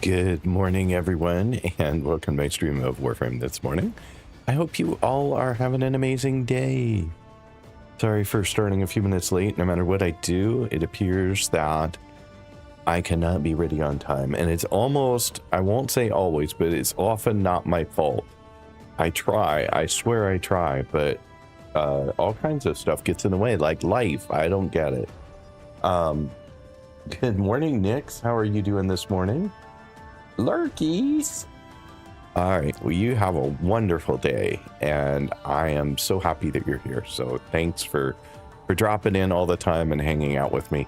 Good morning, everyone, and welcome to my stream of Warframe this morning. I hope you all are having an amazing day. Sorry for starting a few minutes late. No matter what I do, it appears that I cannot be ready on time. And it's almost, I won't say always, but it's often not my fault. I try, I swear I try, but all kinds of stuff gets in the way, like life. I don't get it. Good morning, Nix. How are you doing this morning? Lurkies. All right, well, you have a wonderful day, and I am so happy that you're here. So thanks for dropping in all the time and hanging out with me.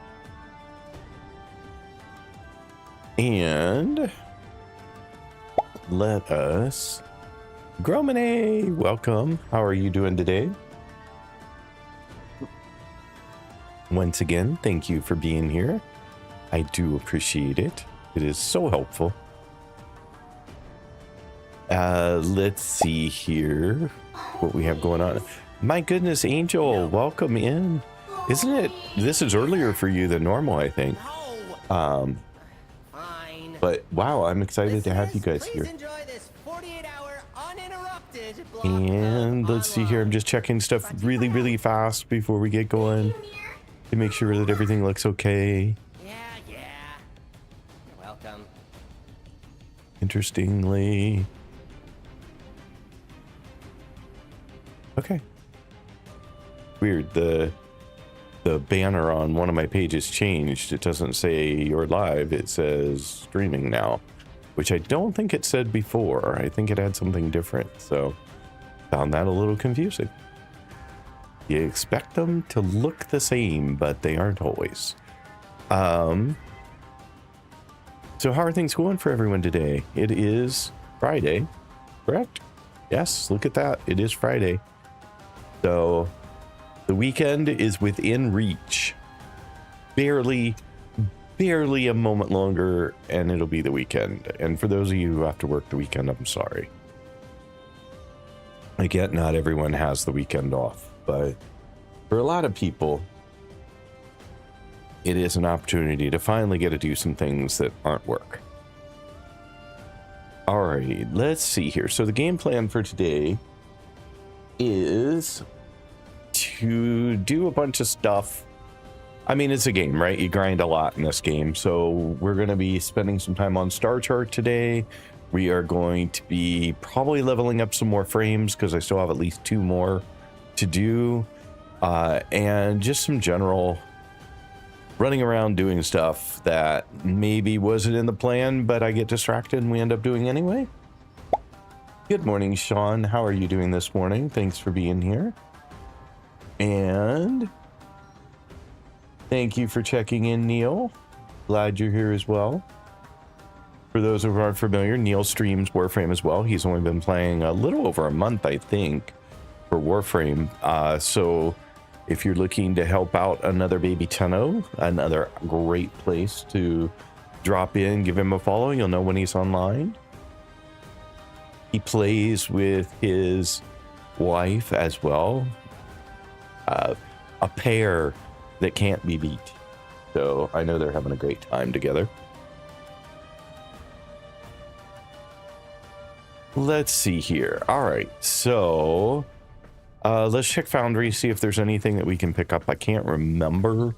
And let us Gromine, welcome. How are you doing today? Once again, thank you for being here. I do appreciate it. It is so helpful. Let's see here what we have going on. My goodness, Angel, welcome in. Isn't it? This is earlier for you than normal, I think. But wow, I'm excited to have you guys here. And let's see here. I'm just checking stuff really fast before we get going to make sure that everything looks okay. Yeah. You're welcome. Interestingly. Okay. Weird. The banner on one of my pages changed. It doesn't say you're live. It says streaming now, which I don't think it said before. I think it had something different. So found that a little confusing. You expect them to look the same, but they aren't always. So how are things going for everyone today? It is Friday, correct? Yes, look at that. It is Friday. So the weekend is within reach. Barely a moment longer, and it'll be the weekend. And for those of you who have to work the weekend, I'm sorry. I get not everyone has the weekend off, but for a lot of people, it is an opportunity to finally get to do some things that aren't work. Alrighty, let's see here. So the game plan for today is to do a bunch of stuff. I mean, it's a game, right? You grind a lot in this game. So we're going to be spending some time on Star Chart today. We are going to be probably leveling up some more frames because I still have at least 2 more to do. And just some general running around doing stuff that maybe wasn't in the plan, but I get distracted and we end up doing anyway. Good morning, Sean. How are you doing this morning? Thanks for being here. And thank you for checking in, Neil. Glad you're here as well. For those who aren't familiar, Neil streams Warframe as well. He's only been playing a little over a month, I think, for Warframe. So if you're looking to help out another baby Tenno, another great place to drop in, give him a follow. You'll know when he's online. He plays with his wife as well. A pair that can't be beat. So I know they're having a great time together. Let's see here. All right, so let's check Foundry, see if there's anything that we can pick up. I can't remember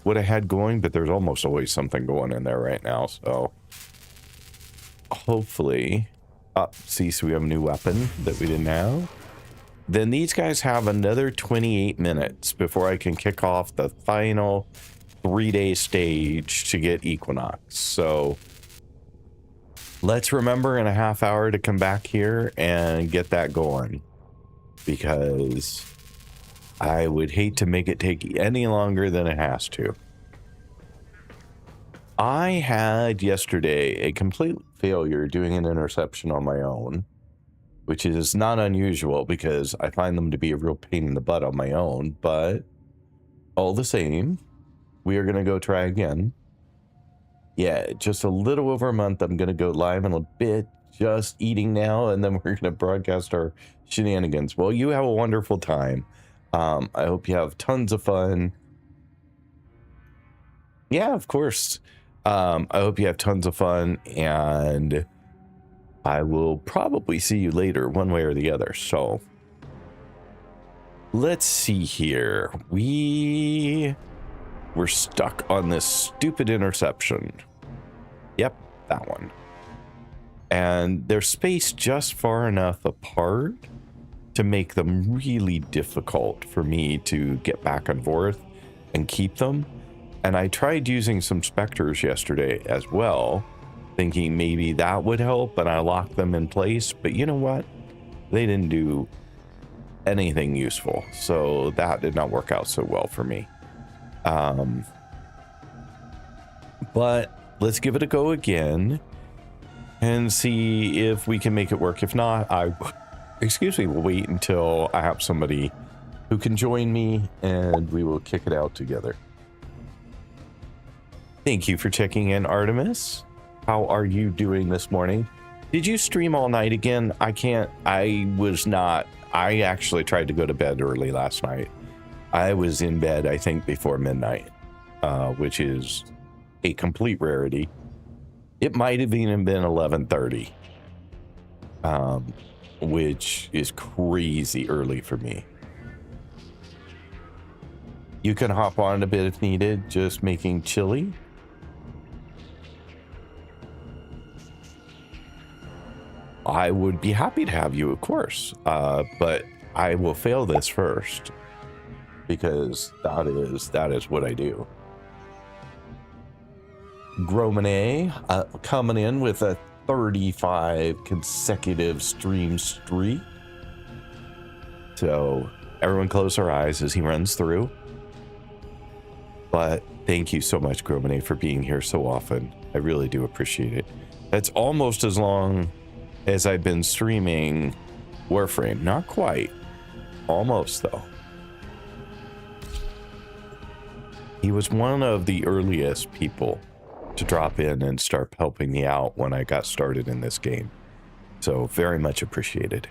what I had going, but there's almost always something going in there right now. So hopefully, see, so we have a new weapon that we didn't have. Then these guys have another 28 minutes before I can kick off the final 3-day stage to get Equinox. So let's remember in a half hour to come back here and get that going, because I would hate to make it take any longer than it has to. I had yesterday a complete failure doing an interception on my own, which is not unusual because I find them to be a real pain in the butt on my own, but all the same, we are going to go try again. Yeah, just a little over a month. I'm going to go live in a bit, just eating now, and then we're going to broadcast our shenanigans. Well, you have a wonderful time. I hope you have tons of fun. Yeah, of course. I hope you have tons of fun, and I will probably see you later one way or the other. So let's see here. We were stuck on this stupid interception. Yep, that one. And they're spaced just far enough apart to make them really difficult for me to get back and forth and keep them. And I tried using some specters yesterday as well, thinking maybe that would help, and I locked them in place. But you know what? They didn't do anything useful, so that did not work out so well for me. But let's give it a go again and see if we can make it work. If not, we'll wait until I have somebody who can join me, and we will kick it out together. Thank you for checking in, Artemis. How are you doing this morning? Did you stream all night again? I actually tried to go to bed early last night. I was in bed, I think, before midnight, which is a complete rarity. It might have even been 11:30, which is crazy early for me. You can hop on a bit if needed, just making chili. I would be happy to have you, of course, but I will fail this first because that is what I do. Gromane coming in with a 35 consecutive stream streak. So everyone close our eyes as he runs through. But thank you so much, Gromane, for being here so often. I really do appreciate it. That's almost as long as I've been streaming Warframe. Not quite. Almost, though. He was one of the earliest people to drop in and start helping me out when I got started in this game. So very much appreciated.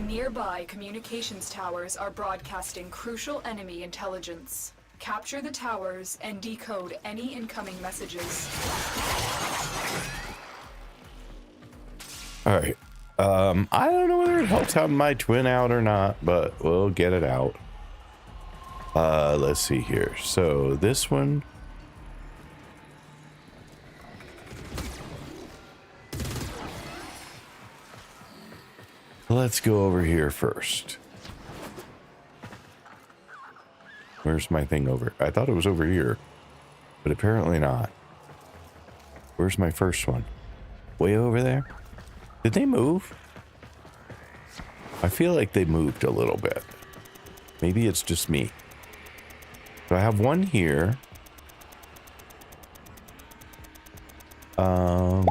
Nearby communications towers are broadcasting crucial enemy intelligence. Capture the towers and decode any incoming messages. All right. I don't know whether it helps having my twin out or not, but we'll get it out. Let's see here. So this one. Let's go over here first. Where's my thing over? I thought it was over here, but apparently not. Where's my first one? Way over there? Did they move? I feel like they moved a little bit. Maybe it's just me. So I have one here. Tower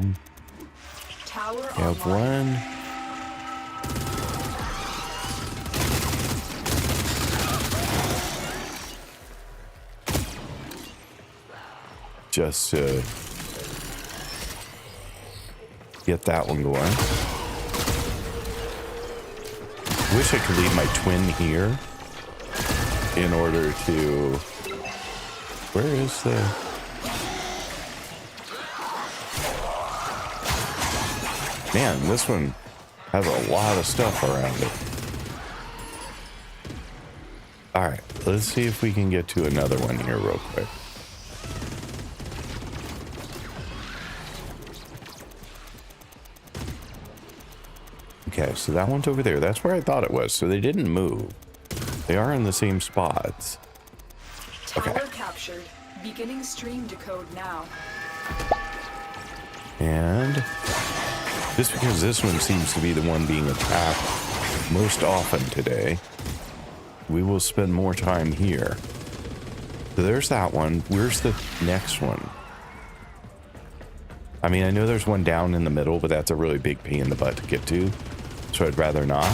I have online. one. Just to get that one going. Wish I could leave my twin here in order to... Where is the... Man, this one has a lot of stuff around it. All right, let's see if we can get to another one here real quick. Okay, so that one's over there. That's where I thought it was. So they didn't move. They are in the same spots. Tower captured. Beginning stream decode now. And just because this one seems to be the one being attacked most often today, we will spend more time here. So there's that one. Where's the next one? I mean, I know there's one down in the middle, but that's a really big pain in the butt to get to. So I'd rather not.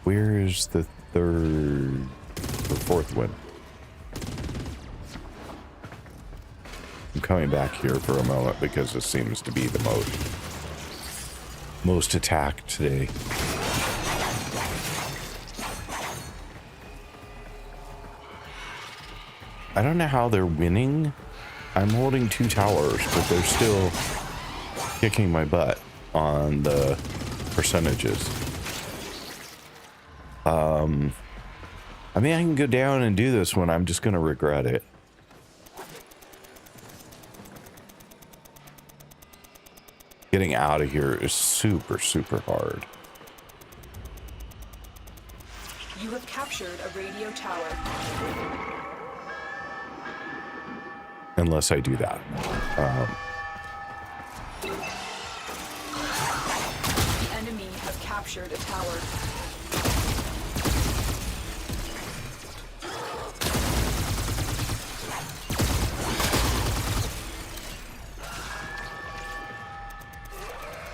Where's the third or fourth one? coming back here for a moment because this seems to be the most attacked today. I don't know how they're winning. I'm holding 2 towers, but they're still kicking my butt on the percentages. I mean, I can go down and do this one. I'm just going to regret it. Getting out of here is super, super hard. You have captured a radio tower. Unless I do that. The enemy have captured a tower.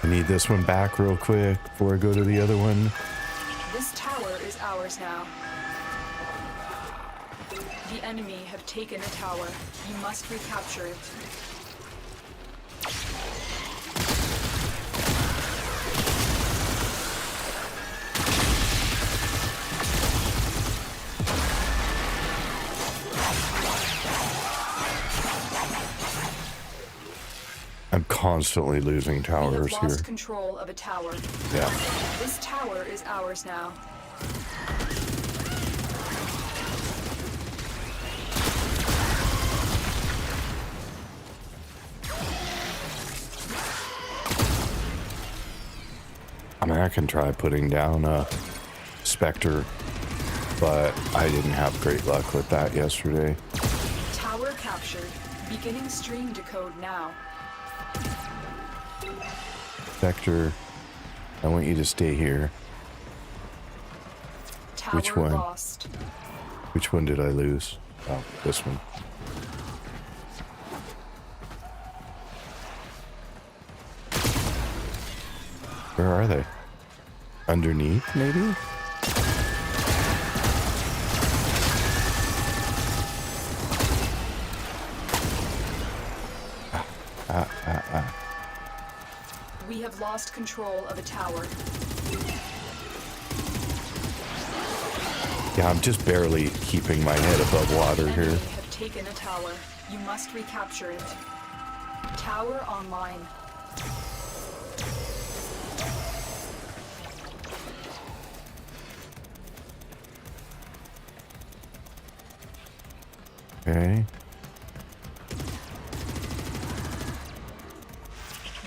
I need this one back real quick before I go to the other one. This tower is ours now. The enemy have taken a tower. You must recapture it. I'm constantly losing towers We have lost here. control of a tower. Yeah. This tower is ours now. I mean, I can try putting down a Spectre, but I didn't have great luck with that yesterday. Tower captured. Beginning stream decode now. Spectre, I want you to stay here. Tower Which one? lost. Which one did I lose? Oh, this one. Where are they? Underneath, maybe? We have lost control of a tower. Yeah, I'm just barely keeping my head above water The here. enemy have taken a tower. You must recapture it. Tower online. Okay.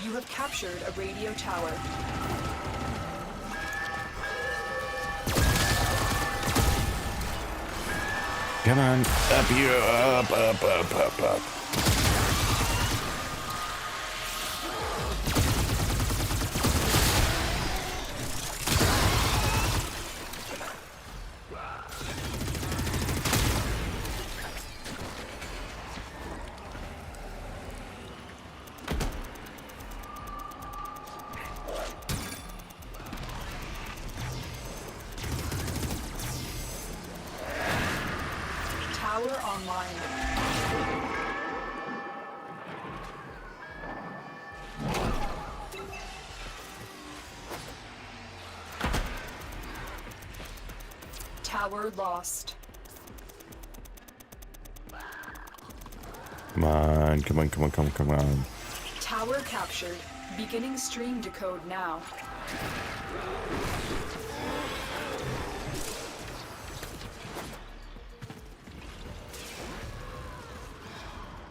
You have captured a radio tower. Come on. Up here. Up. Tower online. Tower lost. Come on. Come on. Tower captured. Beginning stream decode now.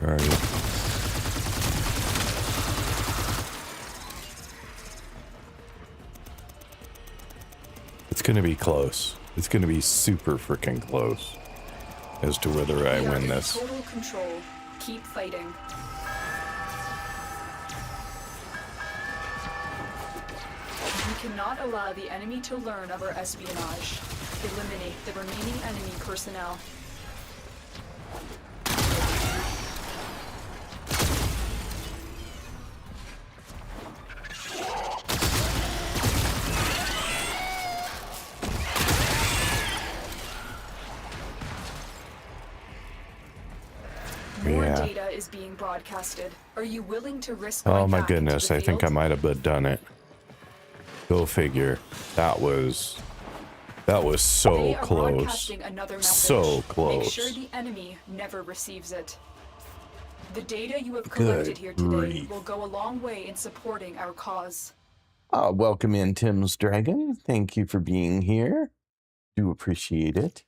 Where are you? It's gonna be close. It's gonna be super freaking close as to whether I We are win in this. total control. Keep fighting. We cannot allow the enemy to learn of our espionage. Eliminate the remaining enemy personnel. More Yeah. data is is being broadcasted. Are you willing to risk Oh going my back into goodness, the I think I field? might have done it. Go figure. That was They so are close. broadcasting another message. So close. Make sure the enemy never receives it. The data you have Good collected here today grief. will go a long way in supporting our cause. Welcome in, Tim's Dragon. Thank you for being here. Do appreciate it.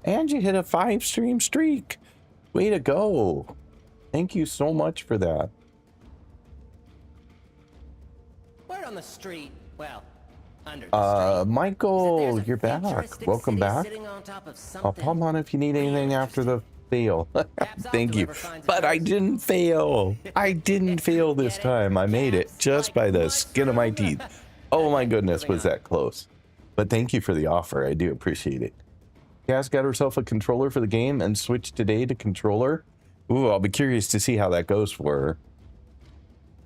And you hit a 5-stream streak. Way to go. Thank you so much for that. Word on the street. Well, under the street. Michael, There's a you're back. futuristic Welcome city back. sitting on top of I'll something pop on if you need really anything after the fail. Caps off Thank to you. whoever finds it But I first. didn't fail. I didn't fail this Get it? time. I made it Caps just like by the skin of my mushroom. teeth. Oh my goodness, Moving was on. that close. But thank you for the offer. I do appreciate it. Cass got herself a controller for the game and switched today to controller. Ooh, I'll be curious to see how that goes for her.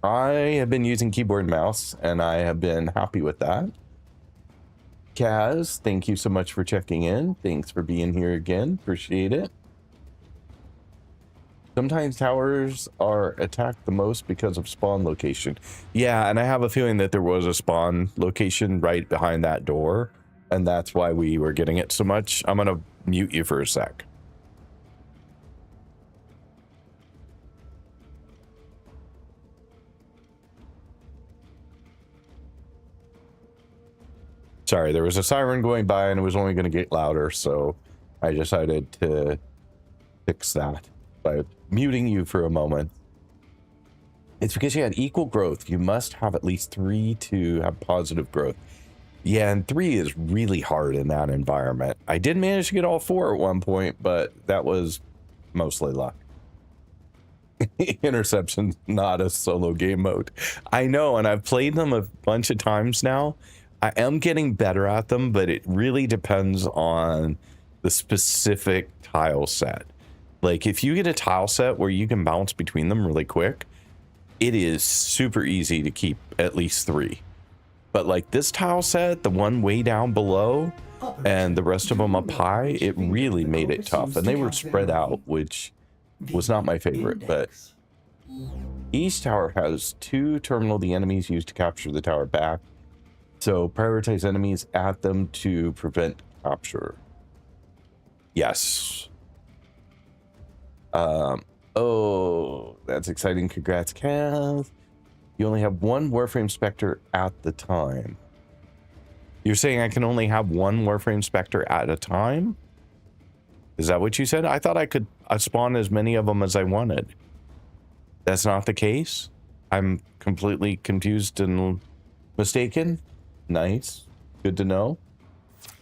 I have been using keyboard and mouse, and I have been happy with that. Kaz, thank you so much for checking in. Thanks for being here again. Appreciate it. Sometimes towers are attacked the most because of spawn location. Yeah, and I have a feeling that there was a spawn location right behind that door, and that's why we were getting it so much. I'm going to mute you for a sec. Sorry, there was a siren going by and it was only going to get louder, so I decided to fix that by muting you for a moment. It's because you had equal growth. You must have at least 3 to have positive growth. Yeah, and 3 is really hard in that environment. I did manage to get all 4 at one point, but that was mostly luck. Interception's not a solo game mode. I know, and I've played them a bunch of times now. I am getting better at them, but it really depends on the specific tile set. Like, if you get a tile set where you can bounce between them really quick, it is super easy to keep at least 3. But like this tile set, the one way down below, and the rest of them up high, it really made it tough. And they were spread out, which was not my favorite. But each tower has 2 terminal the enemies use to capture the tower back. So prioritize enemies at them to prevent capture. Yes. Oh, that's exciting. Congrats, Cass. You only have 1 Warframe Spectre at the time. You're saying I can only have 1 Warframe Spectre at a time? Is that what you said? I thought I could spawn as many of them as I wanted. That's not the case? I'm completely confused and mistaken? Nice. Good to know.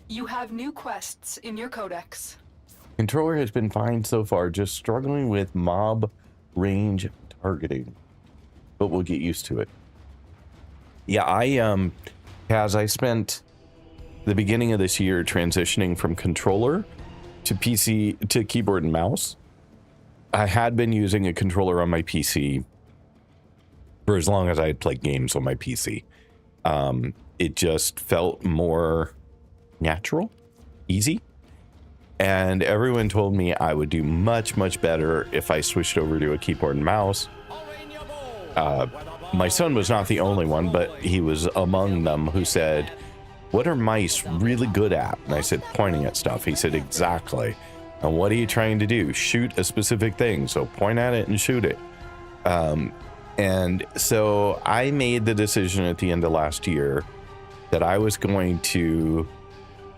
You have new quests in your codex. Controller has been fine so far, just struggling with mob range targeting. But we'll get used to it. Yeah, I spent the beginning of this year transitioning from controller to PC to keyboard and mouse. I had been using a controller on my PC for as long as I had played games on my PC. It just felt more natural, easy. And everyone told me I would do much, much better if I switched over to a keyboard and mouse. My son was not the only one, but he was among them who said, "What are mice really good at?" And I said, "Pointing at stuff." He said, "Exactly. And what are you trying to do? Shoot a specific thing. So point at it and shoot it." And so I made the decision at the end of last year that I was going to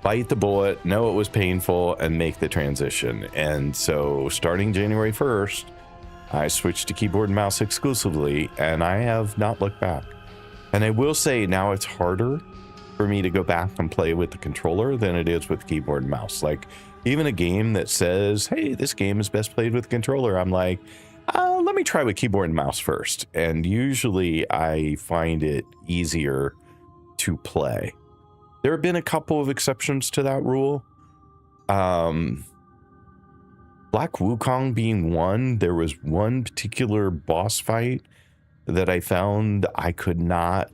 bite the bullet, know it was painful, and make the transition. And so starting January 1st, I switched to keyboard and mouse exclusively, and I have not looked back. And I will say now it's harder for me to go back and play with the controller than it is with keyboard and mouse. Like, even a game that says, "Hey, this game is best played with controller," I'm like, let me try with keyboard and mouse first. And usually I find it easier to play. There have been a couple of exceptions to that rule. Black Wukong being one. There was one particular boss fight that I found I could not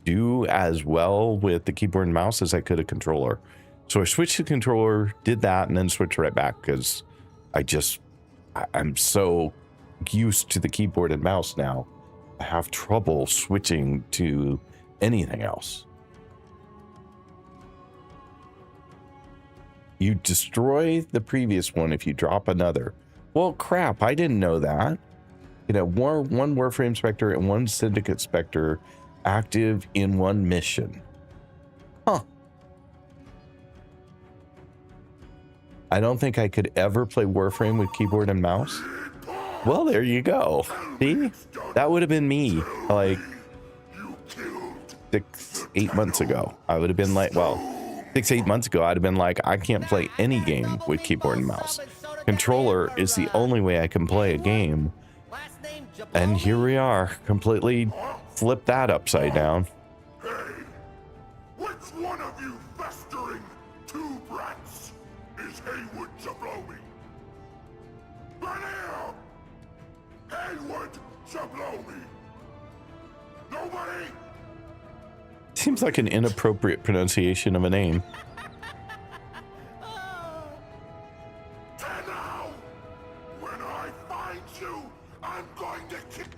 do as well with the keyboard and mouse as I could a controller. So I switched the controller, did that, and then switched right back because I'm so used to the keyboard and mouse now. I have trouble switching to anything else. You destroy the previous one if you drop another. Well, crap, I didn't know that. You know, one Warframe Spectre and one Syndicate Spectre active in one mission. Huh. I don't think I could ever play Warframe with keyboard and mouse. Well, there you go. See? That would have been me like 6-8 months ago. I would have been like, well, 6-8 months ago, I'd have been like, I can't play any game with keyboard and mouse. Controller is the only way I can play a game. And here we are, completely flipped that upside down. Hey, which one of you festering two brats is Haywood Zablomi? Banner! Haywood Zablomi! Nobody? Seems like an inappropriate pronunciation of a name. Tenno! When I find you, I'm going to kick.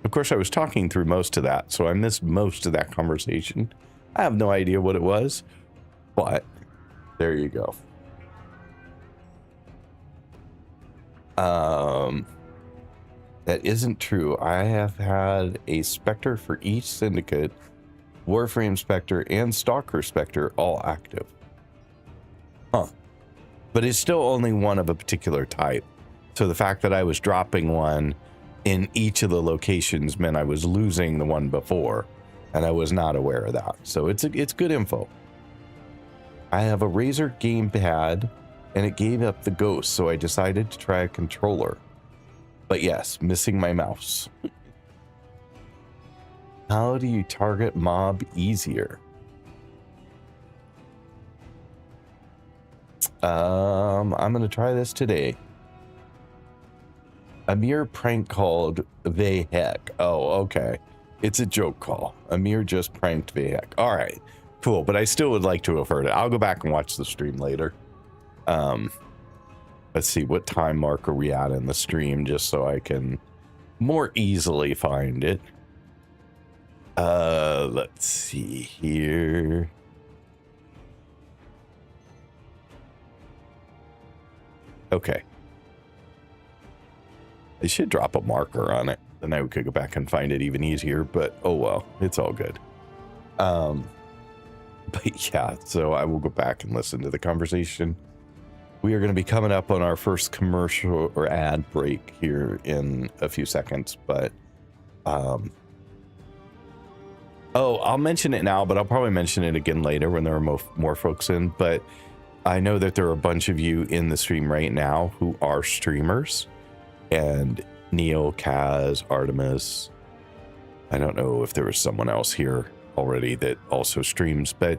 Of course, I was talking through most of that, so I missed most of that conversation. I have no idea what it was, but there you go. That isn't true. I have had a Spectre for each Syndicate, Warframe Spectre, and Stalker Spectre all active. Huh. But it's still only one of a particular type. So the fact that I was dropping one in each of the locations meant I was losing the one before, and I was not aware of that. So it's good info. I have a Razer gamepad, and it gave up the ghost, so I decided to try a controller. But yes, missing my mouse. How do you target mob easier? I'm gonna try this today. A mere prank called Vahek. Oh, okay. It's a joke call. Amir just pranked Vahek. All right, cool. But I still would like to have heard it. I'll go back and watch the stream later. Let's see, what time mark are we at in the stream, just so I can more easily find it. Let's see here. Okay. I should drop a marker on it. Then I could go back and find it even easier, but oh well, it's all good. But yeah, so I will go back and listen to the conversation. We are going to be coming up on our first commercial or ad break here in a few seconds, but oh, I'll mention it now, but I'll probably mention it again later when there are more folks in. But I know that there are a bunch of you in the stream right now who are streamers, and Neil, Kaz, Artemis. I don't know if there was someone else here already that also streams, but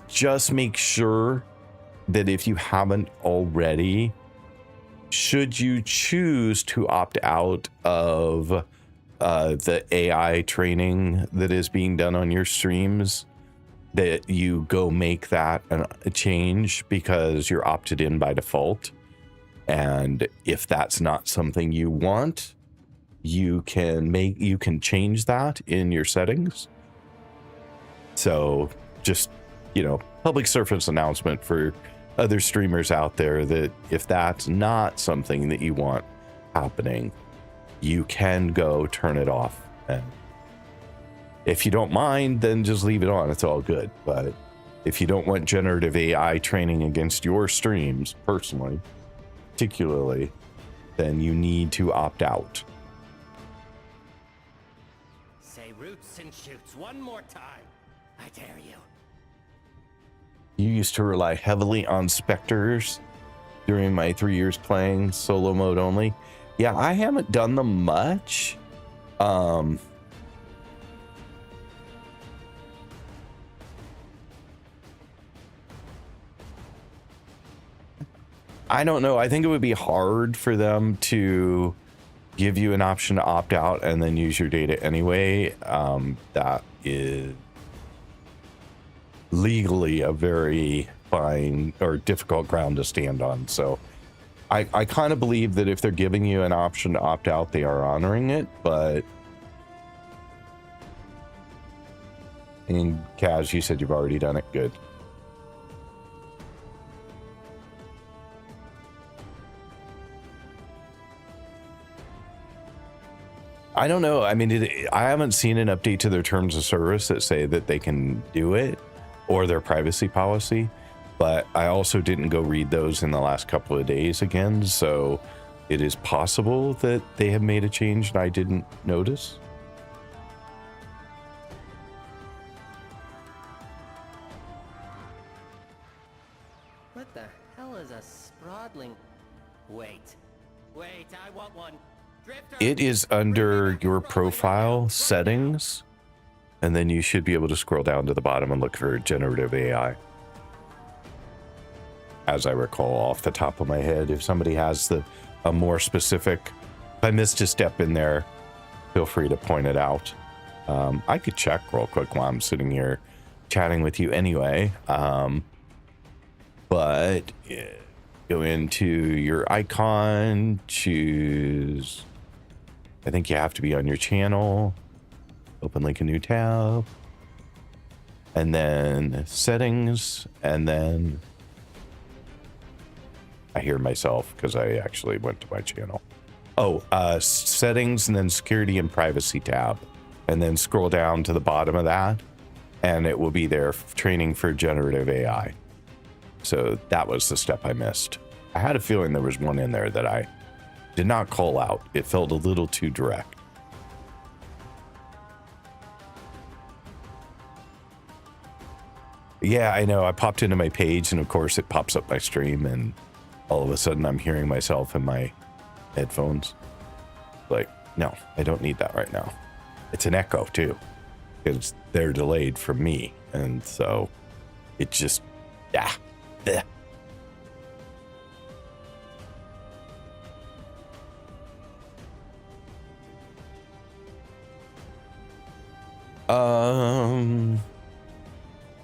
just make sure that if you haven't already, should you choose to opt out of the AI training that is being done on your streams, that you go make that a change because you're opted in by default. And if that's not something you want, you can change that in your settings. So just, you know, public service announcement for other streamers out there that if that's not something that you want happening, you can go turn it off. And if you don't mind, then just leave it on. It's all good. But if you don't want generative AI training against your streams personally, particularly, then you need to opt out. Say roots and shoots one more time. I dare you. You used to rely heavily on Spectres during my 3 years playing solo mode only. Yeah, I haven't done them much. I don't know. I think it would be hard for them to give you an option to opt out and then use your data anyway. That is legally a very fine or difficult ground to stand on. So I kind of believe that if they're giving you an option to opt out, they are honoring it. But in Kaz, you said you've already done it. Good. I don't know. I mean, I haven't seen an update to their terms of service that say that they can do it, or their privacy policy, but I also didn't go read those in the last couple of days again. So it is possible that they have made a change and I didn't notice. What the hell is a sprawling? Wait, I want one. Drifter. It is under your profile settings, and then you should be able to scroll down to the bottom and look for generative AI. As I recall off the top of my head, if somebody has a more specific, if I missed a step in there, feel free to point it out. I could check real quick while I'm sitting here chatting with you anyway. But go into your icon, choose, I think you have to be on your channel, open like a new tab, and then settings, and then I hear myself because I actually went to my channel. Oh, settings, and then security and privacy tab, and then scroll down to the bottom of that, and it will be there, training for generative AI. So that was the step I missed. I had a feeling there was one in there that I did not call out. It felt a little too direct. Yeah, I know. I popped into my page, and of course it pops up my stream, and all of a sudden I'm hearing myself in my headphones. Like, no, I don't need that right now. It's an echo too, because they're delayed from me, and so it just, bleh.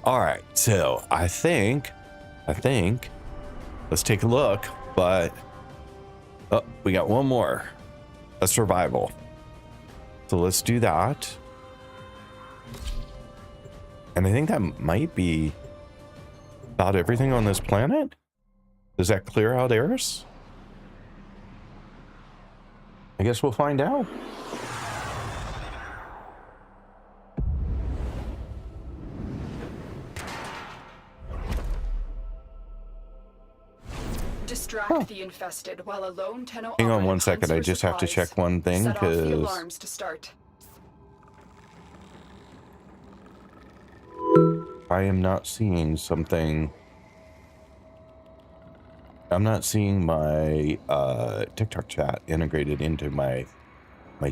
All right, so I think let's take a look, but we got one more, a survival. So let's do that. And I think that might be about everything on this planet. Does that clear out Eris? I guess we'll find out. Distract the infested while a lone Tenno. Hang on one second. I just have to check one thing Set off the because alarms to start. I am not seeing something. I'm not seeing my TikTok chat integrated into my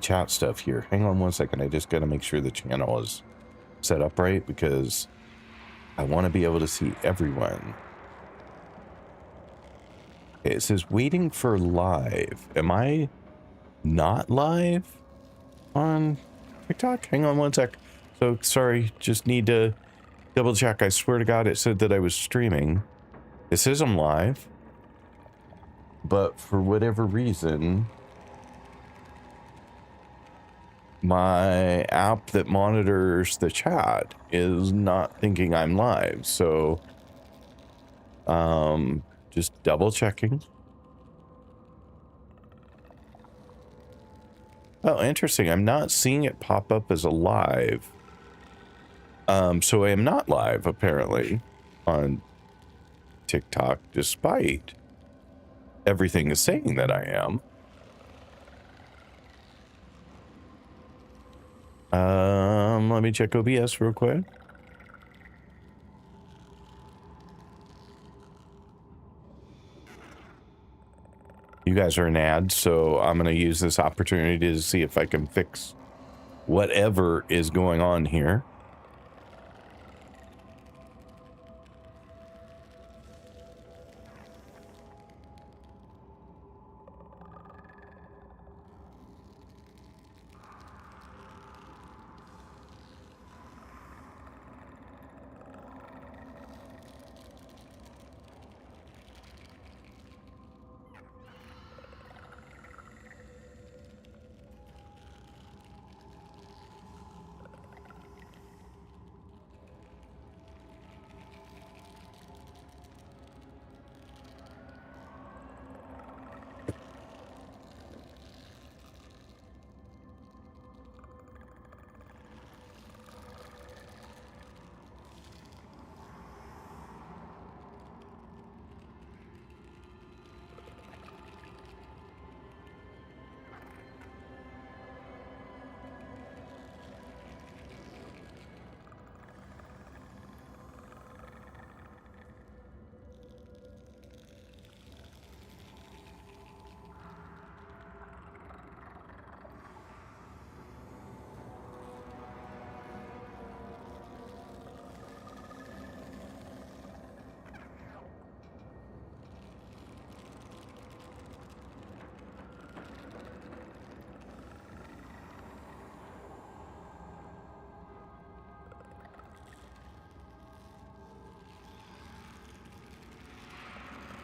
chat stuff here. Hang on one second. I just got to make sure the channel is set up right because I want to be able to see everyone. Okay, it says waiting for live. Am I not live on TikTok? Hang on one sec. So sorry, just need to double check. I swear to God, it said that I was streaming. It says I'm live, but for whatever reason, my app that monitors the chat is not thinking I'm live. So, just double checking. Oh, interesting. I'm not seeing it pop up as a live. So I am not live apparently on TikTok, despite everything is saying that I am. Let me check OBS real quick. You guys are an ad, so I'm going to use this opportunity to see if I can fix whatever is going on here.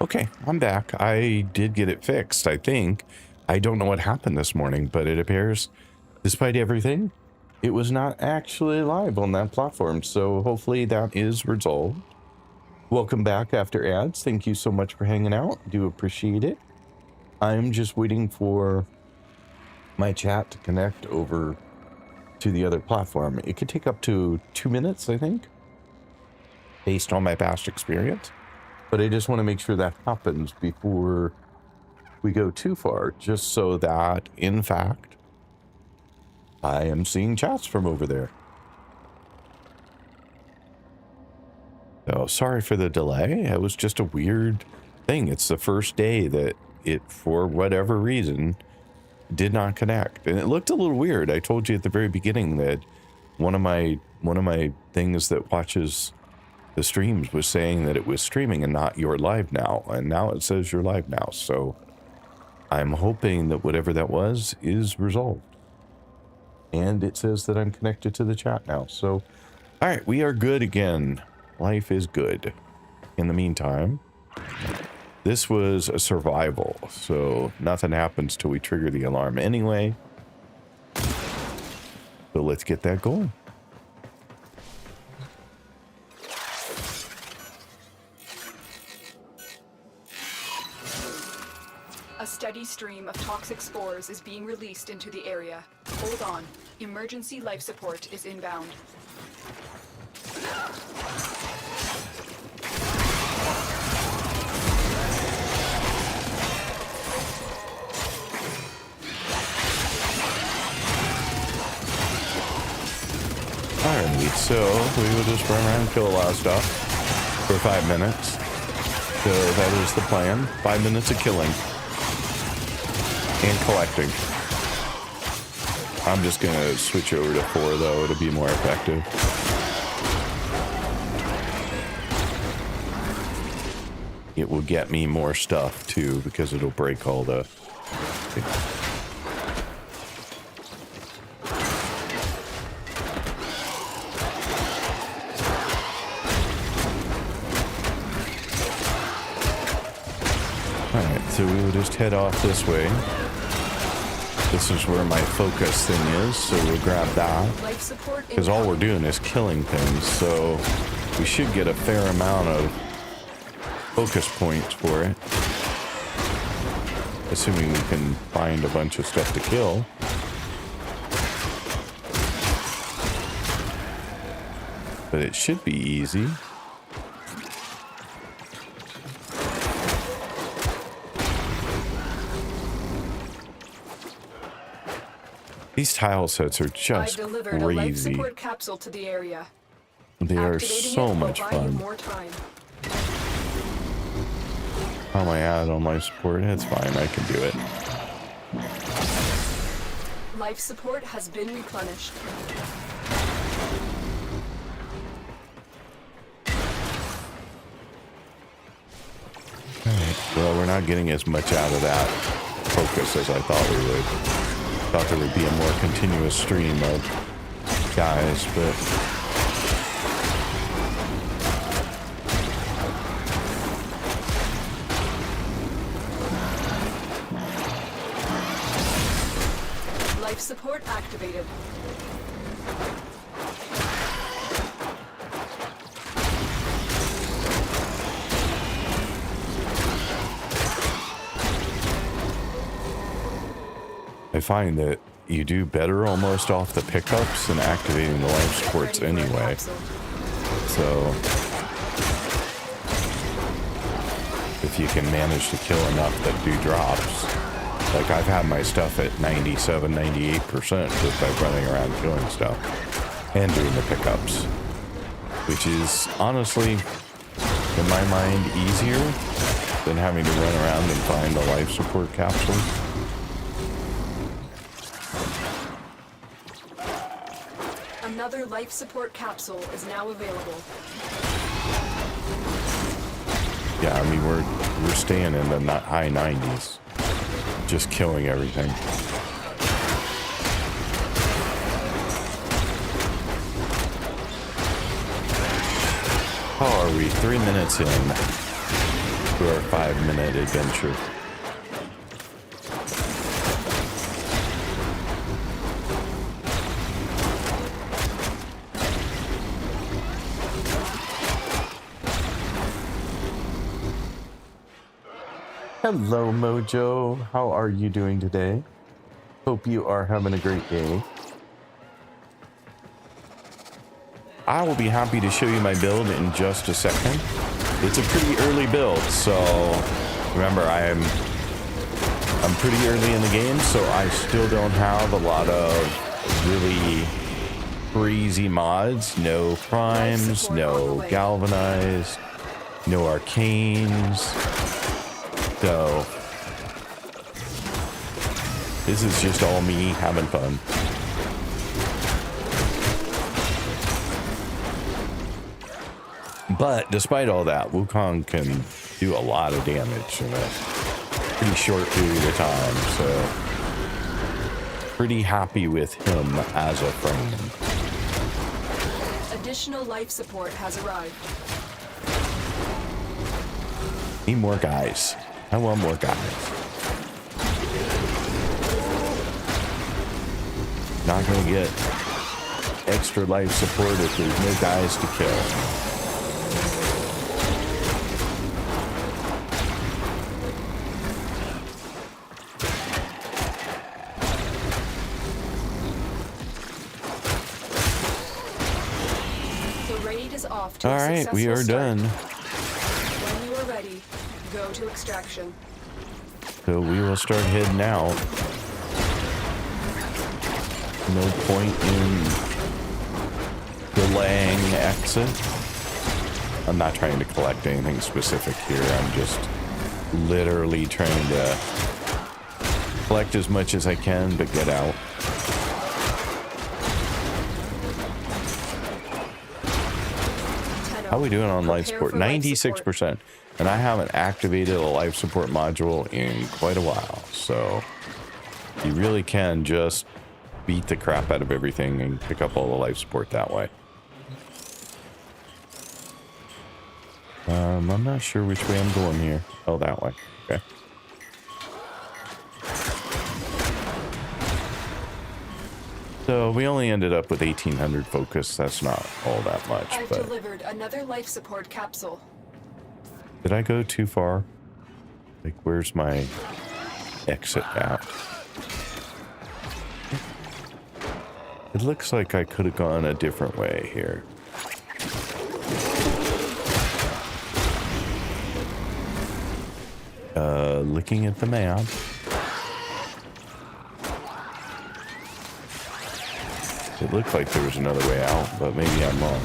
Okay, I'm back. I did get it fixed, I think. I don't know what happened this morning, but it appears, despite everything, it was not actually live on that platform. So hopefully that is resolved. Welcome back after ads. Thank you so much for hanging out. Do appreciate it. I'm just waiting for my chat to connect over to the other platform. It could take up to 2 minutes, I think, based on my past experience. But I just want to make sure that happens before we go too far, just so that, in fact, I am seeing chats from over there. So sorry for the delay. It was just a weird thing. It's the first day that it, for whatever reason, did not connect, and it looked a little weird. I told you at the very beginning that one of my things that watches the streams was saying that it was streaming and not you're live now, and now it says you're live now. So I'm hoping that whatever that was is resolved, and it says that I'm connected to the chat now. So all right, we are good again. Life is good. In the meantime, this was a survival, so nothing happens till we trigger the alarm anyway. So let's get that going. A steady stream of toxic spores is being released into the area. Hold on. Emergency life support is inbound. Alright, so we will just run around and kill a lot of stuff for 5 minutes. So that is the plan. 5 minutes of killing and collecting. I'm just gonna switch over to 4 though, it'll be more effective. It will get me more stuff too, because it'll break all the... Alright, so we will just head off this way. This is where my focus thing is, so we'll grab that. Because all we're doing is killing things, so we should get a fair amount of focus points for it. Assuming we can find a bunch of stuff to kill. But it should be easy. These tile sets are just delivered a life crazy. support capsule to the area. They are Activating so it will much buy you fun. more time. How am I at on life support? It's fine, I can do it. Life support has been replenished. Alright, well, we're not getting as much out of that focus as I thought we would. Thought there would be a more continuous stream of guys, but... Life support activated. I find that you do better almost off the pickups than activating the life supports anyway. So if you can manage to kill enough that do drops, like I've had my stuff at 97, 98% just by running around killing stuff and doing the pickups, which is honestly, in my mind, easier than having to run around and find a life support capsule. Another life support capsule is now available. Yeah, I mean, we're staying in the high 90s, just killing everything. How are we? 3 minutes in. for our 5-minute adventure. Hello, Mojo. How are you doing today? Hope you are having a great day. I will be happy to show you my build in just a second. It's a pretty early build, so remember I'm pretty early in the game, so I still don't have a lot of really crazy mods. No primes, no galvanized, no arcanes. So this is just all me having fun. But despite all that, Wukong can do a lot of damage in a pretty short period of time, so pretty happy with him as a frame. Additional life support has arrived. Need more guys. I want more guys. Not gonna get extra life support if there's no guys to kill. All right, we are done. When you are ready, go to extraction. So we will start heading out. No point in delaying exit. I'm not trying to collect anything specific here. I'm just literally trying to collect as much as I can, but get out. How are we doing on life support? 96%. And I haven't activated a life support module in quite a while. So you really can just beat the crap out of everything and pick up all the life support that way. I'm not sure which way I'm going here. Oh, that way. Okay. So we only ended up with 1,800 focus. That's not all that much. I've but delivered another life support capsule. did I go too far? Like, where's my exit at? It looks like I could have gone a different way here. Looking at the map. It looked like there was another way out, but maybe I'm wrong.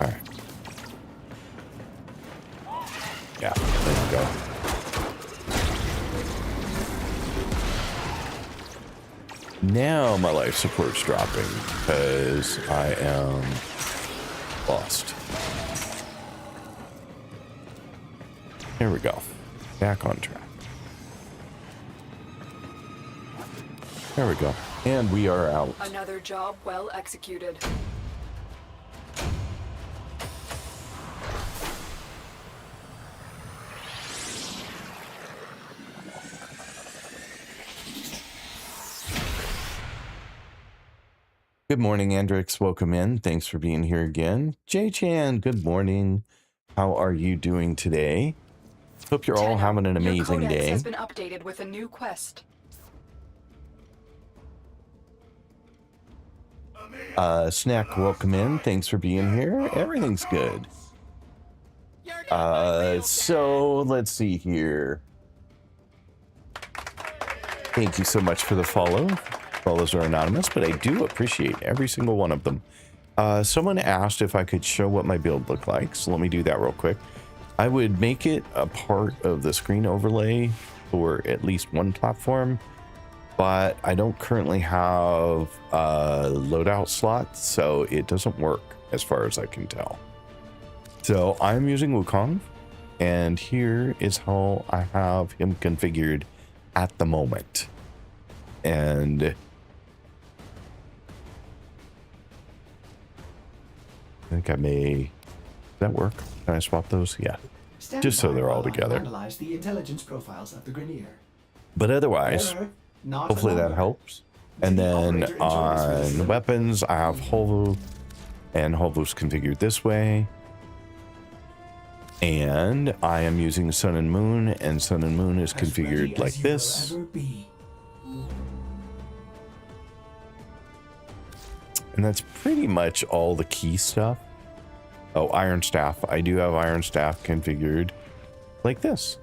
Alright. Yeah, there we go. Now my life support's dropping because I am lost. There we go. Back on track. There we go. And we are out. Another job well executed. Good morning, Andrix. Welcome in. Thanks for being here again. J-Chan, good morning. How are you doing today? Hope you're all having an amazing your codex day. has been updated with a new quest. Snack, welcome in. Thanks for being here. Everything's good. So let's see here. Thank you so much for the follow. Follows are anonymous, but I do appreciate every single one of them. Someone asked if I could show what my build looked like, so let me do that real quick. I would make it a part of the screen overlay for at least one platform, but I don't currently have a loadout slot, so it doesn't work as far as I can tell. So I'm using Wukong, and here is how I have him configured at the moment. And I think I may that work? Can I swap those? Yeah. Stand Just so by they're all while I together. Analyze the intelligence profiles of the Grineer. But otherwise, Error, not hopefully that longer. helps. And Did the then operator enjoy this on visit? weapons, I have Holvu, and Holvu's configured this way. And I am using Sun and Moon, and Sun and Moon is As ready configured as like you this. will ever be. And that's pretty much all the key stuff. Oh, Iron Staff. I do have Iron Staff configured like this.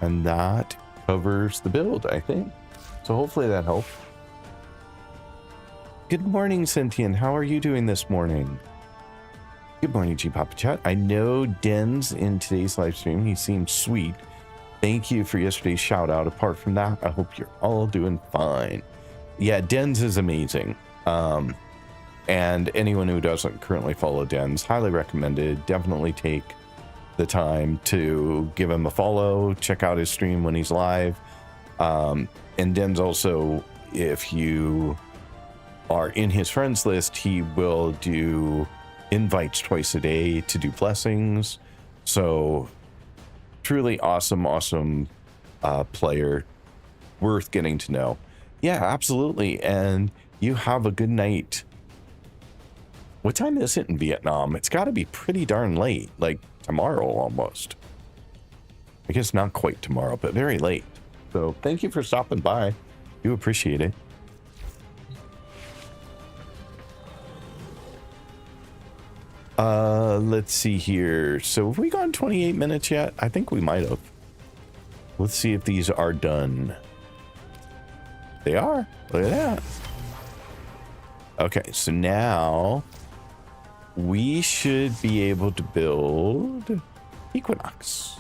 And that covers the build, I think. So hopefully that helped. Good morning, Sentient. How are you doing this morning? Good morning, G-Papa Chat. I know Den's in today's live stream. He seems sweet. Thank you for yesterday's shout out. Apart from that, I hope you're all doing fine. Yeah, Den's is amazing. And anyone who doesn't currently follow Den's, highly recommended. Definitely take the time to give him a follow, check out his stream when he's live. And Den's also, if you are in his friends list, he will do invites twice a day to do blessings. So truly awesome player, worth getting to know. Yeah, absolutely. And you have a good night. What time is it in Vietnam? It's got to be pretty darn late, like tomorrow almost. I guess not quite tomorrow, but very late. So thank you for stopping by. Do appreciate it. Let's see here. So have we gone 28 minutes yet? I think we might have. Let's see if these are done. They are. Look at that. Okay, so now we should be able to build Equinox.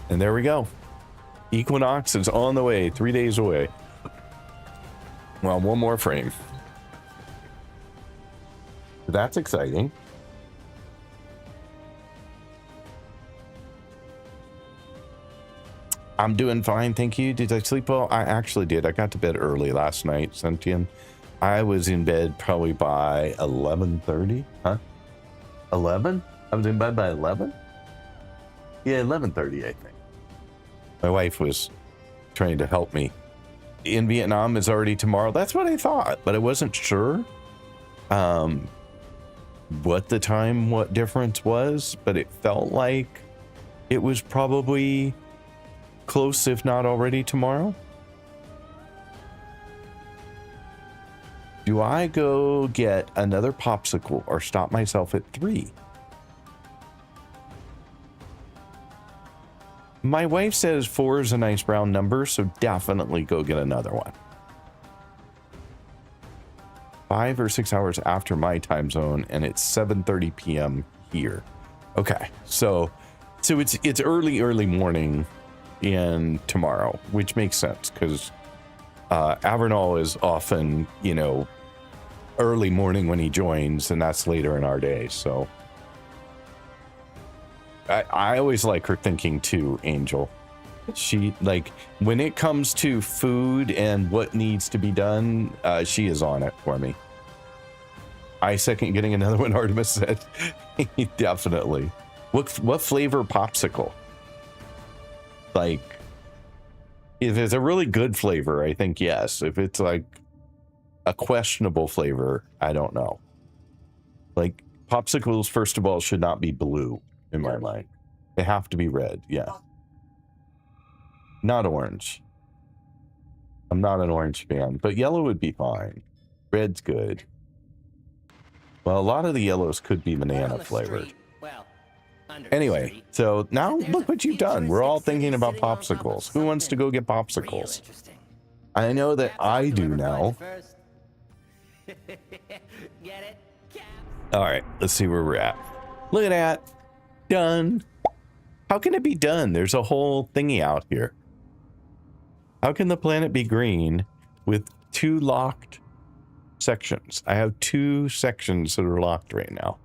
And there we go. Equinox is on the way, 3 days away. Well, one more frame. That's exciting. I'm doing fine, thank you. Did I sleep well? I actually did. I got to bed early last night, Sentient. I was in bed probably by 11:30. Huh? 11? I was in bed by 11? Yeah, 11:30, I think. My wife was trying to help me. In Vietnam is already tomorrow. That's what I thought, but I wasn't sure what the time, what difference was, but it felt like it was probably close, if not already tomorrow. Do I go get another popsicle or stop myself at 3? My wife says 4 is a nice round number, so definitely go get another one. 5 or 6 hours after my time zone, and it's 7:30 p.m. here. Okay, so it's early morning in tomorrow, which makes sense because Avernal is often, early morning when he joins, and that's later in our day. So I always like her thinking too, Angel. She, like, when it comes to food and what needs to be done, she is on it for me. I second getting another one, Artemis said. Definitely. What flavor popsicle? Like, if it's a really good flavor, I think yes. If it's like a questionable flavor, I don't know. Like, popsicles, first of all, should not be blue in my mind. They have to be red, yeah. Not orange. I'm not an orange fan, but yellow would be fine. Red's good. Well, a lot of the yellows could be banana flavored. Anyway, so now look what you've done. We're all thinking about popsicles. Who wants to go get popsicles? I know that I do now. All right, let's see where we're at. Look at that. Done. How can it be done? There's a whole thingy out here. How can the planet be green with 2 locked sections? I have 2 sections that are locked right now.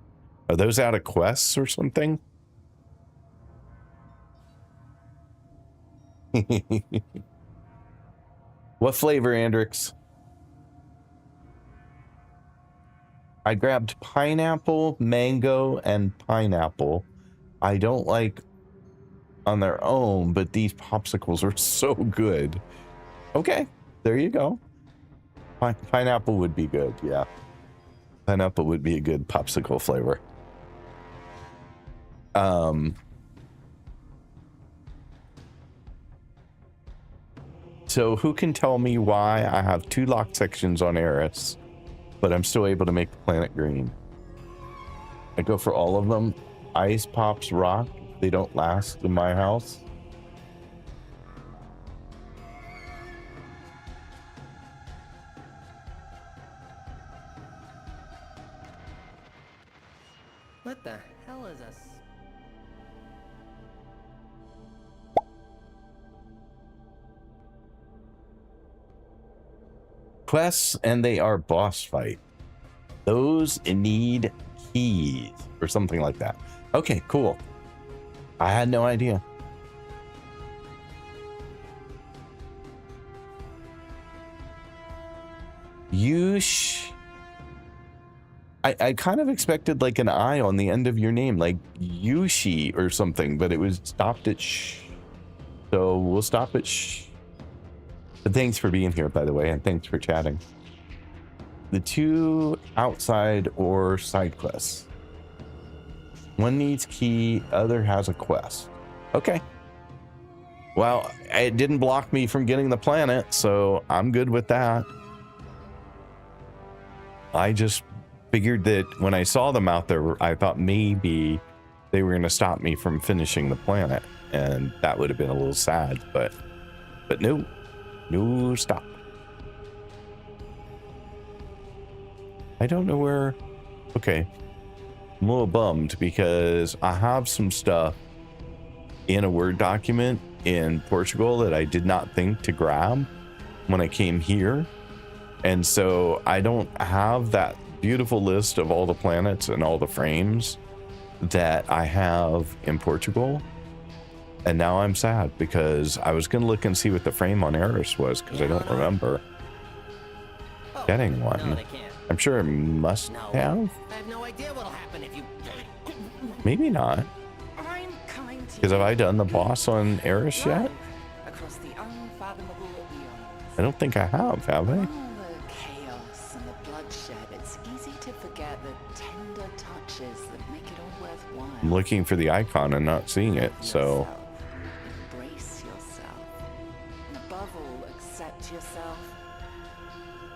Are those out of quests or something? What flavor, Andrix? I grabbed pineapple, mango, and pineapple. I don't like on their own, but these popsicles are so good. Okay, there you go. Pineapple would be good, yeah. Pineapple would be a good popsicle flavor. So who can tell me why I have 2 locked sections on Eris, but I'm still able to make the planet green? I go for all of them. Ice pops rock. They don't last in my house. What the hell is a... Quests, and they are boss fight. Those need keys or something like that. Okay, cool. I had no idea. I kind of expected like an I on the end of your name, like Yushi or something, but it was stopped at sh. So we'll stop at sh. But thanks for being here, by the way, and thanks for chatting. The 2 outside or side quests. One needs key, other has a quest. Okay. Well, it didn't block me from getting the planet, so I'm good with that. I just figured that when I saw them out there, I thought maybe they were going to stop me from finishing the planet, and that would have been a little sad, but no. No, stop. I don't know where... Okay. I'm a little bummed because I have some stuff in a Word document in Portugal that I did not think to grab when I came here. And so I don't have that beautiful list of all the planets and all the frames that I have in Portugal. And now I'm sad because I was going to look and see what the frame on Eris was because I don't remember getting one. No, they can't. I'm sure it must have. I have no idea what'll happen if you... Maybe not. I'm coming to Because have I done the boss on Eris yet? across the unfathomable eons. I don't think I have I? All the chaos and the bloodshed, it's easy to forget the tender touches that make it all worthwhile. I'm looking for the icon and not seeing it, so... Yourself. Embrace yourself. And above all, accept yourself.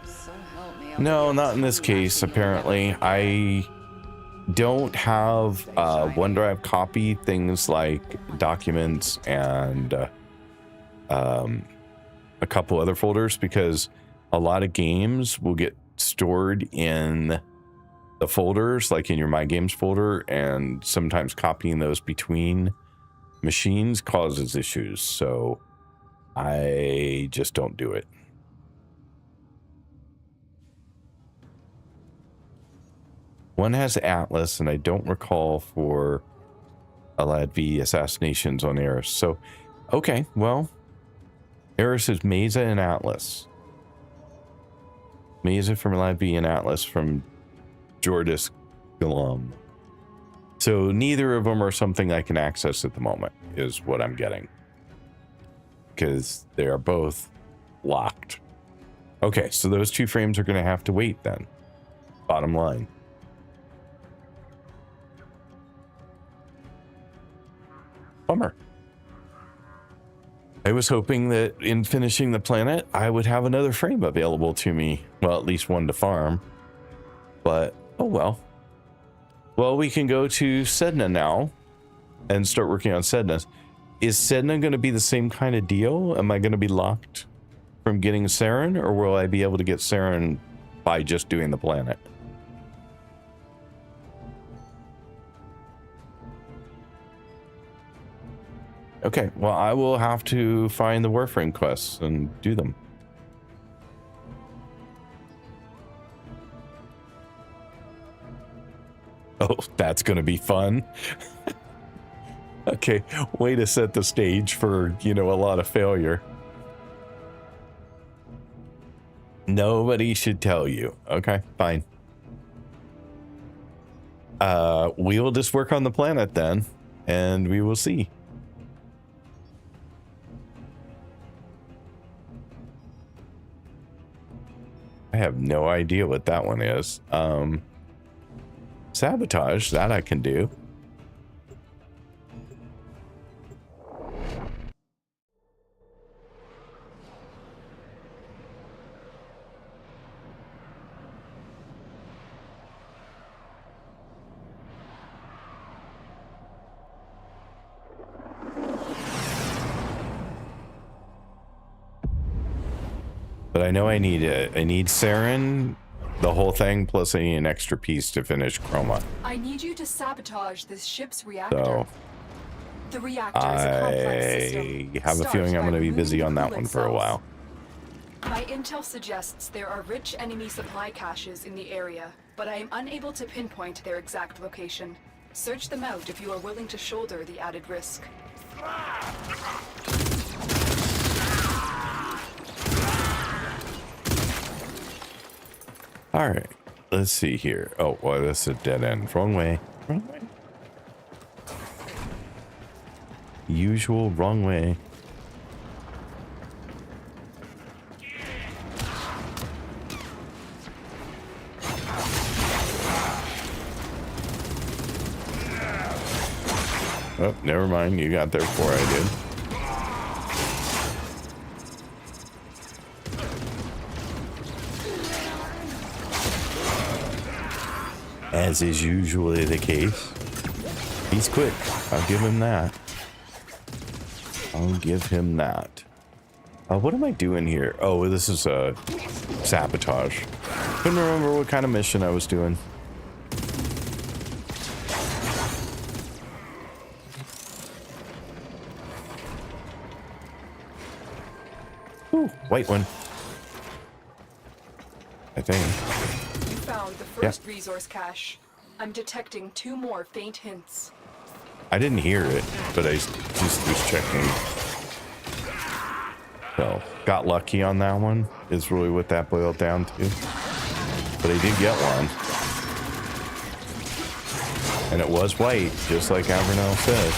So help me. No, not in this case, apparently. I don't have OneDrive copy things like documents and a couple other folders because a lot of games will get stored in the folders, like in your My Games folder, and sometimes copying those between machines causes issues. So I just don't do it. One has Atlas, and I don't recall for Alad V assassinations on Eris. So, okay, well, Eris is Mesa and Atlas. Mesa from Alad V and Atlas from Jordis Galam. So neither of them are something I can access at the moment, is what I'm getting. Because they are both locked. Okay, so those 2 frames are going to have to wait then. Bottom line. Bummer. I was hoping that in finishing the planet, I would have another frame available to me. Well, at least one to farm. But, oh well. Well, we can go to Sedna now and start working on Sedna. Is Sedna going to be the same kind of deal? Am I going to be locked from getting Saren, or will I be able to get Saren by just doing the planet? Okay, well, I will have to find the Warframe quests and do them. Oh, that's going to be fun. Okay, way to set the stage for, a lot of failure. Nobody should tell you. Okay, fine. we will just work on the planet then, and we will see. I have no idea what that one is. Sabotage, that I can do. But I know I need it. I need Saren, the whole thing, plus I need an extra piece to finish Chroma. I need you to sabotage this ship's reactor. So The reactor is a complex system. I have a feeling I'm going to be busy on that one for a while. My intel suggests there are rich enemy supply caches in the area, but I am unable to pinpoint their exact location. Search them out if you are willing to shoulder the added risk. All right, let's see here. Oh, well, that's a dead end. Wrong way. Wrong way. Usual wrong way. Oh, never mind. You got there before I did. As is usually the case. He's quick. I'll give him that. I'll give him that. What am I doing here? Oh, this is a sabotage. Couldn't remember what kind of mission I was doing. Ooh, white one. I think. You found the first resource cache. I'm detecting 2 more faint hints. I didn't hear it, but I just was checking. So, got lucky on that one, is really what that boiled down to. But I did get one. And it was white, just like Avernell said.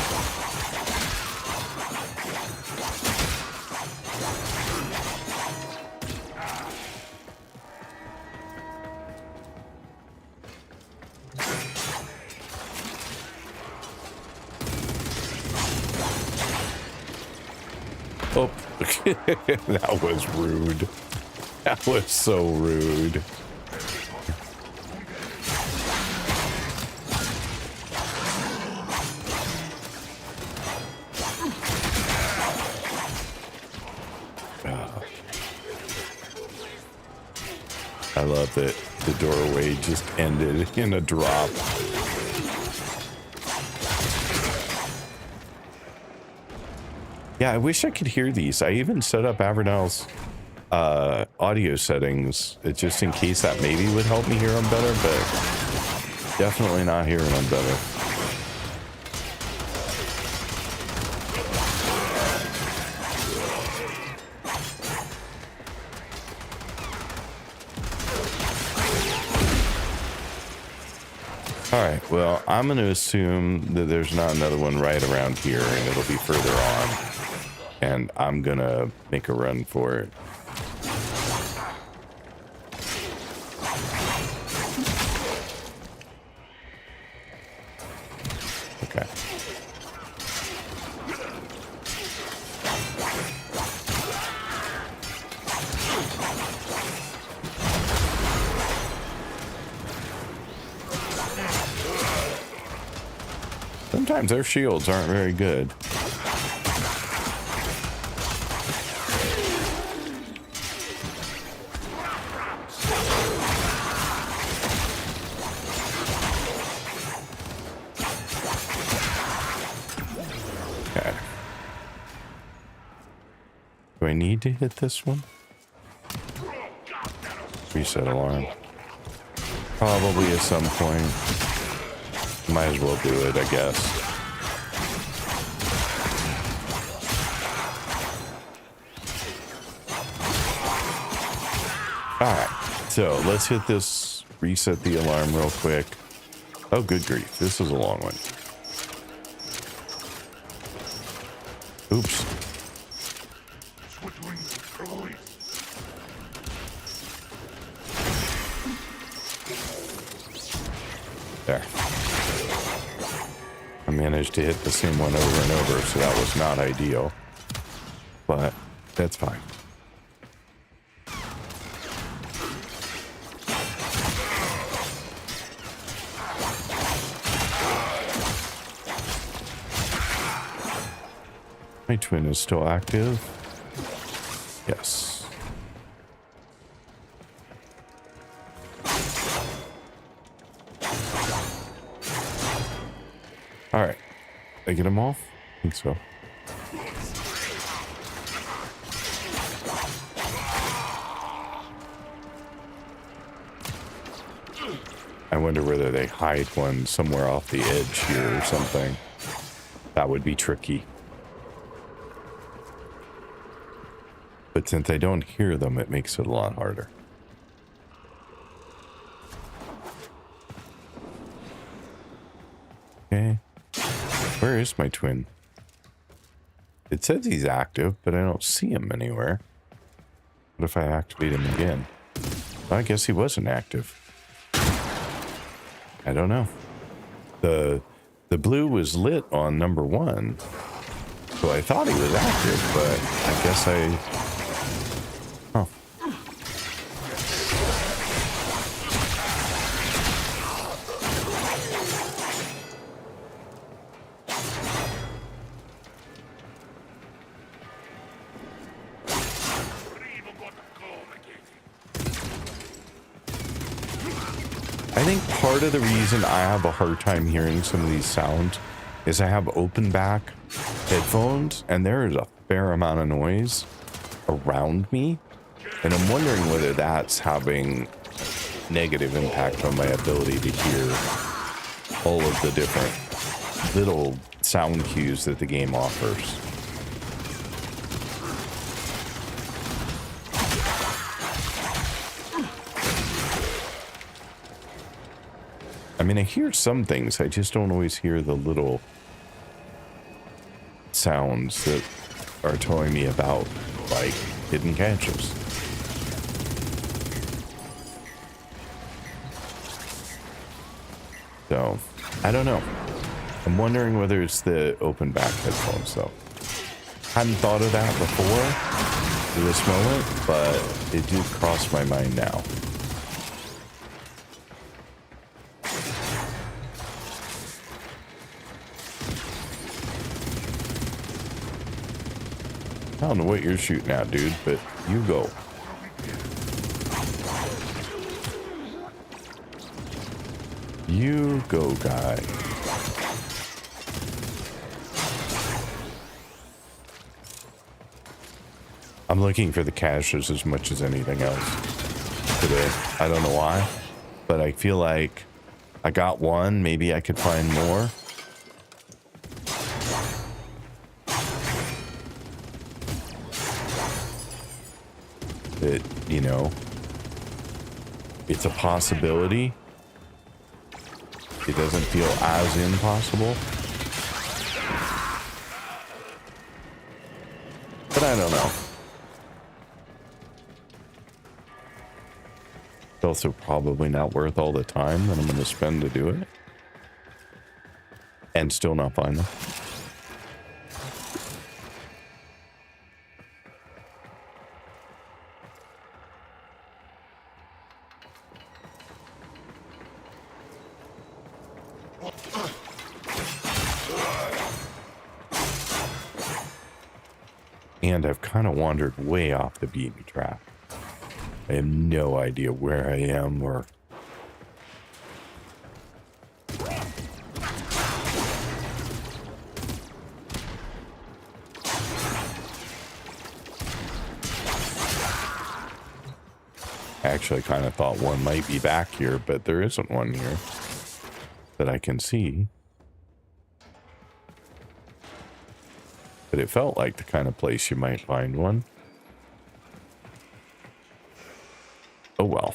Oh, that was rude. That was so rude. I love that the doorway just ended in a drop. Yeah, I wish I could hear these. I even set up Avernell's audio settings just in case that maybe would help me hear them better, but definitely not hearing them better. All right, well, I'm going to assume that there's not another one right around here and it'll be further on. And I'm going to make a run for it. Okay. Sometimes their shields aren't very good. Okay. Do I need to hit this one? Reset alarm. Probably at some point. Might as well do it, I guess. Alright, so let's hit this, reset the alarm real quick. Oh, good grief. This is a long one. Oops. There. I managed to hit the same one over and over, so that was not ideal. But that's fine. My twin is still active. Yes. All right. Did I get them off? I think so. I wonder whether they hide one somewhere off the edge here or something. That would be tricky. But since I don't hear them, it makes it a lot harder. Okay. Where is my twin? It says he's active, but I don't see him anywhere. What if I activate him again? Well, I guess he wasn't active. I don't know. The blue was lit on number 1. So I thought he was active, but I guess I think part of the reason I have a hard time hearing some of these sounds is I have open back headphones and there is a fair amount of noise around me, and I'm wondering whether that's having negative impact on my ability to hear all of the different little sound cues that the game offers. I mean, I hear some things, I just don't always hear the little sounds that are telling me about, like, hidden caches. So, I don't know. I'm wondering whether it's the open back headphones, though. Hadn't thought of that before to this moment, but it did cross my mind now. I don't know what you're shooting at, dude, but you go. You go, guy. I'm looking for the caches as much as anything else today. I don't know why, but I feel like I got one. Maybe I could find more. That, you know, it's a possibility. It doesn't feel as impossible. But I don't know. It's also probably not worth all the time that I'm going to spend to do it. And still not find them. And I've kind of wandered way off the beaten track. I have no idea where I am or... I actually kind of thought one might be back here, but there isn't one here that I can see. But it felt like the kind of place you might find one. Oh well.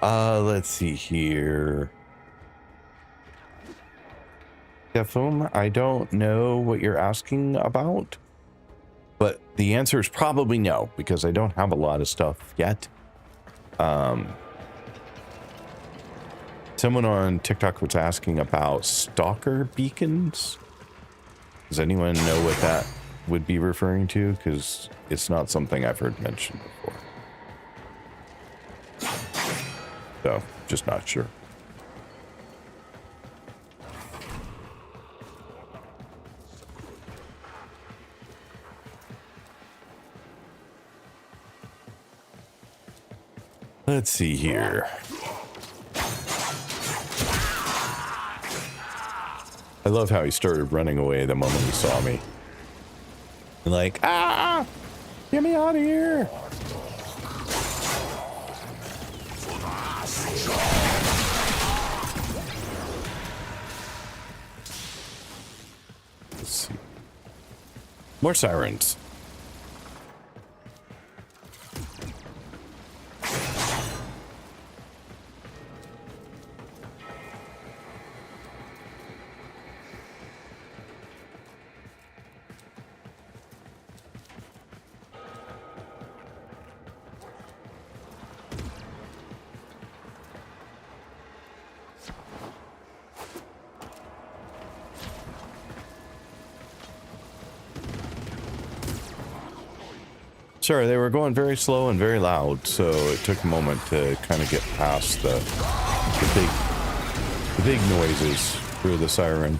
Let's see here. Defum, I don't know what you're asking about, but the answer is probably no, because I don't have a lot of stuff yet. Someone on TikTok was asking about stalker beacons. Does anyone know what that would be referring to? Because it's not something I've heard mentioned before. So, just not sure. Let's see here. I love how he started running away the moment he saw me. Like, ah! Get me out of here! Let's see. More sirens. Sorry, they were going very slow and very loud, so it took a moment to kind of get past the big noises through the siren.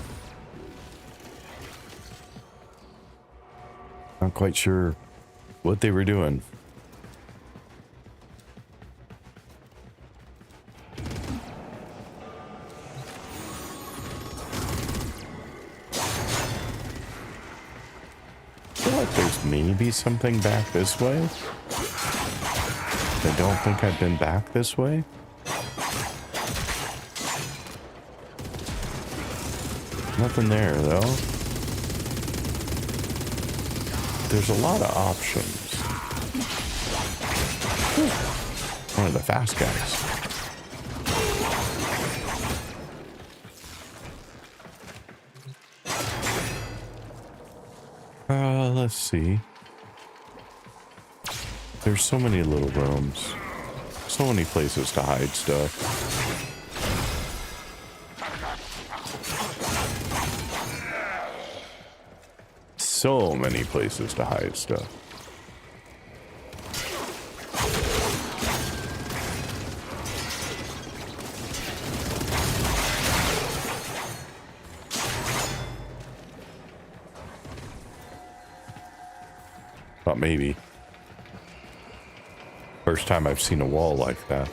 Not quite sure what they were doing. There's maybe something back this way. I don't think I've been back this way. Nothing there though. There's a lot of options. One of the fast guys. Let's see. There's so many little rooms. So many places to hide stuff. So many places to hide stuff. Thought maybe. First time I've seen a wall like that.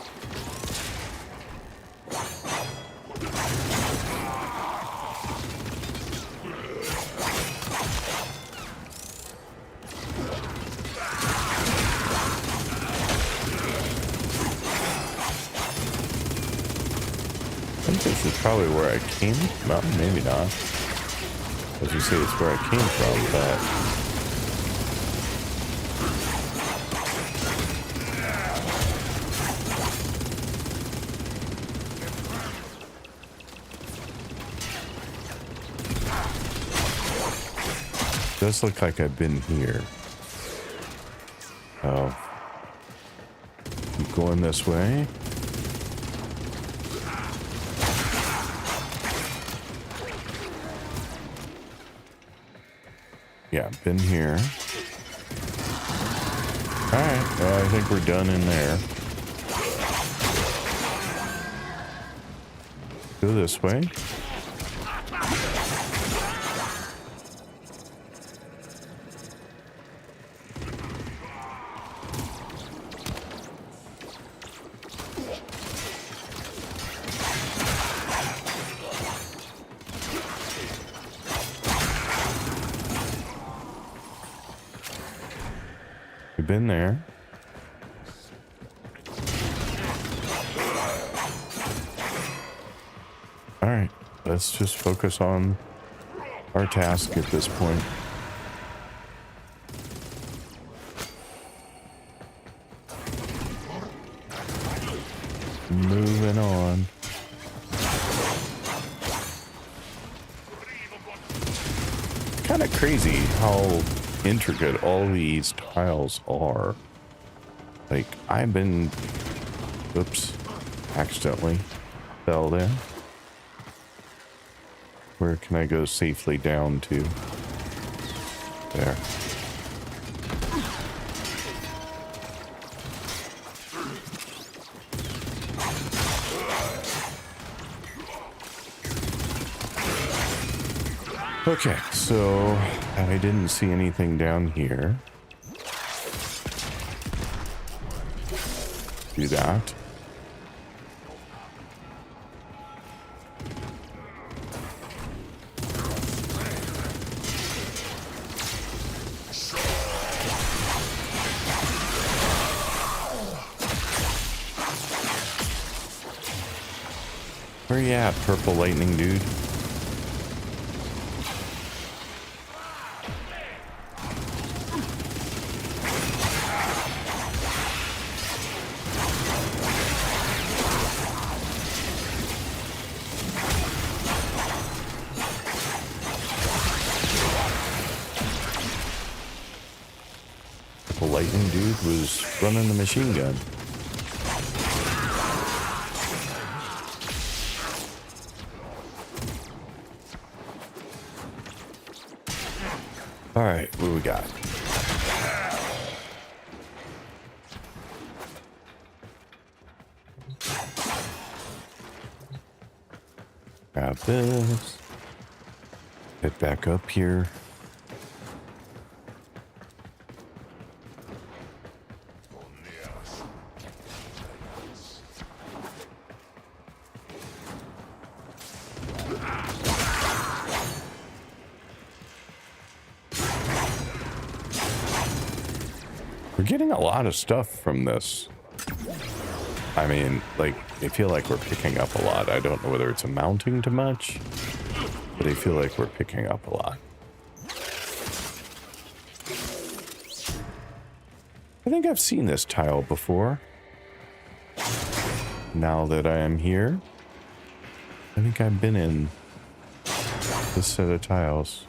I think this is probably where I came. Well, maybe not. As you say, it's where I came from, but... does look like I've been here. Oh. Keep going this way. Yeah, been here. Alright, well, I think we're done in there. Go this way. Been there. All right, let's just focus on our task at this point. Moving on. Kind of crazy how intricate all these tiles are. Like, I've been... Oops. Accidentally fell there. Where can I go safely down to? There. Okay, so I didn't see anything down here. Do that. Where you at, purple lightning dude? The lightning dude was running the machine gun. All right, what we got? Grab this. Head back up here. We're getting a lot of stuff from this. I mean, like, I feel like we're picking up a lot. I don't know whether it's amounting to much, but I feel like we're picking up a lot. I think I've seen this tile before. Now that I am here, I think I've been in this set of tiles.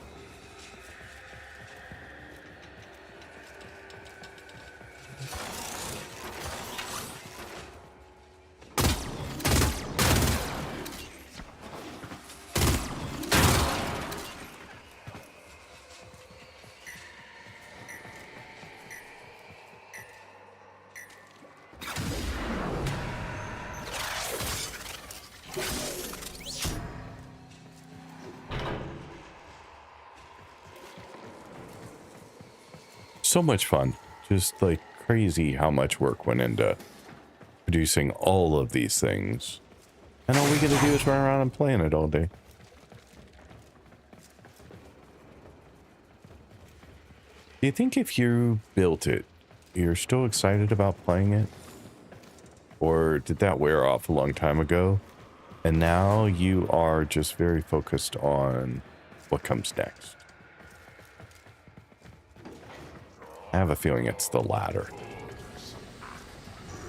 So much fun. Just like crazy how much work went into producing all of these things. And all we gotta do is run around and play in it all day. Do you think if you built it, you're still excited about playing it? Or did that wear off a long time ago? And now you are just very focused on what comes next? I have a feeling it's the latter.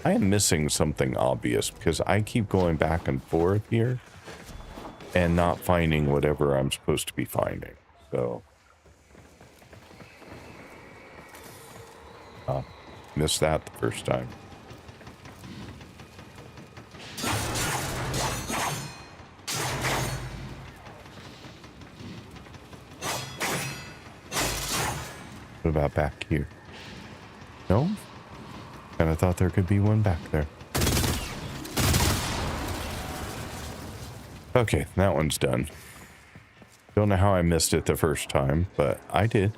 I am missing something obvious because I keep going back and forth here and not finding whatever I'm supposed to be finding. So, missed that the first time. What about back here? No? Kind of thought there could be one back there. Okay, that one's done. Don't know how I missed it the first time, but I did.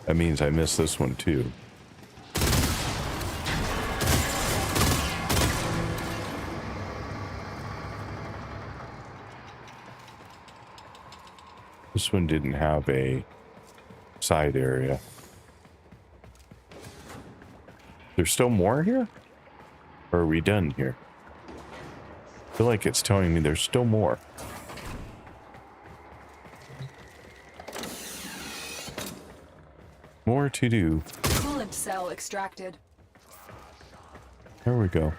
That means I missed this one too. This one didn't have a side area. There's still more here? Or are we done here? I feel like it's telling me there's still more. More to do. Coolant cell extracted. There we go.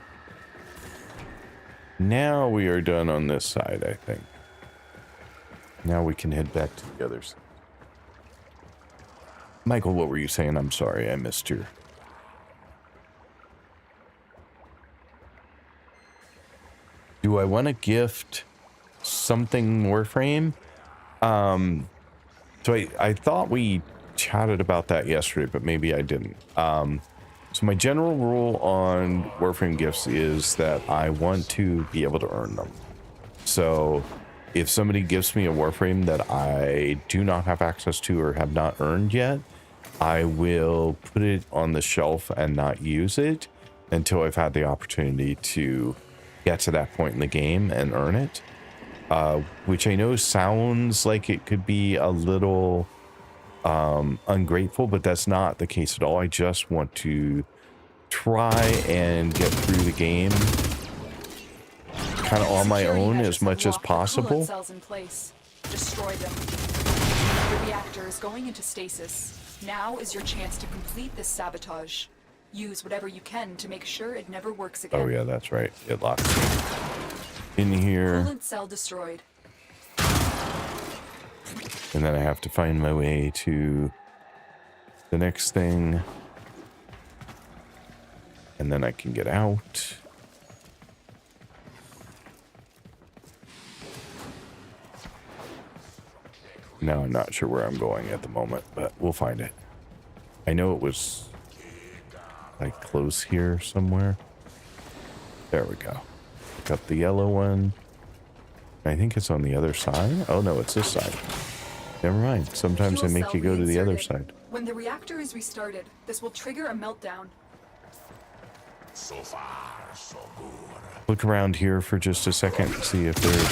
Now we are done on this side, I think. Now we can head back to the others. Michael, what were you saying? I'm sorry, I missed your... Do I want to gift something Warframe? So I thought we chatted about that yesterday, but maybe I didn't. So my general rule on Warframe gifts is that I want to be able to earn them. So if somebody gives me a Warframe that I do not have access to or have not earned yet, I will put it on the shelf and not use it until I've had the opportunity to get to that point in the game and earn it. Which I know sounds like it could be a little ungrateful, but that's not the case at all. I just want to try and get through the game kind of on my own as much as possible. Cells in place. Destroy them. The reactor is going into stasis. Now is your chance to complete this sabotage. Use whatever you can to make sure it never works again. Oh yeah, that's right. It locks in here. Coolant cell destroyed. And then I have to find my way to the next thing. And then I can get out. Now I'm not sure where I'm going at the moment, but we'll find it. I know it was like close here somewhere. There we go. Got the yellow one. I think it's on the other side. Oh no, it's this side. Never mind. Sometimes they make you go to the other side. When the reactor is restarted, this will trigger a meltdown. So far, so good. Look around here for just a second and see if there's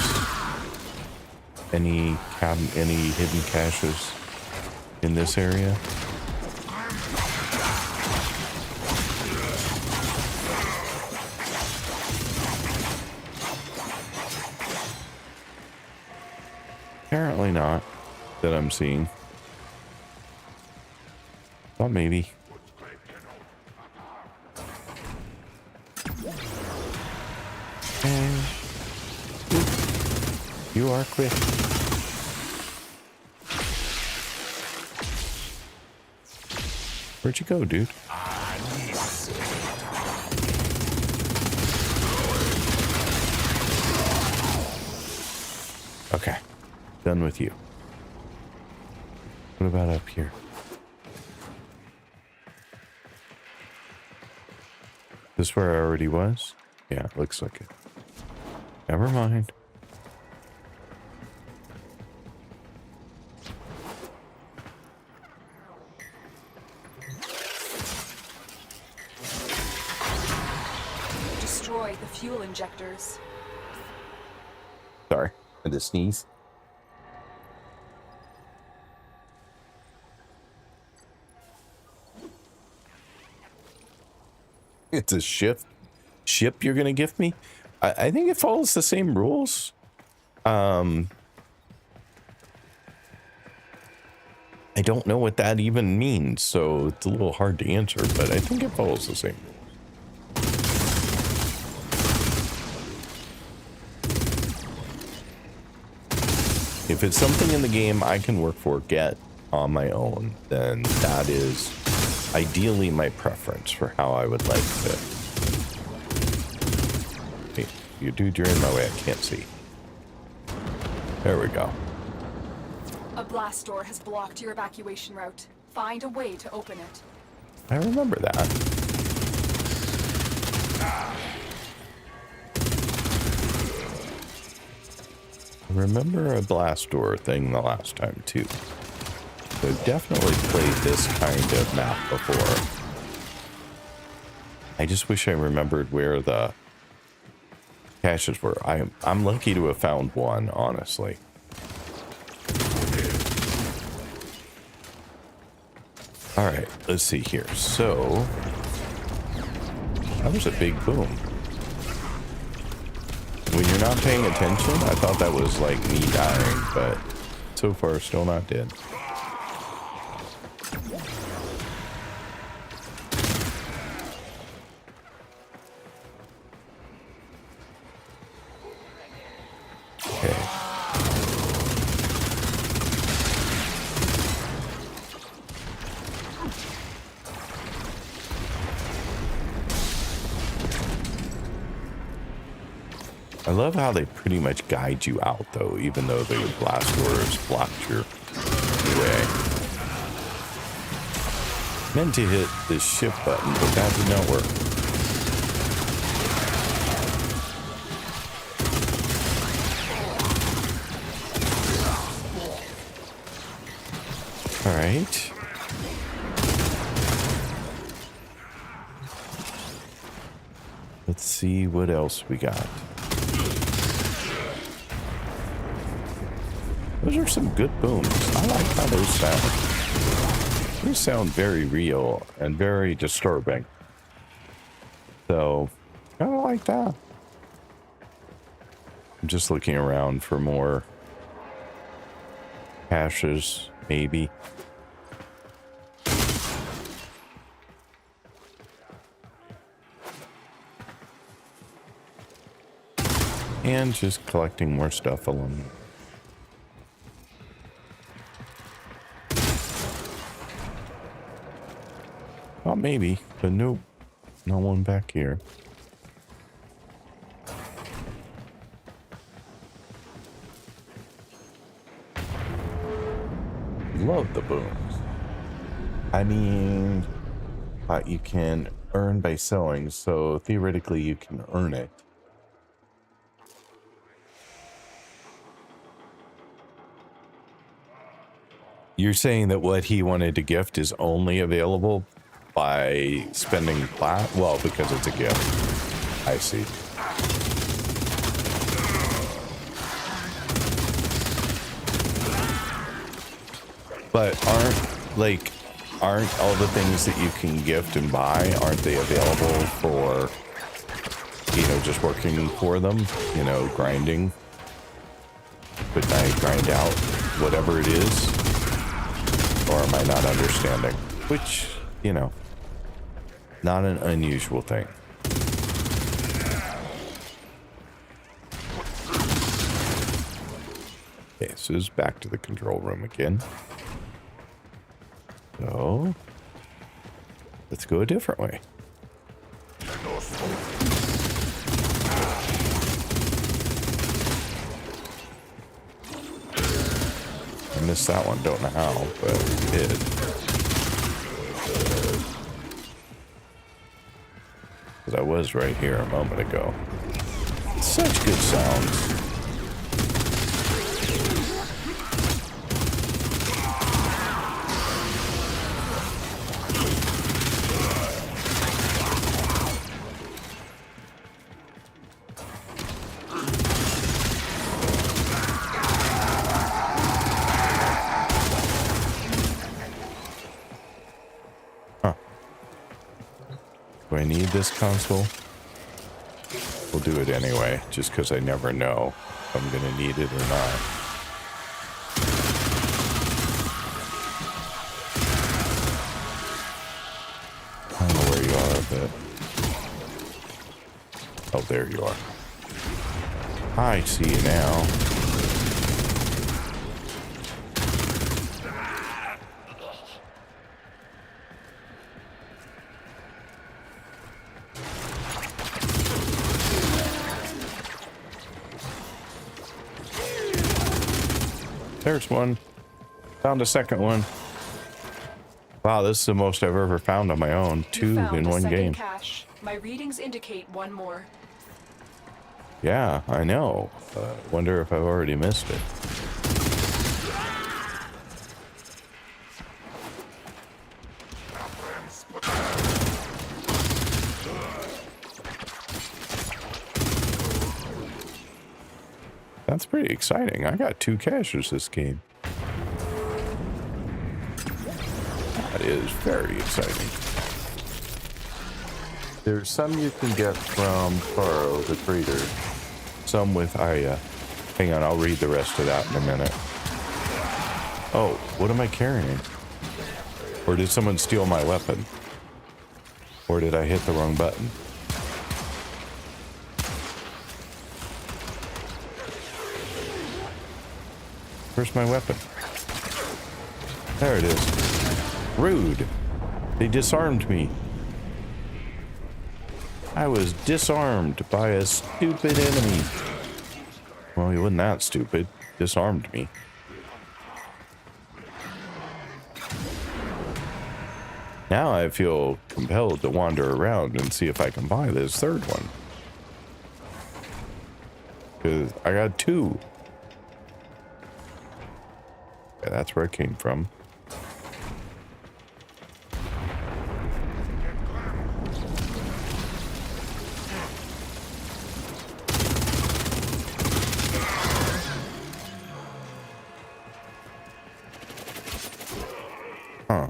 any hidden caches in this area. Apparently not, that I'm seeing. Thought maybe. And you are quick. Where'd you go, dude? Okay. Done with you. What about up here? This where I already was? Yeah, it looks like it. Never mind. Destroy the fuel injectors. Sorry, I had to sneeze. It's a ship you're gonna gift me? I think it follows the same rules. I don't know what that even means, so it's a little hard to answer, but I think it follows the same rules. If it's something in the game I can work for, get on my own, then that is ideally my preference for how I would like to. Hey, you dude, you're in my way. I can't see. There we go. A blast door has blocked your evacuation route. Find a way to open it. I remember that. I remember a blast door thing the last time too. So I've definitely played this kind of map before. I just wish I remembered where the caches were. I'm lucky to have found one, honestly. All right, let's see here. So that was a big boom. When you're not paying attention, I thought that was like me dying, but so far still not dead. I love how they pretty much guide you out, though, even though the blast doors blocked your way. Meant to hit the shift button, but that did not work. All right. Let's see what else we got. Those are some good booms. I like how those sound. They sound very real and very disturbing. So, kind of like that. I'm just looking around for more caches, maybe. And just collecting more stuff along the way. Oh, maybe, but nope. No one back here. Love the booms. I mean, you can earn by sewing, so theoretically you can earn it. You're saying that what he wanted to gift is only available by spending plat? Well, because it's a gift. I see. But aren't all the things that you can gift and buy, aren't they available for, just working for them? Grinding. Couldn't I grind out whatever it is? Or am I not understanding? Which, not an unusual thing. Okay, so it's back to the control room again. So, let's go a different way. I missed that one, don't know how, but we did. Because I was right here a moment ago. Such good sounds. Do I need this console? We'll do it anyway, just because I never know if I'm going to need it or not. I don't know where you are, but... Oh, there you are. I see you now. There's one. Found a second one. Wow, this is the most I've ever found on my own. Two in one game. Cache. My readings indicate one more. Yeah, I know. Wonder if I've already missed it. That's pretty exciting. I got 2 caches this game. That is very exciting. There's some you can get from Faro, the trader. Some with Aya. Hang on, I'll read the rest of that in a minute. Oh, what am I carrying? Or did someone steal my weapon? Or did I hit the wrong button? Where's my weapon? There it is. Rude. They disarmed me. I was disarmed by a stupid enemy. Well, he wasn't that stupid. Disarmed me. Now I feel compelled to wander around and see if I can buy this third one. Because I got 2. Yeah, that's where it came from. Huh.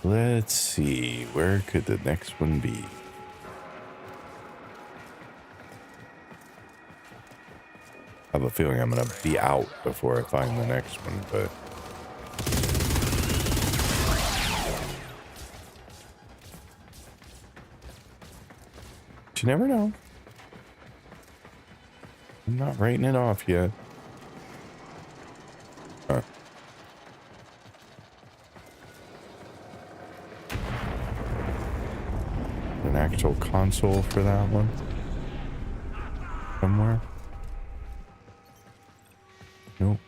Let's see. Where could the next one be? I have a feeling I'm going to be out before I find the next one, but... you never know. I'm not writing it off yet. Huh. An actual console for that one? Somewhere? Nope.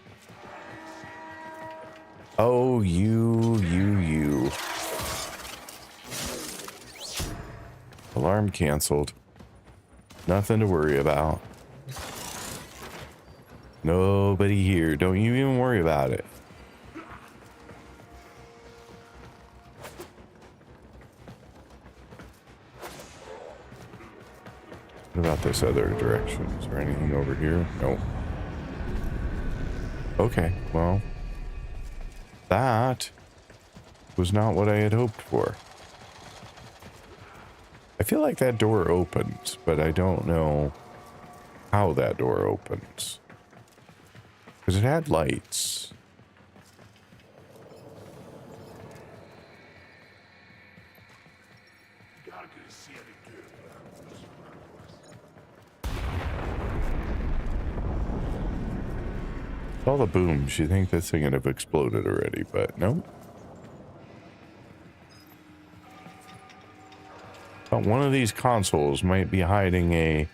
Oh, you. Alarm canceled. Nothing to worry about. Nobody here. Don't you even worry about it. What about this other direction? Is there anything over here? No. Okay, well, that was not what I had hoped for. I feel like that door opens, but I don't know how that door opens. Because it had lights. All the booms, you think this thing would have exploded already, but no. But one of these consoles might be hiding a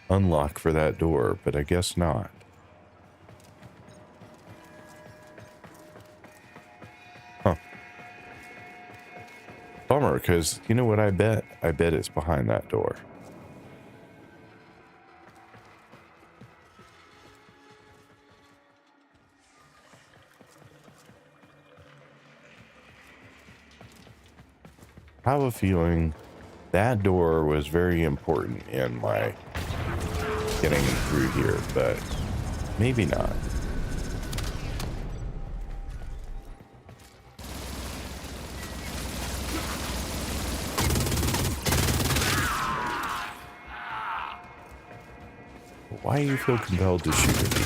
unlock for that door, but I guess not. Huh. Bummer, because you know what I bet? I bet it's behind that door. I have a feeling that door was very important in my getting through here, but maybe not. Why do you feel compelled to shoot at me?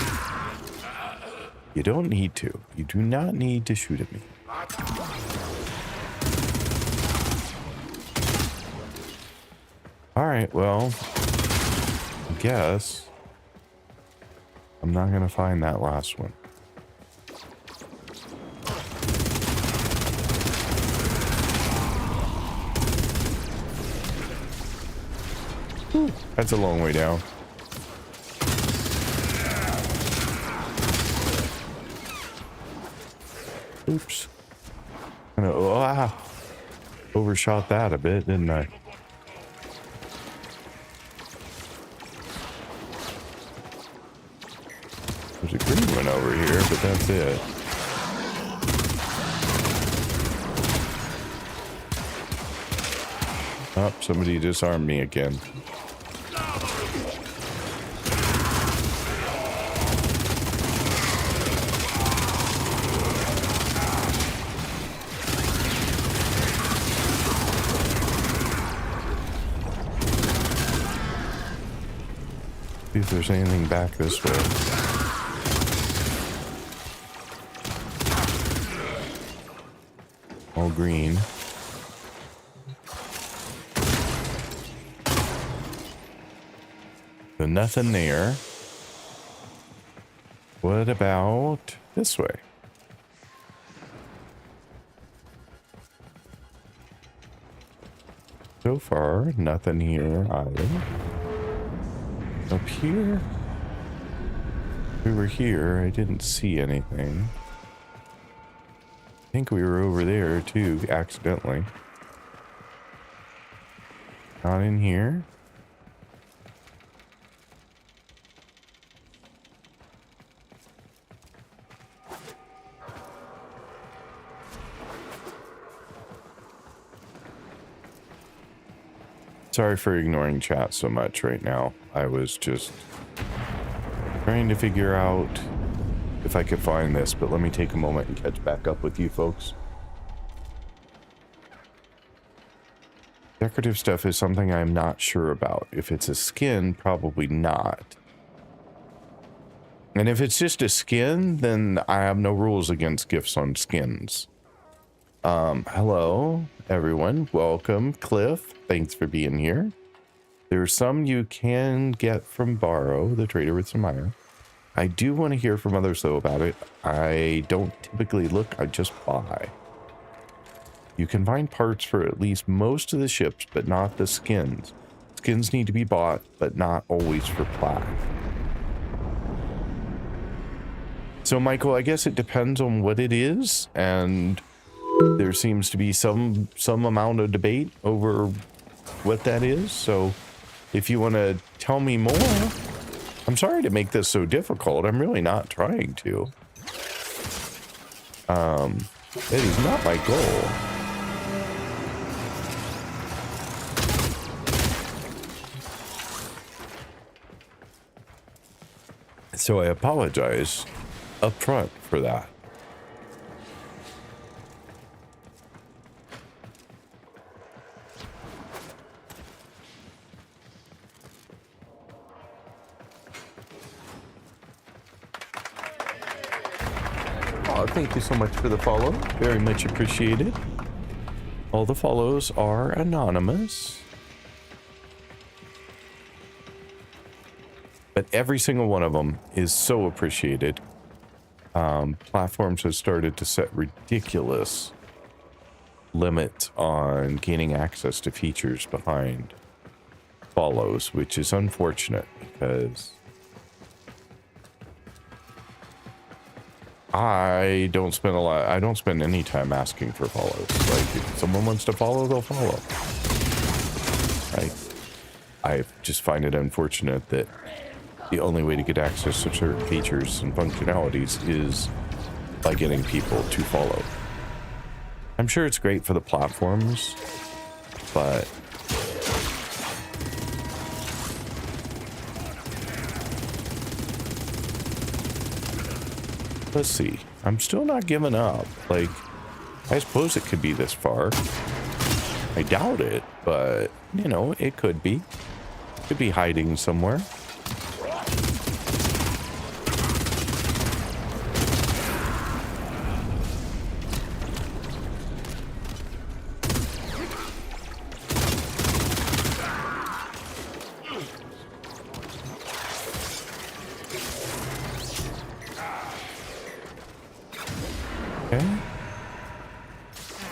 You don't need to. You do not need to shoot at me. Alright, well, I guess I'm not going to find that last one. Whew, that's a long way down. Oops. Overshot that a bit, didn't I? There's a green one over here, but that's it. Oh, somebody disarmed me again. See if there's anything back this way. All green. So nothing there. What about this way? So far, nothing here either. Up here? We were here. I didn't see anything. I think we were over there too, accidentally. Not in here. Sorry for ignoring chat so much right now. I was just trying to figure out if I could find this, but let me take a moment and catch back up with you folks. Decorative stuff is something I'm not sure about. If it's a skin, probably not. And if it's just a skin, then I have no rules against gifts on skins. Hello, everyone. Welcome, Cliff. Thanks for being here. There are some you can get from Borrow, the trader with Samaya. I do want to hear from others, though, about it. I don't typically look, I just buy. You can find parts for at least most of the ships, but not the skins. Skins need to be bought, but not always for plaque. So, Michael, I guess it depends on what it is, and there seems to be some amount of debate over what that is. So if you want to tell me more, I'm sorry to make this so difficult. I'm really not trying to. That is not my goal. So I apologize up front for that. Thank you so much for the follow. Very much appreciated. All the follows are anonymous. But every single one of them is so appreciated. Platforms have started to set ridiculous limits on gaining access to features behind follows, which is unfortunate because I don't spend any time asking for follows. Like, if someone wants to follow, they'll follow. I just find it unfortunate that the only way to get access to certain features and functionalities is by getting people to follow. I'm sure it's great for the platforms, but let's see. I'm still not giving up. Like, I suppose it could be this far. I doubt it, but, you know, it could be. Could be hiding somewhere.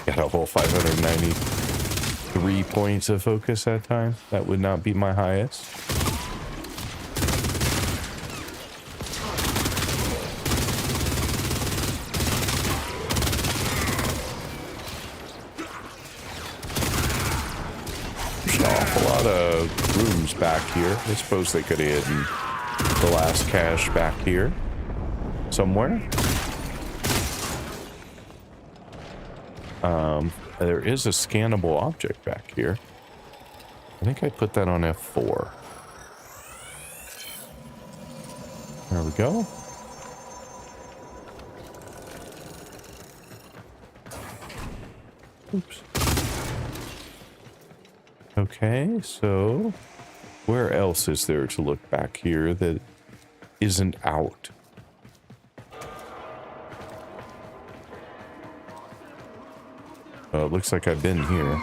Got a whole 593 points of focus that time. That would not be my highest. There's an awful lot of rooms back here. I suppose they could have hidden the last cache back here somewhere. There is a scannable object back here. I think I put that on F4. There we go. Oops. Okay, so where else is there to look back here that isn't out? It looks like I've been here.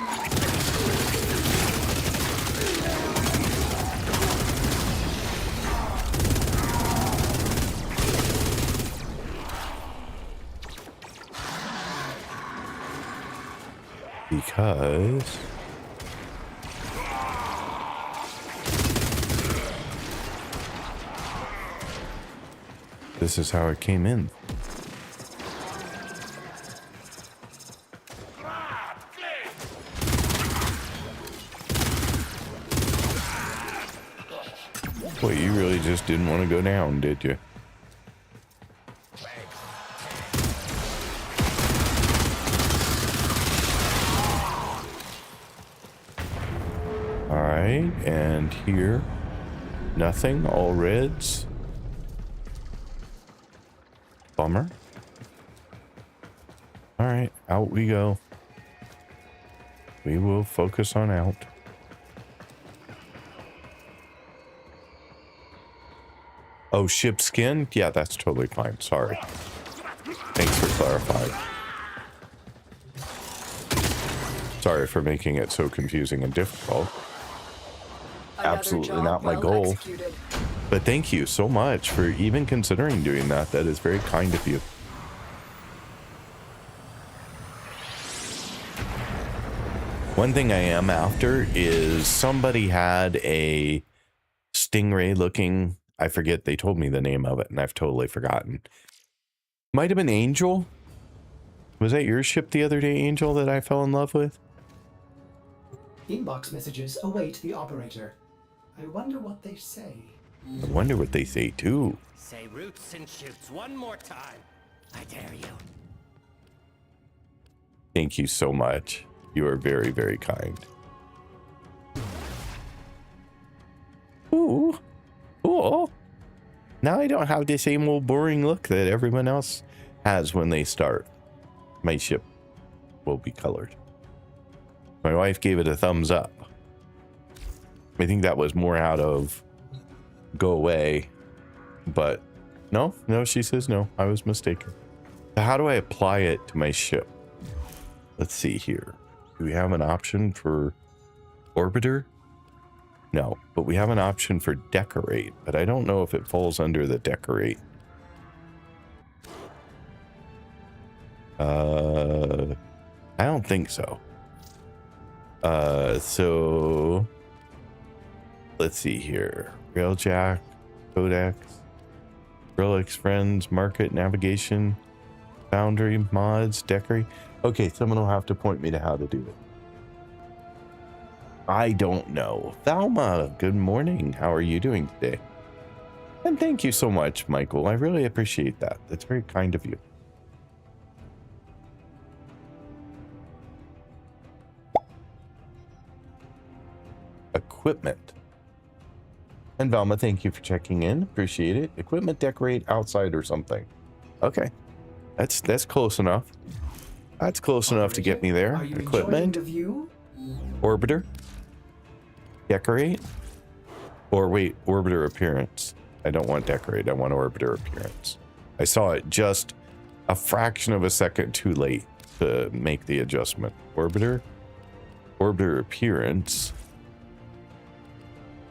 Because This is how it came in. Wait, you really just didn't want to go down, did you? Alright, and here, nothing, all reds. Bummer. Alright, out we go. We will focus on out. Oh, ship skin? Yeah, that's totally fine. Sorry. Thanks for clarifying. Sorry for making it so confusing and difficult. Another Absolutely job not my well goal. executed. But thank you so much for even considering doing that. That is very kind of you. One thing I am after is somebody had a stingray looking, I forget, they told me the name of it and I've totally forgotten. Might have been Angel. Was that your ship the other day, Angel, that I fell in love with? Inbox messages await the operator. I wonder what they say. I wonder what they say too. Say roots and shoots one more time. I dare you. Thank you so much. You are very, very kind. Ooh. Cool. Now I don't have the same old boring look that everyone else has when they start. My ship will be colored. My wife gave it a thumbs up. I think that was more out of go away. But no, she says no. I was mistaken. How do I apply it to my ship? Let's see here. Do we have an option for orbiter? No, but we have an option for decorate, but I don't know if it falls under the decorate. I don't think so. So let's see here. Railjack, Codex, Relics, Friends, Market, Navigation, Boundary, Mods, Decorate. Okay, someone will have to point me to how to do it. I don't know. Thelma, good morning. How are you doing today? And thank you so much, Michael. I really appreciate that. That's very kind of you. Equipment. And Velma, thank you for checking in. Appreciate it. Equipment, decorate, outside or something. Okay. That's close enough. That's close enough to get me there. Are you Equipment, enjoying the view? orbiter, decorate, or wait, orbiter appearance. I don't want decorate. I want orbiter appearance. I saw it just a fraction of a second too late to make the adjustment. Orbiter appearance.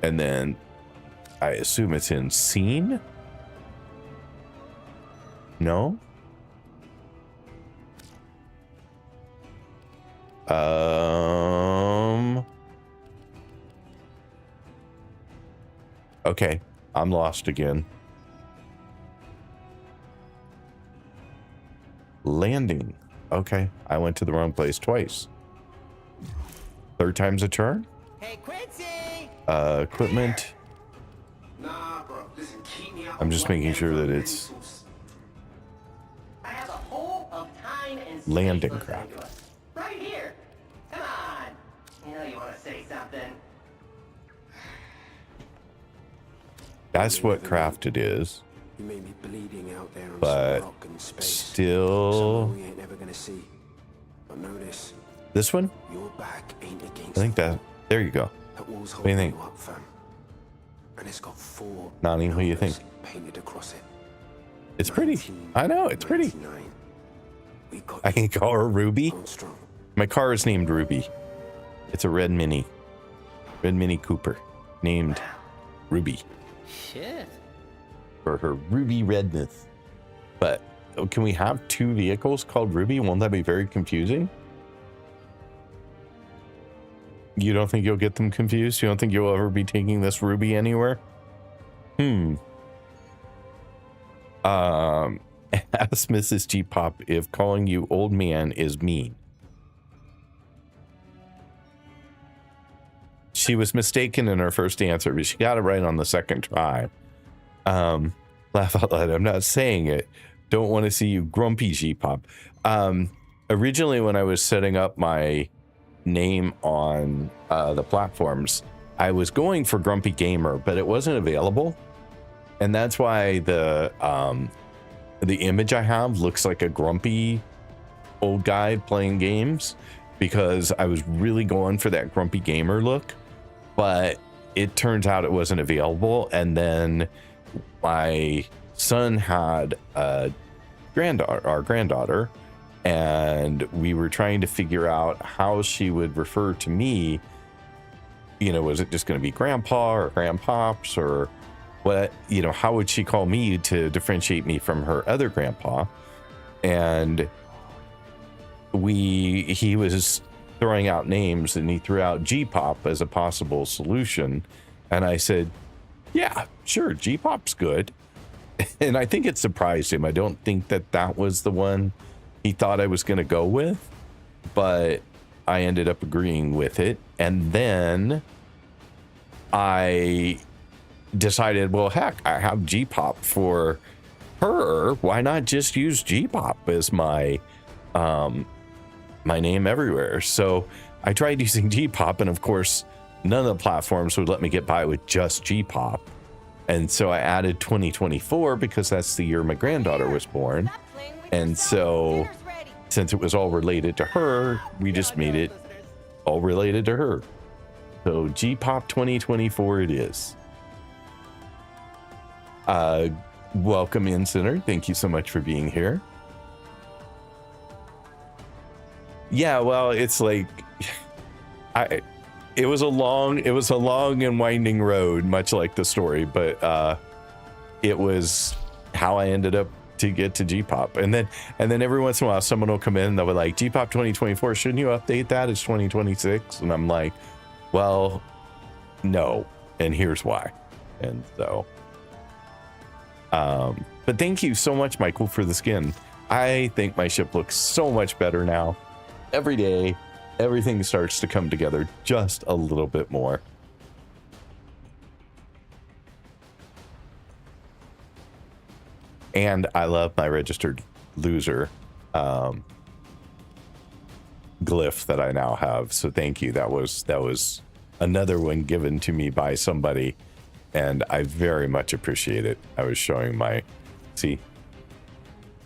And then I assume it's in scene? No? Okay, I'm lost again. Landing. Okay, I went to the wrong place twice. Third time's a charm? Hey, Quincy! Equipment. Nah, bro. Listen, keep me out I'm of just what making sure that it's source. I have a whole of time and space landing listening craft. to us. Right here. Come on. You know you want to say something. That's what crafted is. You may be bleeding out there on But some rock in space. still, Somewhere we ain't never gonna see. But know this, this one? your back ain't against I think that, there you go. that wall's What do you holding think? you up, fam. And it's got 4 Nani, what do you think? numbers painted across it. It's pretty. I know, it's pretty. 1999. We got I can call her Ruby. Armstrong. My car is named Ruby. It's a red Mini. Red Mini Cooper. Named Ruby. Shit. For her ruby redness. But can we have 2 vehicles called Ruby? Won't that be very confusing? You don't think you'll get them confused? You don't think you'll ever be taking this Ruby anywhere? Ask Mrs. G Pop if calling you old man is mean. She was mistaken in her first answer, but she got it right on the second try. Laugh out loud. I'm not saying it. Don't want to see you grumpy G Pop. Originally, when I was setting up my name on the platforms, I was going for Grumpy Gamer, but it wasn't available. And that's why the image I have looks like a grumpy old guy playing games, because I was really going for that Grumpy Gamer look, but it turns out it wasn't available. And then my son had a granddaughter, and we were trying to figure out how she would refer to me. You know, was it just going to be grandpa or grandpops, or what, you know, how would she call me to differentiate me from her other grandpa? And he was throwing out names, and he threw out G-Pop as a possible solution. And I said, yeah, sure, G-Pop's good. And I think it surprised him. I don't think that was the one he thought I was going to go with, but I ended up agreeing with it. And then I decided, well, heck, I have G-Pop for her. Why not just use G-Pop as my name everywhere? So I tried using G-Pop, and of course, none of the platforms would let me get by with just G-Pop. And so I added 2024 because that's the year my granddaughter was born. And so since it was all related to her, we just made it all related to her. So G-Pop 2024 it is. Welcome in, Sinner. Thank you so much for being here. Yeah, well, it's like it was a long and winding road, much like the story, but it was how I ended up to get to G-Pop. And then every once in a while someone will come in and they'll be like, G-Pop 2024, shouldn't you update that? It's 2026. And I'm like, well, no, and here's why. And so but thank you so much, Michael, for the skin. I think my ship looks so much better now. Every day everything starts to come together just a little bit more. And I love my registered loser glyph that I now have. So thank you. That was another one given to me by somebody, and I very much appreciate it. I was showing see,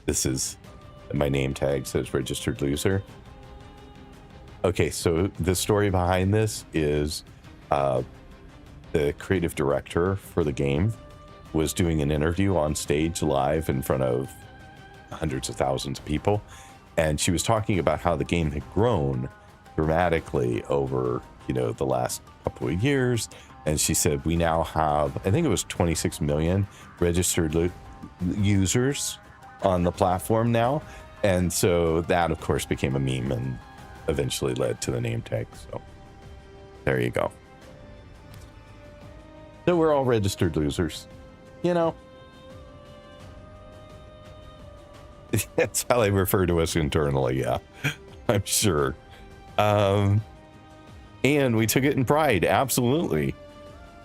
this is my name tag says registered loser. Okay, so the story behind this is the creative director for the game was doing an interview on stage live in front of hundreds of thousands of people, and she was talking about how the game had grown dramatically over, you know, the last couple of years. And she said, we now have, I think it was 26 million registered users on the platform now. And so that, of course, became a meme and eventually led to the name tag. So there you go. So we're all registered losers, you know. That's how they refer to us internally. Yeah, I'm sure. And we took it in pride. Absolutely.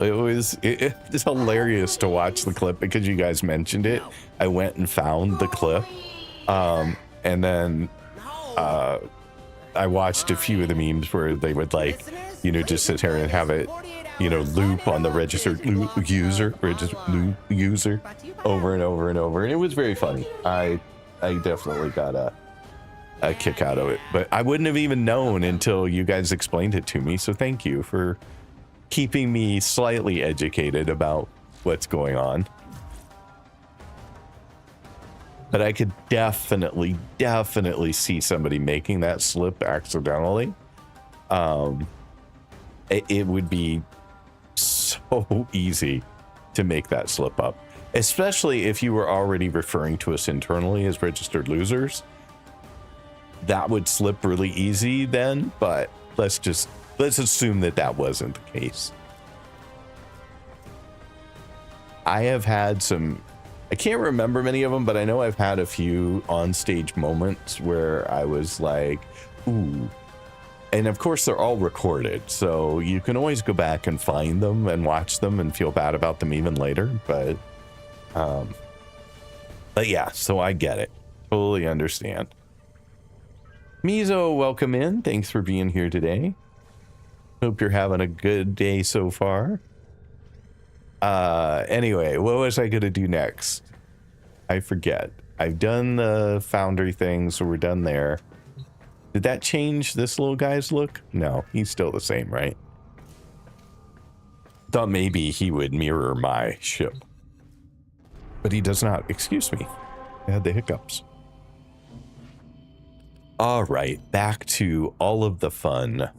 It's hilarious to watch the clip because you guys mentioned it. I went and found the clip. And then I watched a few of the memes where they would, like, you know, just sit here and have it, you know, loop on the registered user over and over and over. And it was very funny. I definitely got a kick out of it, but I wouldn't have even known until you guys explained it to me. So thank you for keeping me slightly educated about what's going on. But I could definitely see somebody making that slip accidentally. It would be so easy to make that slip up, especially if you were already referring to us internally as registered losers. That would slip really easy then, but let's assume that wasn't the case. I have had some I can't remember many of them, but I know I've had a few on-stage moments where I was like, ooh. And of course, they're all recorded, so you can always go back and find them and watch them and feel bad about them even later. But yeah, so I get it. Totally understand. Mizo, welcome in. Thanks for being here today. Hope you're having a good day so far. Anyway, what was I going to do next? I forget. I've done the foundry thing, so we're done there. Did that change this little guy's look? No, he's still the same, right? Thought maybe he would mirror my ship. But he does not. Excuse me. I had the hiccups. All right, back to all of the fun.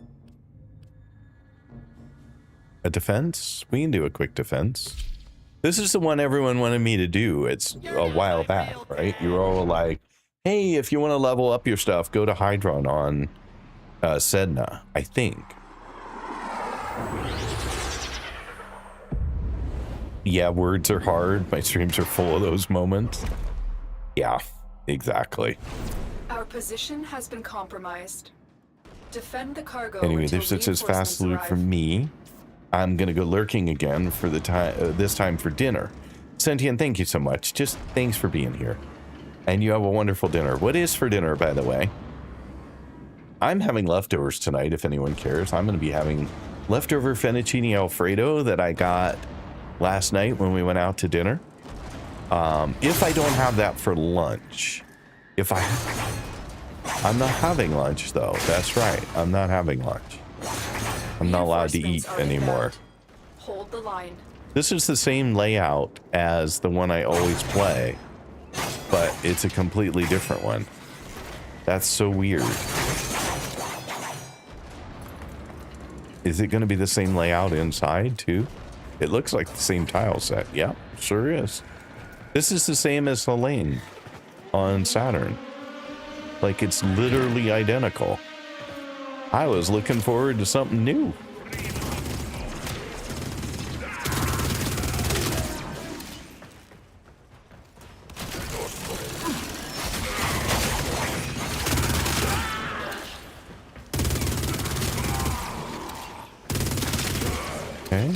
A defense? We can do a quick defense. This is the one everyone wanted me to do. It's a while back, right? You were all like, hey, if you want to level up your stuff, go to Hydron on Sedna, I think. Yeah, words are hard. My streams are full of those moments. Yeah, exactly. Our position has been compromised. Defend the cargo. Anyway, until this is fast reinforcements loot arrive. from me. I'm gonna go lurking again for the time. This time for dinner. Sentient, thank you so much. Just thanks for being here. And you have a wonderful dinner. What is for dinner, by the way? I'm having leftovers tonight, if anyone cares. I'm gonna be having leftover fettuccine Alfredo that I got last night when we went out to dinner. If I don't have that for lunch, I'm not having lunch though. That's right. I'm not having lunch. I'm not allowed to eat Reinforcements are anymore. inbound. Hold the line. This is the same layout as the one I always play, but it's a completely different one. That's so weird. Is it going to be the same layout inside too? It looks like the same tile set. Yeah, sure is. This is the same as Helene on Saturn. Like, it's literally identical. I was looking forward to something new. Okay.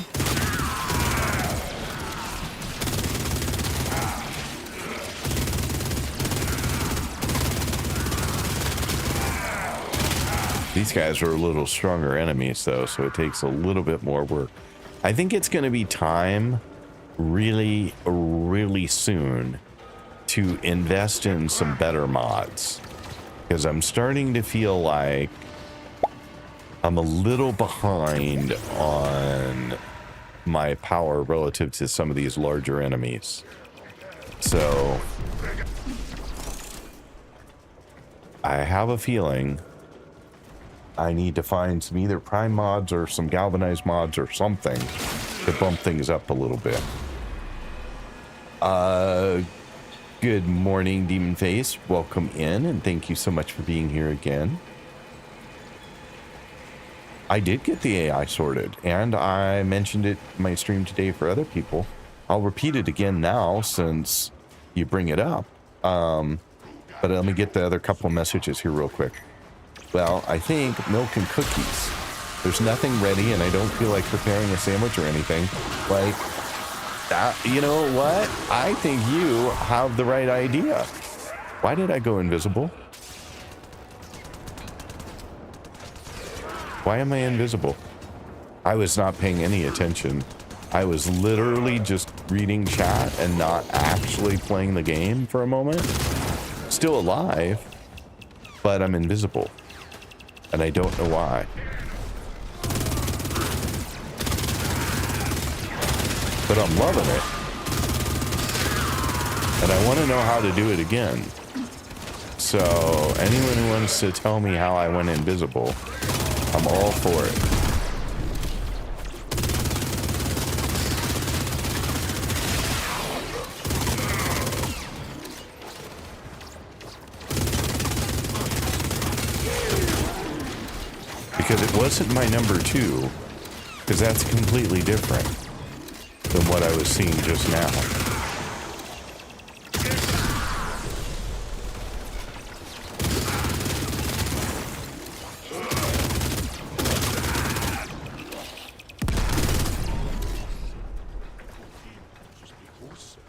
These guys are a little stronger enemies though, so it takes a little bit more work. I think it's going to be time really soon to invest in some better mods, because I'm starting to feel like I'm a little behind on my power relative to some of these larger enemies. So I have a feeling I need to find some either prime mods or some galvanized mods or something to bump things up a little bit. Good morning, Demon Face. Welcome in, and thank you so much for being here again. I did get the AI sorted, and I mentioned it in my stream today for other people. I'll repeat it again now since you bring it up. But let me get the other couple of messages here real quick. Well, I think milk and cookies. There's nothing ready, and I don't feel like preparing a sandwich or anything. Like, that, you know what? I think you have the right idea. Why did I go invisible? Why am I invisible? I was not paying any attention. I was literally just reading chat and not actually playing the game for a moment. Still alive, but I'm invisible. And I don't know why. But I'm loving it. And I want to know how to do it again. So anyone who wants to tell me how I went invisible, I'm all for it. Because it wasn't my number 2, because that's completely different than what I was seeing just now.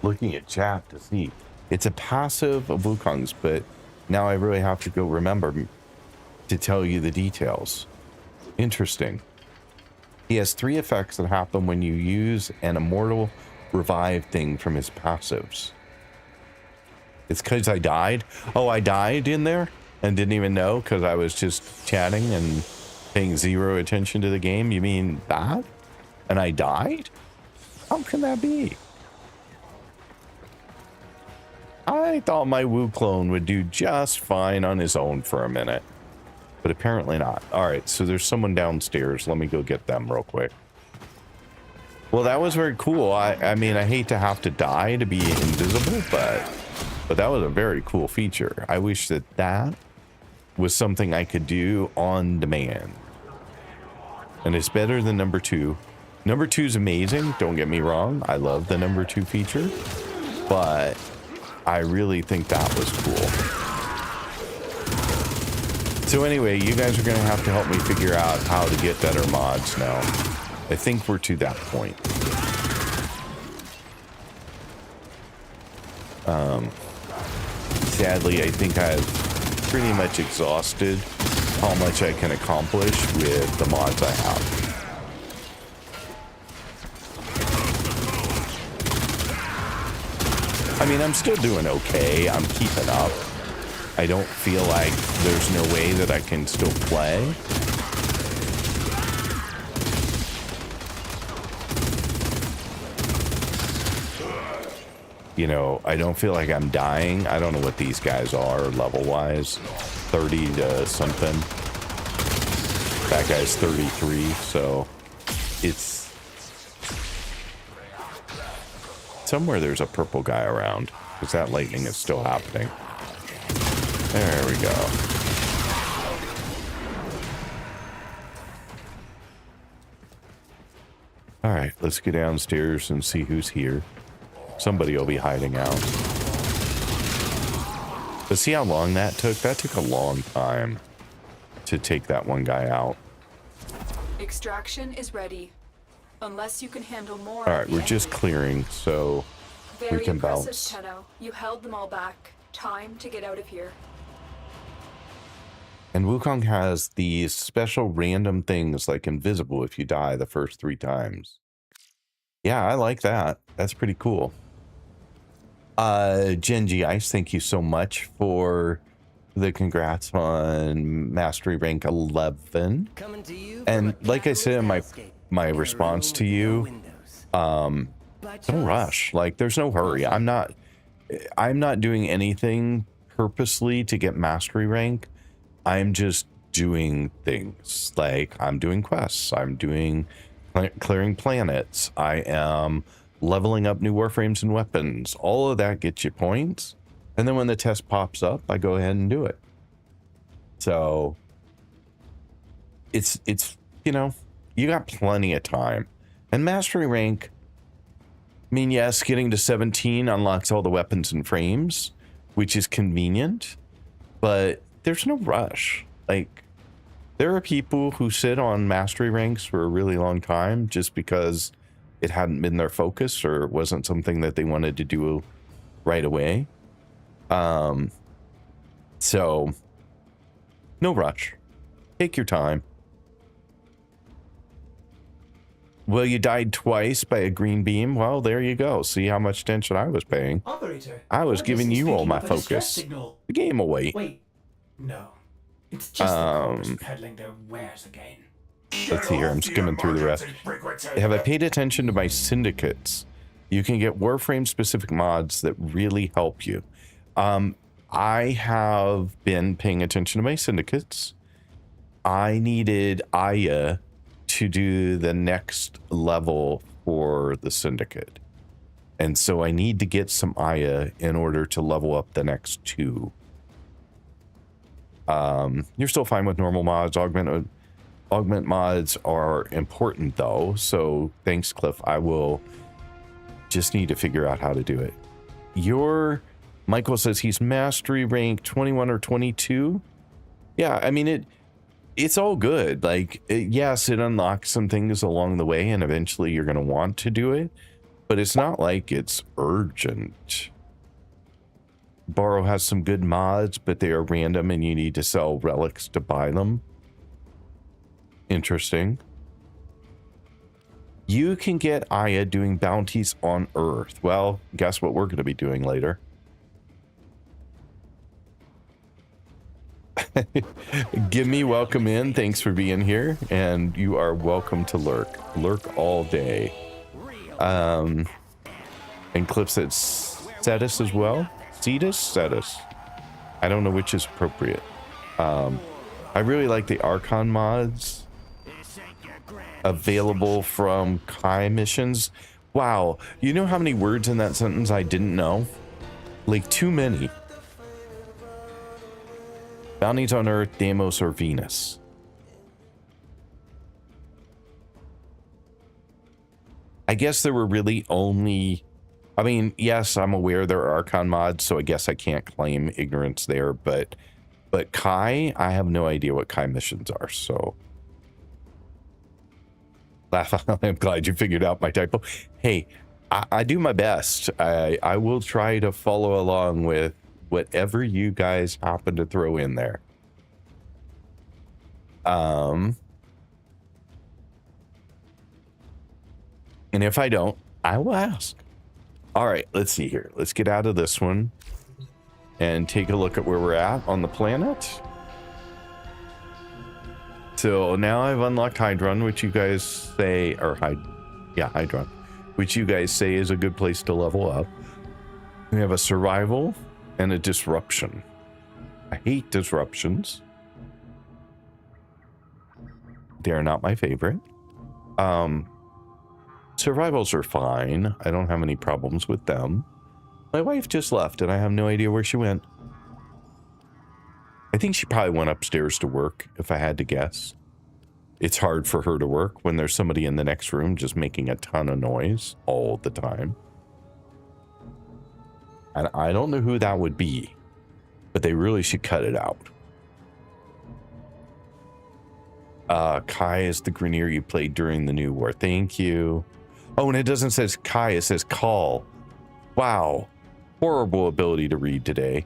looking at chat to see. It's a passive of Wukong's, but now I really have to go remember to tell you the details. Interesting. He has 3 effects that happen when you use an immortal revive thing from his passives. It's because I died. Oh, I died in there and didn't even know because I was just chatting and paying 0 attention to the game. You mean that? And I died? How can that be? I thought my Wu clone would do just fine on his own for a minute, but apparently not. All right, so there's someone downstairs. Let me go get them real quick. Well, that was very cool. I mean, I hate to have to die to be invisible, but that was a very cool feature. I wish that was something I could do on demand. And it's better than number 2. Number 2 is amazing. Don't get me wrong. I love the number 2 feature, but I really think that was cool. So anyway, you guys are going to have to help me figure out how to get better mods now. I think we're to that point. Sadly, I think I've pretty much exhausted how much I can accomplish with the mods I have. I mean, I'm still doing okay. I'm keeping up. I don't feel like there's no way that I can still play. You know, I don't feel like I'm dying. I don't know what these guys are level-wise. 30 to something. That guy's 33, so it's... Somewhere there's a purple guy around, because that lightning is still happening. There we go. All right, let's go downstairs and see who's here. Somebody will be hiding out. But see how long that took? That took a long time to take that one guy out. Extraction is ready. Unless you can handle more. All right, we're just clearing, so we can impressive, bounce. Tenno. You held them all back. Time to get out of here. And Wukong has these special random things like invisible if you die the first 3 times. Yeah, I like that. That's pretty cool. Genji Ice, thank you so much for the congrats on Mastery Rank 11. Coming to you And from a like I said in my capitalist response to room with no you, windows. By don't choice. rush. Like, there's no hurry. I'm not doing anything purposely to get mastery rank. I'm just doing things. Like, I'm doing quests. I'm doing clearing planets. I am leveling up new warframes and weapons. All of that gets you points. And then when the test pops up, I go ahead and do it. So it's you know, you got plenty of time. And mastery rank, I mean, yes, getting to 17 unlocks all the weapons and frames, which is convenient, but there's no rush. Like, there are people who sit on mastery ranks for a really long time just because it hadn't been their focus or it wasn't something that they wanted to do right away. So no rush. Take your time. Well, you died twice by a green beam. Well, there you go. See how much attention I was paying. Operator. I was what giving is you all picking my up a distress focus. Signal? The game will wait. Wait. No. It's just the cobras peddling their wares again. Let's see here. I'm skimming through the rest. Have I paid attention to my syndicates? You can get Warframe specific mods that really help you. I have been paying attention to my syndicates. I needed Aya to do the next level for the syndicate. And so I need to get some Aya in order to level up the next 2. You're still fine with normal mods. Augment mods are important though. So thanks, Cliff. I will just need to figure out how to do it. Michael says he's mastery rank 21 or 22. Yeah, I mean, it's all good. Like, yes, it unlocks some things along the way and eventually you're going to want to do it. but it's not like it's urgent. Borrow has some good mods, but they are random and you need to sell relics to buy them. Interesting. You can get Aya doing bounties on Earth. Well, guess what we're going to be doing later. Give me welcome in. Thanks for being here. And you are welcome to lurk. Lurk all day. And Cliff said Cetus as well. Cetus? I don't know which is appropriate. I really like the Archon mods available from Kai missions. Wow. You know how many words in that sentence I didn't know? Like too many. Bounties on Earth, Deimos, or Venus. I guess there were really only... I mean, yes, I'm aware there are Archon mods, so I guess I can't claim ignorance there, but Kai, I have no idea what Kai missions are, so... I'm glad you figured out my typo. Hey, I do my best. I will try to follow along with whatever you guys happen to throw in there. And if I don't, I will ask. All right, let's see here. Let's get out of this one and take a look at where we're at on the planet. So now I've unlocked Hydron, which you guys say, or Hydron, which you guys say is a good place to level up. We have a survival and a disruption. I hate disruptions. They are not my favorite. Survivals are fine. I don't have any problems with them. My wife just left and I have no idea where she went. I think she probably went upstairs to work, if I had to guess. It's hard for her to work when there's somebody in the next room just making a ton of noise all the time. And I don't know who that would be, but they really should cut it out. Kai is the Grenier you played during the New War. Thank you. Oh, and it doesn't say Kai, it says Call. Wow. Horrible ability to read today.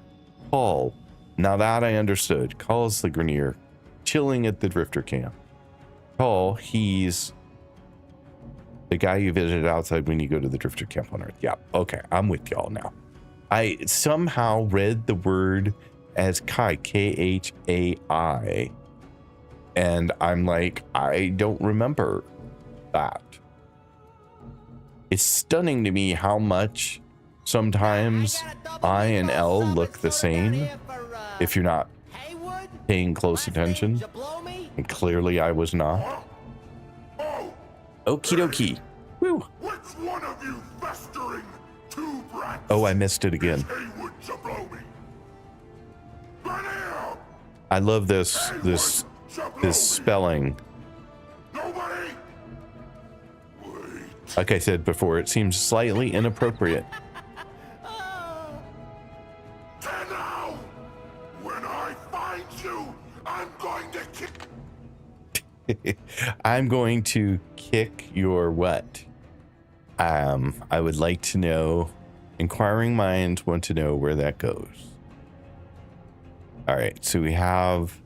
Call. Now that I understood. Call is the Grenier chilling at the Drifter camp. Call, he's the guy you visited outside when you go to the Drifter camp on Earth. Yeah, okay, I'm with y'all now. I somehow read the word as Kai, K-H-A-I. And I'm like, I don't remember that. It's stunning to me how much sometimes I and L look the same if you're not paying close attention. And clearly I was not. Okie dokie. Woo. Which one of you festering two brats? Oh, I missed it again. I love this spelling. Nobody? Like I said before, it seems slightly inappropriate. Tenno! When I find you, I'm going to kick. I'm going to kick your what? I would like to know. Inquiring minds want to know where that goes. All right, so we have.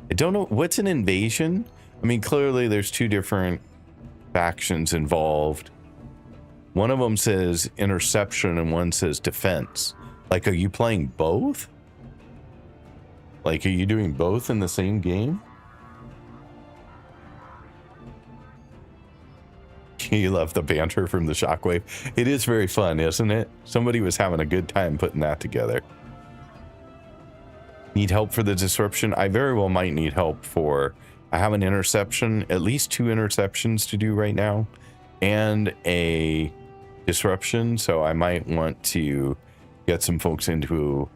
I don't know what's an invasion. I mean, clearly there's two different factions involved. One of them says interception and one says defense. Like, are you playing both? Like, are you doing both in the same game? You love the banter from the Shockwave. It is very fun, isn't it? Somebody was having a good time putting that together. Need help for the disruption? I very well might need help for... I have an interception, at least 2 interceptions to do right now, and a disruption, so I might want to get some folks into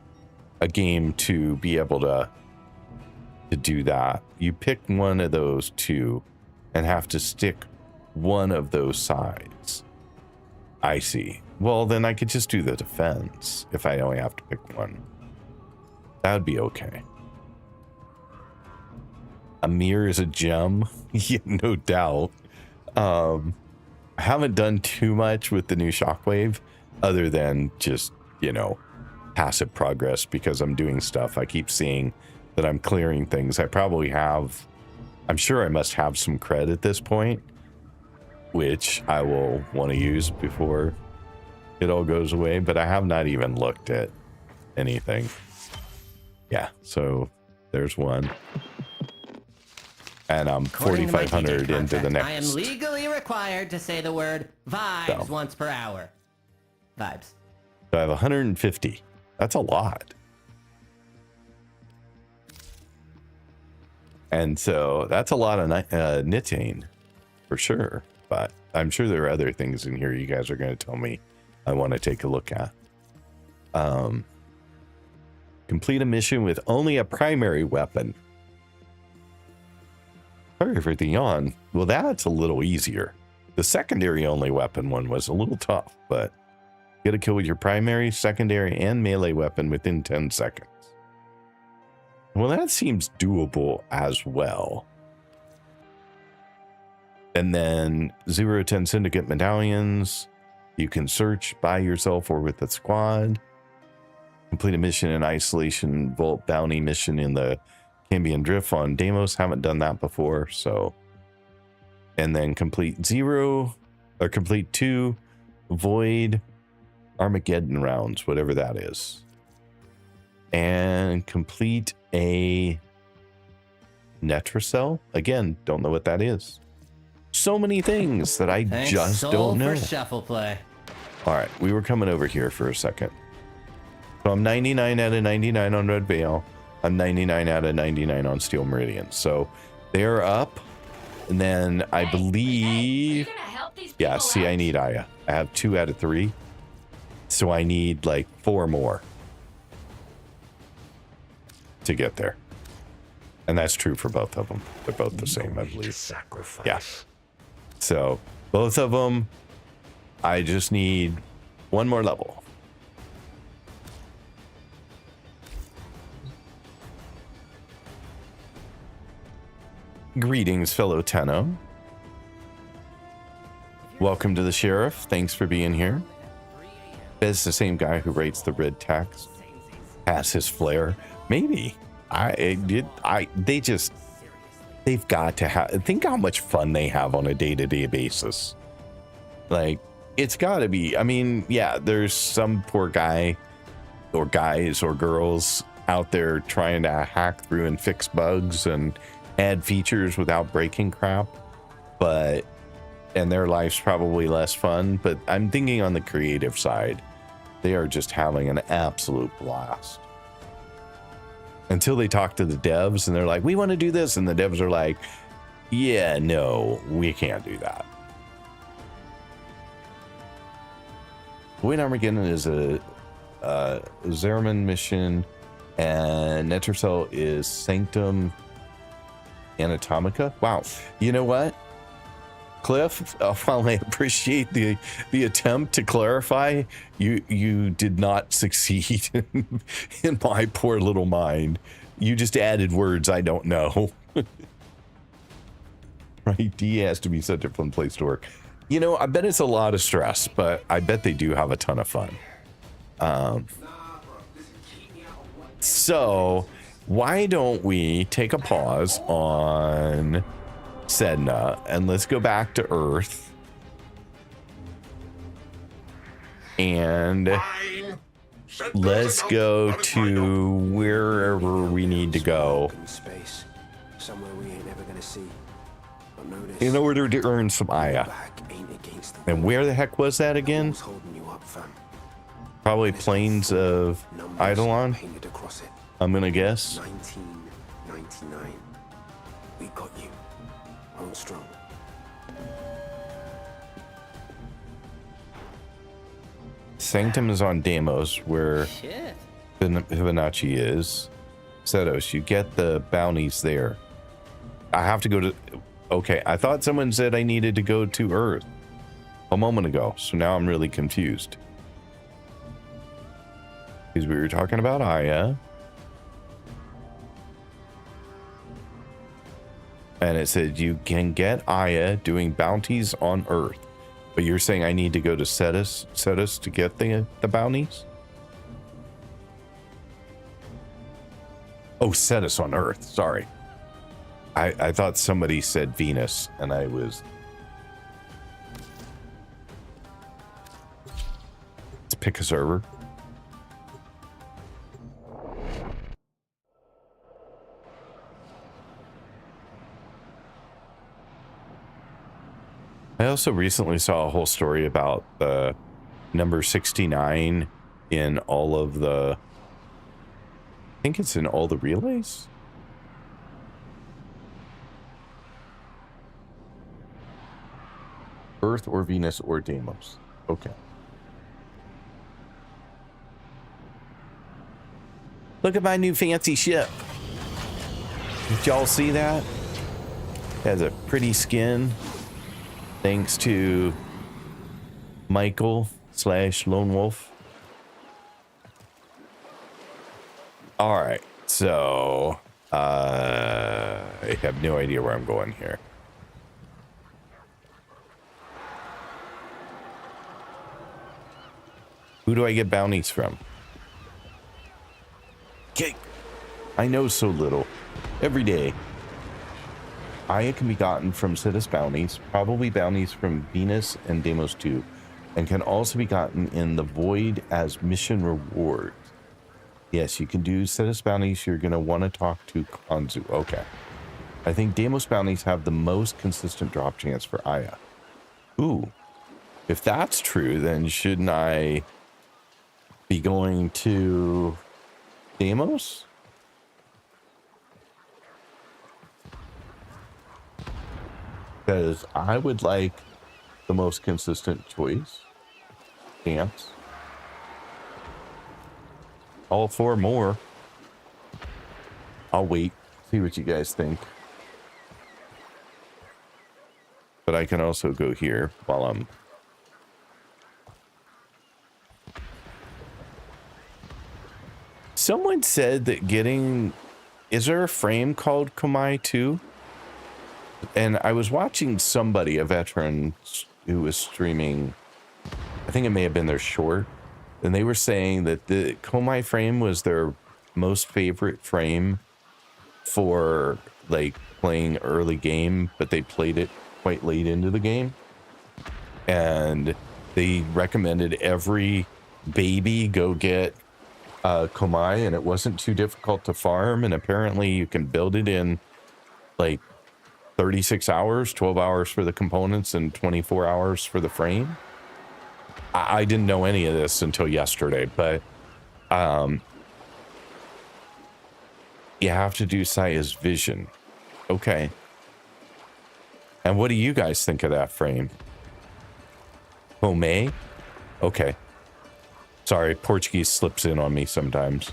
a game to be able to do that. You pick one of those 2 and have to stick one of those sides. I see. Well, then I could just do the defense if I only have to pick one. That would be okay. A mirror is a gem. Yeah, no doubt. I haven't done too much with the new Shockwave other than just, you know, passive progress because I'm doing stuff. I keep seeing that I'm clearing things. I probably have, I'm sure I must have some cred at this point, which I will want to use before it all goes away, but I have not even looked at anything. Yeah, so there's one. And I'm According to my 4,500 DJ into the contract, next. I am legally required to say the word vibes So. once per hour. Vibes. So I have 150. That's a lot. And so that's a lot of knitting for sure. But I'm sure there are other things in here you guys are going to tell me I want to take a look at. Complete a mission with only a primary weapon. Sorry for the yawn. Well, that's a little easier. The secondary only weapon one was a little tough, but get a kill with your primary, secondary, and melee weapon within 10 seconds. Well, that seems doable as well. And then 0 to 10 syndicate medallions. You can search by yourself or with a squad. Complete a mission in isolation, vault bounty mission in the Cambion Drift on Deimos. Haven't done that before, so. And then complete 0 or complete 2 void Armageddon rounds, whatever that is. And complete a Netracell. Again, don't know what that is. So many things that I Thanks, just Soul, don't know. for shuffle play. All right, we were coming over here for a second. So I'm 99 out of 99 on Red Veil. I'm 99 out of 99 on Steel Meridian. So they're up. And then I believe, yeah, see, I need Aya. I have 2 out of 3. So I need like 4 more to get there. And that's true for both of them. They're both the same, I believe. Sacrifice. Yeah. So both of them, I just need 1 more level. Greetings, fellow Tenno. Welcome to the Sheriff. Thanks for being here. It's the same guy who writes the red text. Has his flair. Maybe. They've got to have, think how much fun they have on a day-to-day basis. Like, it's got to be, I mean, yeah, there's some poor guy or guys or girls out there trying to hack through and fix bugs and add features without breaking crap, but, and their life's probably less fun, but I'm thinking on the creative side, they are just having an absolute blast. Until they talk to the devs and they're like, we want to do this. And the devs are like, yeah, no, we can't do that. Void Armageddon is a Zerman mission, and Netracell is Sanctum Anatomica. Wow. You know what, Cliff, while I appreciate the attempt to clarify, you did not succeed in my poor little mind. You just added words I don't know. Right? D has to be such a fun place to work. You know, I bet it's a lot of stress, but I bet they do have a ton of fun. So why don't we take a pause on Sedna and let's go back to Earth and let's go to wherever we need to go Space, somewhere we ain't ever gonna see. But know this, in order to earn some Aya. back ain't against the And where the heck was that again? walls holding you up, fam. Probably Plains of Numbers Eidolon, painted across it. I'm gonna guess. 1999. We got you. Hold strong. Sanctum is on Deimos, where Shit. Fibonacci is. Setos, you get the bounties there. I have to go to... Okay, I thought someone said I needed to go to Earth a moment ago, so now I'm really confused. Because we were talking about Aya. And it said you can get Aya doing bounties on Earth. But you're saying I need to go to Cetus to get the bounties? Oh, Cetus on Earth. Sorry. I thought somebody said Venus, and I was... Let's pick a server. I also recently saw a whole story about the number 69 in all of the... I think it's in all the relays? Earth or Venus or Deimos. Okay. Look at my new fancy ship. Did y'all see that? It has a pretty skin. Thanks to Michael / Lone Wolf. All right. So, I have no idea where I'm going here. Who do I get bounties from? Okay. I know so little. Every day. Aya can be gotten from Cetus bounties, probably bounties from Venus and Deimos 2, and can also be gotten in the Void as mission rewards. Yes, you can do Cetus bounties. You're going to want to talk to Kanzu. Okay. I think Deimos bounties have the most consistent drop chance for Aya. Ooh. If that's true, then shouldn't I be going to Deimos? Because I would like the most consistent choice. Chance. All 4 more. I'll wait. See what you guys think. But I can also go here while I'm... Someone said that getting... Is there a frame called Komai 2? And I was watching somebody, a veteran, who was streaming... I think it may have been their short. And they were saying that the Komai frame was their most favorite frame for, like, playing early game, but they played it quite late into the game. And they recommended every baby go get Komai, and it wasn't too difficult to farm, and apparently you can build it in like 36 hours, 12 hours for the components and 24 hours for the frame. I didn't know any of this until yesterday, but you have to do Saya's vision. Okay. And what do you guys think of that frame? Komai? Okay. Sorry, Portuguese slips in on me sometimes.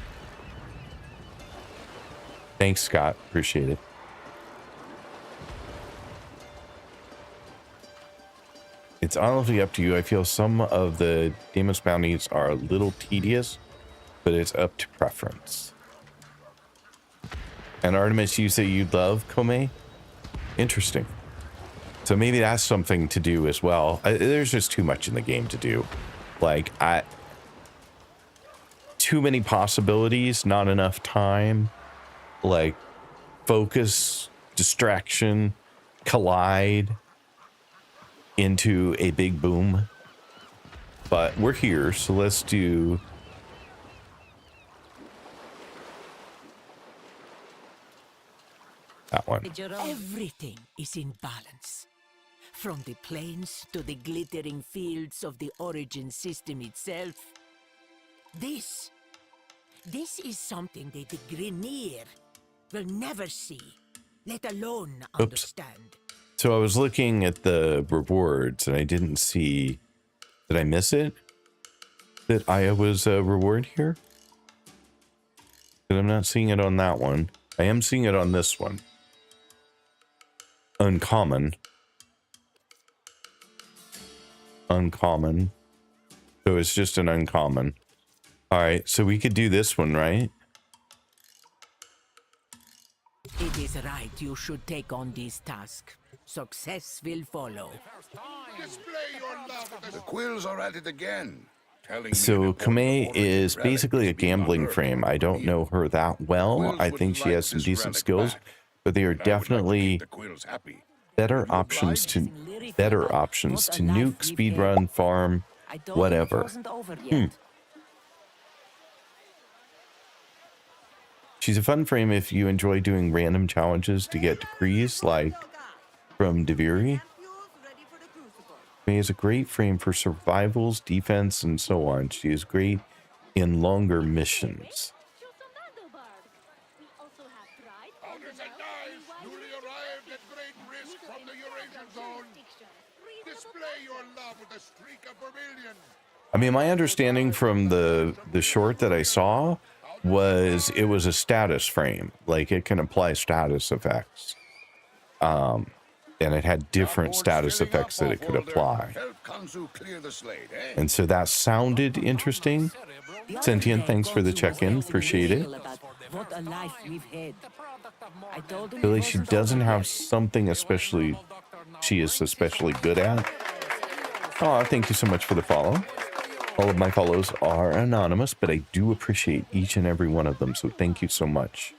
Thanks, Scott. Appreciate it. It's honestly up to you. I feel some of the Deimos bounties are a little tedious, but it's up to preference. And Artemis, you say you love Komai? Interesting. So maybe that's something to do as well. There's just too much in the game to do. Like, too many possibilities, not enough time. Like, focus, distraction, collide into a big boom. But we're here, so let's do... that one. Everything is in balance. From the plains to the glittering fields of the origin system itself. This is something that the Grineer will never see, let alone understand. So I was looking at the rewards and I didn't see... Did I miss it? That Aya was a reward here? But I'm not seeing it on that one. I am seeing it on this one. Uncommon. Uncommon. So it's just an uncommon. Alright, so we could do this one, right? It is right you should take on this task. Success will follow. The quills are at it again. So Kame is basically a gambling frame. I don't know her that well. I think she has some decent skills, but they are definitely better options to nuke, speedrun, farm, whatever. She's a fun frame if you enjoy doing random challenges to get decrees, like from Deviri. May is a great frame for survivals, defense, and so on. She is great in longer missions. I mean, my understanding from the short that I saw was it was a status frame. Like, it can apply status effects. And it had different status effects that it could apply. And so that sounded interesting. Sentient, thanks for the check-in. Appreciate it. Really, she doesn't have something she is especially good at. Oh, thank you so much for the follow. All of my follows are anonymous, but I do appreciate each and every one of them. So thank you so much.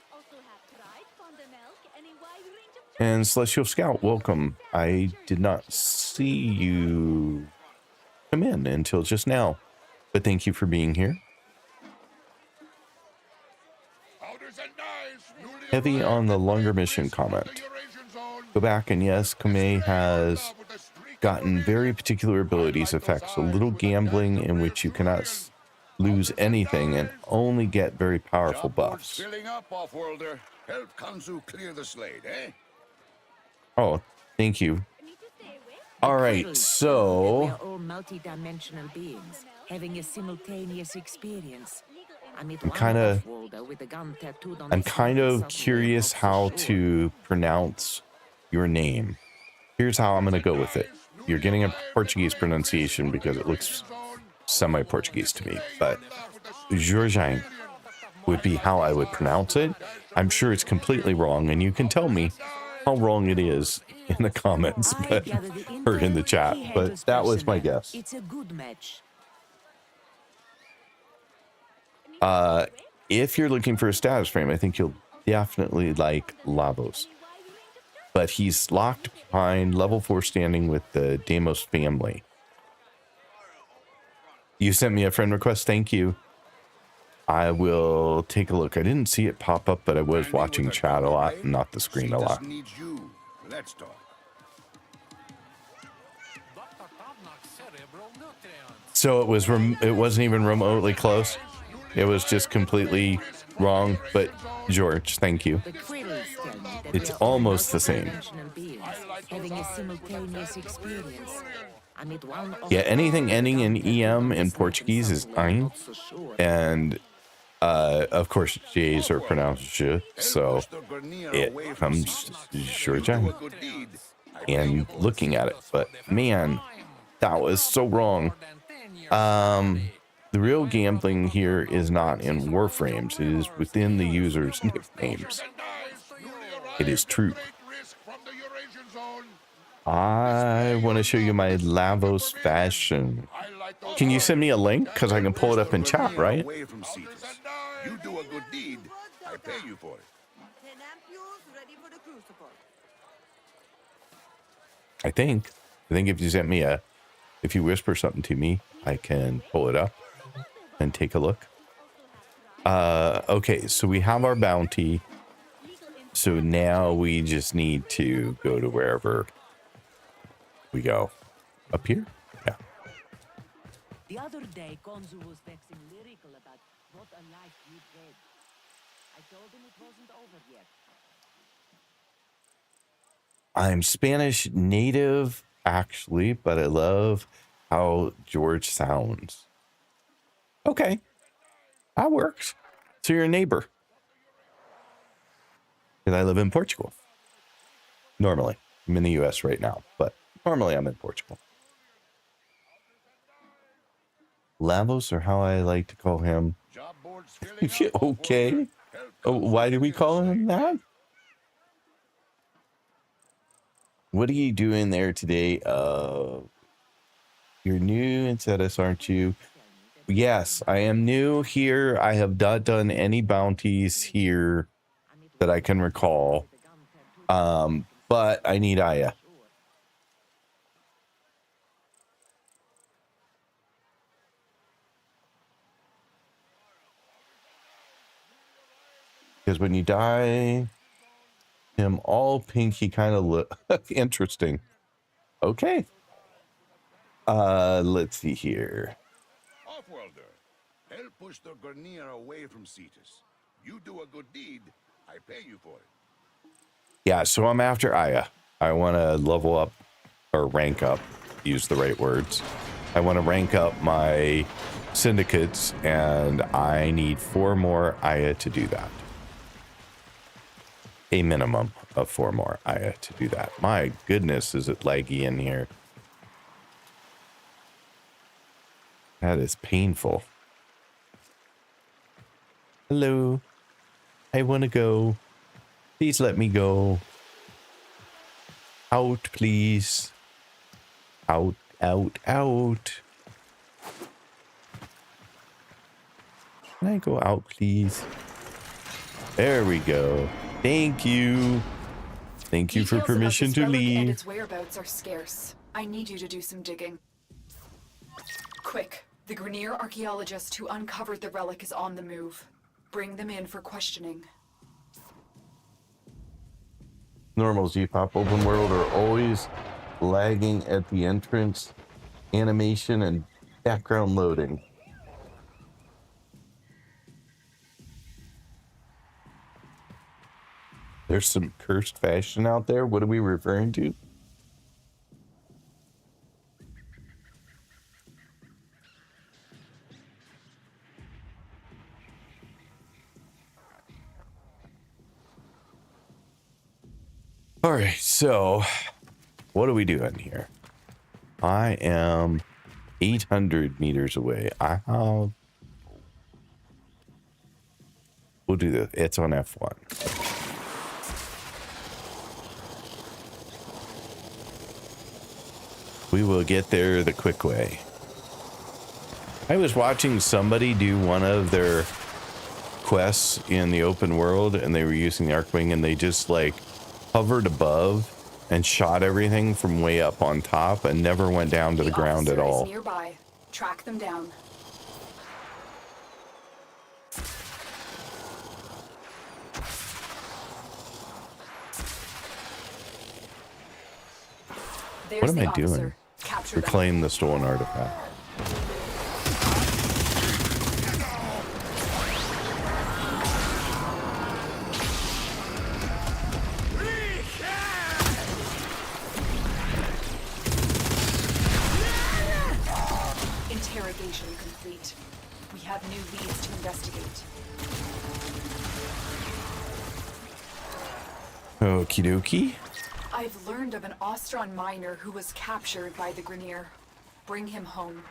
And Celestial Scout, welcome. I did not see you come in until just now, but thank you for being here. Heavy on the longer mission comment. Go back and yes, Kame has gotten very particular abilities, effects, a little gambling in which you cannot lose anything and only get very powerful buffs. Oh, thank you. All right, so we are all multi-dimensional beings having a simultaneous experience. I'm kind of curious how to pronounce your name. Here's how I'm going to go with it. You're getting a Portuguese pronunciation because it looks semi-Portuguese to me, but Jorginho would be how I would pronounce it. I'm sure it's completely wrong, and you can tell me how wrong it is in the comments, but or in the chat, but that was my guess. It's a good match. If you're looking for a status frame, I think you'll definitely like Lavos. But he's locked behind level 4 standing with the Deimos family. You sent me a friend request, thank you. I will take a look. I didn't see it pop up, but I was watching chat a lot, not the screen a lot. Let's talk. So it wasn't even remotely close. It was just completely wrong. But George, thank you. It's almost the same. Yeah, anything ending in EM in Portuguese is ein, and of course J's are pronounced je, so it comes Georgian. And looking at it, but man, that was so wrong. The real gambling here is not in warframes. It is within the user's nicknames. It is true. I want to show you my Lavos fashion. Can you send me a link? Because I can pull it up in chat, right? You do a good deed, I pay you for it. I think if you sent me if you whisper something to me, I can pull it up and take a look. Okay, so we have our bounty. So now we just need to go to wherever we go. Up here? Yeah. The other day, Konzu was vexing lyrical about what a life you'd had. I told him it wasn't over yet. I'm Spanish native, actually, but I love how George sounds. Okay. That works. So you're a neighbor. Because I live in Portugal. Normally. I'm in the US right now, but normally I'm in Portugal. Lavos, or how I like to call him. Okay. Oh, why do we call him that? What are you doing there today? You're new in Cetus, aren't you? Yes, I am new here. I have not done any bounties here that I can recall. But I need Aya. Because when you dye him all pink, he kind of look interesting. Okay. Let's see here. Offworlder, help push the Grineer away from Cetus. You do a good deed, I pay you for it. Yeah, so I'm after Aya. I want to level up or rank up, use the right words. I want to rank up my syndicates, and I need 4 more Aya to do that. A minimum of 4 more Aya to do that. My goodness, is it laggy in here? That is painful. Hello. I want to go. Please let me go. Out, please. Out, out, out. Can I go out, please? There we go. Thank you. Thank you for permission to leave. And its whereabouts are scarce. I need you to do some digging. Quick. The Grineer archaeologist who uncovered the relic is on the move. Bring them in for questioning. Normals, G-pop open world are always lagging at the entrance, animation, and background loading. There's some cursed fashion out there. What are we referring to? All right, so what are we doing here? I am 800 meters away. We'll do this. It's on F1. We will get there the quick way. I was watching somebody do one of their quests in the open world, and they were using the Arcwing, and they just like hovered above and shot everything from way up on top and never went down to the ground at all. Nearby. Track them down. What am I doing? Reclaim the stolen artifact. Interrogation complete. We have new leads to investigate. Okie dokie. I've learned of an Ostron miner who was captured by the Grineer. Bring him home.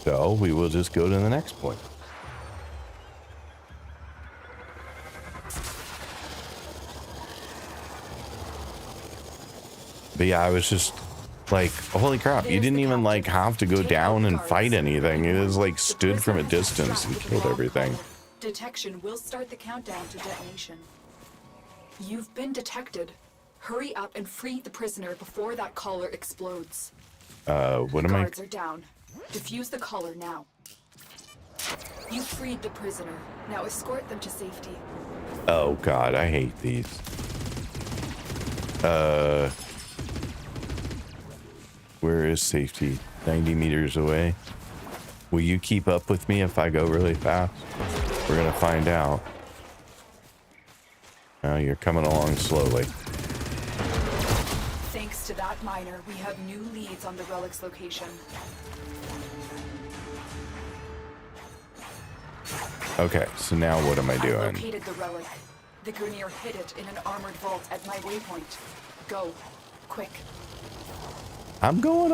So we will just go to the next point. But yeah, I was just like, holy crap, you didn't even like have to go down and fight anything. It was like stood from a distance and killed everything. Detection will start the countdown to detonation. You've been detected. Hurry up and free the prisoner before that collar explodes. What am I? Guards are down. Defuse the collar now. You freed the prisoner. Now escort them to safety. Oh god, I hate these. Where is safety? 90 meters away. Will you keep up with me if I go really fast? We're gonna find out. Oh, you're coming along slowly. Thanks to that miner, we have new leads on the relic's location. Okay, so now what am I I doing? located the relic. The Grineer hid it in an armored vault at my waypoint. Go. Quick. I'm going.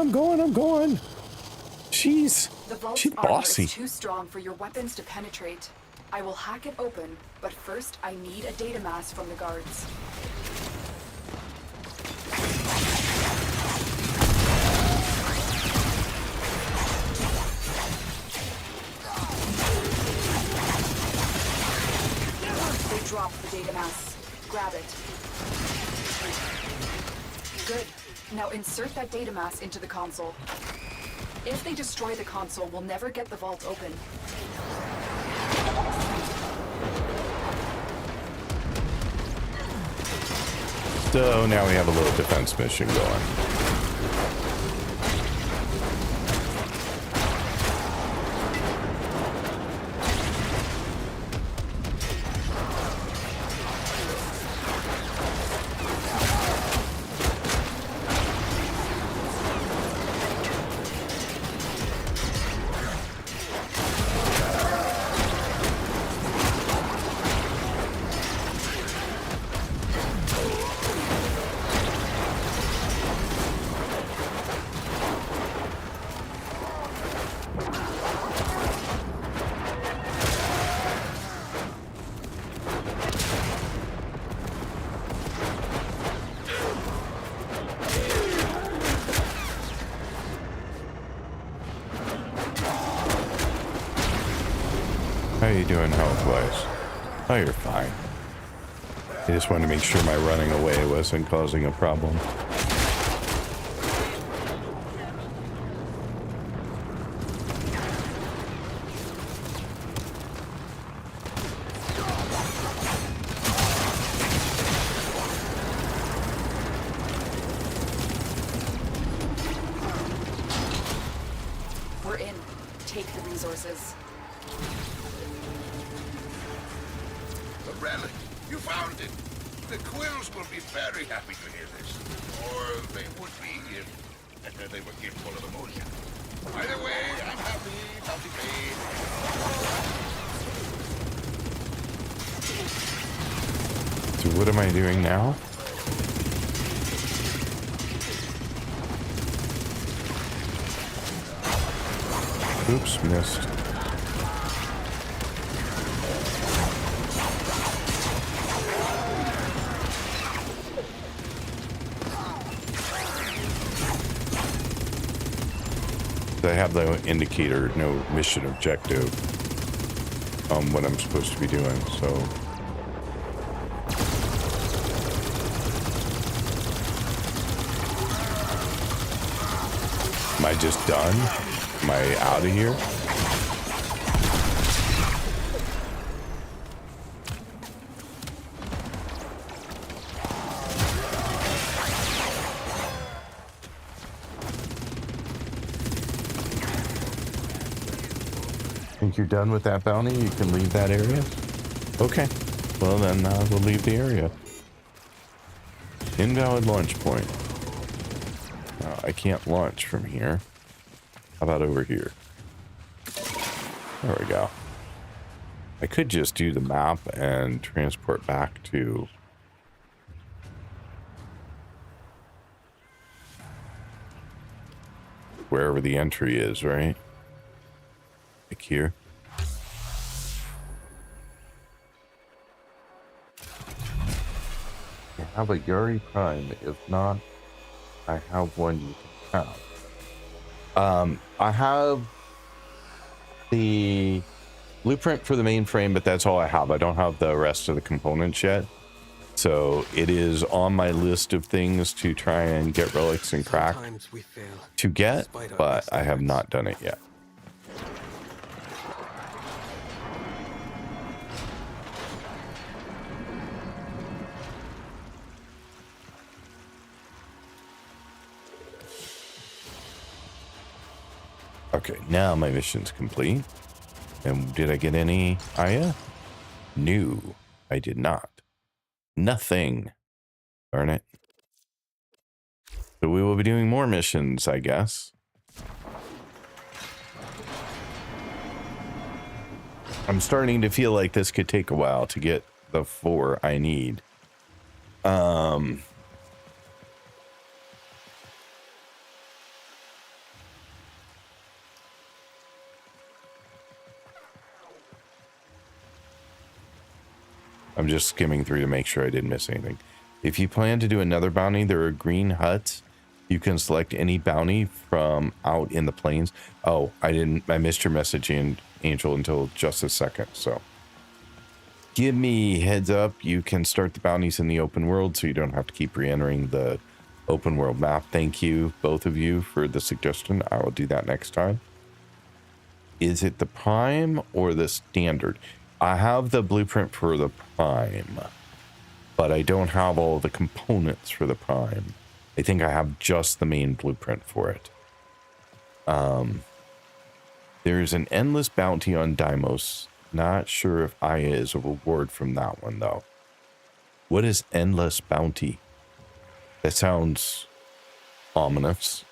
Jeez, The vault's she's armor bossy. is too strong for your weapons to penetrate. I will hack it open, but first I need a data mass from the guards. grab it. Good. Now insert that data mass into the console. If they destroy the console, we'll never get the vault open. So now we have a little defense mission going. How you doing health-wise? Oh, you're fine. I just wanted to make sure my running away wasn't causing a problem. We're in. Take the resources. The relic! You found it! The Quills will be very happy to hear this. Or they would be if they were capable of emotion. Either way, I'm happy, happy paid. So what am I doing now? Oops, missed. I have the indicator, no mission objective on what I'm supposed to be doing, so. Am I just done? Am I out of here? Think you're done with that bounty? You can leave that area? Okay. Well, then we'll leave the area. Invalid launch point. I can't launch from here. How about over here? There we go. I could just do the map and transport back to... wherever the entry is, right? Like here. I have a Yuri Prime. If not, I have one you can have. I have the blueprint for the mainframe, but that's all I have. I don't have the rest of the components yet. So it is on my list of things to try and get relics and crack to get, but I have not done it yet. Okay, now my mission's complete. And did I get any Aya? No, I did not. Nothing. Darn it. So we will be doing more missions, I guess. I'm starting to feel like this could take a while to get the 4 I need. I'm just skimming through to make sure I didn't miss anything. If you plan to do another bounty, there are green huts. You can select any bounty from out in the plains. Oh, I missed your message, Angel, until just a second. So give me heads up. You can start the bounties in the open world, so you don't have to keep re-entering the open world map. Thank you, both of you, for the suggestion. I will do that next time. Is it the Prime or the Standard? I have the blueprint for the Prime, but I don't have all the components for the Prime. I think I have just the main blueprint for it. There's an endless bounty on Deimos. Not sure if Aya is a reward from that one, though. What is endless bounty? That sounds ominous.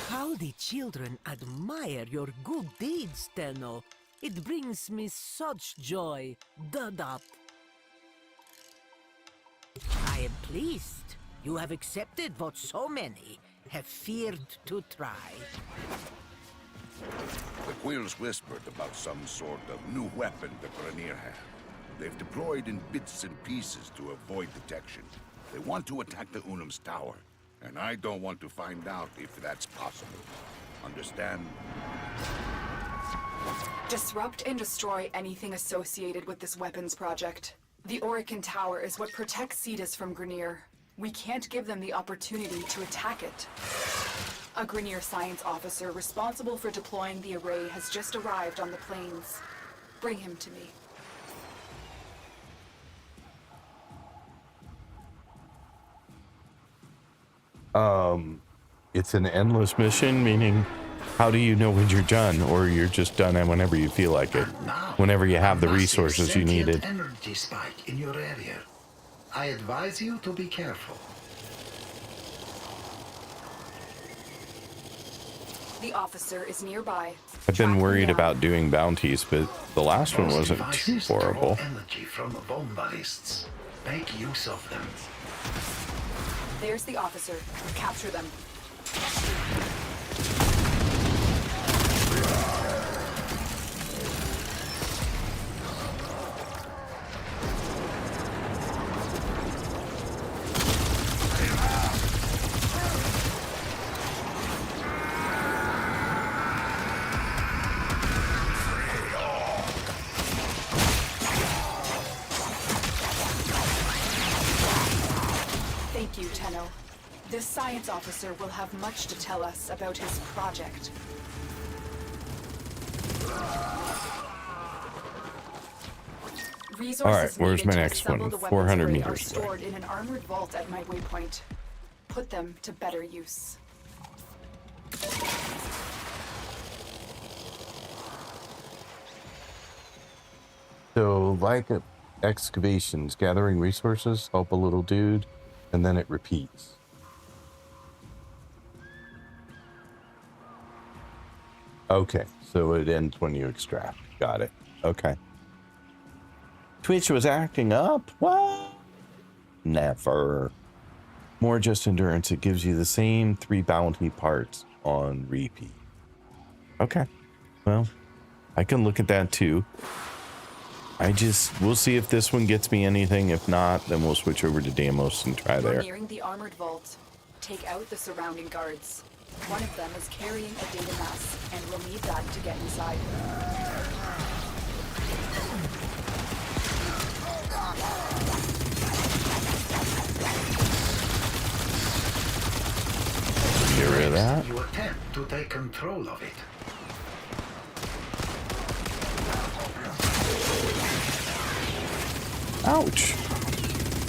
How the children admire your good deeds, Tenno. It brings me such joy. Dudap. I am pleased. You have accepted what so many have feared to try. The Quills whispered about some sort of new weapon the Grenier have. They've deployed in bits and pieces to avoid detection. They want to attack the Unum's tower, and I don't want to find out if that's possible. Understand? Disrupt and destroy anything associated with this weapons project. The Orican Tower is what protects Cetus from Grenier. We can't give them the opportunity to attack it. A Grenier science officer responsible for deploying the array has just arrived on the plains. Bring him to me. It's an endless mission, meaning how do you know when you're done, or you're just done and whenever you feel like it, whenever you have the resources you needed? Energy spike in your area. I advise you to be careful. The officer is nearby. I've been worried about doing bounties, but the last one wasn't too horrible. Energy from bomb ballists. Make use of them. There's the officer. Capture them. Thank you, Tenno. This science officer will have much to tell us about his project. Resources All right, where's needed my to next assemble one? the weapons 400 array are meters away. stored in an armored vault at my waypoint. Put them to better use. So, like excavations, gathering resources, help a little dude, and then it repeats. Okay, so it ends when you extract. Got it. Okay. Twitch was acting up? What? Never. More just endurance. It gives you the same 3 bounty parts on repeat. Okay. Well, I can look at that too. We'll see if this one gets me anything. If not, then we'll switch over to Deimos and try We're there. nearing the armored vault. Take out the surrounding guards. One of them is carrying a data mass, and we'll need that to get inside. Get rid of that. You attempt to take control of it. Ouch.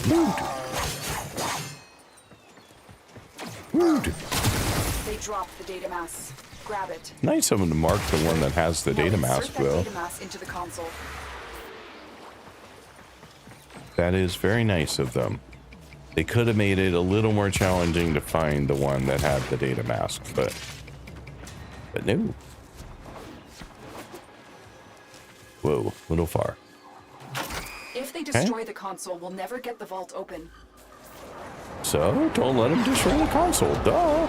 Rude. Rude. They dropped the data mass. Grab it. Nice of them to mark the one that has the data Now mask, insert that though. data mass into the console. That is very nice of them. They could have made it a little more challenging to find the one that had the data mask, but no. Whoa, a little far. If they destroy the console, we'll never get the vault open. So, don't let them destroy the console, duh.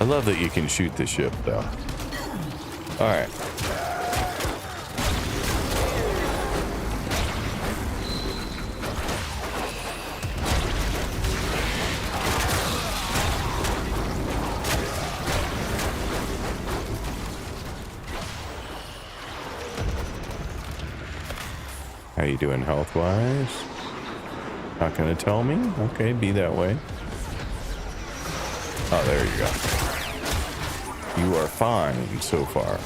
love that you can shoot the ship, though. All right. How you doing health-wise? Not gonna tell me? Okay, be that way. Oh, there you go. You are fine so far.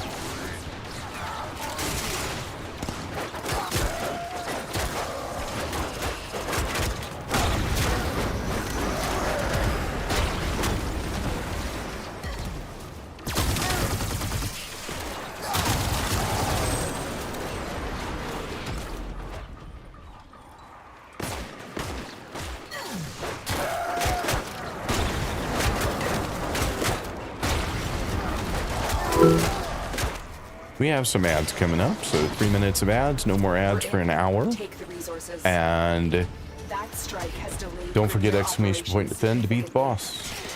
We have some ads coming up, so 3 minutes of ads, no more ads for an hour. Take the resources. And That strike has delayed don't forget Grenier exclamation point operations defend to beat the significantly. boss.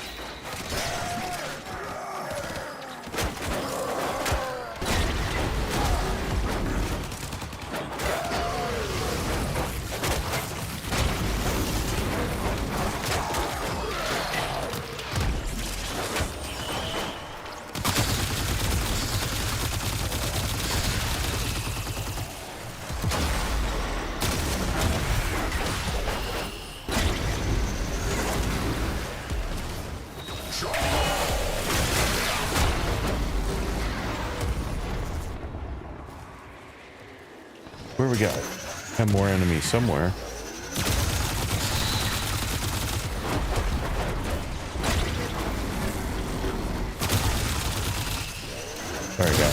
Where we got? Have more enemies somewhere. There we go.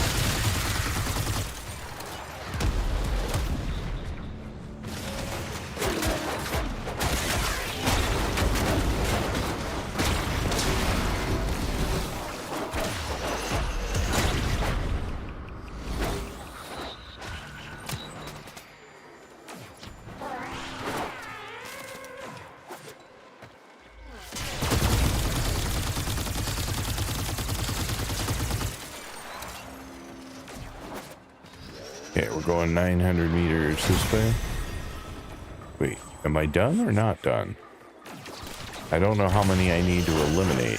Okay, we're going 900 meters this way. Wait, am I done or not done? I don't know how many I need to eliminate.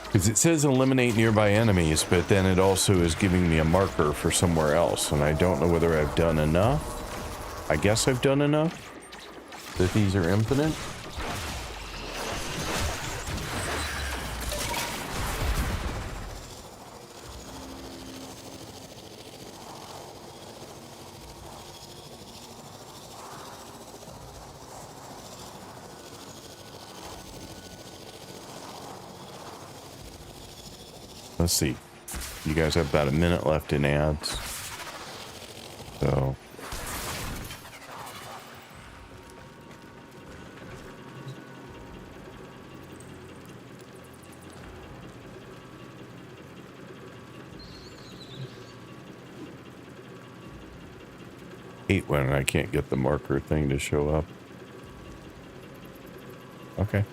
Because it says eliminate nearby enemies, but then it also is giving me a marker for somewhere else, and I don't know whether I've done enough. I guess I've done enough that these are infinite. Let's see. You guys have about a minute left in ads. So. Hate when I can't get the marker thing to show up. Okay.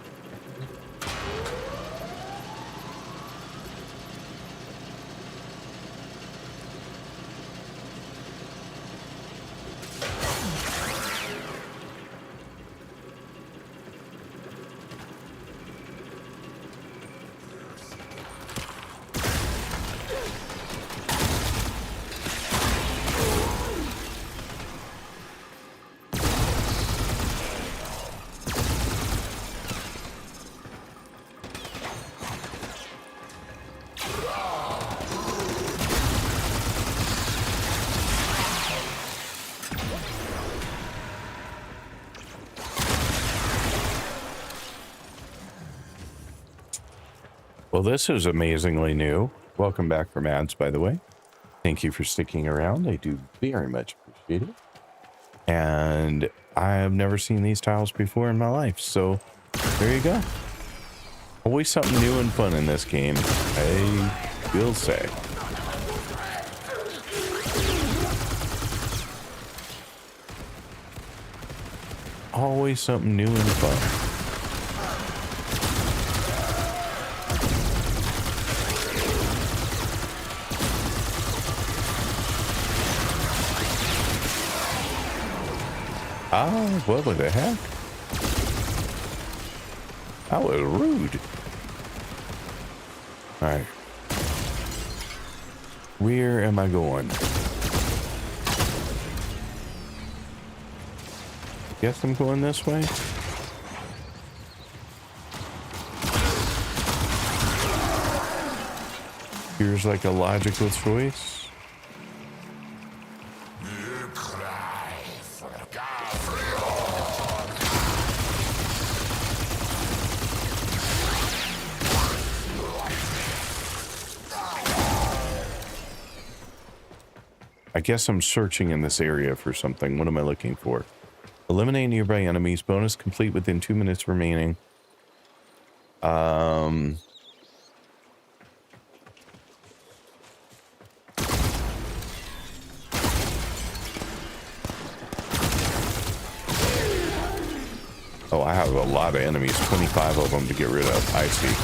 Well, this is amazingly new. Welcome back from ads, by the way. Thank you for sticking around. I do very much appreciate it. And I have never seen these tiles before in my life. So there you go. Always something new and fun in this game, I will say. always something new and fun. Ah, what the heck? That was rude. Alright. Where am I going? Guess I'm going this way. Here's like a logical choice. I guess I'm searching in this area for something. What am I looking for? Eliminate nearby enemies. Bonus complete within 2 minutes remaining. Oh, I have a lot of enemies. 25 of them to get rid of. I see.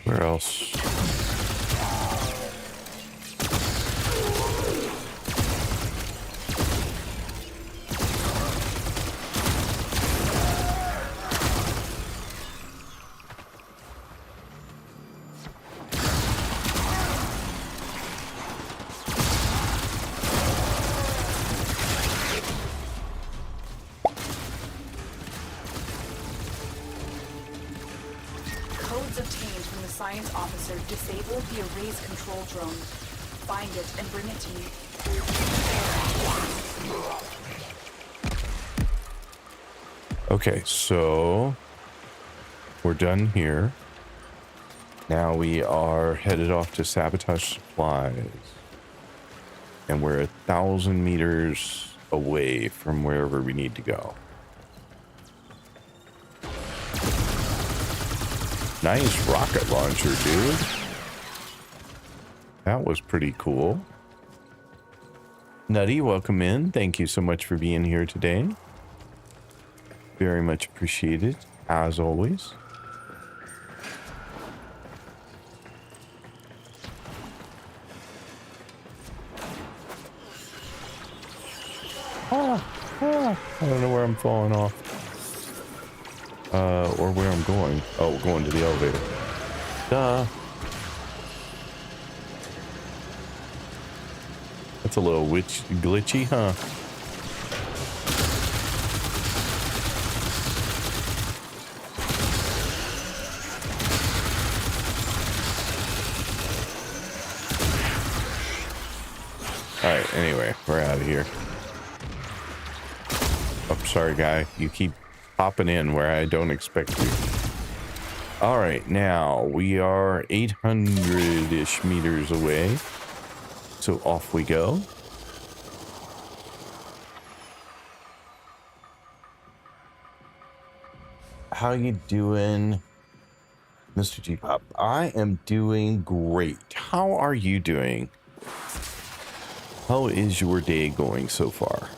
Where else? Science officer disabled the array's control drone. Find it and bring it to me. Okay, so we're done here. Now we are headed off to sabotage supplies. And we're 1,000 meters away from wherever we need to go. Nice rocket launcher, dude. That was pretty cool. Nutty, welcome in. Thank you so much for being here today. Very much appreciated, as always. I don't know where I'm falling off. Or where I'm going. Oh, going to the elevator. Duh. That's a little glitchy, huh? Alright, anyway, we're out of here. Oh, sorry, guy. You keep popping in where I don't expect you. All right, now we are 800-ish meters away. So off we go. How you doing, Mr. G-Pop? I am doing great. How are you doing? How is your day going so far?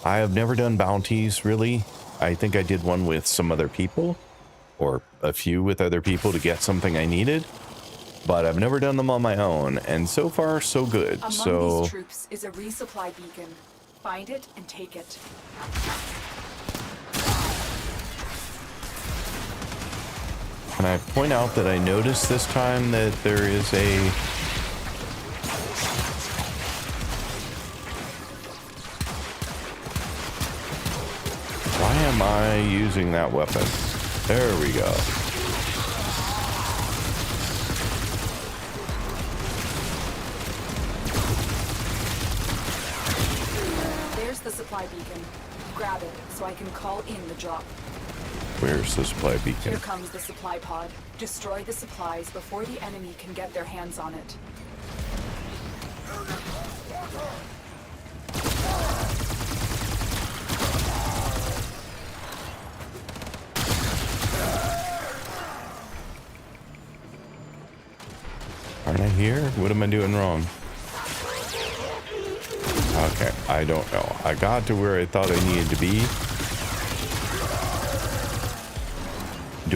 I have never done bounties, really. I think I did one with some other people, or a few with other people to get something I needed, but I've never done them on my own, and so far, so good. Among these troops is a resupply beacon. Find it and take it. Can I point out that I noticed this time that there is a... Why am I using that weapon? There we go. There's the supply beacon. Grab it so I can call in the drop. Where's the supply Here beacon? comes the supply pod. Destroy the supplies before the enemy can get their hands on it. Aren't I here? What am I doing wrong? Okay, I don't know. I got to where I thought I needed to be.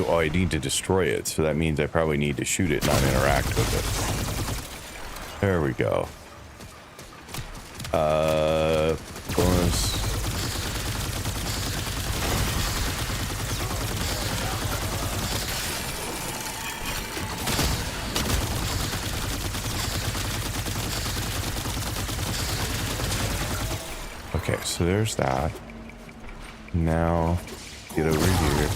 Oh, I need to destroy it, so that means I probably need to shoot it, not interact with it. There we go. Bonus. Okay, so there's that. Now, get over here.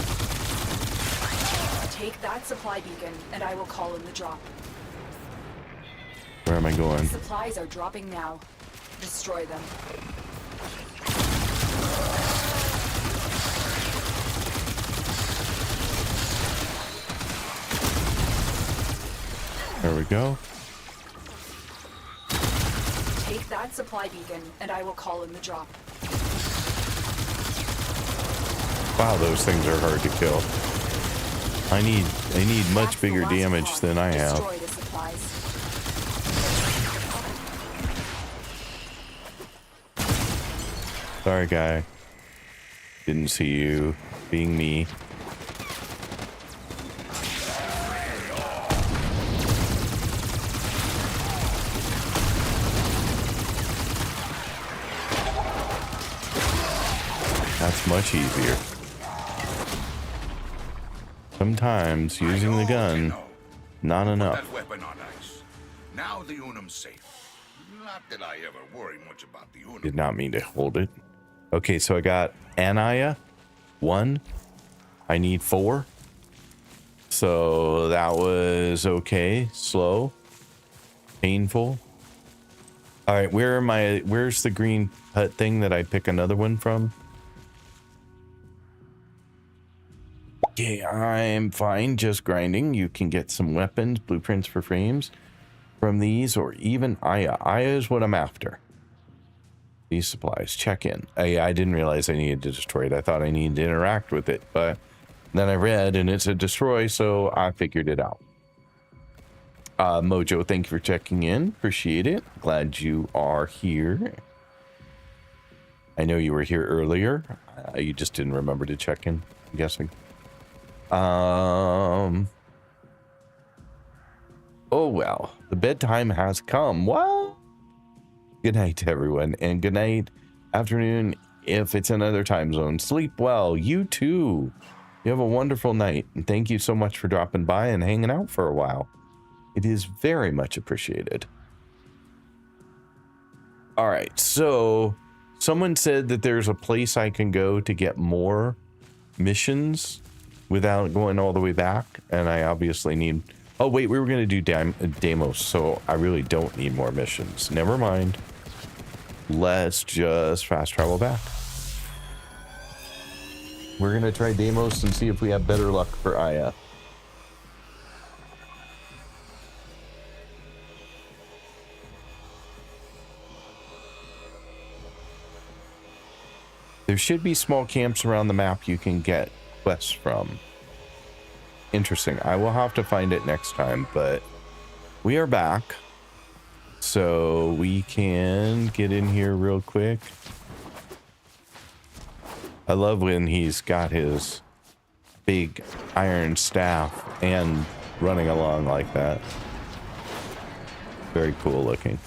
Take that supply beacon, and I will call in the drop. Where am I going? Supplies are dropping now. Destroy them. There we go. Take that supply beacon, and I will call in the drop. Wow, those things are hard to kill. I need much That's the bigger last damage pod. than I have. Destroy the supplies. Sorry, guy. Didn't see you being me. That's much easier. Sometimes using the gun, not enough. That weapon on ice. Now the Unum's safe. Not that I ever worry much about the Unum. Did not mean to hold it. Okay, so I got Anaya, 1. I need 4. So that was okay. Slow. Painful. All right, where's the green hut thing that I pick another one from? Okay, I'm fine. Just grinding. You can get some weapons, blueprints for frames from these, or even Aya. Aya is what I'm after. These supplies. Check in. I didn't realize I needed to destroy it. I thought I needed to interact with it, but then I read and it said destroy, so I figured it out. Mojo, thank you for checking in. Appreciate it. Glad you are here. I know you were here earlier. You just didn't remember to check in, I'm guessing. Oh well, the bedtime has come. What? Good night to everyone, and good night, afternoon, if it's another time zone. Sleep well. You too. You have a wonderful night, and thank you so much for dropping by and hanging out for a while. It is very much appreciated. All right, so someone said that there's a place I can go to get more missions without going all the way back, and I obviously need... Oh, wait, we were going to do Deimos, so I really don't need more missions. Never mind. Let's just fast travel back. We're going to try Deimos and see if we have better luck for Aya. There should be small camps around the map you can get quests from. Interesting. I will have to find it next time, but we are back. So we can get in here real quick. I love when he's got his big iron staff and running along like that. Very cool looking.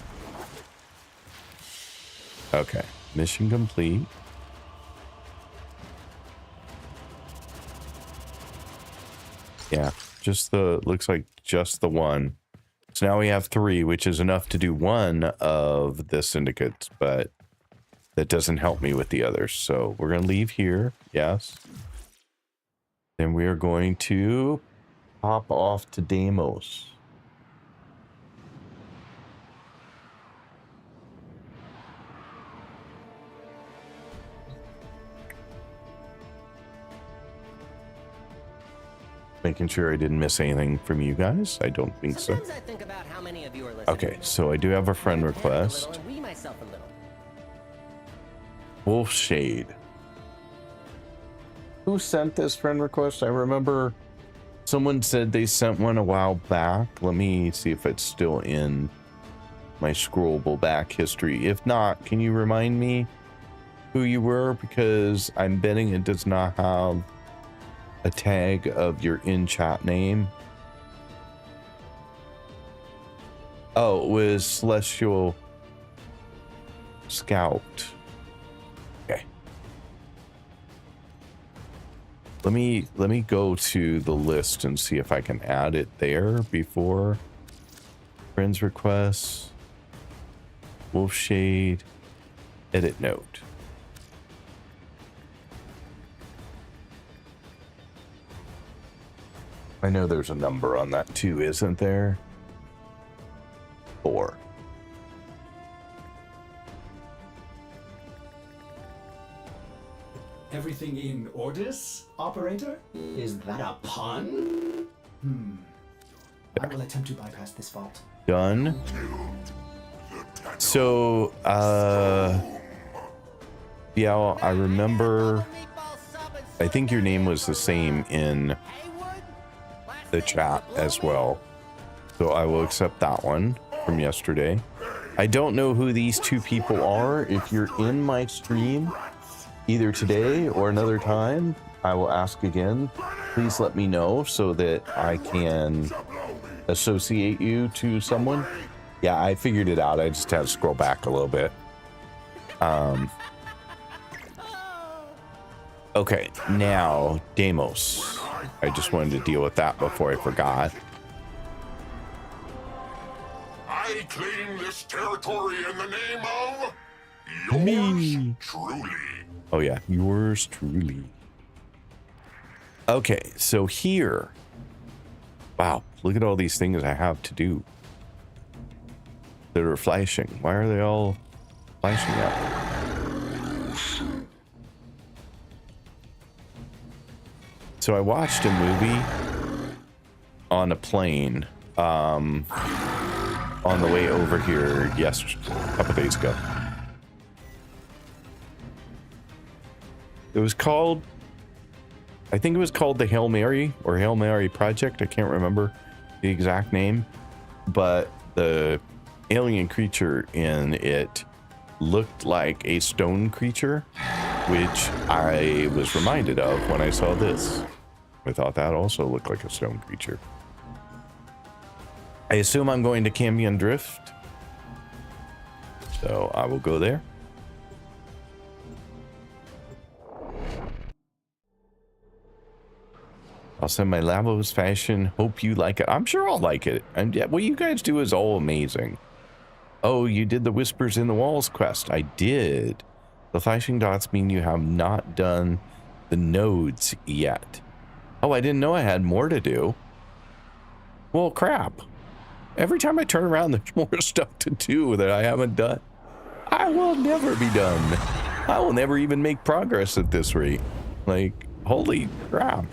Okay, mission complete. Yeah, looks like just the one. So now we have 3, which is enough to do one of the syndicates, but that doesn't help me with the others. So we're going to leave here. Yes. Then we are going to pop off to Deimos. Making sure I didn't miss anything from you guys. I don't think so. Sometimes I think about how many of you are listening. Okay, so I do have a friend request. And we myself a little. Wolf Shade. Who sent this friend request? I remember someone said they sent one a while back. Let me see if it's still in my scrollable back history. If not, can you remind me who you were? Because I'm betting it does not have a tag of your in-chat name. Oh, it was Celestial Scout. Okay. Let me go to the list and see if I can add it there before friends requests. Wolf Shade. Edit note. I know there's a number on that too, isn't there? 4. Everything in orders, operator? Is that a pun? I will attempt to bypass this fault. Done. So, yeah, I remember, I think your name was the same in the chat as well. So I will accept that one from yesterday. I don't know who these two people are. If you're in my stream, either today or another time, I will ask again. Please let me know so that I can associate you to someone. Yeah, I figured it out. I just had to scroll back a little bit. Okay, now Deimos. I just wanted to deal with that before I forgot. I claim this territory in the name of yours truly. Oh yeah, yours truly. Okay, so here. Wow, look at all these things I have to do that are flashing. Why are they all flashing out? So I watched a movie on a plane on the way over here a couple days ago. It was called, I think it was called the Hail Mary or Hail Mary Project. I can't remember the exact name, but the alien creature in it looked like a stone creature, which I was reminded of when I saw this. I thought that also looked like a stone creature. I assume I'm going to Cambion Drift, so I will go there. I'll send my Lavos fashion. Hope you like it. I'm sure I'll like it. And yeah, what you guys do is all amazing. Oh, you did the Whispers in the Walls quest. I did. The flashing dots mean you have not done the nodes yet. Oh, I didn't know I had more to do. Well, crap. Every time I turn around, there's more stuff to do that I haven't done. I will never be done. I will never even make progress at this rate. Like, holy crap.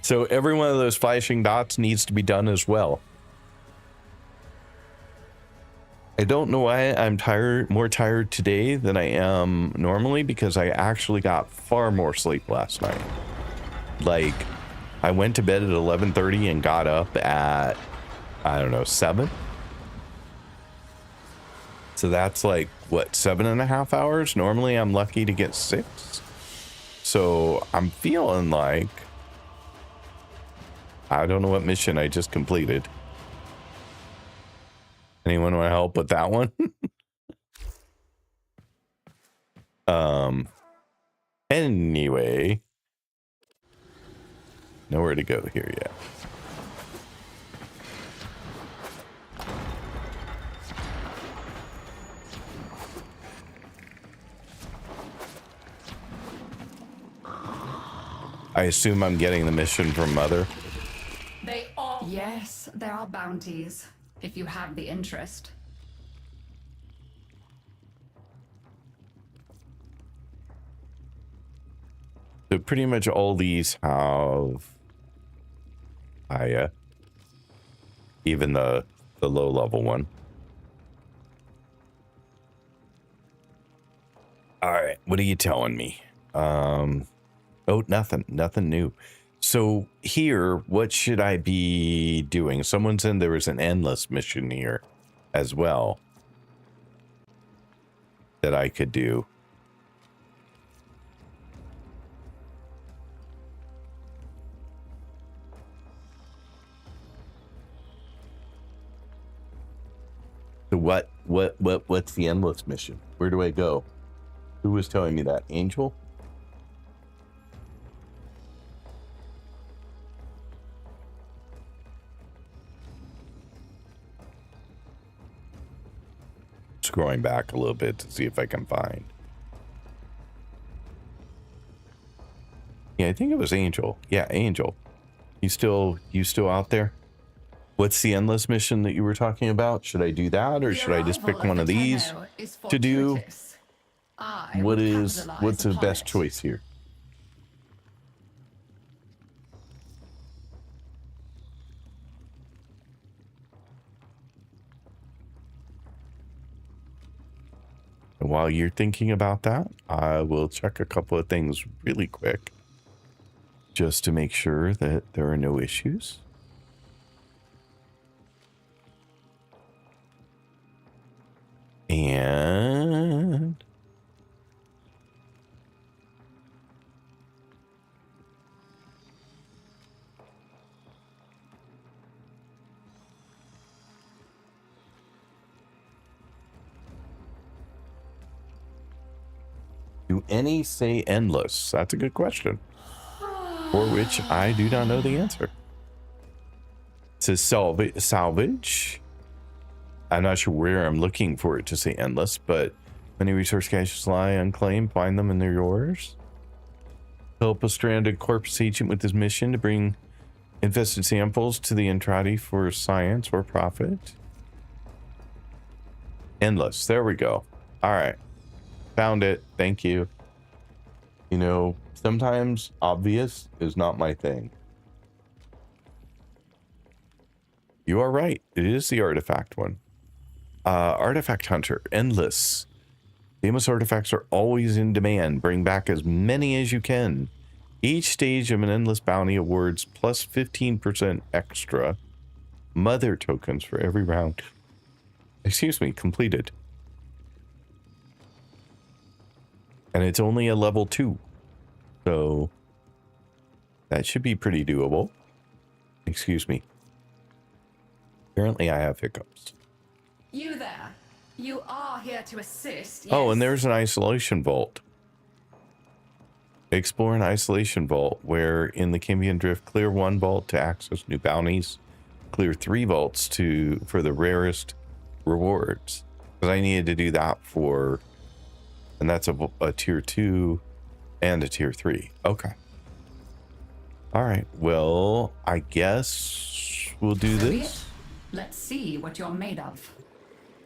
So every one of those flashing dots needs to be done as well. I don't know why I'm more tired today than I am normally, because I actually got far more sleep last night. Like, I went to bed at 11:30 and got up at, I don't know, 7. So that's like, what, 7.5 hours? Normally I'm lucky to get 6. So I'm feeling like, I don't know what mission I just completed. Anyone want to help with that one? Anyway, nowhere to go here yet. I assume I'm getting the mission from Mother. Yes, there are bounties, if you have the interest. So pretty much all these have Aya, even the low level one. All right, what are you telling me? Oh, nothing new. So here, what should I be doing? Someone said there was an endless mission here as well that I could do. So what's the endless mission? Where do I go? Who was telling me that? Angel? Scrolling back a little bit to see if I can find. Yeah, I think it was Angel. Yeah, Angel. You still out there? What's the endless mission that you were talking about? Should I do that, or should I just pick one of these to do? What's the best choice here? And while you're thinking about that, I will check a couple of things really quick just to make sure that there are no issues. And do any say endless? That's a good question, for which I do not know the answer. It says salvage. I'm not sure where I'm looking for it to say endless, but many resource caches lie unclaimed. Find them and they're yours. Help a stranded corpse agent with his mission to bring infested samples to the Entrati for science or profit. Endless. There we go. All right. Found it. Thank you. You know, sometimes obvious is not my thing. You are right. It is the artifact one. Artifact Hunter, endless. Famous artifacts are always in demand. Bring back as many as you can. Each stage of an endless bounty awards plus 15% extra mother tokens for every round. Excuse me, completed. And it's only a level 2. So that should be pretty doable. Excuse me. Apparently I have hiccups. You there. You are here to assist. Yes. Oh, and there's an isolation vault. Explore an isolation vault where in the Cambion Drift, clear 1 vault to access new bounties. Clear 3 vaults for the rarest rewards. Because I needed to do that for, and that's a tier 2 and a tier 3. Okay. All right. Well, I guess we'll do this. Let's see what you're made of.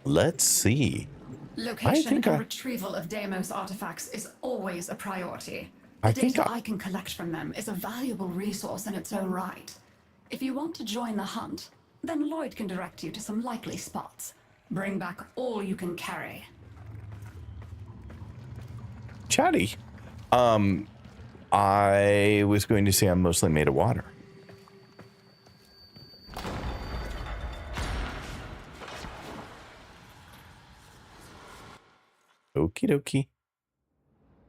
Let's see. Location and retrieval of Deimos artifacts is always a priority. The data I can collect from them is a valuable resource in its own right. If you want to join the hunt, then Lloyd can direct you to some likely spots. Bring back all you can carry. Chatty. I was going to say I'm mostly made of water. Okie dokie.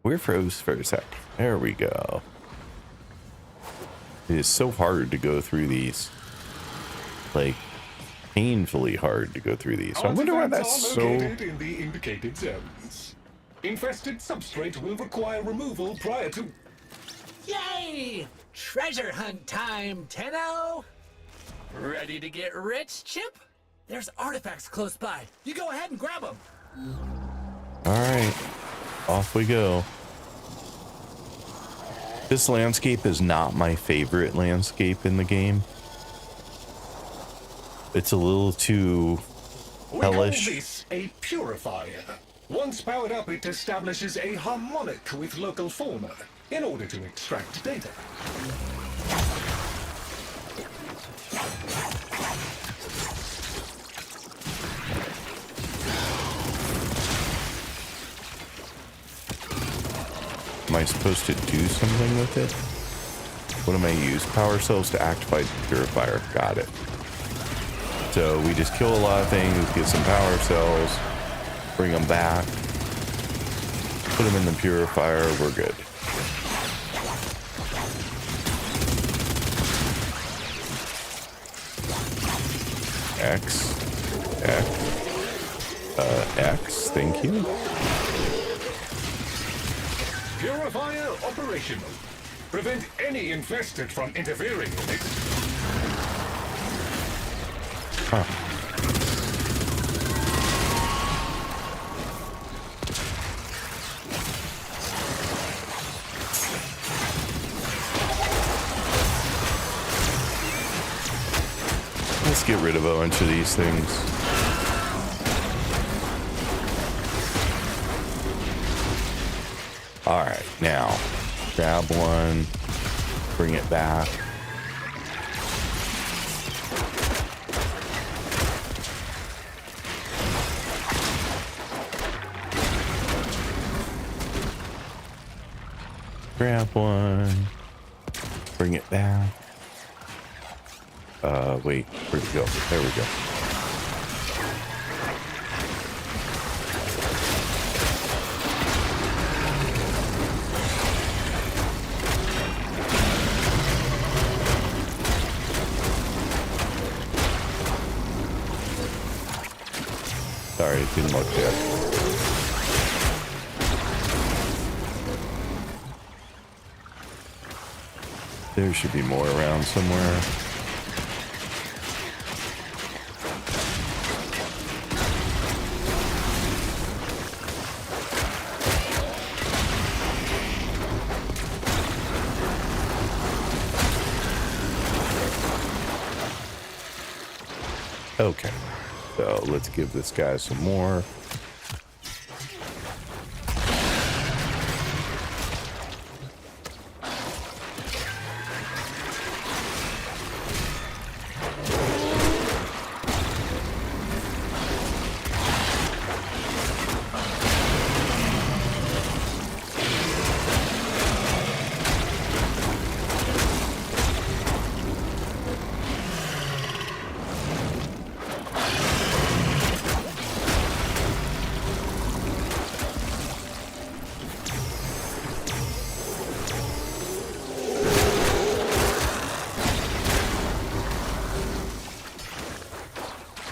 We're froze for a sec. There we go. It is so hard to go through these. Like, painfully hard to go through these. So I wonder why that's so... in the indicated zones. Infested substrate will require removal prior to... Yay! Treasure hunt time, Tenno! Ready to get rich, Chip? There's artifacts close by. You go ahead and grab them. All right, off we go. This landscape is not my favorite landscape in the game. It's a little too hellish. We call this a purifier. Once powered up, it establishes a harmonic with local fauna. in order to extract data. Am I supposed to do something with it? What am I use? Power cells to activate the purifier. Got it. So we just kill a lot of things, get some power cells, bring them back, put them in the purifier, we're good. X, thank you. Purifier operational. Prevent any infested from interfering with it. Huh. Let's get rid of a bunch of these things. All right, now grab one, bring it back. Grab one, bring it back. Wait, where'd it go? There we go. Sorry, it didn't look good. There should be more around somewhere. Okay, so let's give this guy some more.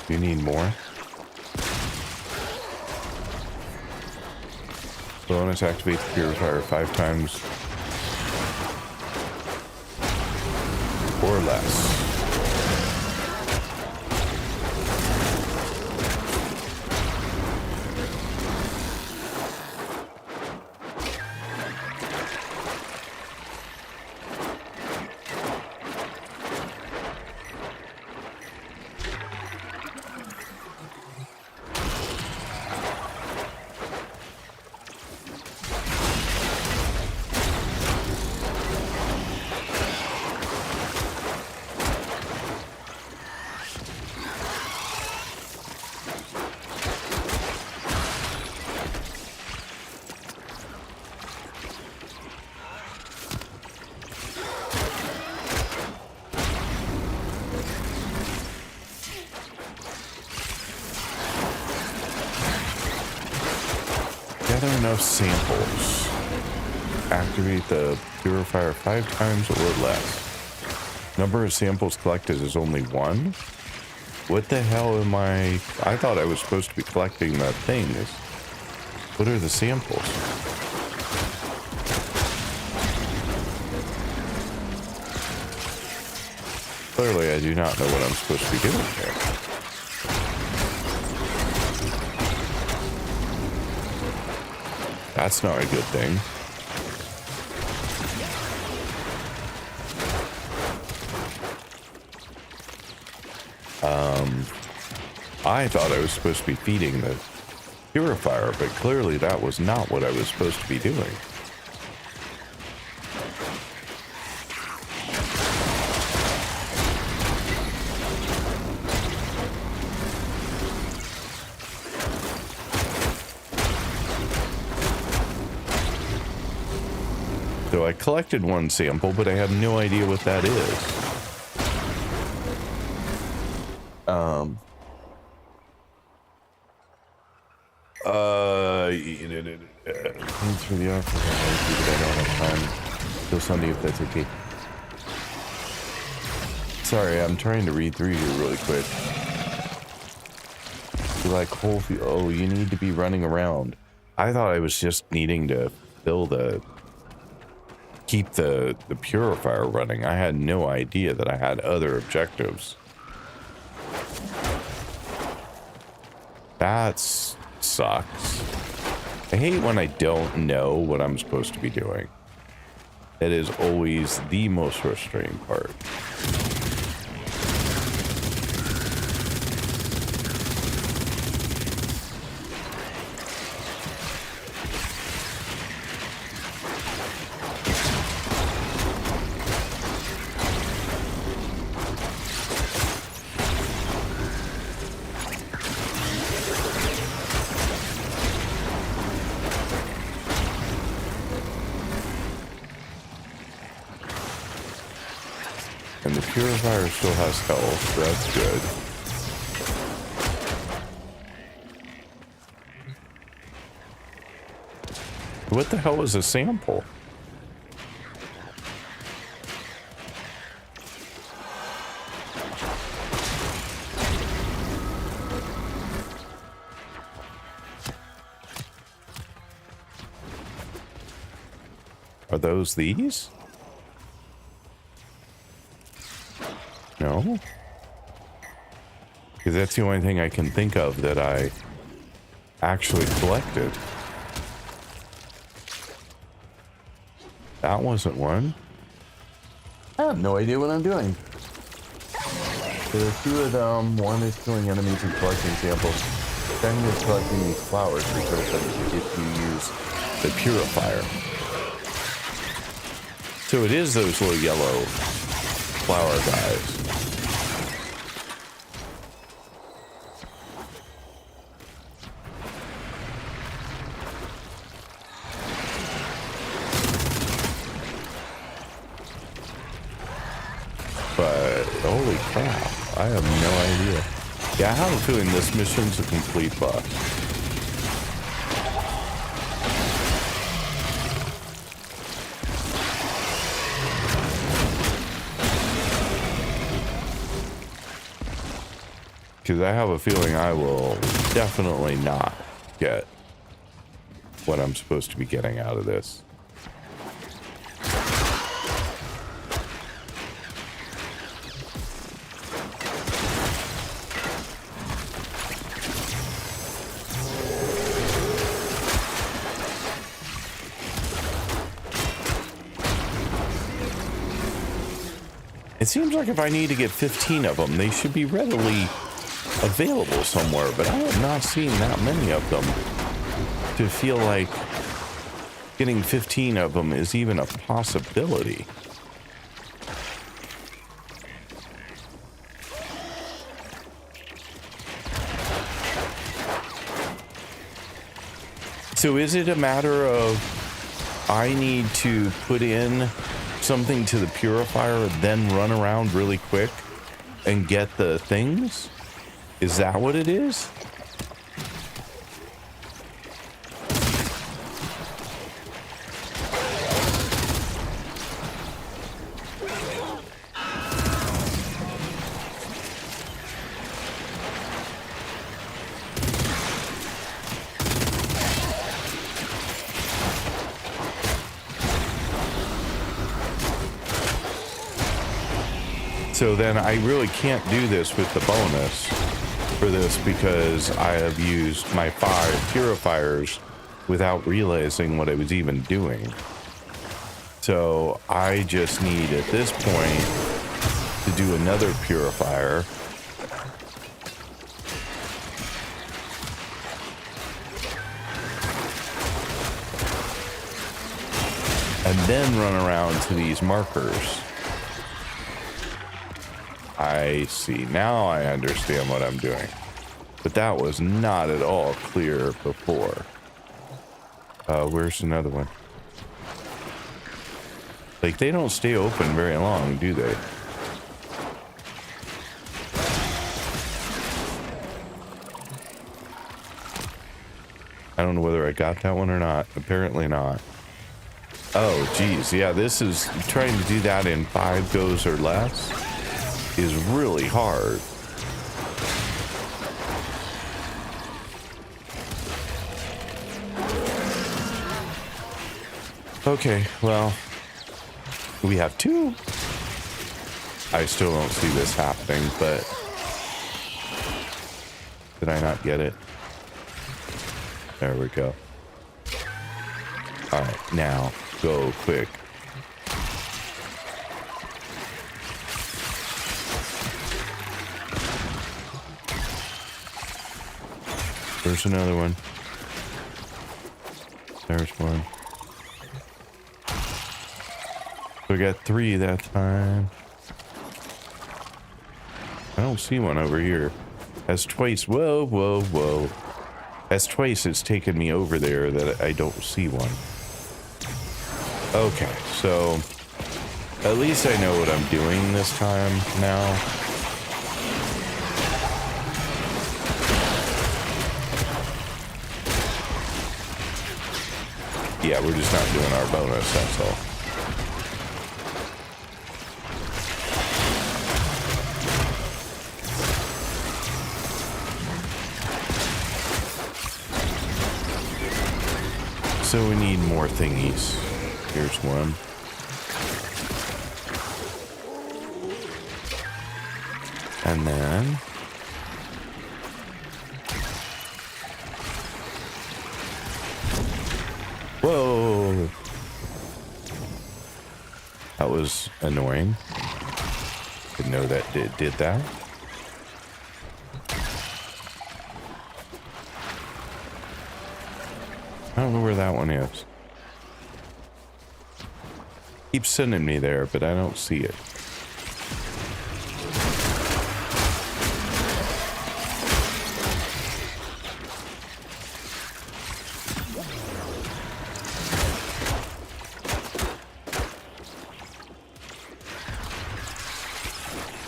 You need more? Bonus activate the purifier 5 times or less. Gather enough samples. Activate the purifier 5 times or less. Number of samples collected is only 1. What the hell am I thought I was supposed to be collecting the things. What are the samples? Clearly, I do not know what I'm supposed to be doing here. That's not a good thing. I thought I was supposed to be feeding the purifier, but clearly that was not what I was supposed to be doing. So I collected one sample, but I have no idea what that is. Thanks for the offer. I don't have time till Sunday if that's okay. Sorry, I'm trying to read through here really quick. You're like whole oh, you need to be running around. I thought I was just needing to fill keep the purifier running. I had no idea that I had other objectives. That sucks. I hate when I don't know what I'm supposed to be doing. That is always the most frustrating part. And the purifier still has health, so that's good. What the hell is a sample? Are those these? No? Because that's the only thing I can think of that I actually collected. That wasn't one. I have no idea what I'm doing. There are two of them. One is killing enemies and collecting samples. Second is collecting these flowers because if you use the purifier. So it is those little yellow flower guys. But holy crap, I have no idea. Yeah, I have a feeling this mission's a complete bust. Because I have a feeling I will definitely not get what I'm supposed to be getting out of this. It seems like if I need to get 15 of them, they should be readily available somewhere, but I have not seen that many of them to feel like getting 15 of them is even a possibility. So is it a matter of I need to put in something to the purifier, then run around really quick and get the things? Is that what it is? So then I really can't do this with the bonus for this because I have used my 5 purifiers without realizing what I was even doing. So I just need at this point to do another purifier. And then run around to these markers. I see. Now I understand what I'm doing. But that was not at all clear before. Where's another one? Like, they don't stay open very long, do they? I don't know whether I got that one or not. Apparently not. Oh, geez. Yeah, this is trying to do that in 5 goes or less is really hard. Okay, well, we have 2. I still don't see this happening, but did I not get it? There we go. All right, now go quick. There's another one. There's one. We got 3 that time. I don't see one over here. That's twice. Whoa, whoa, whoa. That's twice it's taken me over there that I don't see one. Okay, so at least I know what I'm doing this time now. Yeah, we're just not doing our bonus, that's all. So we need more thingies. Here's one. And then whoa. That was annoying. Didn't know that did that. I don't know where that one is. Keeps sending me there, but I don't see it.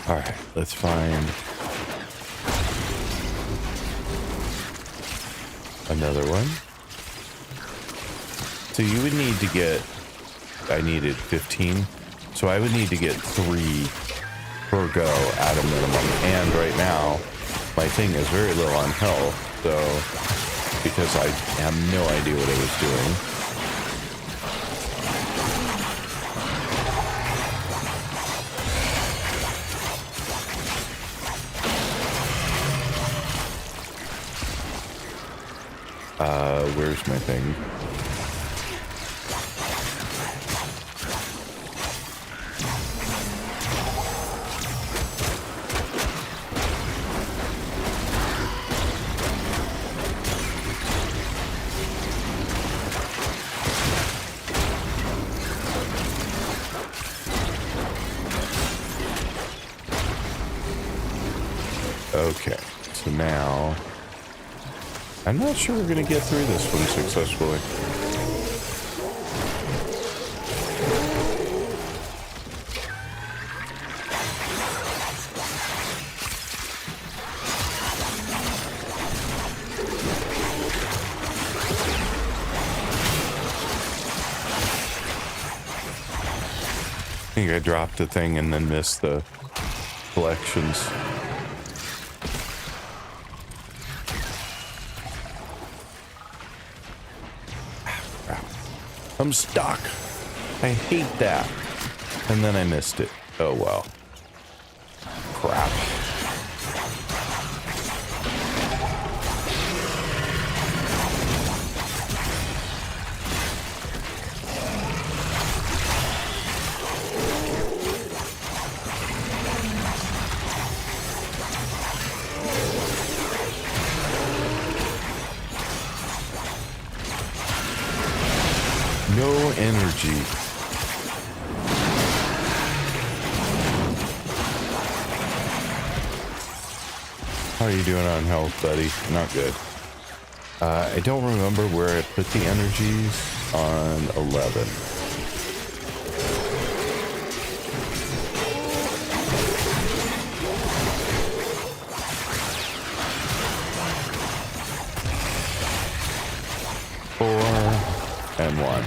All right, let's find another one. So you would need to get, I needed 15, so I would need to get 3 per go at a minimum. And right now, my thing is very low on health, so because I have no idea what I was doing. Where's my thing? Okay, so now I'm not sure we're going to get through this one successfully. I think I dropped the thing and then missed the collections. I'm stuck. I hate that. And then I missed it. Oh well. Crap. No energy. How are you doing on health, buddy? Not good. I don't remember where I put the energies on 11. and 1.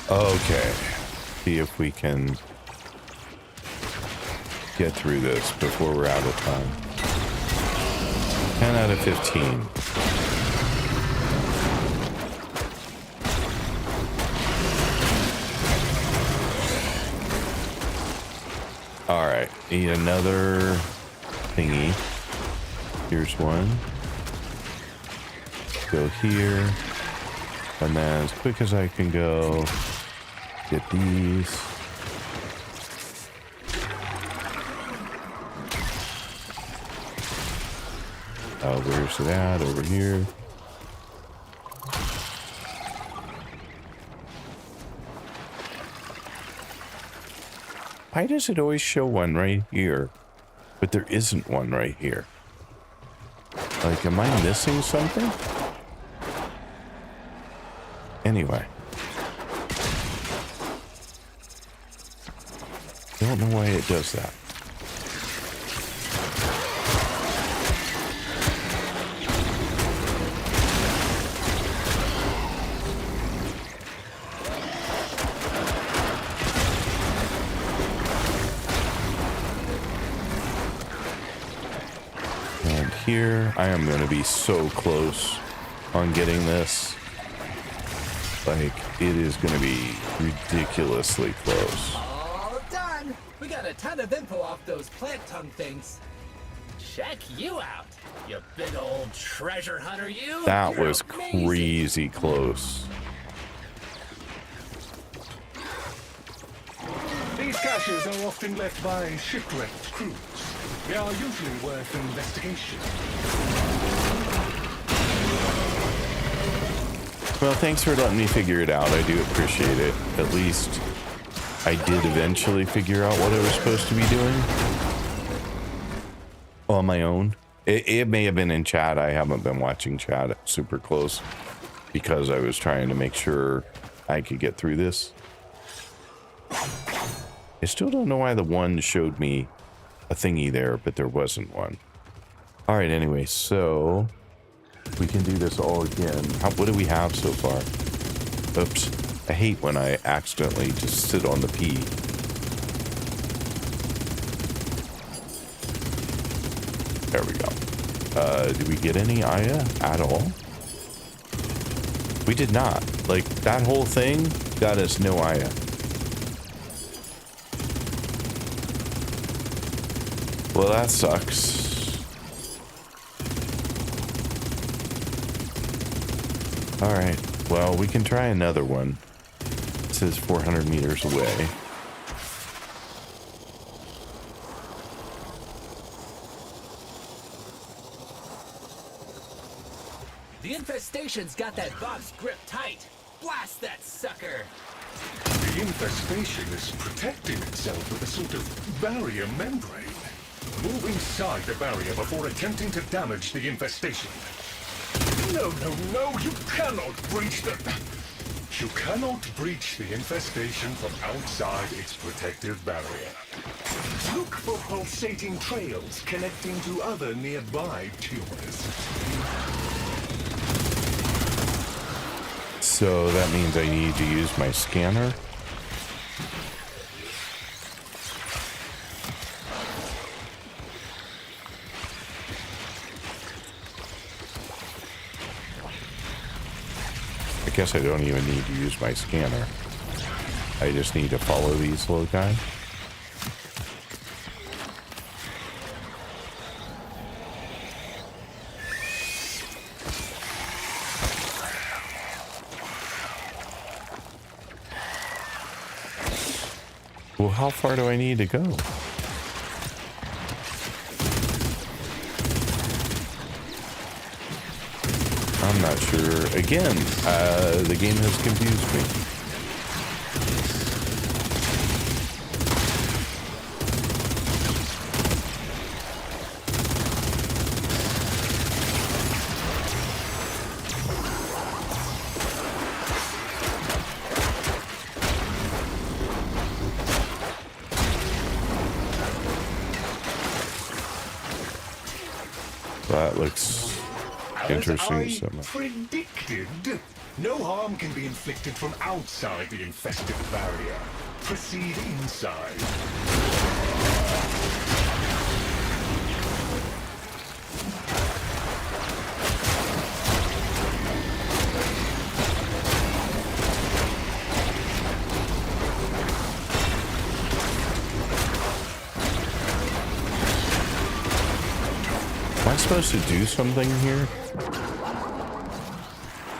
Okay, see if we can get through this before we're out of time. 10 out of 15. All right, need another thingy. Here's one. Go here. And then as quick as I can go, get these. Oh, where's it at? Over here. Why does it always show one right here, but there isn't one right here? Like, am I missing something? Anyway. Don't know why it does that. And here, I am going to be so close on getting this. Like, it is going to be ridiculously close. All done. We got a ton of info off those plant tongue things. Check you out, you big old treasure hunter, you. That You're was amazing. crazy close. These caches are often left by shipwrecked crews. They are usually worth investigation. Well, thanks for letting me figure it out. I do appreciate it. At least I did eventually figure out what I was supposed to be doing on my own. It may have been in chat. I haven't been watching chat super close because I was trying to make sure I could get through this. I still don't know why the one showed me a thingy there, but there wasn't one. All right, anyway, so we can do this all again. What do we have so far? Oops. I hate when I accidentally just sit on the P. There we go. Did we get any Aya at all? We did not. Like, that whole thing got us no Aya. Well, that sucks. All right. Well, we can try another one. It says 400 meters away. The infestation's got that box gripped tight. Blast that sucker. The infestation is protecting itself with a sort of barrier membrane. Move inside the barrier before attempting to damage the infestation. No, you cannot breach the... You cannot breach the infestation from outside its protective barrier. Look for pulsating trails connecting to other nearby tumors. So that means I need to use my scanner. I guess I don't even need to use my scanner. I just need to follow these little guys. Well, how far do I need to go? I'm not sure. Again, the game has confused me. That looks interesting. As I predicted, no harm can be inflicted from outside the infested barrier. Proceed inside. Am I supposed to do something here?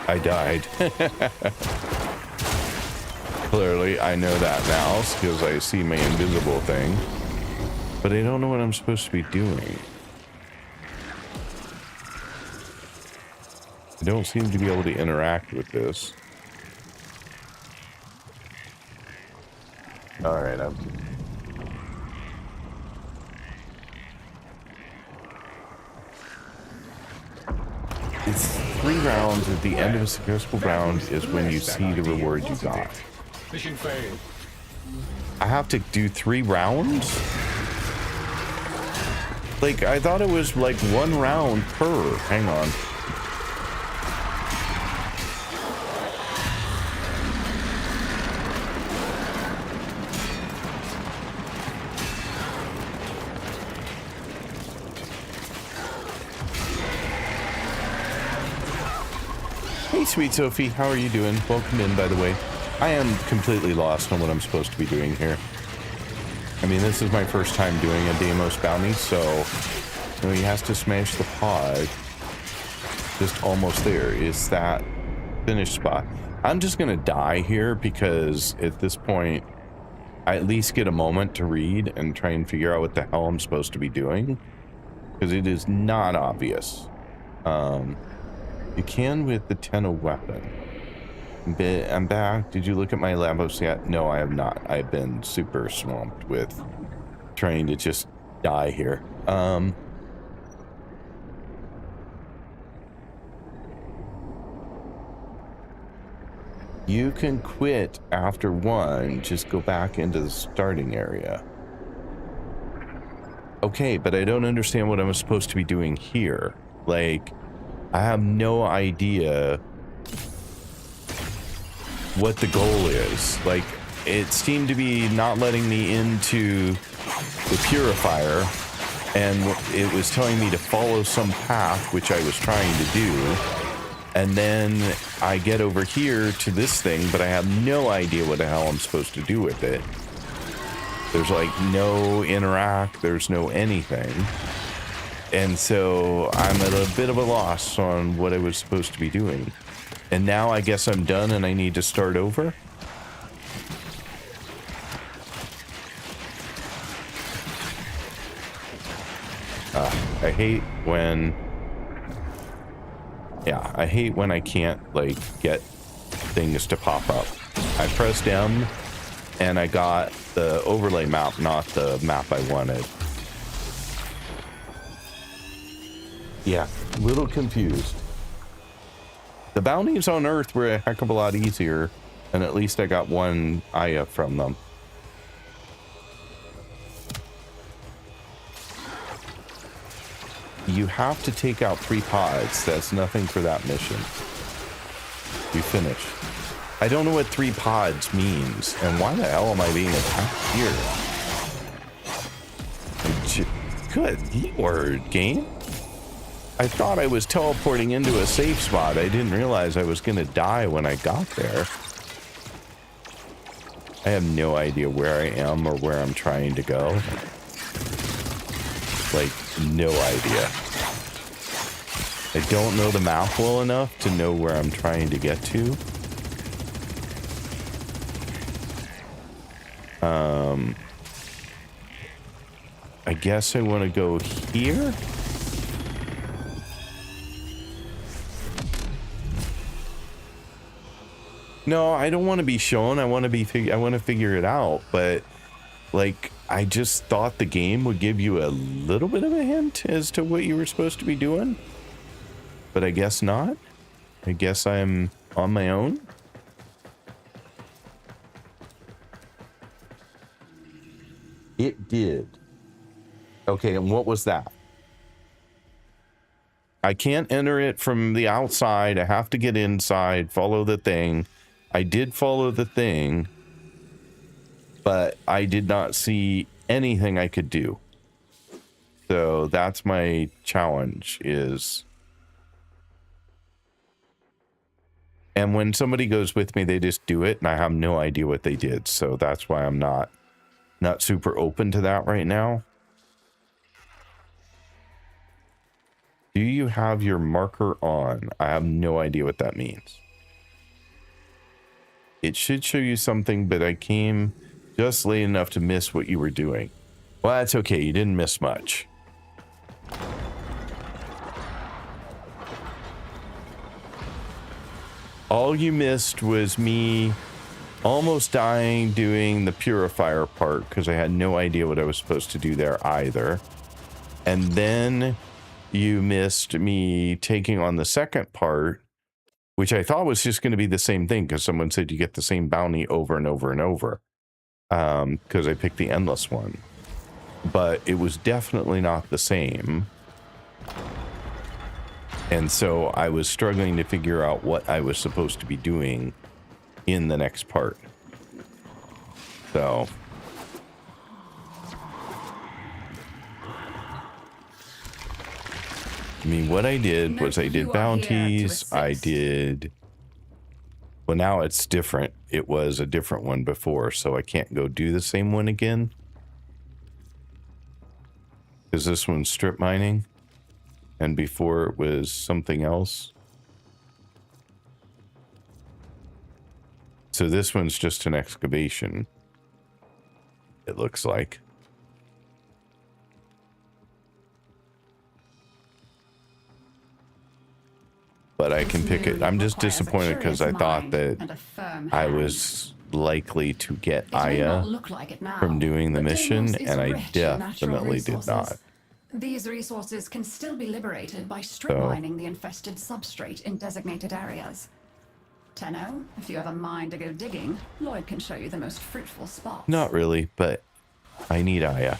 I died. Clearly, I know that now because I see my invisible thing. But I don't know what I'm supposed to be doing. I don't seem to be able to interact with this. Alright, It's 3 rounds. At the end of a successful round is when you see the reward you got. Mission failed. I have to do 3 rounds? Like, I thought it was like 1 round per. Hang on. Hey, sweet Sophie, how are you doing? Welcome in, by the way. I am completely lost on what I'm supposed to be doing here. I mean, this is my first time doing a Deimos bounty, so you know, he has to smash the pod. Just almost there is that finish spot. I'm just gonna die here because at this point, I at least get a moment to read and try and figure out what the hell I'm supposed to be doing, because it is not obvious. You can with the Tenno weapon. I'm back. Did you look at my Labos yet? No, I have not. I've been super swamped with trying to just die here. You can quit after 1. Just go back into the starting area. Okay, but I don't understand what I'm supposed to be doing here. Like, I have no idea what the goal is. Like, it seemed to be not letting me into the purifier, and it was telling me to follow some path, which I was trying to do. And then I get over here to this thing, but I have no idea what the hell I'm supposed to do with it. There's like no interact, there's no anything. And so I'm at a bit of a loss on what I was supposed to be doing. And now I guess I'm done and I need to start over. I hate when... Yeah, I hate when I can't, like, get things to pop up. I pressed M, and I got the overlay map, not the map I wanted. Yeah, a little confused. The bounties on Earth were a heck of a lot easier, and at least I got 1 Aya from them. You have to take out 3 pods. That's nothing for that mission. You finish. I don't know what 3 pods means, and why the hell am I being attacked here? Good Lord, game. I thought I was teleporting into a safe spot. I didn't realize I was gonna die when I got there. I have no idea where I am or where I'm trying to go. Like, no idea. I don't know the map well enough to know where I'm trying to get to. I guess I want to go here. No, I don't want to be shown. I want to figure it out, but like I just thought the game would give you a little bit of a hint as to what you were supposed to be doing. But I guess not. I guess I'm on my own. It did. Okay, and what was that? I can't enter it from the outside. I have to get inside, follow the thing. I did follow the thing, but I did not see anything I could do. So that's my challenge is... And when somebody goes with me, they just do it, and I have no idea what they did. So that's why I'm not super open to that right now. Do you have your marker on? I have no idea what that means. It should show you something, but I came just late enough to miss what you were doing. Well, that's okay. You didn't miss much. All you missed was me almost dying doing the purifier part because I had no idea what I was supposed to do there either. And then you missed me taking on the second part, which I thought was just going to be the same thing because someone said you get the same bounty over and over and over because I picked the endless one. But it was definitely not the same. And so I was struggling to figure out what I was supposed to be doing in the next part. So... I mean, what I did was I did bounties, I did... Well, now it's different. It was a different one before, so I can't go do the same one again. Because this one's strip mining, and before it was something else. So this one's just an excavation, it looks like. But I can pick it. I'm just disappointed because I thought that I was likely to get Aya from doing the mission, and I definitely did not. These resources can still be liberated by strip mining the infested substrate in designated areas. Tenno, if you have a mind to go digging, Lloyd can show you the most fruitful spots. Not really, but I need Aya.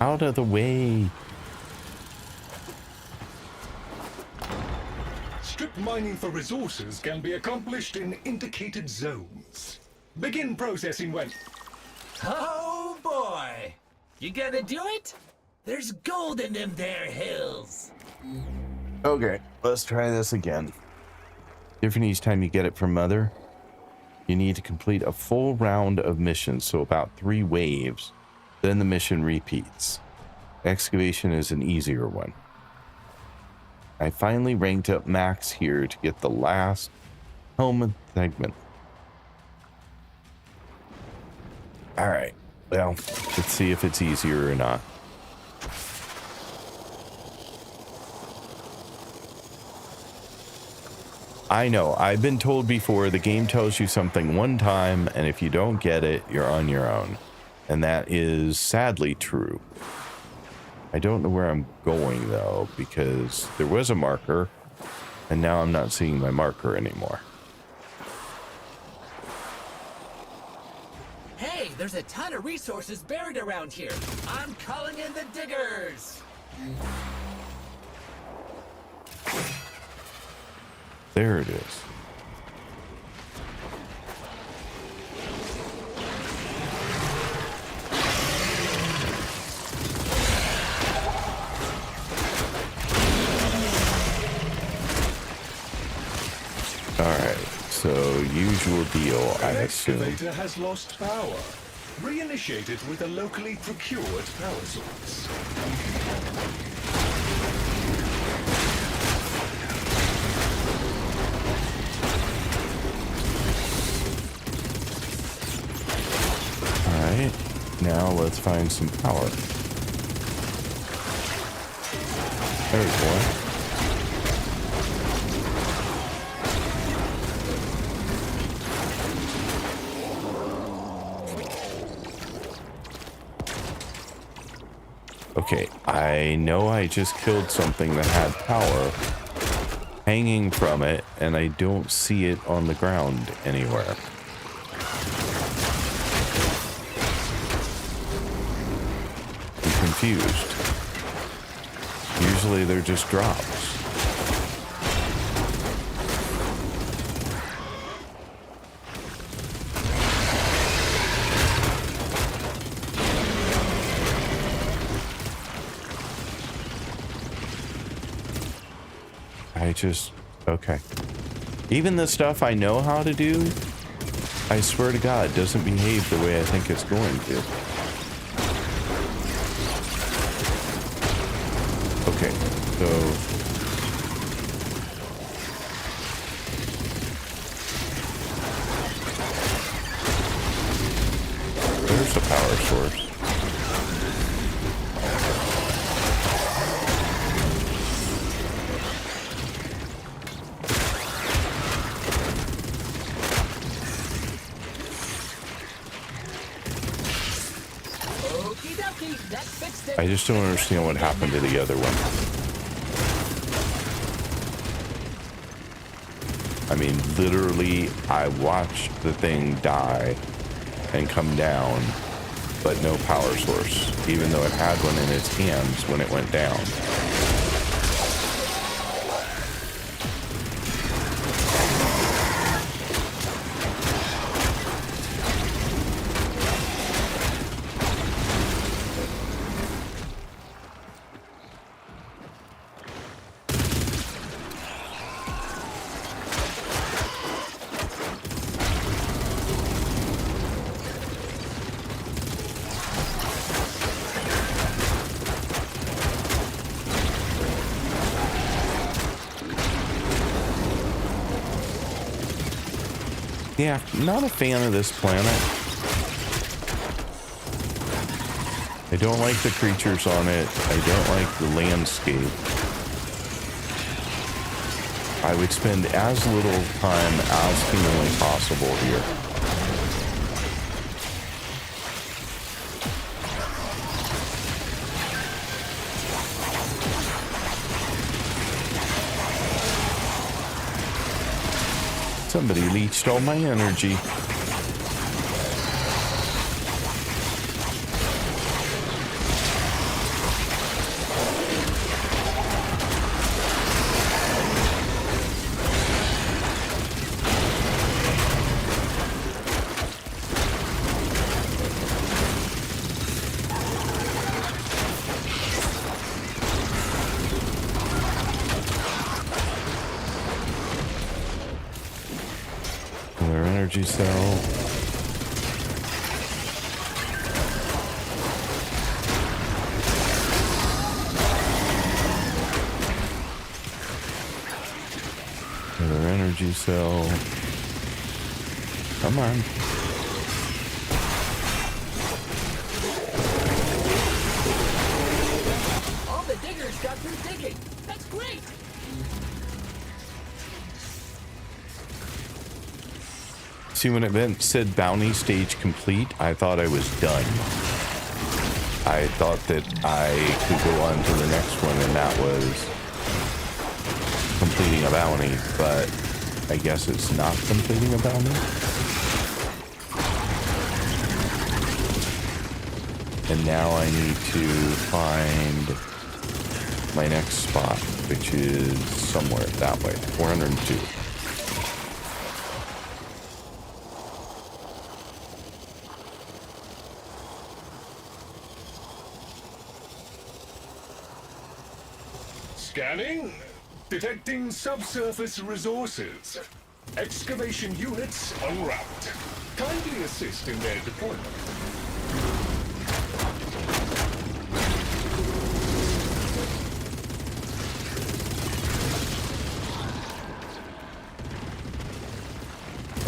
Out of the way. Strip mining for resources can be accomplished in indicated zones. Begin processing when... Oh boy! You gonna do it? There's gold in them there hills. Okay, let's try this again. Different each time you get it from Mother. You need to complete a full round of missions, so about 3 waves. Then the mission repeats. Excavation is an easier one. I finally ranked up max here to get the last helmet segment. Alright, well, let's see if it's easier or not. I know, I've been told before, the game tells you something one time, and if you don't get it, you're on your own. And that is sadly true. I don't know where I'm going, though, because there was a marker, and now I'm not seeing my marker anymore. Hey, there's a ton of resources buried around here. I'm calling in the diggers. There it is. Alright, so usual deal, I assume. The excavator has lost power. Reinitiate it with a locally procured power source. Alright, now let's find some power. There's one. Okay, I know I just killed something that had power hanging from it, and I don't see it on the ground anywhere. I'm confused. usually they're just drops. Okay. Even the stuff I know how to do, I swear to God, doesn't behave the way I think it's going to. Okay, so... there's a power source. I just don't understand what happened to the other one. I mean, literally, I watched the thing die and come down, but no power source, even though it had one in its hands when it went down. Yeah, not a fan of this planet. I don't like the creatures on it. I don't like the landscape. I would spend as little time as humanly possible here. Somebody leached all my energy. Energy cell. Another energy cell. Come on. All the diggers got through digging. That's great. See, when it said bounty stage complete, I thought I was done. I thought that I could go on to the next one, and that was completing a bounty, but I guess it's not completing a bounty. And now I need to find my next spot, which is somewhere that way, 402. Scanning. Detecting subsurface resources. Excavation units en route. Kindly assist in their deployment.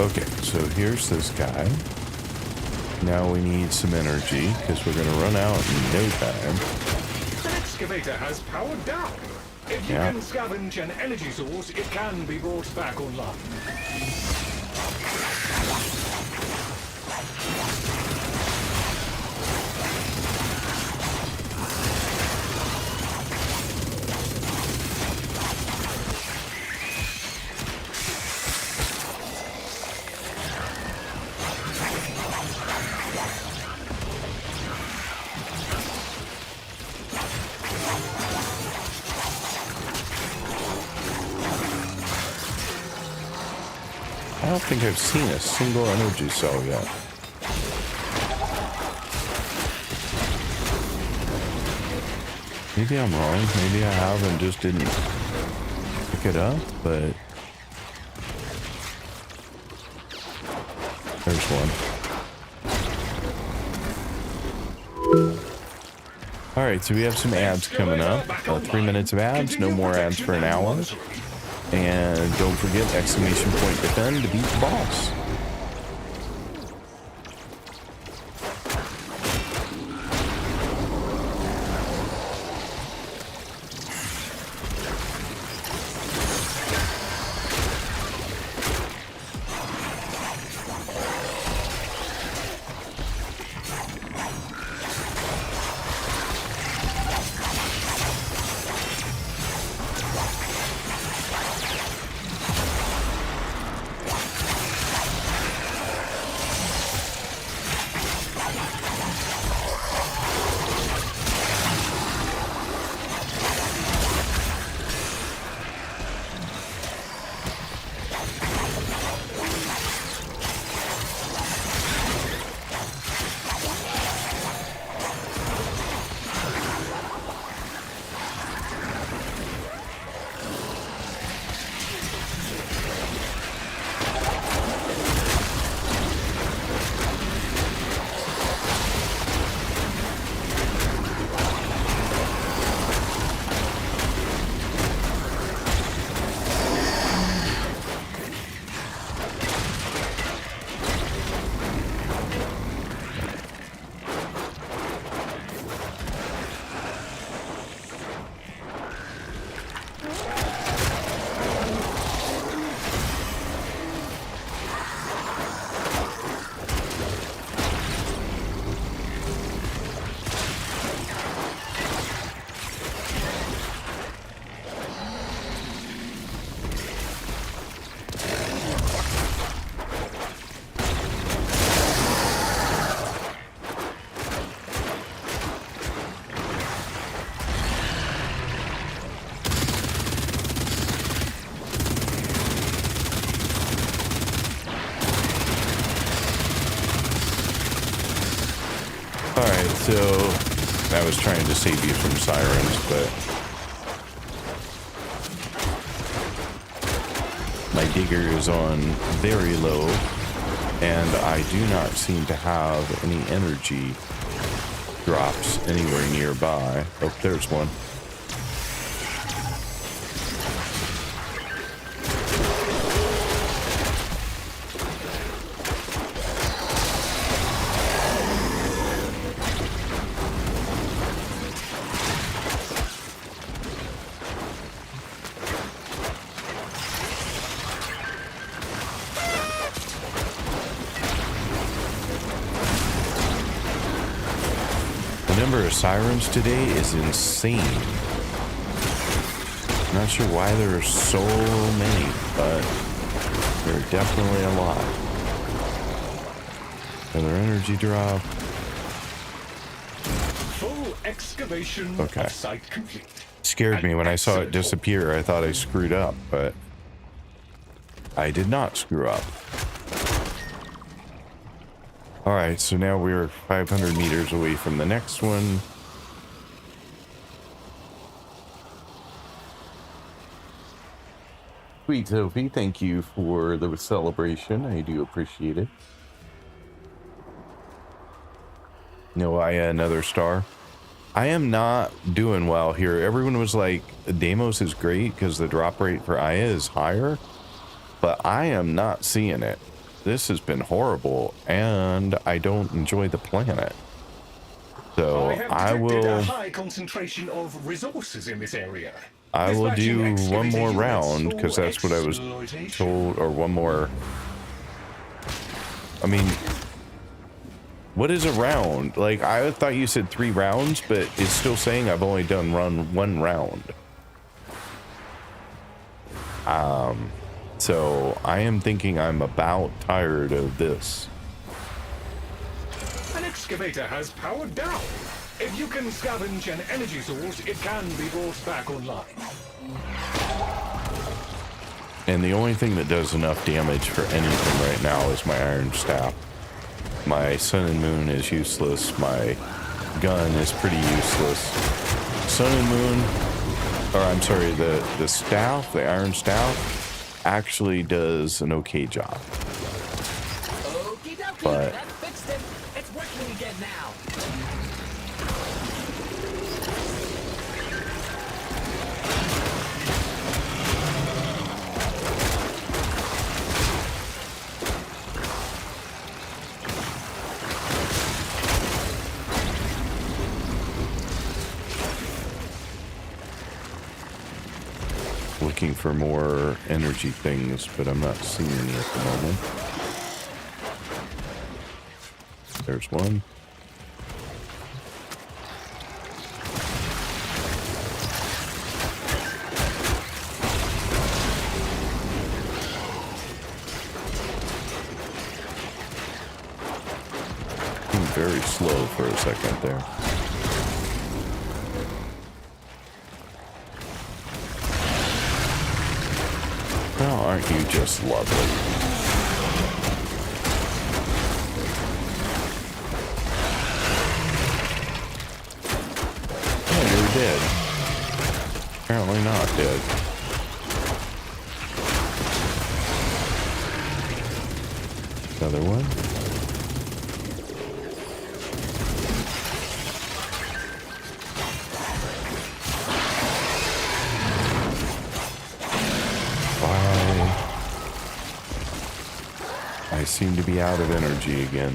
Okay, so here's this guy. Now we need some energy, because we're going to run out in no time. The excavator has powered down. If you can scavenge an energy source, it can be brought back online. don't think I've seen a single energy cell yet. Maybe I'm wrong. Maybe I have and just didn't pick it up, but there's one. Alright, so we have some ads coming up. 3 minutes of ads, no more ads for an hour. And don't forget, exclamation point defend to beat the boss. So I was trying to save you from sirens, but my digger is on very low, and I do not seem to have any energy drops anywhere nearby. Oh, there's one. Sirens today is insane. Not sure why there are so many, but there are definitely a lot. Another energy drop. Full excavation okay. Of site complete. Scared me when I saw it disappear. I thought I screwed up, but I did not screw up. Alright, so now we're 500 meters away from the next one. Sweet Sophie, thank you for the celebration. I do appreciate it. No, Aya, another star. I am not doing well here. Everyone was like, Deimos is great because the drop rate for Aya is higher, but I am not seeing it. This has been horrible, and I don't enjoy the planet. So I will. A high concentration of resources in this area. I will do one more round because that's what I was told, or one more. I mean, what is a round? Like I thought you said 3 rounds, but it's still saying I've only done one round. So I am thinking I'm about tired of this. An excavator has powered down. If you can scavenge an energy source, it can be brought back online. And the only thing that does enough damage for anything right now is my iron staff. My sun and moon is useless. My gun is pretty useless. Sun and moon, or I'm sorry, the staff, the iron staff, actually does an okay job. Okie dokie, But that fixed it. It's working again now. looking for more energy things, but I'm not seeing any at the moment. There's one. Very slow for a second there. Oh, aren't you just lovely? Oh, you're dead. Apparently not dead. Another one. I seem to be out of energy again.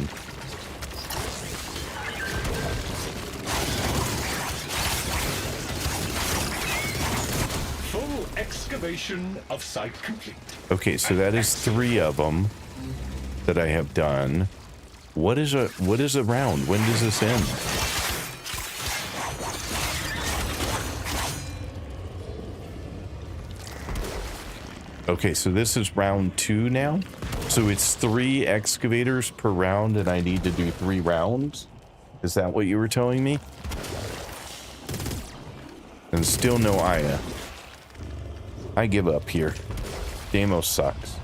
Full excavation of site complete. Okay, so that is 3 of them that I have done. What is a round? When does this end? Okay, so this is round 2 now. So it's 3 excavators per round, and I need to do 3 rounds? Is that what you were telling me? And still no Aya. I give up here. Deimos sucks.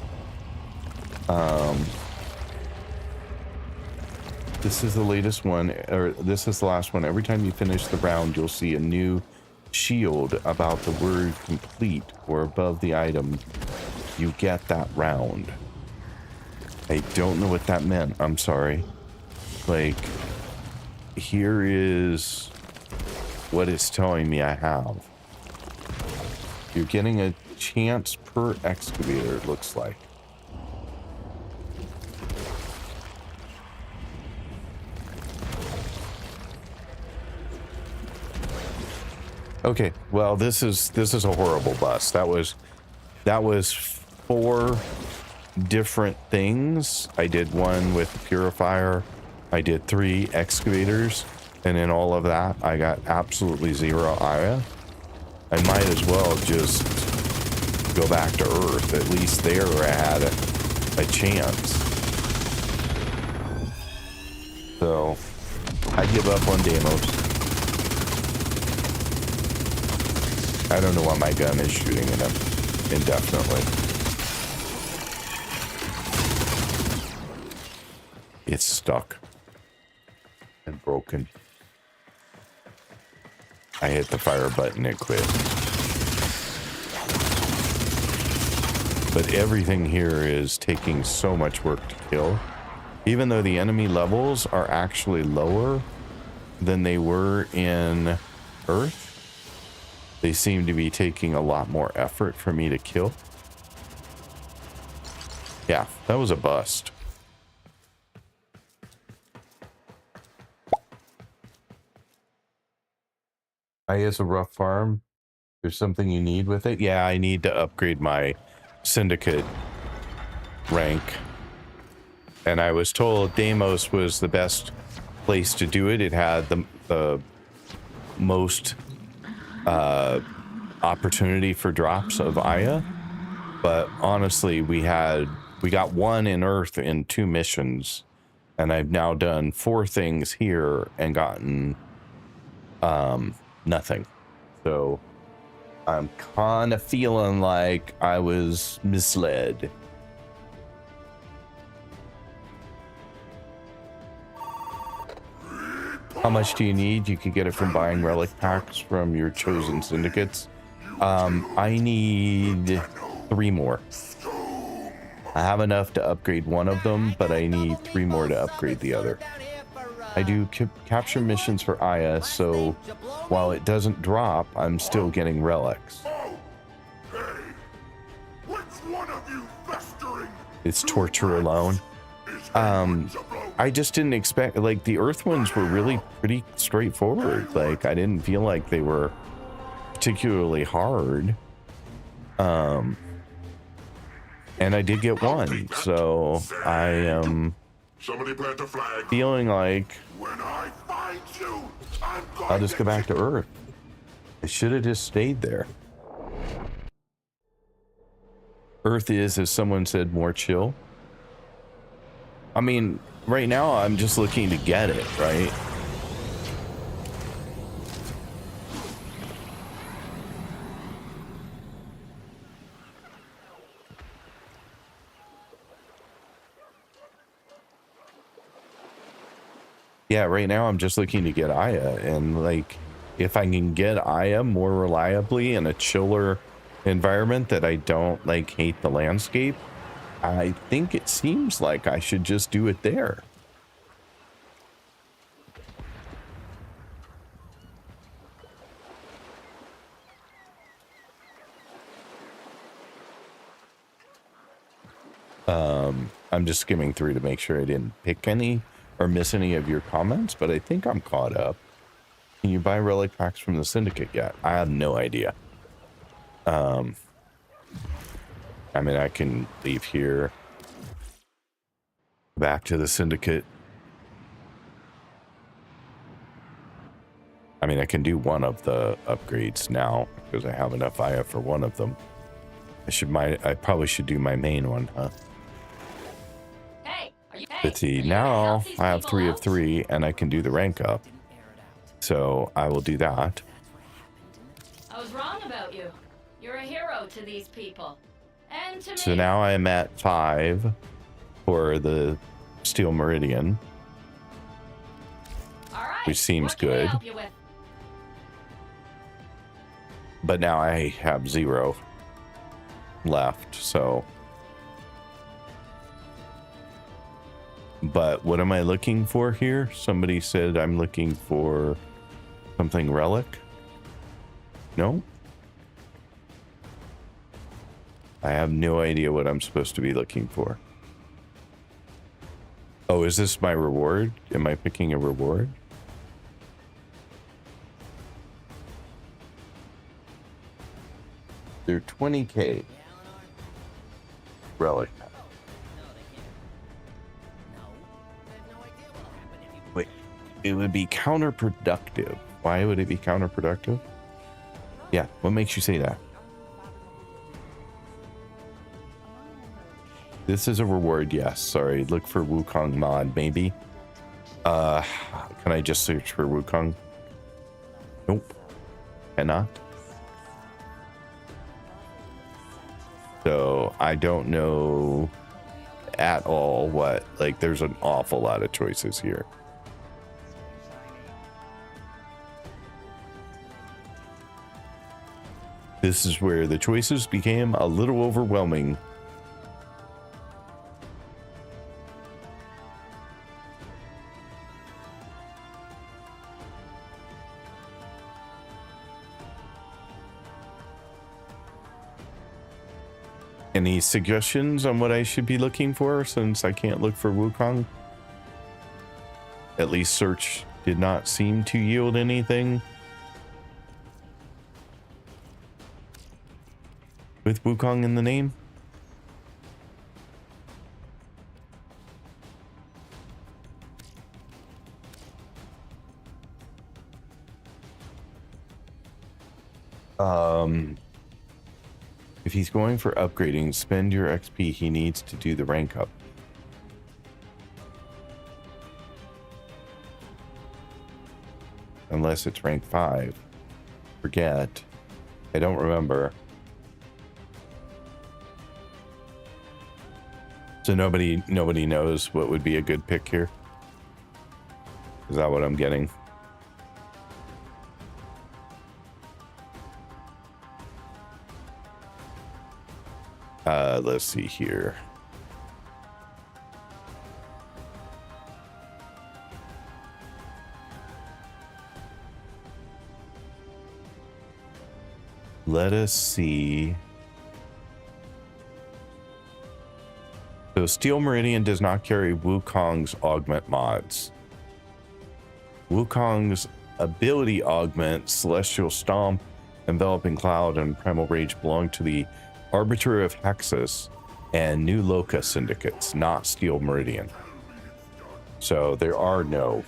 This is the latest one, or this is the last one. Every time you finish the round, you'll see a new shield about the word complete or above the item. You get that round. I don't know what that meant. I'm sorry. Like, here is what it's telling me I have. You're getting a chance per excavator, it looks like. Okay, well, this is a horrible bust. That was 4 different things. I did 1 with the purifier. I did 3 excavators, and in all of that, I got absolutely 0 Aya. I might as well just go back to Earth. At least there I had a chance. So, I give up on Deimos. I don't know why my gun is shooting at him indefinitely. It's stuck and broken. I hit the fire button, it quit. But everything here is taking so much work to kill. Even though the enemy levels are actually lower than they were in Earth, they seem to be taking a lot more effort for me to kill. Yeah, that was a bust. Is a rough farm. There's something you need with it. Yeah, I need to upgrade my syndicate rank. And I was told Deimos was the best place to do it. It had the most opportunity for drops of Aya. But honestly, we got 1 in Earth in 2 missions. And I've now done 4 things here and gotten nothing. So I'm kind of feeling like I was misled. How much do you need? You could get it from buying relic packs from your chosen syndicates. I need 3 more. I have enough to upgrade one of them, but I need 3 more to upgrade the other. I do capture missions for Aya, so while it doesn't drop, I'm still getting relics. It's torture alone. I just didn't expect, like, the Earth ones were really pretty straightforward. Like, I didn't feel like they were particularly hard. And I did get one, so I am feeling like I'll just go back to Earth. I should have just stayed there. Earth is, as someone said, more chill. I mean, right now I'm just looking to get it, right? Yeah, right now I'm just looking to get Aya, and like, if I can get Aya more reliably in a chiller environment that I don't like hate the landscape, I think it seems like I should just do it there. I'm just skimming through to make sure I didn't pick any or miss any of your comments, but I think I'm caught up. Can you buy relic packs from the syndicate yet? I have no idea. I mean, I can leave here, back to the syndicate. I mean, I can do one of the upgrades now because I have enough Aya for one of them. I probably should do my main one, huh? Let's see, now I have 3 of 3 and I can do the rank up. So I will do that. I was wrong about you. You're a hero to these people. And to me. So now I'm at 5 for the Steel Meridian. All right, which seems good. But now I have 0 left, so. But what am I looking for here? Somebody said I'm looking for something relic. No? I have no idea what I'm supposed to be looking for. Oh, is this my reward? Am I picking a reward? They're 20k. Relic. Wait, it would be counterproductive. Why would it be counterproductive? Yeah, what makes you say that? This is a reward, yes. Sorry, look for Wukong mod, maybe. Can I just search for Wukong? Nope. Cannot. So I don't know at all what, like, there's an awful lot of choices here. This is where the choices became a little overwhelming. Any suggestions on what I should be looking for since I can't look for Wukong? At least search did not seem to yield anything with Wukong in the name. If he's going for upgrading, spend your XP he needs to do the rank up. Unless it's rank 5. Forget. I don't remember. So nobody knows what would be a good pick here. Is that what I'm getting? Let's see here. Let us see. So Steel Meridian does not carry Wukong's augment mods. Wukong's ability augment, Celestial Stomp, Enveloping Cloud, and Primal Rage belong to the Arbiter of Hexus and New Loka syndicates, not Steel Meridian. So there are no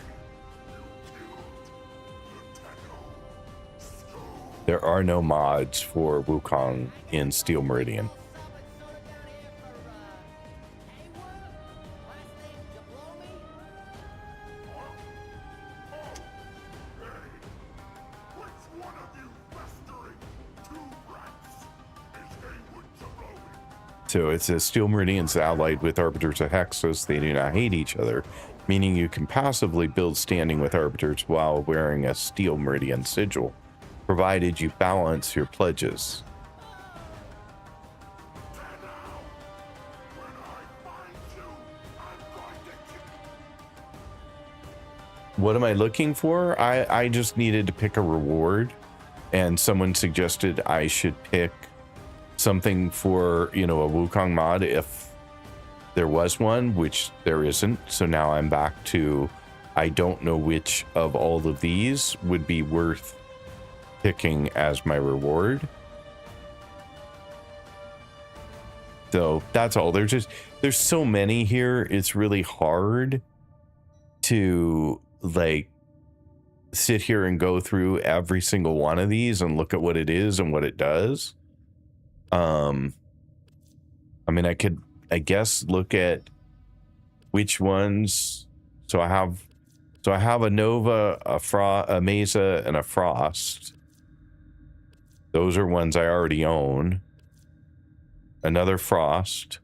mods for Wukong in Steel Meridian. So it says Steel Meridian's allied with Arbiters of Hexus. They do not hate each other, meaning you can passively build standing with Arbiters while wearing a Steel Meridian sigil, provided you balance your pledges. What am I looking for? I just needed to pick a reward, and someone suggested I should pick something for, you know, a Wukong mod if there was one, which there isn't. So now I'm back to, I don't know which of all of these would be worth picking as my reward. So that's all. There's so many here. It's really hard to like sit here and go through every single one of these and look at what it is and what it does. I mean, I could, I guess, look at which ones. So I have a Nova, a Mesa, and a Frost. Those are ones I already own. Another Frost,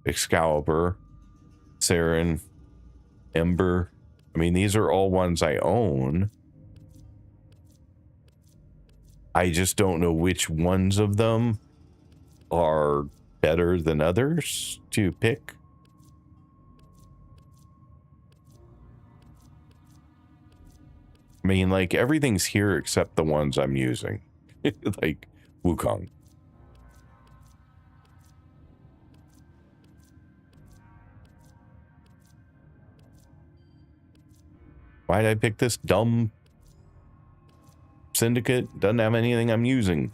Excalibur, Saren, Ember. I mean, these are all ones I own. I just don't know which ones of them are better than others to pick. I mean, like, everything's here except the ones I'm using. Like Wukong. Why'd I pick this dumb syndicate? Doesn't have anything I'm using.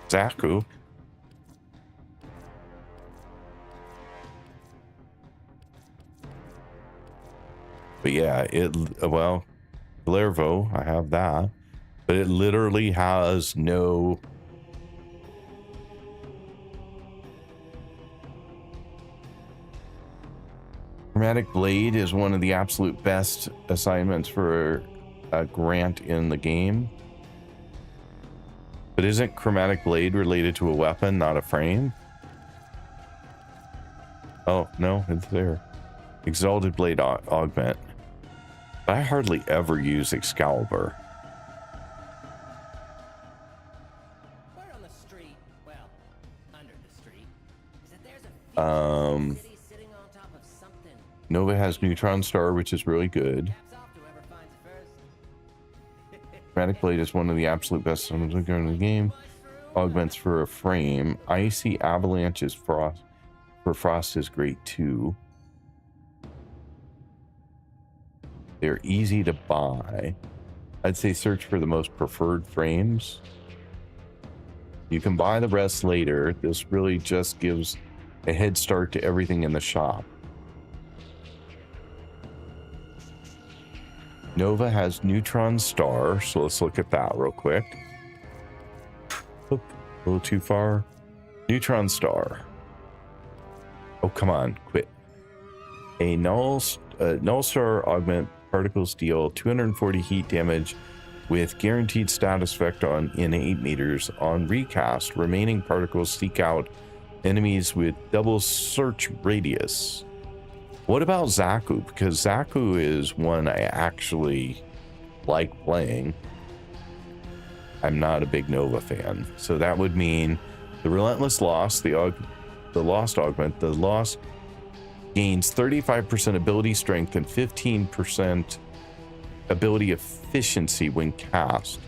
Zaku. But yeah, well, Lervo, I have that. But it literally has no... Chromatic Blade is one of the absolute best assignments for a grant in the game. But isn't Chromatic Blade related to a weapon, not a frame? Oh, no, it's there. Exalted Blade Augment. I hardly ever use Excalibur. Where on the street? Well, under the street. Is that there's a city sitting on top of something. Nova has Neutron Star, which is really good. Chromatic Blade is one of the absolute best summons in the game. Augments for a frame. Icy Avalanche's Frost for Frost is great too. They're easy to buy. I'd say search for the most preferred frames. You can buy the rest later. This really just gives a head start to everything in the shop. Nova has Neutron Star, so let's look at that real quick. Oop, a little too far. Neutron Star. Oh, come on, quit. A null star augment particles deal 240 heat damage with guaranteed status effect on in 8 meters. On recast, remaining particles seek out enemies with double search radius. What about Zaku? Because Zaku is one I actually like playing. I'm not a big Nova fan, so that would mean the Relentless Lost, the Lost Augment, the Lost gains 35% ability strength and 15% ability efficiency when cast.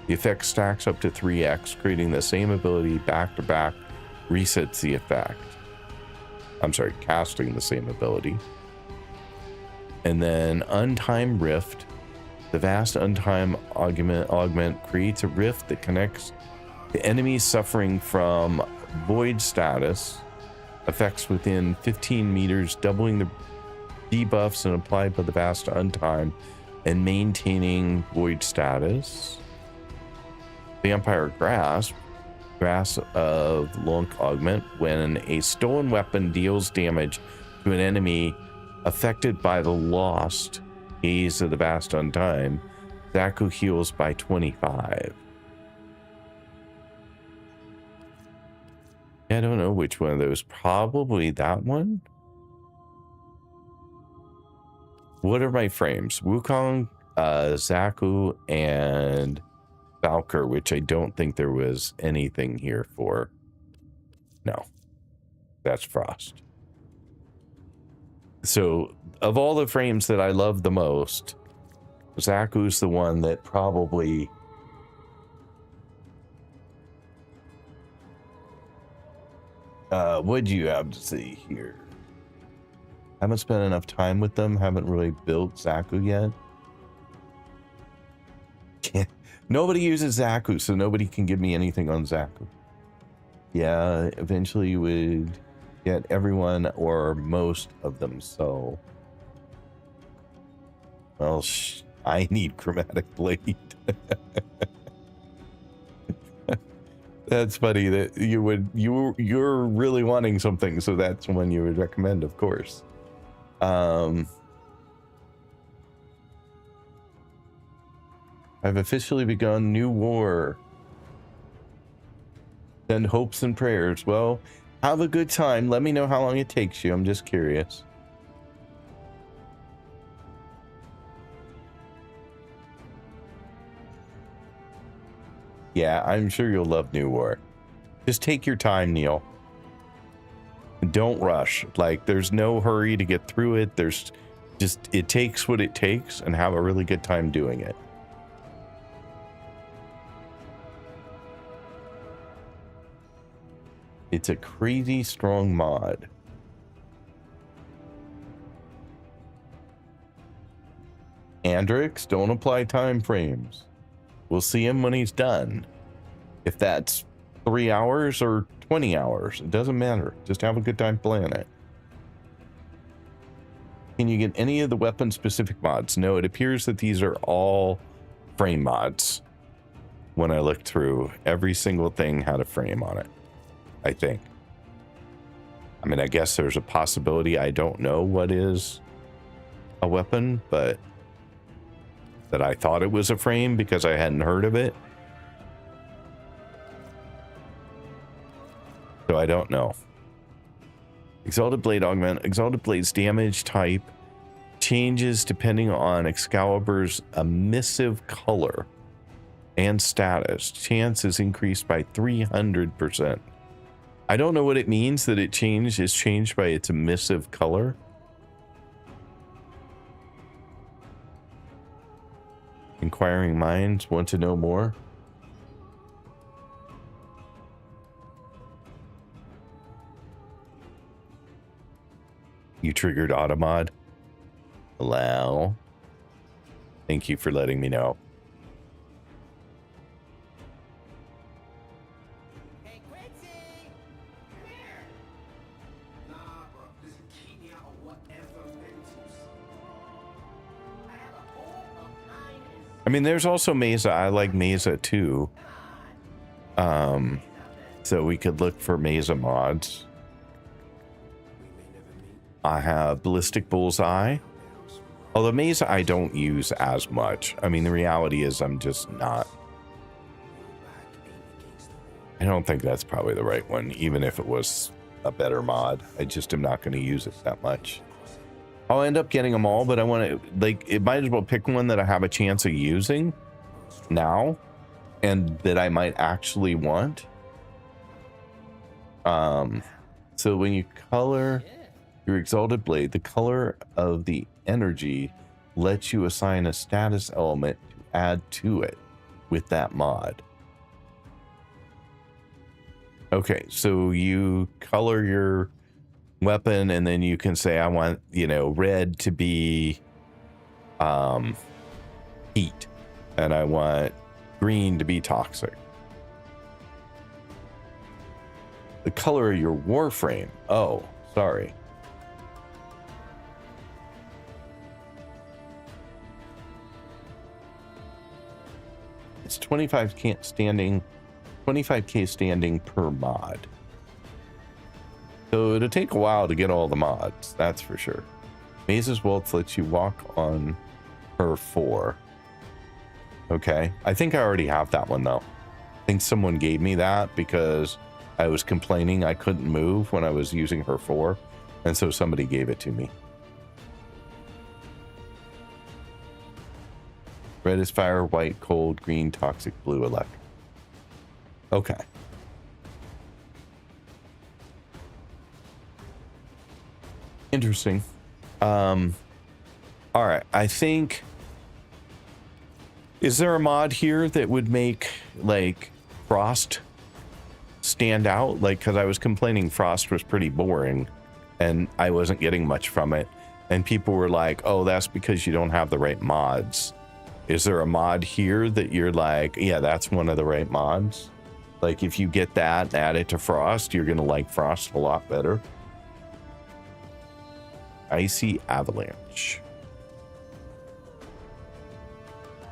The effect stacks up to 3x, creating the same ability back to back, resets the effect. I'm sorry, casting the same ability. And then Untime Rift. The vast Untime augment creates a rift that connects the enemies suffering from void status effects within 15 meters, doubling the debuffs and applied by the vast Untime and maintaining void status. Vampire Grasp of Lunk augment. When a stolen weapon deals damage to an enemy affected by the lost gaze of the vast Untime, Zaku heals by 25. I don't know which one of those. Probably that one. What are my frames? Wukong, Zaku, and Valkyr, which I don't think there was anything here for. No, that's Frost. So, of all the frames that I love the most, Zaku's the one that probably what'd you have to see here? Haven't spent enough time with them, haven't really built Zaku yet. Nobody uses Zaku, so nobody can give me anything on Zaku. Yeah, eventually you would get everyone or most of them, so... Well, I need Chromatic Blade. That's funny that you're really wanting something, so that's one you would recommend, of course. I've officially begun new war. Send hopes and prayers. Well, have a good time. Let me know how long it takes you. I'm just curious. Yeah, I'm sure you'll love New War. Just take your time, Neil. Don't rush. Like, there's no hurry to get through it. There's just, it takes what it takes, and have a really good time doing it. It's a crazy strong mod. Andrix, don't apply time frames. We'll see him when he's done. If that's 3 hours or 20 hours, it doesn't matter. Just have a good time playing it. Can you get any of the weapon-specific mods? No, it appears that these are all frame mods. When I looked through, every single thing had a frame on it, I think. I mean, I guess there's a possibility I don't know what is a weapon, but that I thought it was a frame because I hadn't heard of it. So I don't know. Exalted Blade Augment. Exalted Blade's damage type changes depending on Excalibur's emissive color and status. Chance is increased by 300%. I don't know what it means that it is changed by its emissive color. Inquiring minds want to know more. You triggered Automod. Allow. Thank you for letting me know. Hey, Quincy! Come here! Nah, bro. Listen, keep me out of whatever rentals. I have a bowl of kindness. I mean, there's also Mesa. I like Mesa too. So we could look for Mesa mods. I have ballistic bullseye. Although mace I don't use as much. I mean, the reality is I'm just not. I don't think that's probably the right one, even if it was a better mod. I just am not going to use it that much. I'll end up getting them all, but I want to, like, it might as well pick one that I have a chance of using now and that I might actually want. So when you color your exalted blade, the color of the energy lets you assign a status element to add to it with that mod. Okay, so you color your weapon and then you can say, I want, you know, red to be heat, and I want green to be toxic. The color of your warframe. Oh, sorry. It's 25k standing per mod. So it'll take a while to get all the mods, that's for sure. Maze's Wealth lets you walk on her 4. Okay, I think I already have that one though. I think someone gave me that because I was complaining I couldn't move when I was using her 4, and so somebody gave it to me. Red is fire, white cold, green toxic, blue electric. Okay. Interesting. All right, I think, is there a mod here that would make like frost stand out? Like, because I was complaining frost was pretty boring and I wasn't getting much from it, and people were like, oh, that's because you don't have the right mods. Is there a mod here that you're like, yeah, that's one of the right mods? Like, if you get that and add it to frost, you're gonna like frost a lot better. Icy avalanche.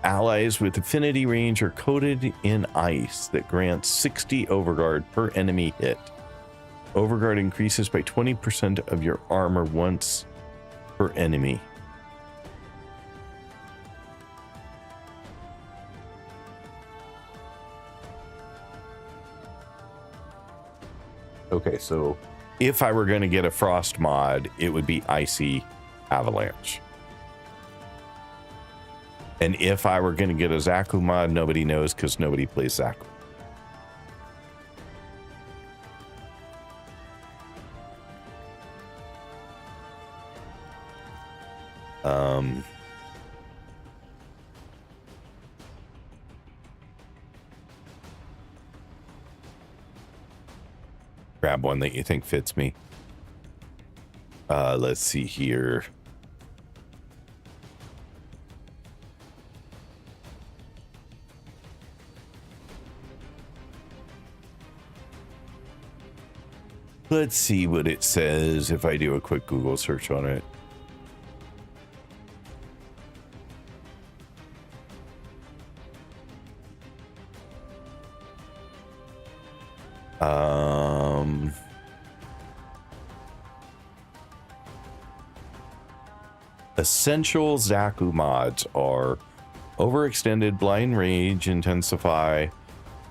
Allies with affinity range are coated in ice that grants 60 overguard per enemy hit. Overguard increases by 20% of your armor once per enemy. Okay, so if I were going to get a frost mod, it would be Icy Avalanche. And if I were going to get a Zaku mod, nobody knows because nobody plays Zaku. Grab one that you think fits me. Let's see here. Let's see what it says if I do a quick Google search on it. Essential Zaku mods are Overextended, Blind Rage, Intensify,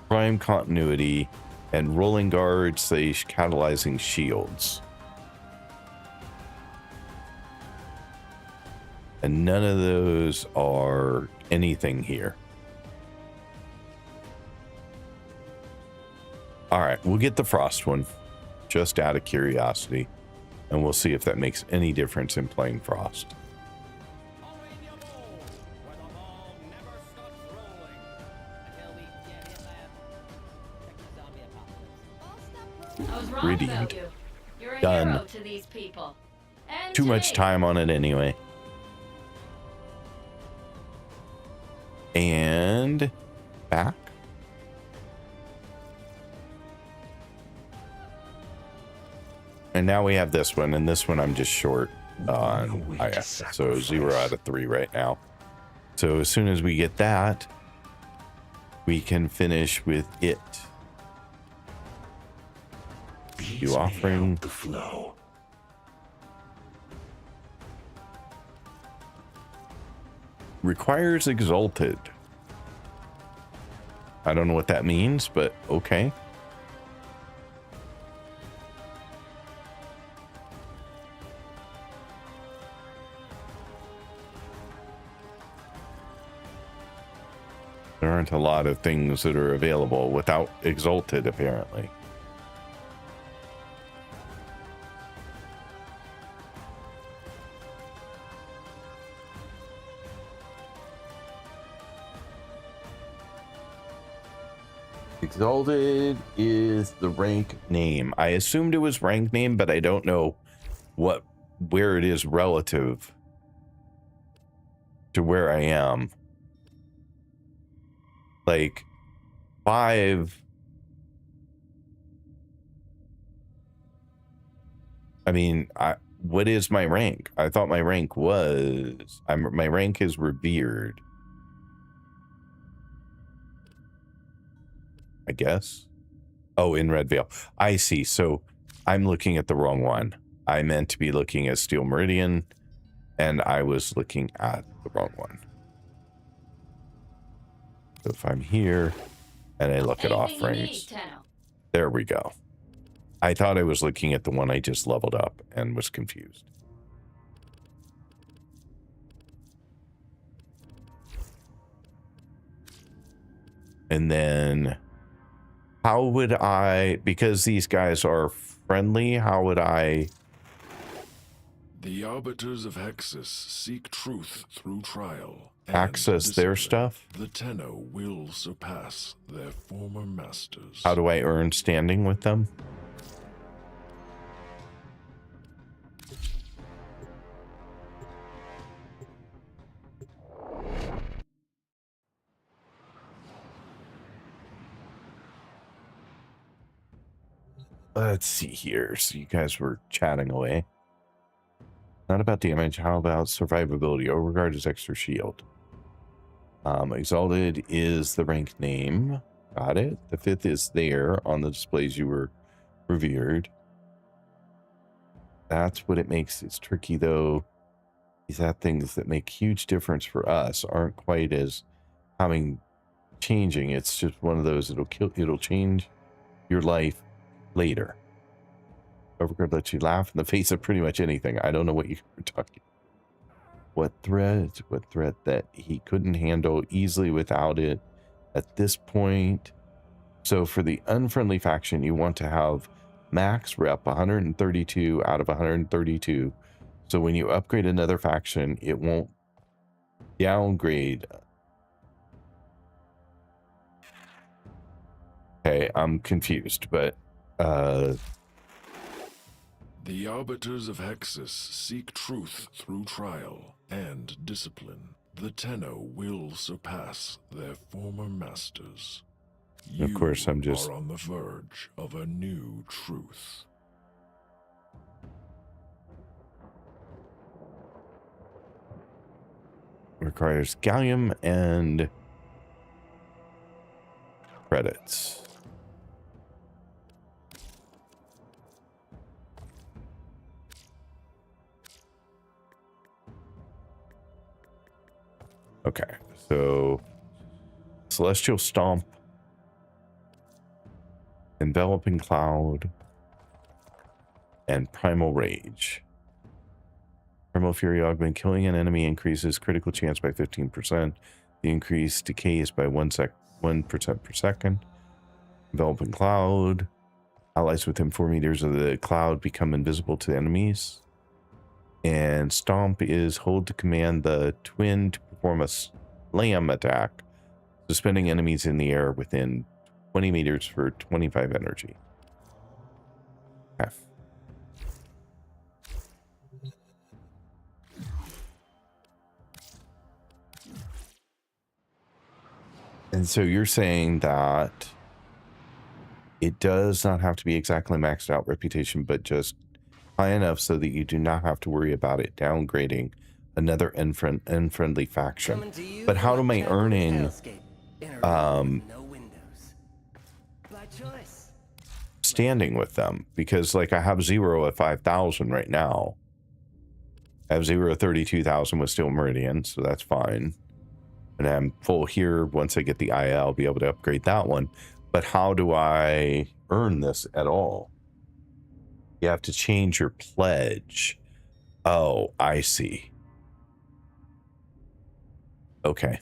Prime Continuity, and Rolling Guard / Catalyzing Shields. And none of those are anything here. All right, we'll get the Frost one just out of curiosity, and we'll see if that makes any difference in playing Frost. I was wrong about Redeemed. you. You're a Done. hero to these people. And Too to much me. time on it anyway. And back. And now we have this one, and this one I'm just short on. Oh, yeah. So 0 out of 3 right now. So as soon as we get that, we can finish with it. You offering the flow. Requires exalted. I don't know what that means, but okay. There aren't a lot of things that are available without exalted, apparently. Exalted is the rank name. I assumed it was rank name, but I don't know where it is relative to where I am. Like 5. I mean, what is my rank? I thought my rank was my rank is revered, I guess. Oh, in Red Veil. I see. So I'm looking at the wrong one. I meant to be looking at Steel Meridian, and I was looking at the wrong one. So if I'm here and I look at offerings, there we go. I thought I was looking at the one I just leveled up and was confused. And then how would I, because these guys are friendly, how would I? The arbiters of Hexus seek truth through trial. Access their stuff? The Tenno will surpass their former masters. How do I earn standing with them? Let's see here. So you guys were chatting away. Not about damage. How about survivability? Overguard is extra shield. Exalted is the rank name. Got it. The 5th is there on the displays you were revered. That's what it makes. It's tricky though. These are things that make huge difference for us aren't quite as changing. It's just one of those. It'll change your life later. Overguard lets you laugh in the face of pretty much anything. I don't know what you were talking. What threat that he couldn't handle easily without it at this point. So for the unfriendly faction, you want to have max rep 132 out of 132. So when you upgrade another faction, it won't downgrade. Okay, I'm confused, but the arbiters of Hexus seek truth through trial and discipline. The Tenno will surpass their former masters. Of course, I'm just are on the verge of a new truth. Requires gallium and credits. Okay, so Celestial Stomp, Enveloping Cloud, and Primal Rage. Primal Fury Augment, killing an enemy increases critical chance by 15%. The increase decays by 1% per second. Enveloping Cloud, allies within 4 meters of the cloud become invisible to enemies. And Stomp is hold to command the twin to perform a slam attack, suspending enemies in the air within 20 meters for 25 energy. Okay. And so you're saying that it does not have to be exactly maxed out reputation, but just high enough so that you do not have to worry about it downgrading another unfriendly faction. But how am I earning standing with them? Because like I have 0 at 5,000 right now. I have 0 at 32,000 with Steel Meridian, so that's fine. And I'm full here. Once I get the IA, I'll be able to upgrade that one. But how do I earn this at all? You have to change your pledge. Oh, I see. Okay.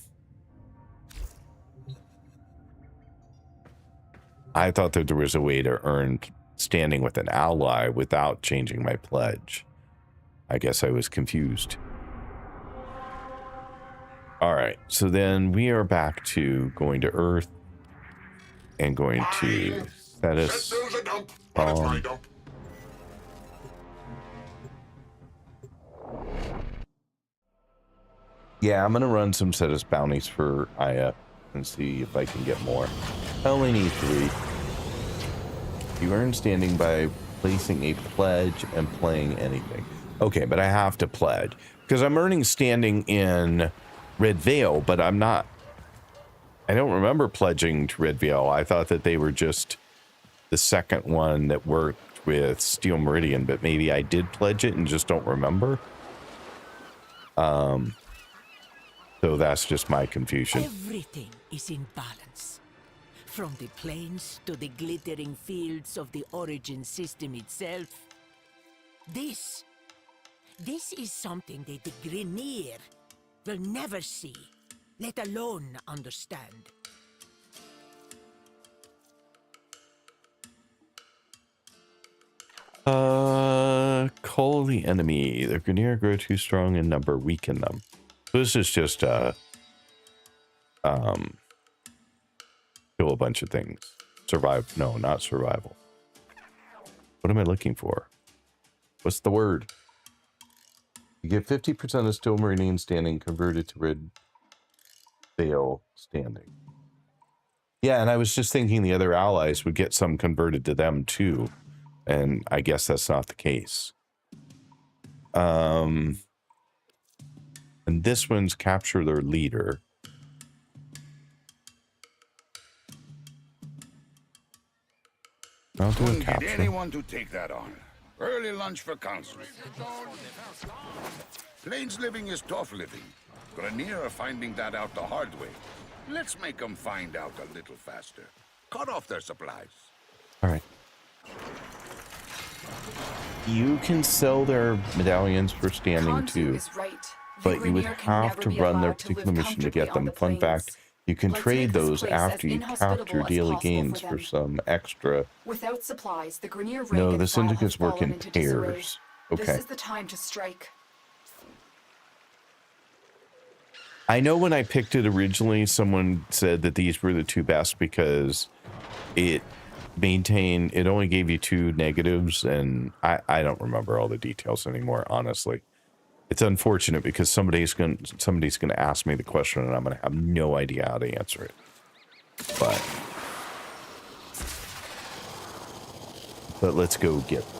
I thought that there was a way to earn standing with an ally without changing my pledge. I guess I was confused. All right, so then we are back to going to Earth and going to Thetis. Yeah, I'm going to run some Thetis bounties for Aya and see if I can get more. I only need 3. You earn standing by placing a pledge and playing anything. Okay, but I have to pledge because I'm earning standing in Red Veil, but I'm not. I don't remember pledging to Red Veil. I thought that they were just the second one that worked with Steel Meridian, but maybe I did pledge it and just don't remember. So that's just my confusion. Everything is in balance. From the plains to the glittering fields of the origin system itself. This is something that the Grineer will never see, let alone understand. Cull the enemy. The Grineer grow too strong in number, weaken them. So this is just kill a bunch of things. Survive. No, not survival. What am I looking for? What's the word? You get 50% of Steel Meridian standing converted to Red Veil standing. Yeah, and I was just thinking the other allies would get some converted to them too. And I guess that's not the case. And this one's capture their leader. I'll do a capture. Get anyone to take that on. Early lunch for council. Plains living is tough living. Grineer are finding that out the hard way. Let's make them find out a little faster. Cut off their supplies. All right. You can sell their medallions for standing too, but you would have to run their particular mission to get them. Fun fact, you can trade those after you capture daily gains for some extra. Without supplies, the Grineer No, the syndicates work in pairs. Okay. This is the time to strike. I know when I picked it originally, someone said that these were the 2 best because it only gave you 2 negatives, and I don't remember all the details anymore, honestly. It's unfortunate because somebody's gonna ask me the question and I'm gonna have no idea how to answer it. But let's go get this.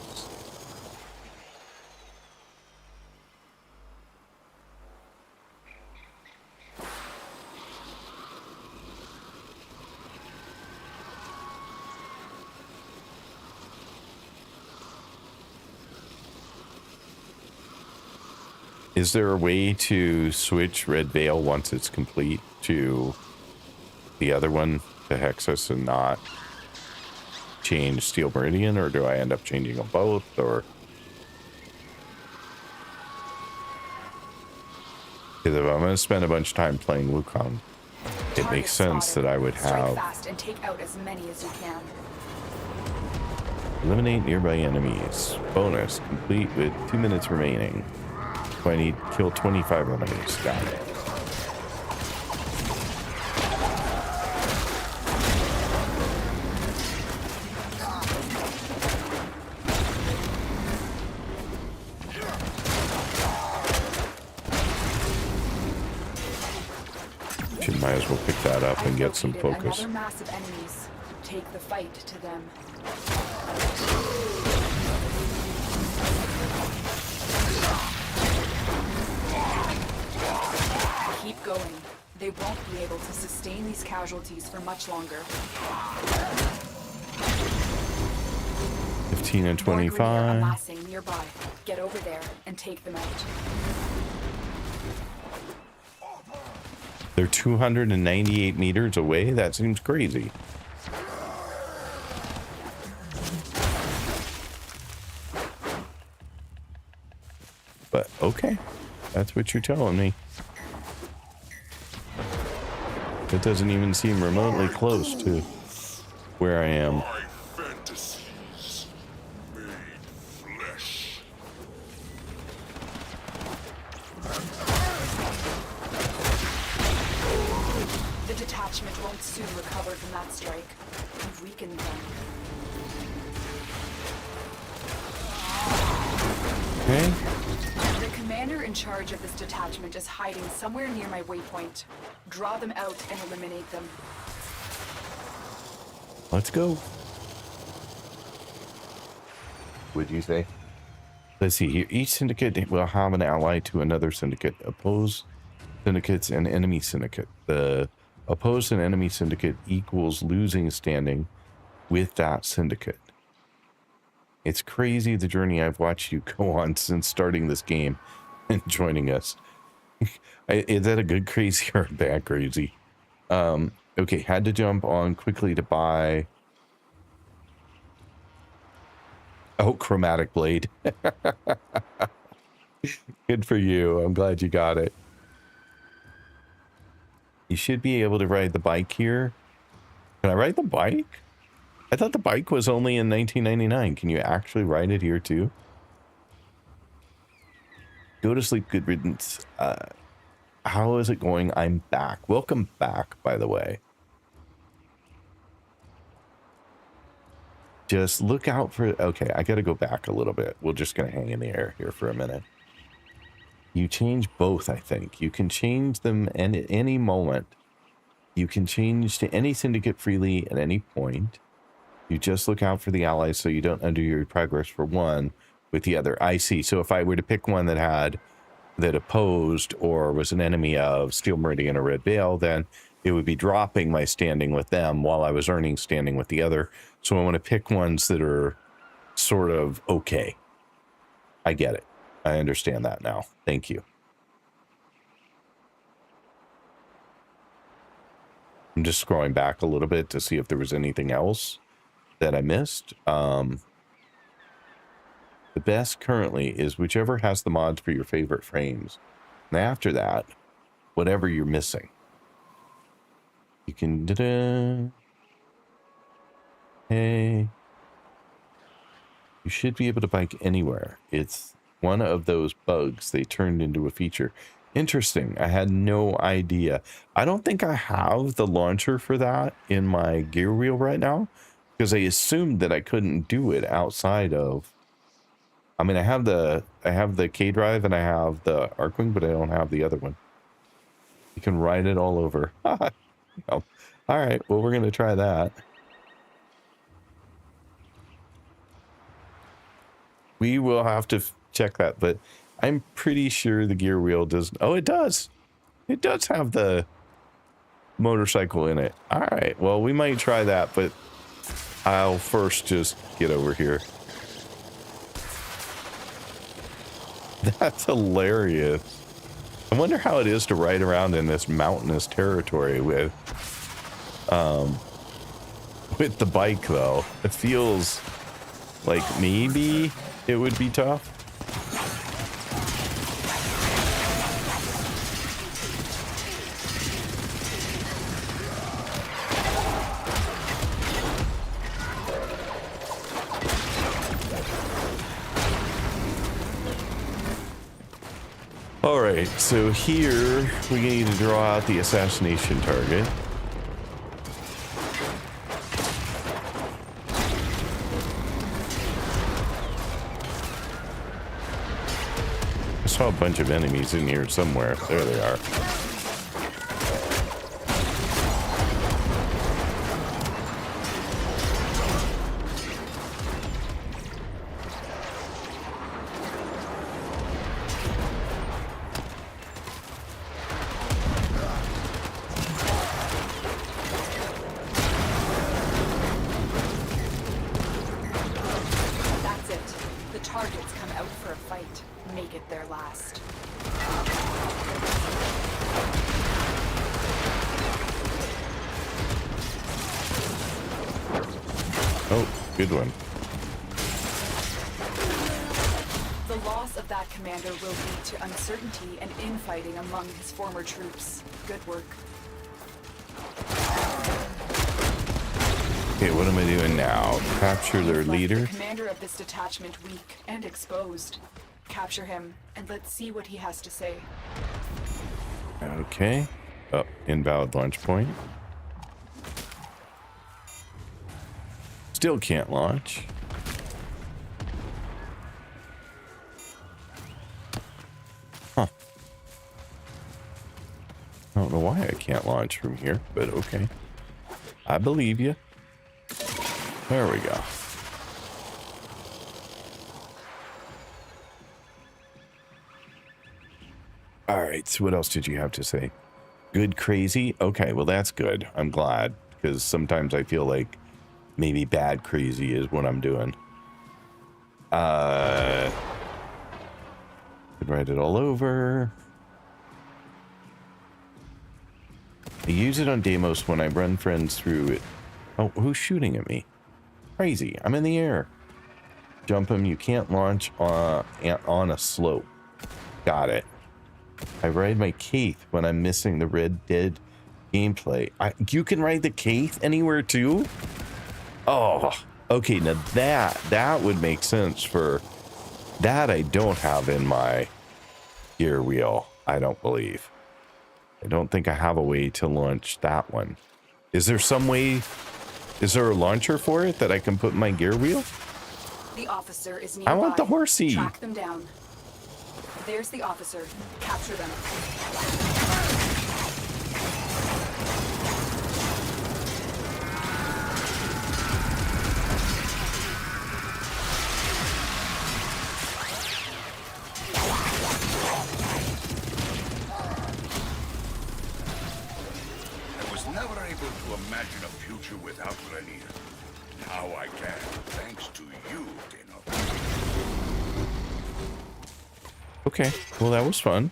Is there a way to switch Red Veil once it's complete to the other one, to Hexus, and not change Steel Meridian, or do I end up changing them both, or? Because if I'm going to spend a bunch of time playing Wukong, it makes sense that I would have fast and take out as many as you can. eliminate nearby enemies. Bonus, complete with 2 minutes remaining. I need to kill 25 enemies. Got it. Might as well pick that up and get some focus. Another mass of enemies. Take the fight to them. Keep going. They won't be able to sustain these casualties for much longer. 15 and More Grineer 25. amassing nearby. Get over there and take them out. They're 298 meters away? That seems crazy. But okay, that's what you're telling me. It doesn't even seem remotely close to where I am. My fantasies made flesh. The detachment won't soon recover from that strike. We've weakened them. Okay. The commander in charge of this detachment is hiding somewhere near my waypoint. Draw them out and eliminate them. Let's go. What'd you say? Let's see here. Each syndicate will have an ally to another syndicate. Opposed syndicates and enemy syndicate. The opposed and enemy syndicate equals losing standing with that syndicate. It's crazy the journey I've watched you go on since starting this game and joining us. Is that a good crazy or a bad crazy? Okay, had to jump on quickly to buy... Oh, chromatic blade. Good for you. I'm glad you got it. You should be able to ride the bike here. Can I ride the bike? I thought the bike was only in 1999. Can you actually ride it here too? Go to sleep, good riddance. How is it going? I'm back. Welcome back, by the way. Just look out for... Okay, I gotta go back a little bit. We're just gonna hang in the air here for a minute. You change both, I think. You can change them at any moment. You can change to any syndicate freely at any point. You just look out for the allies so you don't undo your progress for one with the other. I see. So if I were to pick one that opposed or was an enemy of Steel Meridian or Red Veil, then it would be dropping my standing with them while I was earning standing with the other. So I want to pick ones that are sort of okay. I get it. I understand that now. Thank you. I'm just scrolling back a little bit to see if there was anything else that I missed. The best currently is whichever has the mods for your favorite frames. And after that, whatever you're missing. You can... Hey. You should be able to bike anywhere. It's one of those bugs they turned into a feature. Interesting. I had no idea. I don't think I have the launcher for that in my gear wheel right now, because I assumed that I couldn't do it outside of... I mean, I have the K drive and I have the Arcwing, but I don't have the other one. You can ride it all over. Oh. All right. Well, we're going to try that. We will have to check that, but I'm pretty sure the gear wheel does. Oh, it does. It does have the motorcycle in it. All right. Well, we might try that, but I'll first just get over here. That's hilarious. I wonder how it is to ride around in this mountainous territory with the bike, though. It feels like maybe it would be tough. All right, so here we need to draw out the assassination target. I saw a bunch of enemies in here somewhere. There they are. That's it. The targets come out for a fight. Make it their last. Good one. The loss of that commander will lead to uncertainty and infighting among his former troops. Good work. Okay, what am I doing now? Capture their You've left leader? The commander of this detachment weak and exposed. Capture him, and let's see what he has to say. Okay. Oh, invalid launch point. Still can't launch. Huh. I don't know why I can't launch from here, but okay. I believe you. There we go. All right, so what else did you have to say? Good crazy? Okay, well that's good. I'm glad, because sometimes I feel like maybe bad crazy is what I'm doing. Could write it all over. I use it on Deimos when I run friends through it. Oh, who's shooting at me? Crazy, I'm in the air. Jump him, you can't launch on a slope. Got it. I ride my Keith when I'm missing the Red Dead gameplay. You can ride the Keith anywhere too? Oh, okay, now that would make sense for that. I don't have in my gear wheel, I don't believe. I don't think I have a way to launch that one. Is there some way, is there a launcher for it that I can put in my gear wheel? The officer is nearby. I want the horsey. Track them down. There's the officer. Capture them. I was never able to imagine a future without Grenier. Now I can, thanks to you, Tenno. Okay, well that was fun.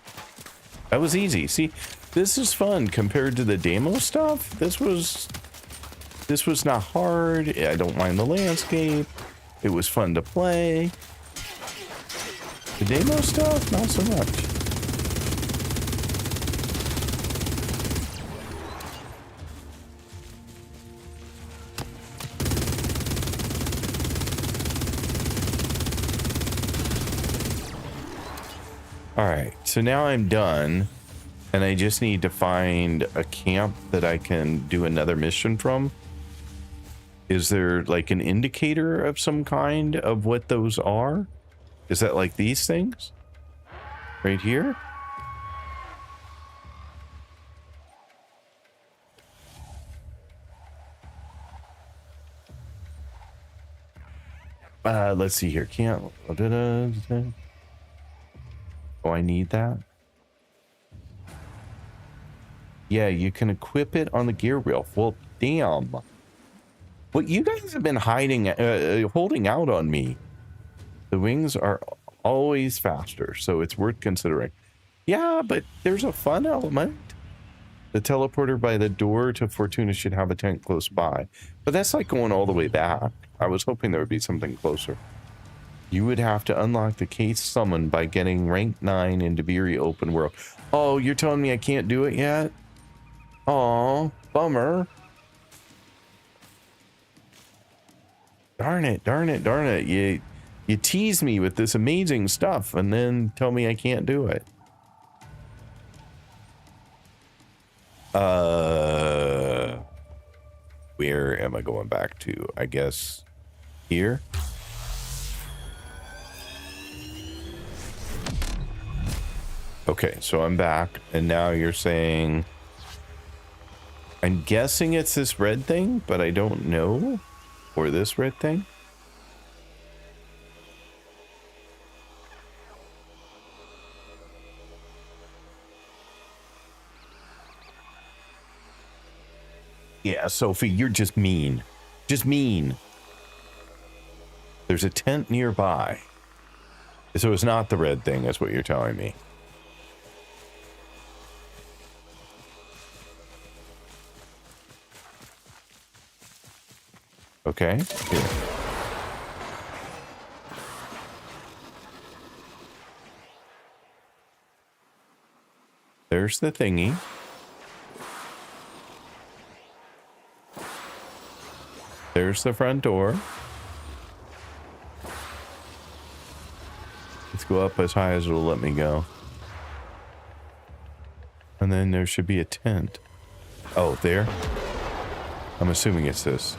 That was easy. See, this is fun compared to the demo stuff. This was not hard. I don't mind the landscape. It was fun to play. The demo stuff, not so much. All right, so now I'm done, and I just need to find a camp that I can do another mission from. Is there like an indicator of some kind of what those are? Is that like these things? Right here? Let's see here. Can't. Oh, I need that. Yeah, you can equip it on the gear wheel. Well, damn. What you guys have been hiding, holding out on me. The wings are always faster, so it's worth considering. Yeah, but there's a fun element. The teleporter by the door to Fortuna should have a tent close by. But that's like going all the way back. I was hoping there would be something closer. You would have to unlock the case summon by getting rank 9 in Debiri open world. Oh, you're telling me I can't do it yet? Oh, bummer. Darn it, darn it, darn it. You tease me with this amazing stuff and then tell me I can't do it. Where am I going back to? I guess here. Okay, so I'm back, and now you're saying, I'm guessing it's this red thing, but I don't know, or this red thing. Yeah, Sophie, you're just mean. Just mean. There's a tent nearby. So it's not the red thing, that's what you're telling me. Okay, here. There's the thingy. There's the front door. Let's go up as high as it'll let me go. And then there should be a tent. Oh, there? I'm assuming it's this.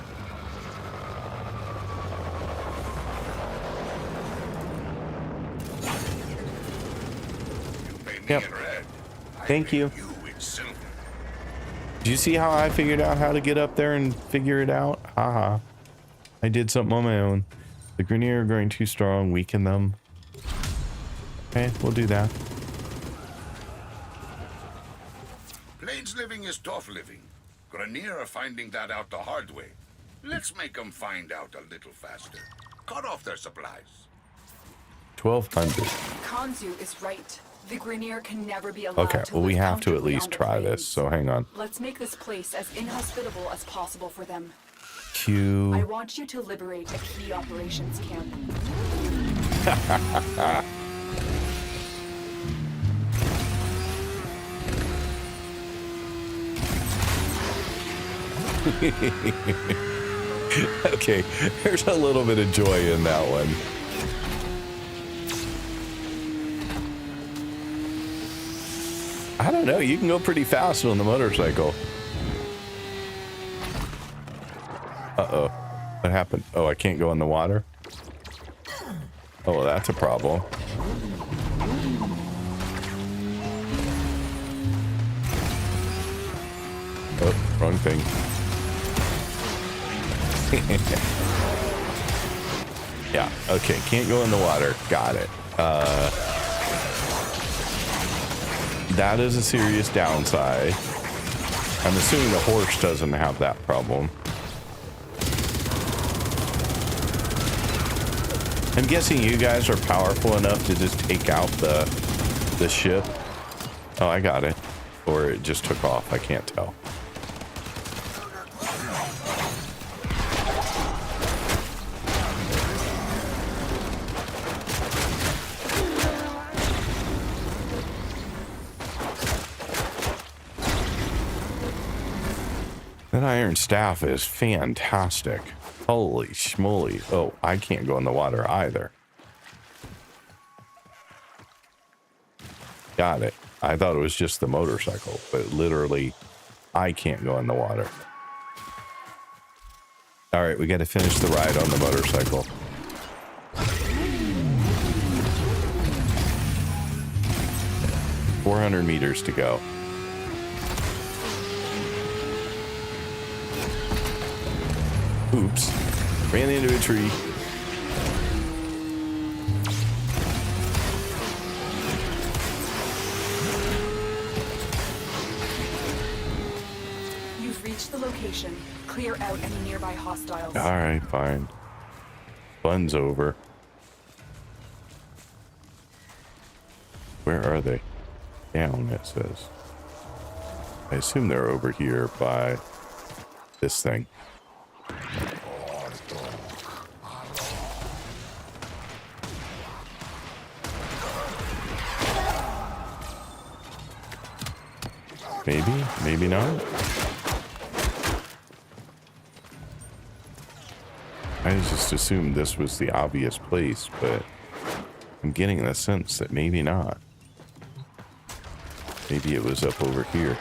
Yep. Thank you. Do you see how I figured out how to get up there and figure it out? Haha. I did something on my own. The Grenier are growing too strong. Weaken them. Okay, we'll do that. Plains living is tough living. Grenier are finding that out the hard way. Let's make them find out a little faster. Cut off their supplies. 1200. Kanzu is right. The Grenier can never be allowed Okay, to well, we live have to at comfortably least on the try plains. this, so hang on. Let's make this place as inhospitable as possible for them. I Q. want you to liberate a key operations camp. Okay, there's a little bit of joy in that one. I don't know, you can go pretty fast on the motorcycle. Uh-oh. What happened? Oh, I can't go in the water? Oh, well, that's a problem. Oh, wrong thing. Yeah, okay, can't go in the water. Got it. That is a serious downside. I'm assuming the horse doesn't have that problem. I'm guessing you guys are powerful enough to just take out the ship. Oh, I got it. Or it just took off. I can't tell. That iron staff is fantastic. Holy schmoly. Oh, I can't go in the water either. Got it. I thought it was just the motorcycle, but literally, I can't go in the water. All right, we got to finish the ride on the motorcycle. $400 meters to go. Oops. Ran into a tree. You've reached the location. Clear out any nearby hostiles. All right, fine. Fun's over. Where are they? Down, it says. I assume they're over here by this thing. Maybe, maybe not. I just assumed this was the obvious place, but I'm getting the sense that maybe not. Maybe it was up over here.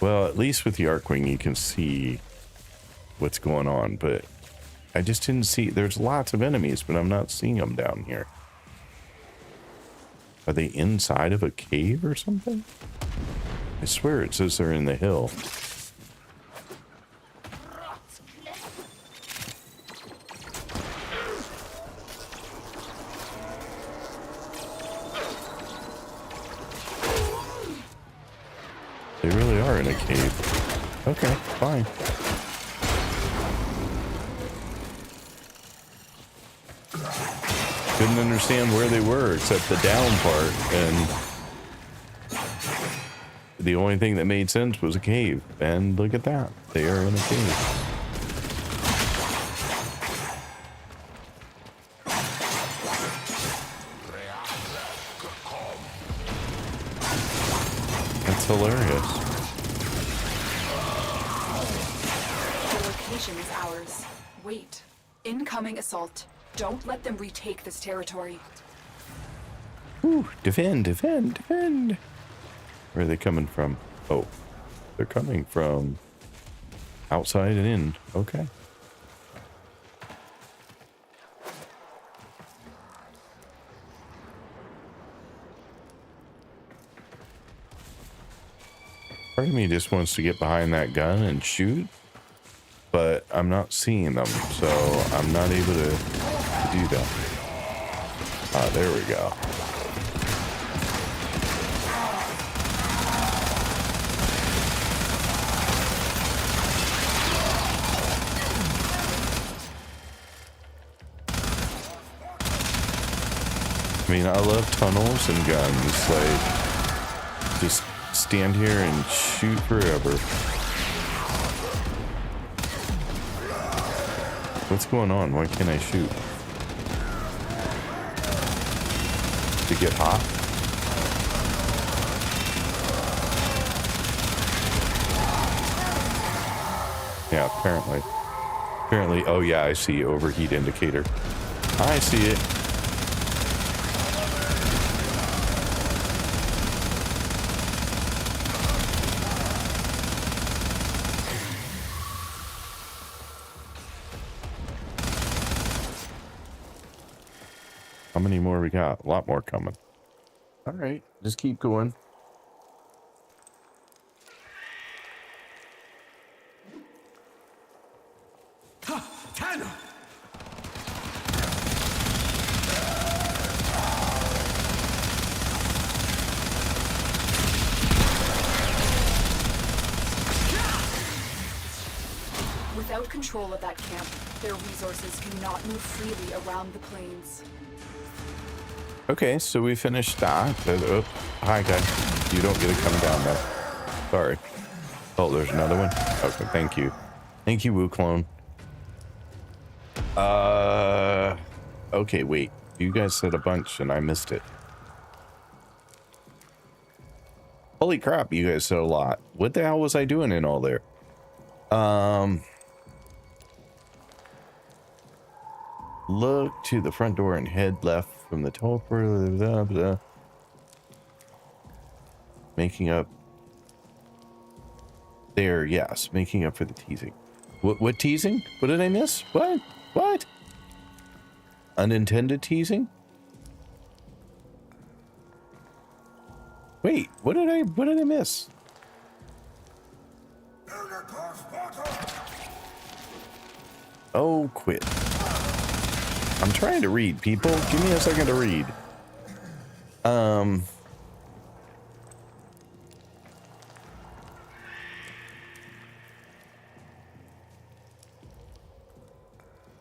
Well, at least with the Arcwing, you can see what's going on, but I just didn't see. There's lots of enemies, but I'm not seeing them down here. Are they inside of a cave or something? I swear it says they're in the hill. They really are in a cave. Okay, fine. Couldn't understand where they were except the down part, and the only thing that made sense was a cave. And look at that. They are in a cave. hilarious. The location is ours. Wait. Incoming assault. Don't let them retake this territory. Ooh, defend, defend, defend. Where are they coming from? Oh, they're coming from outside and in. Okay. Part of me just wants to get behind that gun and shoot, but I'm not seeing them, so I'm not able to do that. Ah, there we go. I mean, I love tunnels and guns, like, just stand here and shoot forever. What's going on? Why can't I shoot? To get hot? Yeah, apparently. Apparently, oh yeah, I see overheat indicator. I see it. How many more we got? A lot more coming. All right, just keep going. Tenno! Without control of that camp, their resources cannot move freely around the plains. Okay, so we finished that. Oh, hi guys. You don't get it coming down though. Sorry. Oh, there's another one. Okay, thank you. Thank you, Wu Clone. Okay, wait. You guys said a bunch and I missed it. Holy crap, you guys said a lot. What the hell was I doing in all there? Look to the front door and head left from the teleporter. Blah, blah. Making up. There, yes. Making up for the teasing. What teasing? What did I miss? What? What? Unintended teasing? Wait, what did I miss? Oh, quit. I'm trying to read, people. Give me a second to read.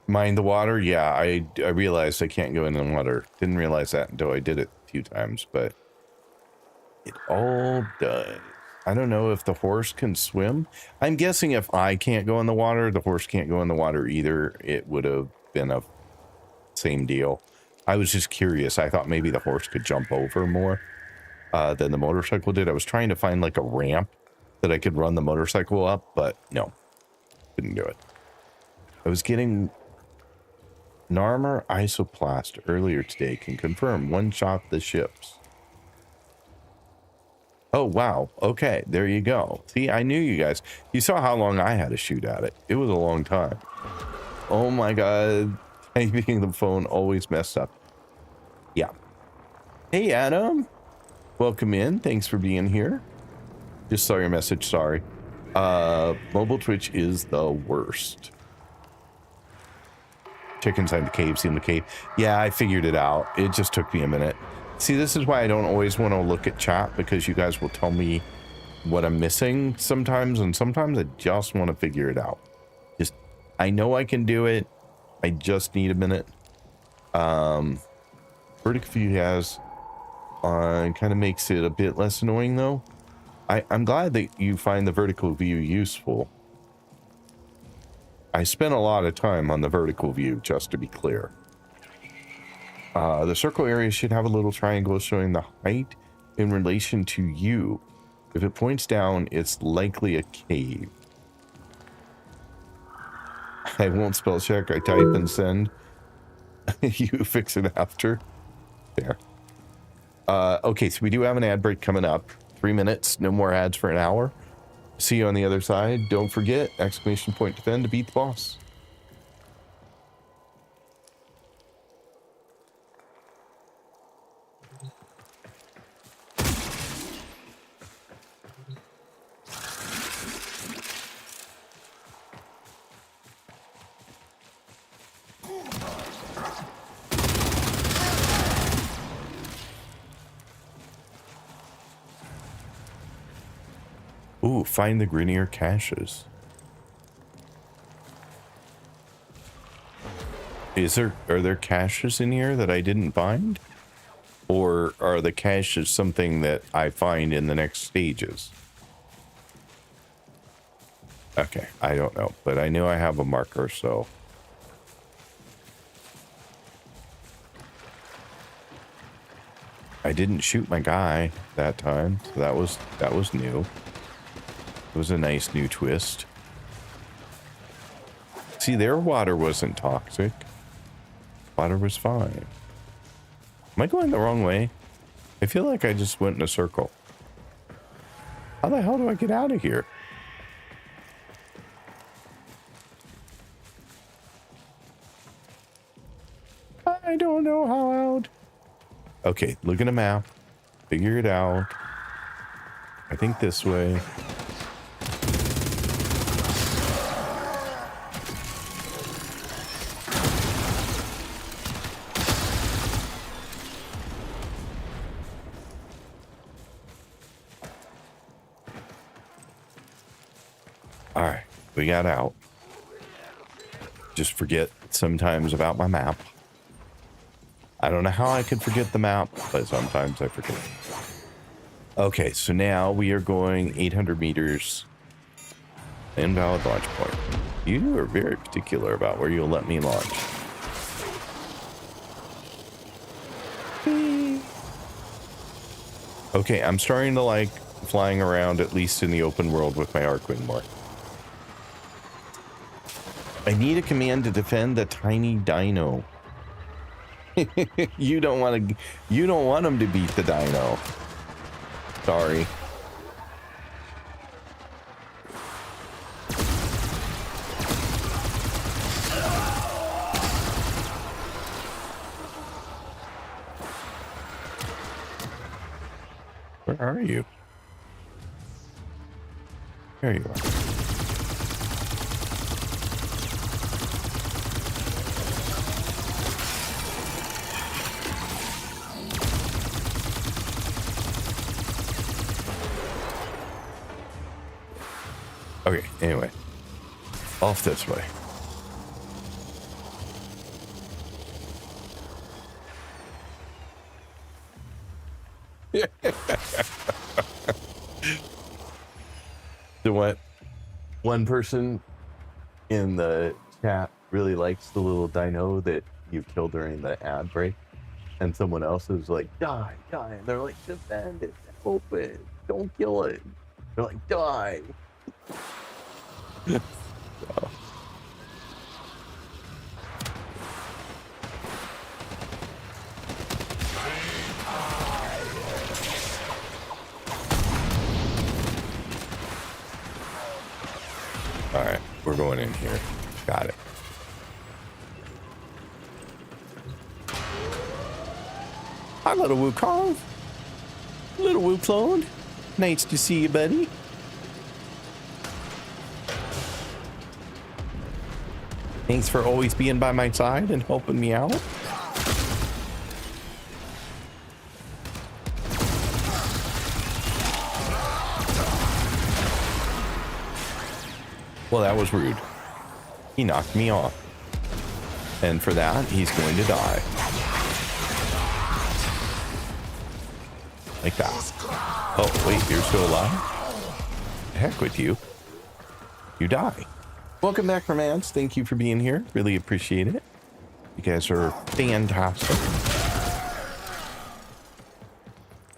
Mind the water? Yeah, I realized I can't go in the water. Didn't realize that until I did it a few times, but it all does. I don't know if the horse can swim. I'm guessing if I can't go in the water, the horse can't go in the water either. It would have been a same deal. I was just curious. I thought maybe the horse could jump over more than the motorcycle did. I was trying to find like a ramp that I could run the motorcycle up, but no, didn't do it. I was getting Narmer Isoplast earlier today. Can confirm one-shot the ships. Oh, wow. Okay, there you go. See, I knew you guys. You saw how long I had to shoot at it. It was a long time. Oh my god. Typing the phone always messed up. Yeah. Hey, Adam. Welcome in. Thanks for being here. Just saw your message. Sorry. Mobile Twitch is the worst. Check inside the cave. See in the cave. Yeah, I figured it out. It just took me a minute. See, this is why I don't always want to look at chat, because you guys will tell me what I'm missing sometimes, and sometimes I just want to figure it out. Just, I know I can do it. I just need a minute. Vertical view has kind of makes it a bit less annoying though. I'm glad that you find the vertical view useful. I spent a lot of time on the vertical view, just to be clear. The circle area should have a little triangle showing the height in relation to you. If it points down, it's likely a cave. I won't spell check. I type and send. You fix it after. There. Okay, so we do have an ad break coming up. 3 minutes. No more ads for an hour. See you on the other side. Don't forget, exclamation point defend to beat the boss. Ooh, find the Grenier caches. Are there caches in here that I didn't find? Or are the caches something that I find in the next stages? Okay, I don't know, but I know I have a marker, so. I didn't shoot my guy that time, so that was new. It was a nice new twist. See, their water wasn't toxic. Water was fine. Am I going the wrong way? I feel like I just went in a circle. How the hell do I get out of here? I don't know how out. Okay, look at a map. Figure it out. I think this way. All right, we got out. Just forget sometimes about my map. I don't know how I could forget the map, but sometimes I forget. Okay, so now we are going 800 meters. Invalid launch point. You are very particular about where you'll let me launch. Okay, I'm starting to like flying around, at least in the open world, with my Arcwind more. I need a command to defend the tiny dino. You don't want him to beat the dino. Sorry. Where are you? There you are. Okay, anyway. Off this way. So what? One person in the chat really likes the little dino that you killed during the ad break. And someone else is like, die, die. And they're like, defend it, open, don't kill it. They're like, die. So. All right, we're going in here. Got it. Hi, little Wukong. Little Wuclone. Nice to see you, buddy. Thanks for always being by my side and helping me out. Well, that was rude. He knocked me off. And for that, he's going to die. Like that. Oh, wait, you're still alive? The heck with you. You die. Welcome back, Romance. Thank you for being here. Really appreciate it. You guys are fantastic.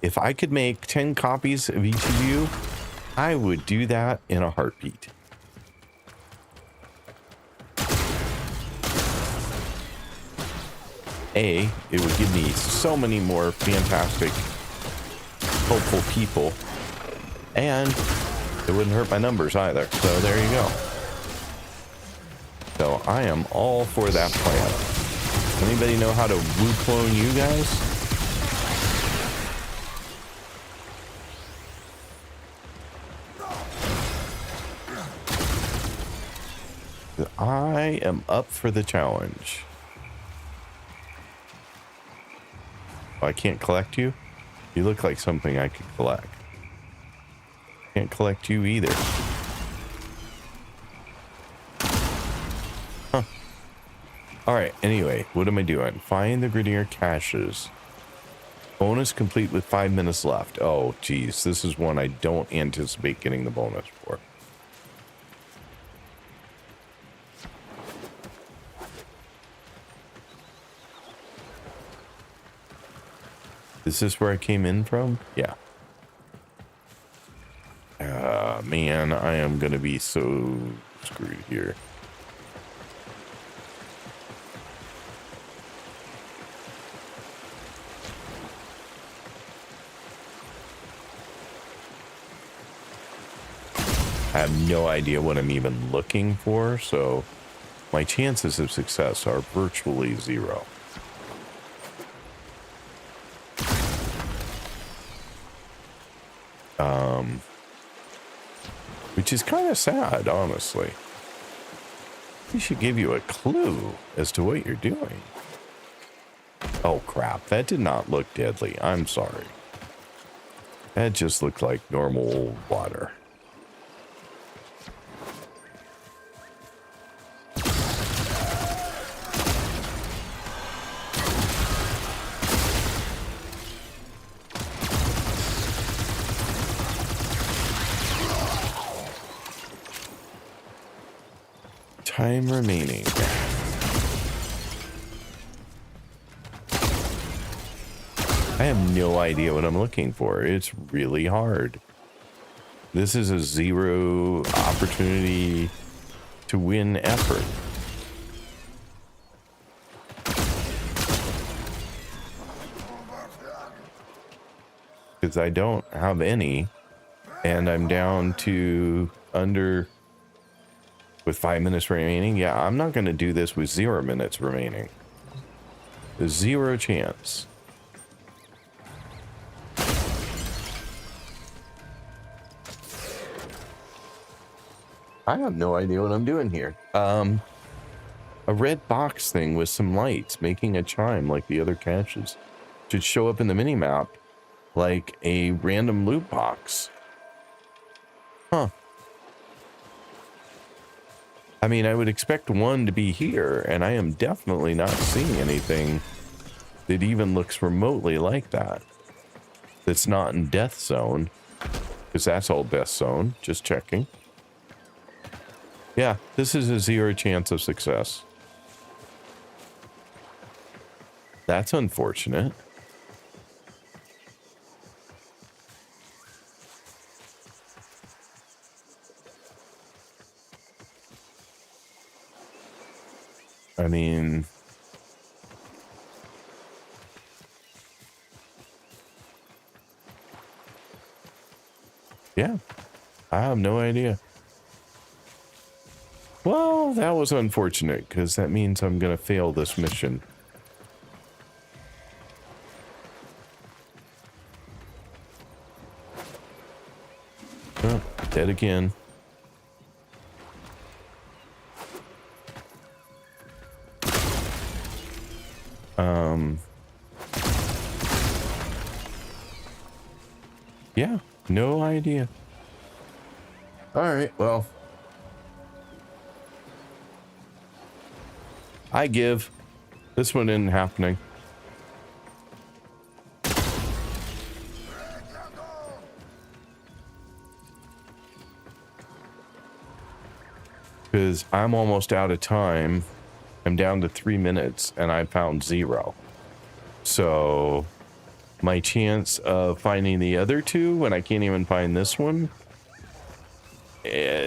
If I could make 10 copies of each of you I would do that in a heartbeat. A, it would give me so many more fantastic, hopeful people, and it wouldn't hurt my numbers either. So there you go. So I am all for that plan. Anybody know how to woo clone you guys? I am up for the challenge. I can't collect you? You look like something I could collect. Can't collect you either. Huh. Alright, anyway, what am I doing? Find the Grenier caches. Bonus complete with 5 minutes left. Oh, geez. This is one I don't anticipate getting the bonus for. Is this where I came in from? Yeah. Man, I am gonna be so screwed here. I have no idea what I'm even looking for, so my chances of success are virtually zero. Which is kind of sad, honestly. We should give you a clue as to what you're doing. Oh crap, that did not look deadly. I'm sorry. That just looked like normal water. Time remaining. I have no idea what I'm looking for. It's really hard. This is a zero opportunity to win effort. Because I don't have any, and I'm down to under with 5 minutes remaining. Yeah, I'm not going to do this with 0 minutes remaining. There's zero chance. I have no idea what I'm doing here. A red box thing with some lights making a chime like the other caches should show up in the minimap like a random loot box. Huh. I mean, I would expect one to be here, and I am definitely not seeing anything that even looks remotely like that. That's not in Death Zone, because that's all Death Zone. Just checking. Yeah, this is a 0 chance of success. That's unfortunate. I mean, yeah, I have no idea. Well, that was unfortunate because that means I'm going to fail this mission. Oh, dead again. Yeah, no idea. All right, well, I give. This one isn't happening. Because I'm almost out of time. I'm down to 3 minutes and I found 0. So my chance of finding the other two when I can't even find this one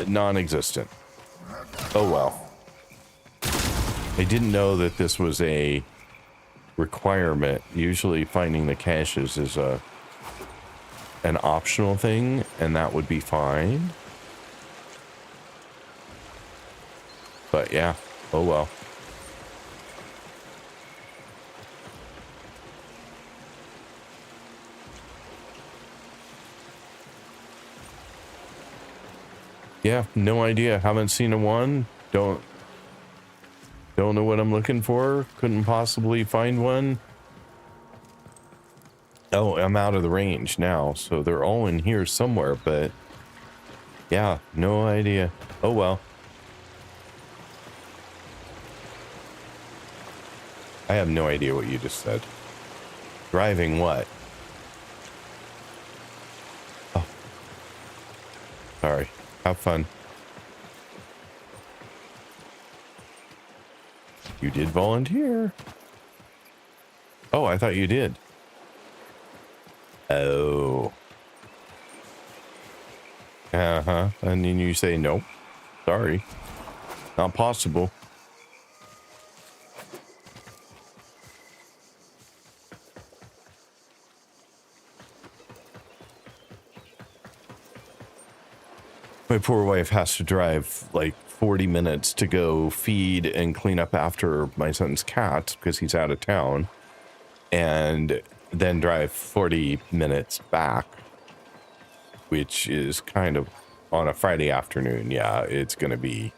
non-existent. Oh well. I didn't know that this was a requirement. Usually finding the caches is an optional thing, and that would be fine. But yeah, oh well. Yeah, no idea. Haven't seen a one. Don't know what I'm looking for. Couldn't possibly find one. Oh, I'm out of the range now, so they're all in here somewhere, but yeah, no idea. Oh well. I have no idea what you just said. Driving what? Oh. Sorry. Have fun. You did volunteer. Oh, I thought you did. Oh. Uh-huh. And then you say, nope. Sorry. Not possible. My poor wife has to drive like 40 minutes to go feed and clean up after my son's cat because he's out of town, and then drive 40 minutes back, which is kind of on a Friday afternoon. Yeah, it's gonna be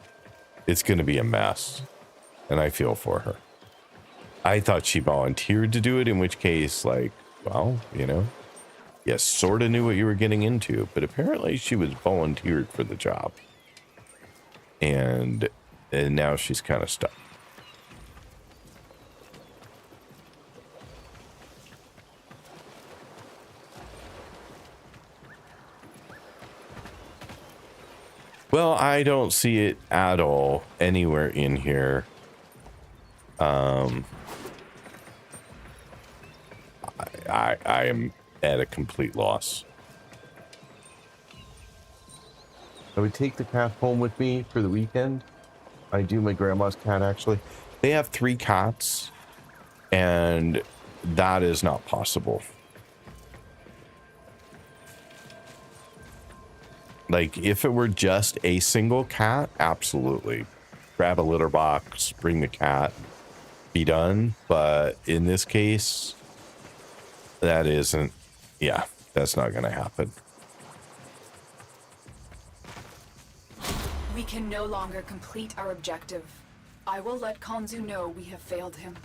a mess, and I feel for her. I thought she volunteered to do it, in which case, like, well, you know, yes, sort of knew what you were getting into, but apparently she was volunteered for the job. And now she's kind of stuck. Well, I don't see it at all anywhere in here. I am at a complete loss. I would take the cat home with me for the weekend. I do my grandma's cat, actually. They have 3 cats, and that is not possible. Like, if it were just a single cat, absolutely. Grab a litter box, bring the cat, be done. But in this case, that isn't, yeah, that's not going to happen. We can no longer complete our objective. I will let Konzu know we have failed him.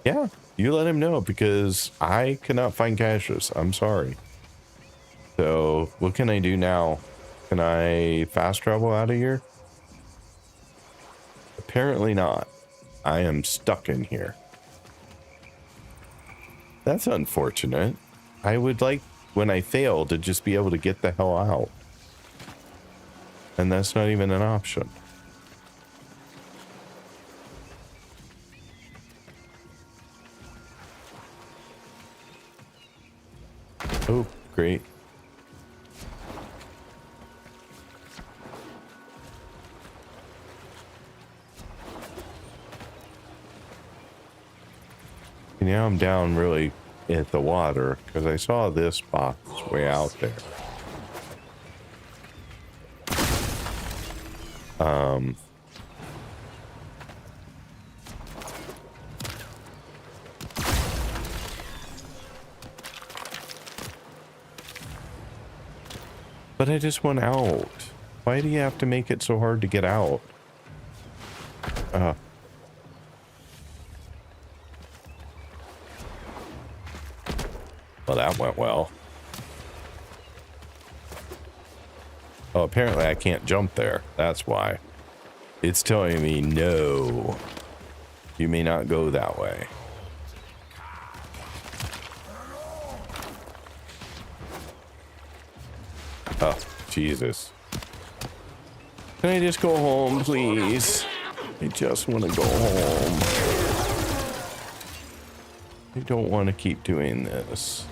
Yeah, you let him know, because I cannot find caches. I'm sorry. So what can I do now? Can I fast travel out of here? Apparently not. I am stuck in here. That's unfortunate. I would like, when I fail, to just be able to get the hell out. And that's not even an option. Oh, great. Now I'm down really at the water, because I saw this box way out there. But I just want out. Why do you have to make it so hard to get out? Well, that went well. Oh, apparently I can't jump there. That's why. It's telling me, no, you may not go that way. Oh, Jesus. Can I just go home, please? I just want to go home. I don't want to keep doing this.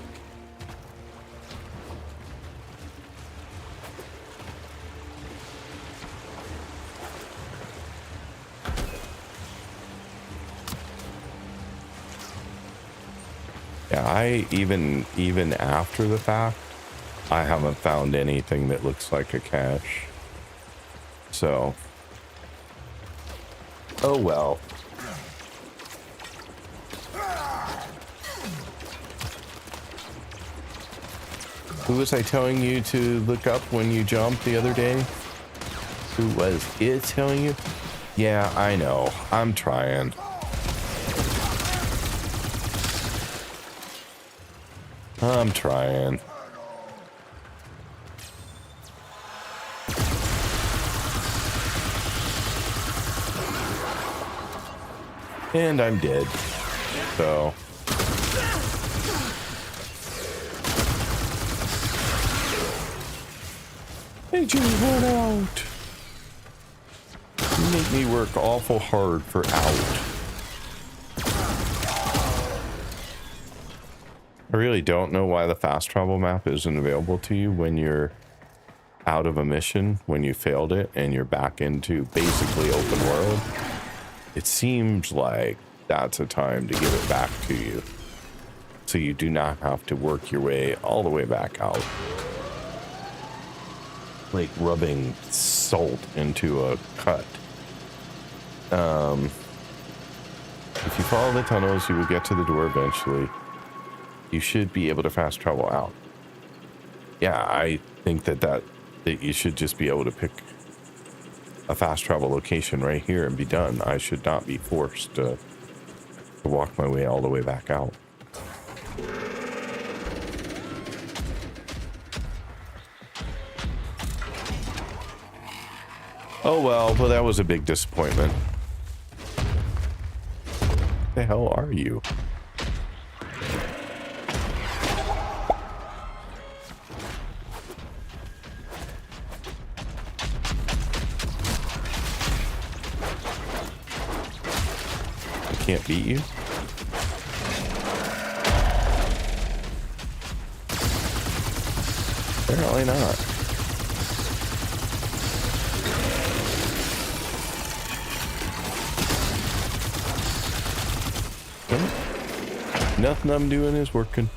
Yeah, I even after the fact, I haven't found anything that looks like a cache. So, oh well. Who was I telling you to look up when you jumped the other day? Who was it telling you? Yeah, I know. I'm trying. I'm trying. And I'm dead. So. They just run out. You make me work awful hard for out. I really don't know why the fast travel map isn't available to you when you're out of a mission, when you failed it, and you're back into basically open world. It seems like that's a time to give it back to you, so you do not have to work your way all the way back out. Like rubbing salt into a cut. If you follow the tunnels, you will get to the door eventually. You should be able to fast travel out. Yeah, I think that you should just be able to pick a fast travel location right here and be done. I should not be forced to walk my way all the way back out. Oh well, that was a big disappointment. What the hell are you? I can't beat you? Apparently not. Nothing I'm doing is working.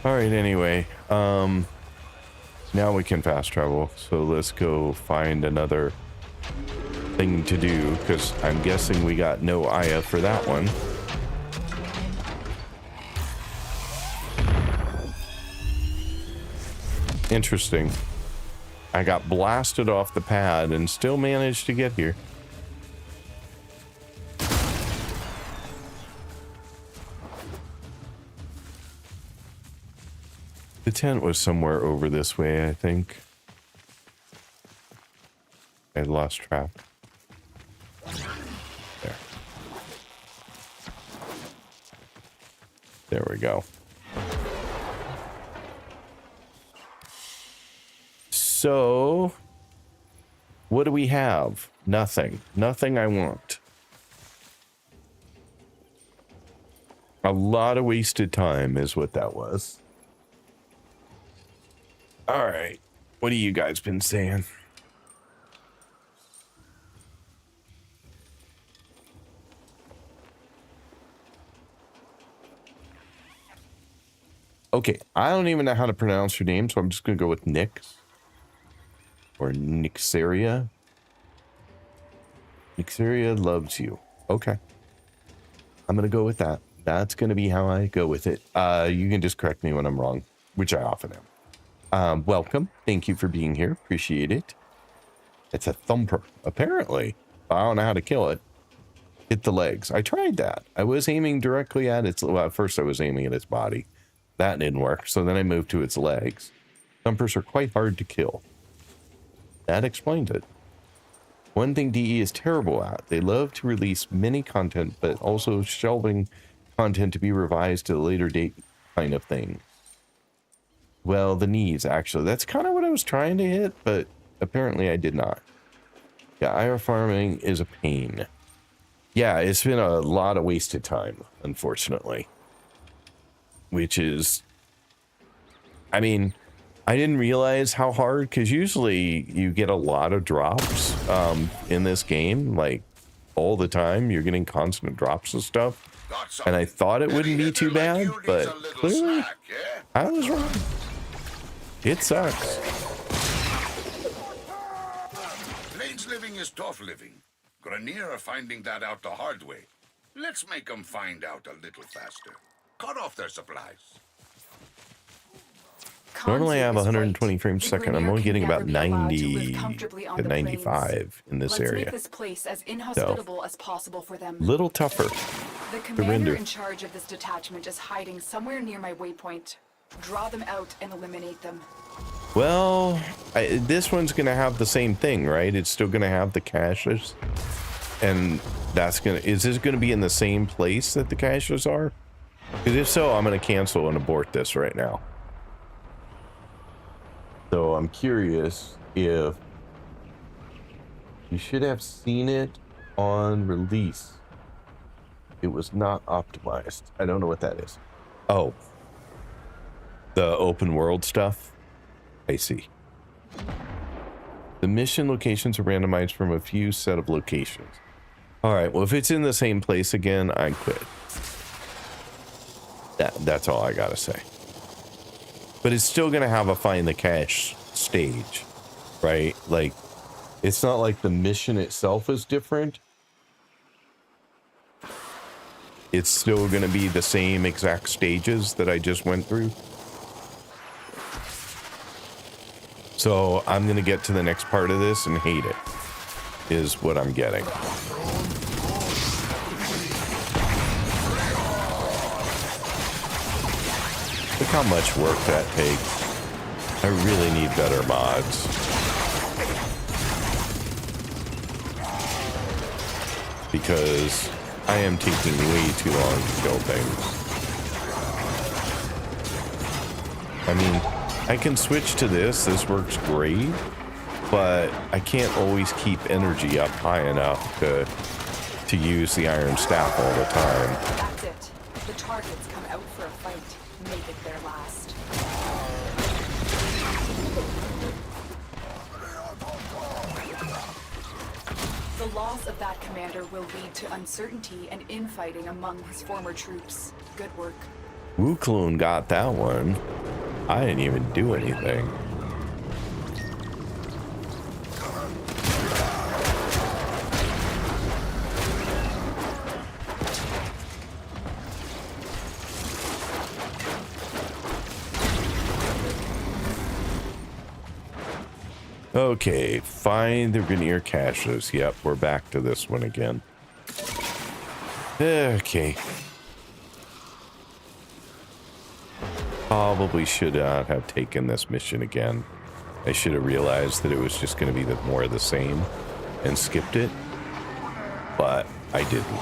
All right, anyway, now we can fast travel. So let's go find another thing to do, because I'm guessing we got no Aya for that one. Interesting. I got blasted off the pad and still managed to get here. The tent was somewhere over this way, I think. I lost track. There. There we go. So, what do we have? Nothing. Nothing I want. A lot of wasted time is what that was. All right. What have you guys been saying? Okay, I don't even know how to pronounce your name, so I'm just going to go with Nyx. Or Nyxeria. Nyxeria loves you. Okay. I'm going to go with that. That's going to be how I go with it. You can just correct me when I'm wrong, which I often am. Welcome. Thank you for being here. Appreciate it. It's a thumper, apparently. I don't know how to kill it. Hit the legs. I tried that. I was aiming directly at its... Well, at first I was aiming at its body. That didn't work, so then I moved to its legs. Thumpers are quite hard to kill. That explains it. One thing DE is terrible at. They love to release mini content, but also shelving content to be revised to a later date kind of thing. Well, the knees, actually. That's kind of what I was trying to hit, but apparently I did not. Yeah, IR farming is a pain. Yeah, it's been a lot of wasted time, unfortunately. Which is... I mean, I didn't realize how hard, because usually you get a lot of drops in this game. Like, all the time. You're getting constant drops of stuff. And I thought it wouldn't be too bad, but clearly I was wrong. It sucks. Plains living is tough living. Grenier are finding that out the hard way. Let's make them find out a little faster. Cut off their supplies. Normally I have Kanzu is 120 right. frames a The second. I'm Grenier only can getting never about be allowed to 90 live comfortably on to the 95 plains. in this Let's area. make this place as inhospitable as possible for them. Little tougher. The to commander render. in charge of this detachment is hiding somewhere near my waypoint. Draw them out and eliminate them. Well, this one's going to have the same thing, right? It's still going to have the caches. And that's going to... Is this going to be in the same place that the caches are? Because if so, I'm going to cancel and abort this right now. So I'm curious if... You should have seen it on release. It was not optimized. I don't know what that is. Oh. The open world stuff? I see. The mission locations are randomized from a few set of locations. Alright, well if it's in the same place again, I quit. That's all I gotta say. But it's still gonna have a find the cache stage, right? Like, it's not like the mission itself is different. It's still gonna be the same exact stages that I just went through. So I'm gonna get to the next part of this and hate it, is what I'm getting. Look how much work that takes. I really need better mods. Because I am taking way too long to kill things. I mean, I can switch to this works great, but I can't always keep energy up high enough to use the iron staff all the time. That's it. The targets come out for a fight. Make it their last. The loss of that commander will lead to uncertainty and infighting among his former troops. Good work. Wu Clone got that one. I didn't even do anything. Okay, find the Grenier caches. Yep, we're back to this one again. Okay. Probably should not have taken this mission again. I should have realized that it was just going to be more of the same and skipped it, but I didn't.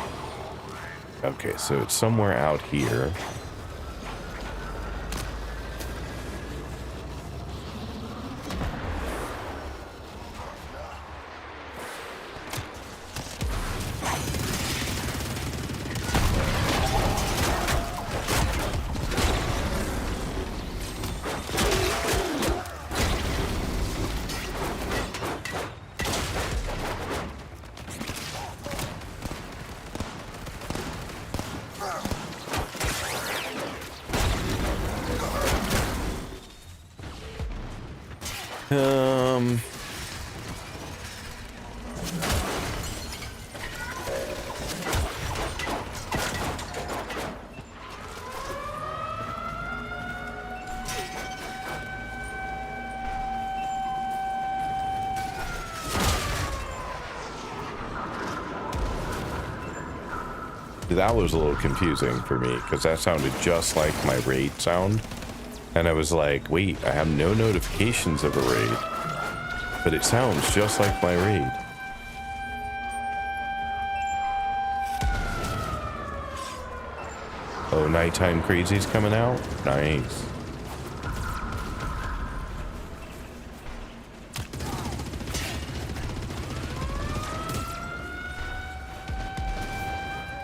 Okay, so it's somewhere out here. That was a little confusing for me because that sounded just like my raid sound. And I was like, wait, I have no notifications of a raid. But it sounds just like my raid. Oh, nighttime crazy's coming out? Nice.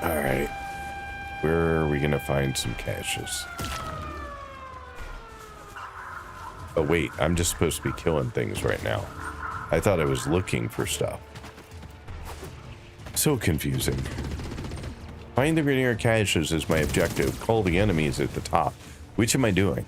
Alright. Where are we gonna find some caches? Oh wait, I'm just supposed to be killing things right now. I thought I was looking for stuff. So confusing. Find the Grenier caches is my objective. Call the enemies at the top. Which am I doing?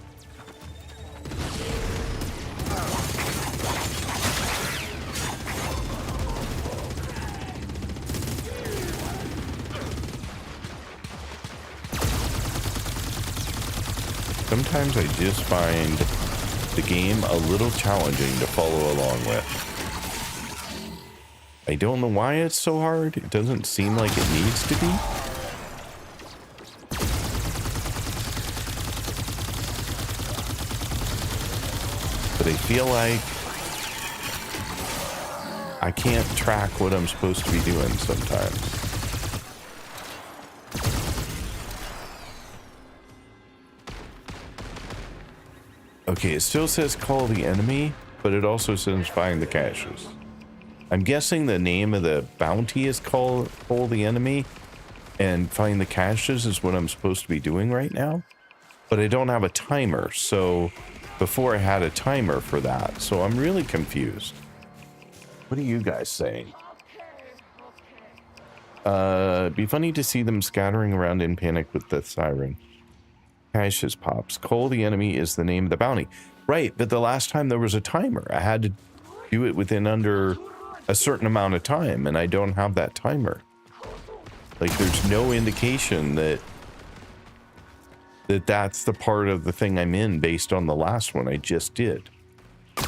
Sometimes I just find the game a little challenging to follow along with. I don't know why it's so hard. It doesn't seem like it needs to be. But I feel like I can't track what I'm supposed to be doing sometimes. Okay, it still says call the enemy, but it also says find the caches. I'm guessing the name of the bounty is call the enemy, and find the caches is what I'm supposed to be doing right now. But I don't have a timer, so before I had a timer for that, so I'm really confused. What are you guys saying? It'd be funny to see them scattering around in panic with the siren. Caches pops. Call the enemy is the name of the bounty. Right, but the last time there was a timer. I had to do it within under a certain amount of time, and I don't have that timer. Like, there's no indication that that's the part of the thing I'm in based on the last one I just did. Do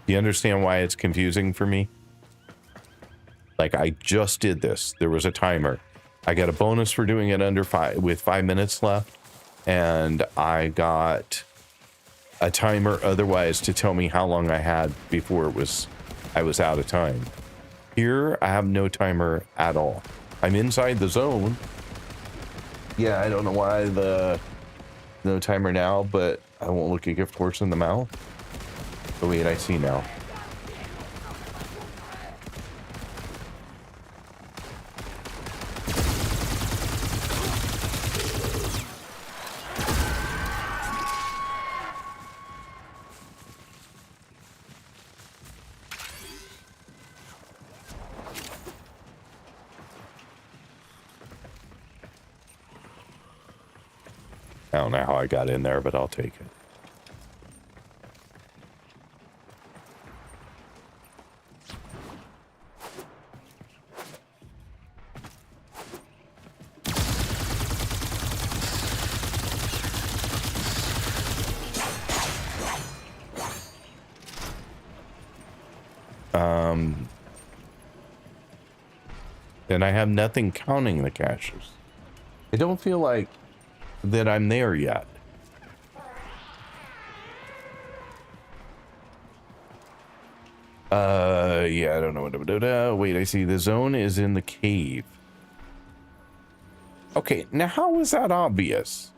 you understand why it's confusing for me? Like, I just did this. There was a timer. I got a bonus for doing it under 5 minutes left, and I got a timer otherwise to tell me how long I had before I was out of time. Here, I have no timer at all. I'm inside the zone. Yeah, I don't know why no timer now, but I won't look a gift horse in the mouth. Oh wait, I see now. I don't know how I got in there, but I'll take it. And I have nothing counting the caches. I don't feel like that I'm there yet. Yeah, I don't know what to do. Wait, I see the zone is in the cave. Okay, now how is that obvious?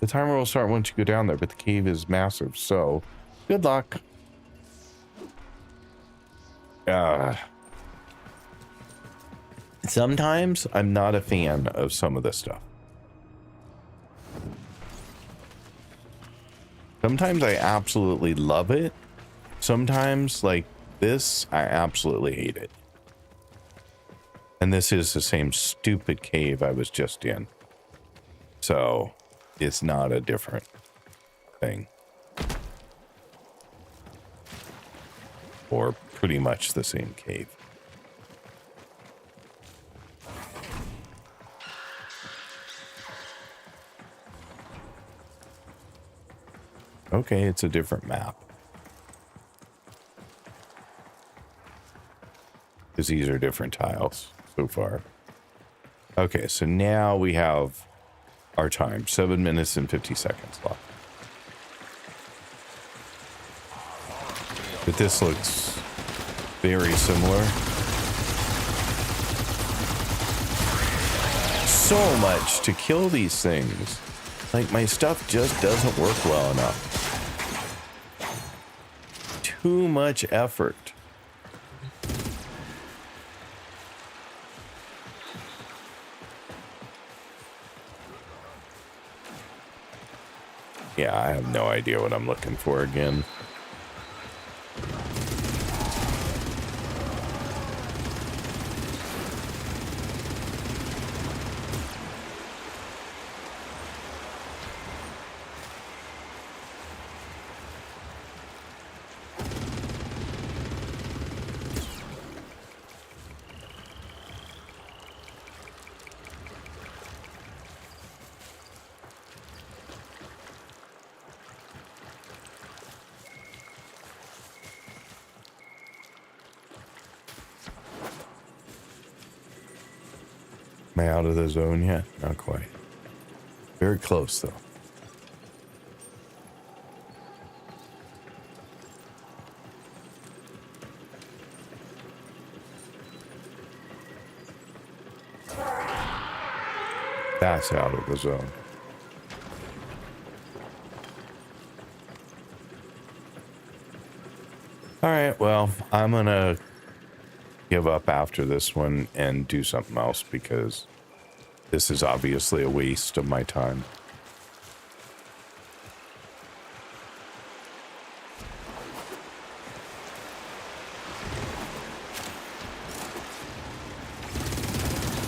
The timer will start once you go down there, but the cave is massive, so good luck. Sometimes I'm not a fan of some of this stuff. Sometimes I absolutely love it. Sometimes, like this, I absolutely hate it. And this is the same stupid cave I was just in. So, it's not a different thing. Or pretty much the same cave. Okay, it's a different map. Because these are different tiles so far. Okay, so now we have our time. 7 minutes and 50 seconds left. But this looks very similar. So much to kill these things. Like, my stuff just doesn't work well enough. Too much effort. Yeah, I have no idea what I'm looking for again. Am I out of the zone yet? Not quite. Very close, though. That's out of the zone. All right, well, I'm gonna give up after this one and do something else because this is obviously a waste of my time.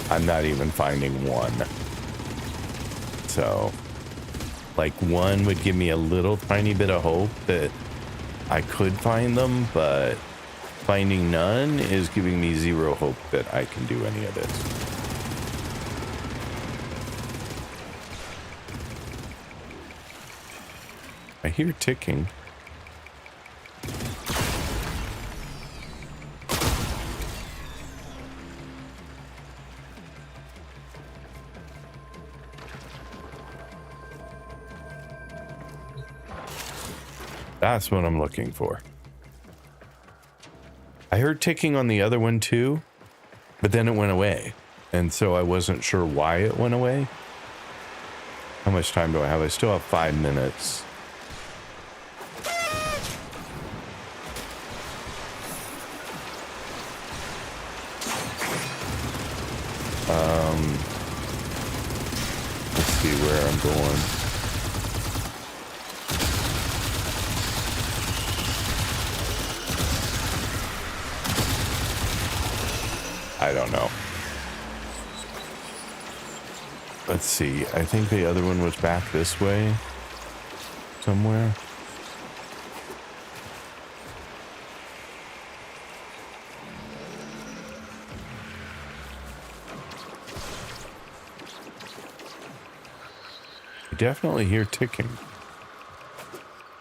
I'm not even finding one. So, like, one would give me a little tiny bit of hope that I could find them, but finding none is giving me zero hope that I can do any of this. I hear ticking. That's what I'm looking for. I heard ticking on the other one too, but then it went away. And so I wasn't sure why it went away. How much time do I have? I still have 5 minutes. Let's see where I'm going. I don't know. Let's see. I think the other one was back this way somewhere. I definitely hear ticking.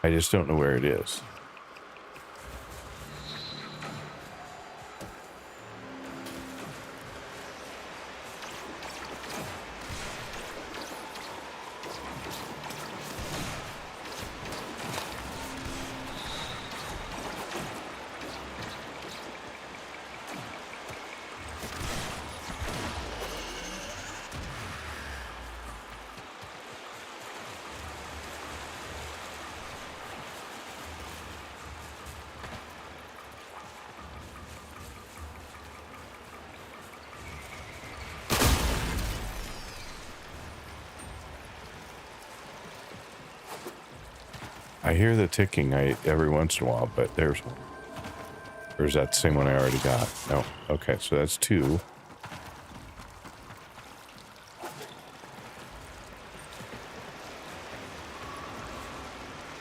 I just don't know where it is. I hear the ticking every once in a while, but there's that same one I already got. No. Okay, so that's 2.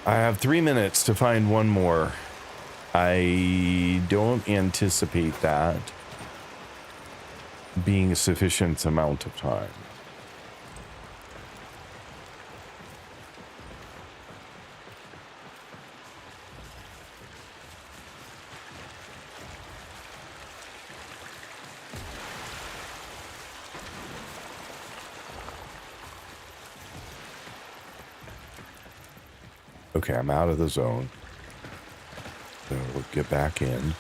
I have 3 minutes to find one more. I don't anticipate that being a sufficient amount of time. Okay, I'm out of the zone. So we'll get back in.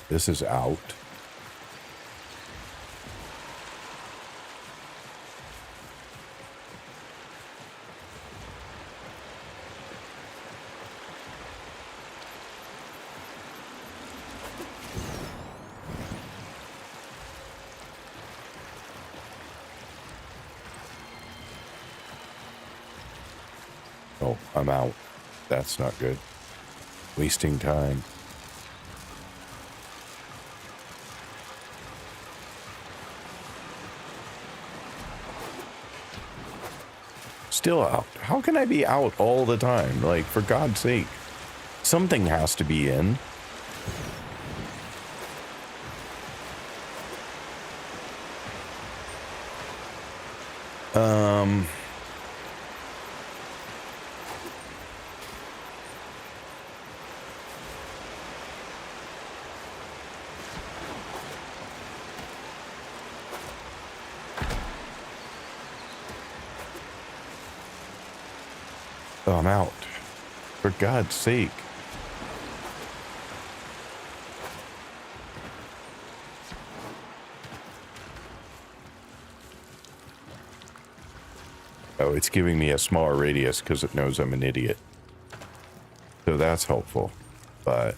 This is out. Oh, I'm out. That's not good. Wasting time. Still out. How can I be out all the time? Like, for God's sake. Something has to be in. Oh, I'm out. For God's sake. Oh, it's giving me a smaller radius because it knows I'm an idiot. So that's helpful. But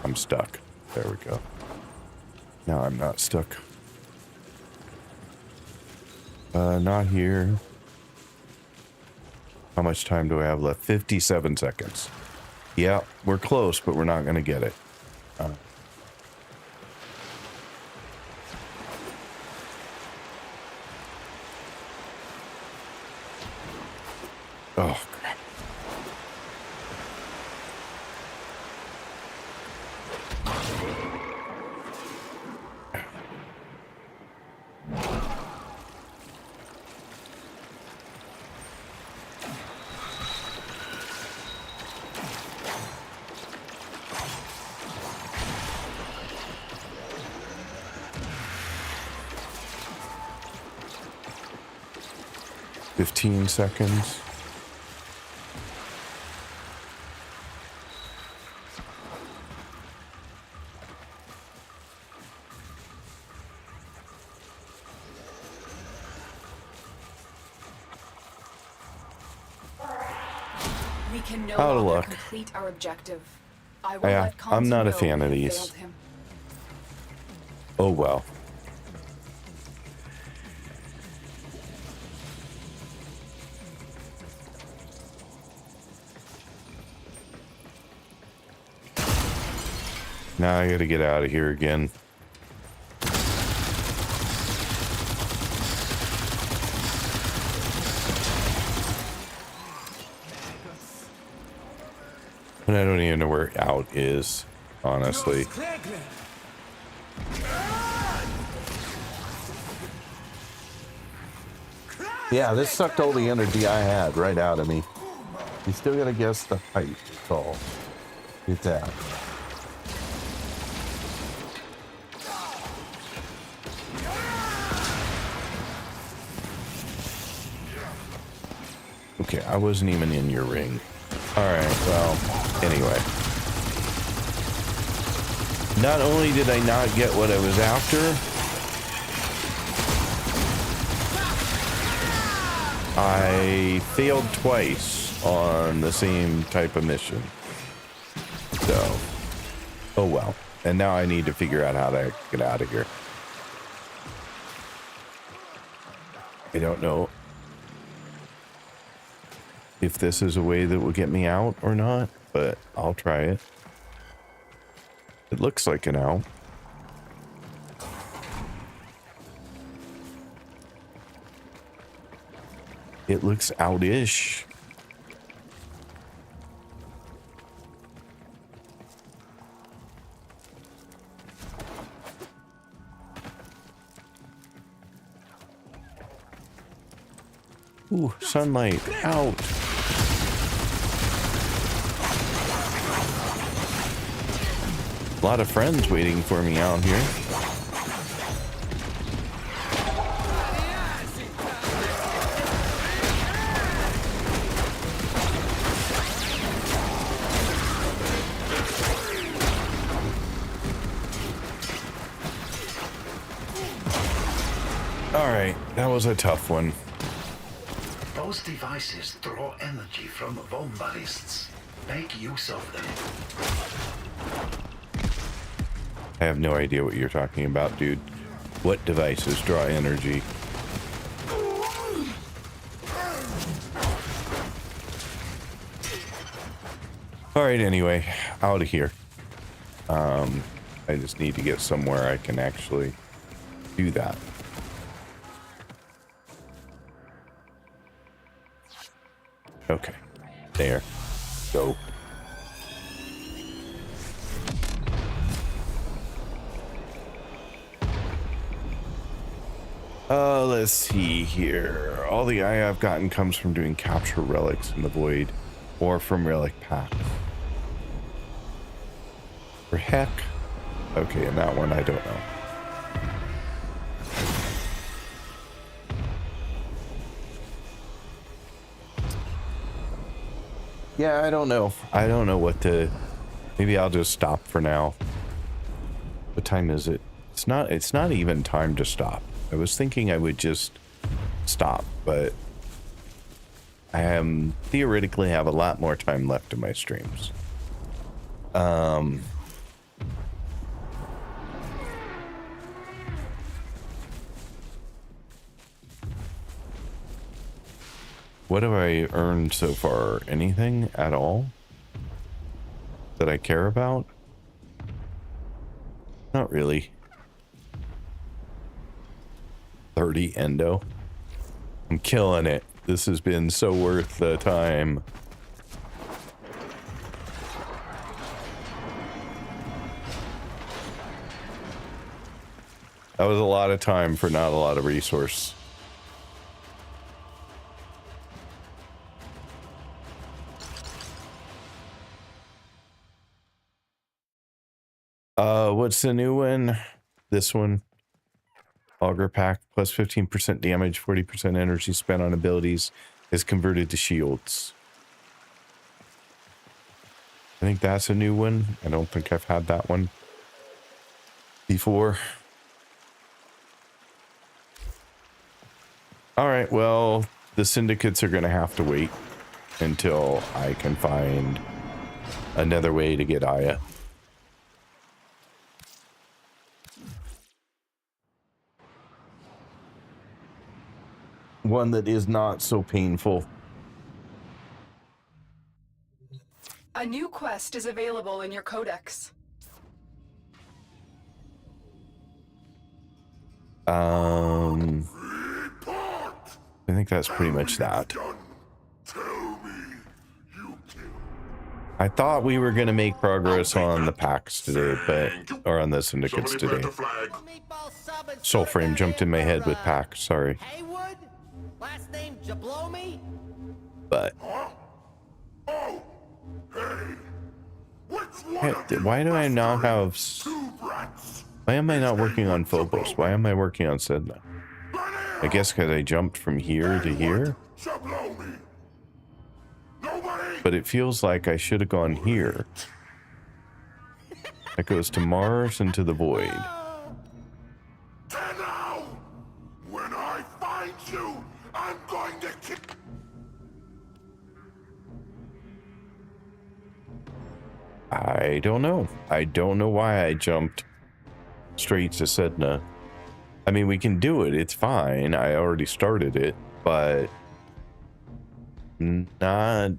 I'm stuck. There we go. Now I'm not stuck. Not here. How much time do I have left? 57 seconds. Yeah, we're close, but we're not going to get it. Oh, crap. Fifteen seconds. We can no Out of longer luck. complete our objective. I will Yeah, let I'm not a Conti know fan of we these. failed him. Oh, well. Now I gotta get out of here again. And I don't even know where out is, honestly. Yeah, this sucked all the energy I had right out of me. You still gotta guess the height. That's all. Get that. Okay, I wasn't even in your ring. Alright, well, anyway. Not only did I not get what I was after, I failed twice on the same type of mission. So, oh well. And now I need to figure out how to get out of here. I don't know if this is a way that will get me out or not, but I'll try it. It looks like an out. It looks out-ish. Ooh, sunlight, out. A lot of friends waiting for me out here. All right, that was a tough one. Those devices draw energy from wombalists. Make use of them. I have no idea what you're talking about, dude. What devices draw energy? All right, anyway, out of here. I just need to get somewhere I can actually do that. Okay, there. Go. Let's see here. All the eye I've gotten comes from doing capture relics in the void or from relic packs. For heck. Okay, and that one I don't know. Yeah, I don't know. I don't know what to... Maybe I'll just stop for now. What time is it? It's not even time to stop. I was thinking I would just stop, but I theoretically have a lot more time left in my streams. What have I earned so far? Anything at all that I care about? Not really. 30 endo. I'm killing it. This has been so worth the time. That was a lot of time for not a lot of resource. What's the new one? This one. Auger pack plus 15% damage, 40% energy spent on abilities is converted to shields. I think that's a new one. I don't think I've had that one before. All right, well, the syndicates are going to have to wait until I can find another way to get Aya. One that is not so painful. A new quest is available in your codex. I think that's pretty much that. I thought we were going to make progress on the packs today, or on the syndicates today. Soulframe jumped in my head with packs, sorry. Last name Jablomi? But why do I not have... Why am I not working on Phobos? Why am I working on Sedna? I guess because I jumped from here to here? But it feels like I should have gone here. That goes to Mars and to the Void. Tenno! When I find you, I'm going to kick... I don't know. I don't know why I jumped straight to Sedna. I mean, we can do it. It's fine. I already started it, but not...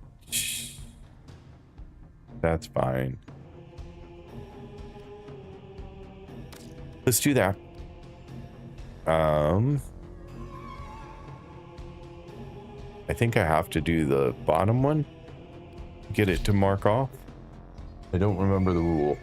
That's fine. Let's do that. I think I have to do the bottom one. Get it to mark off. I don't remember the rule.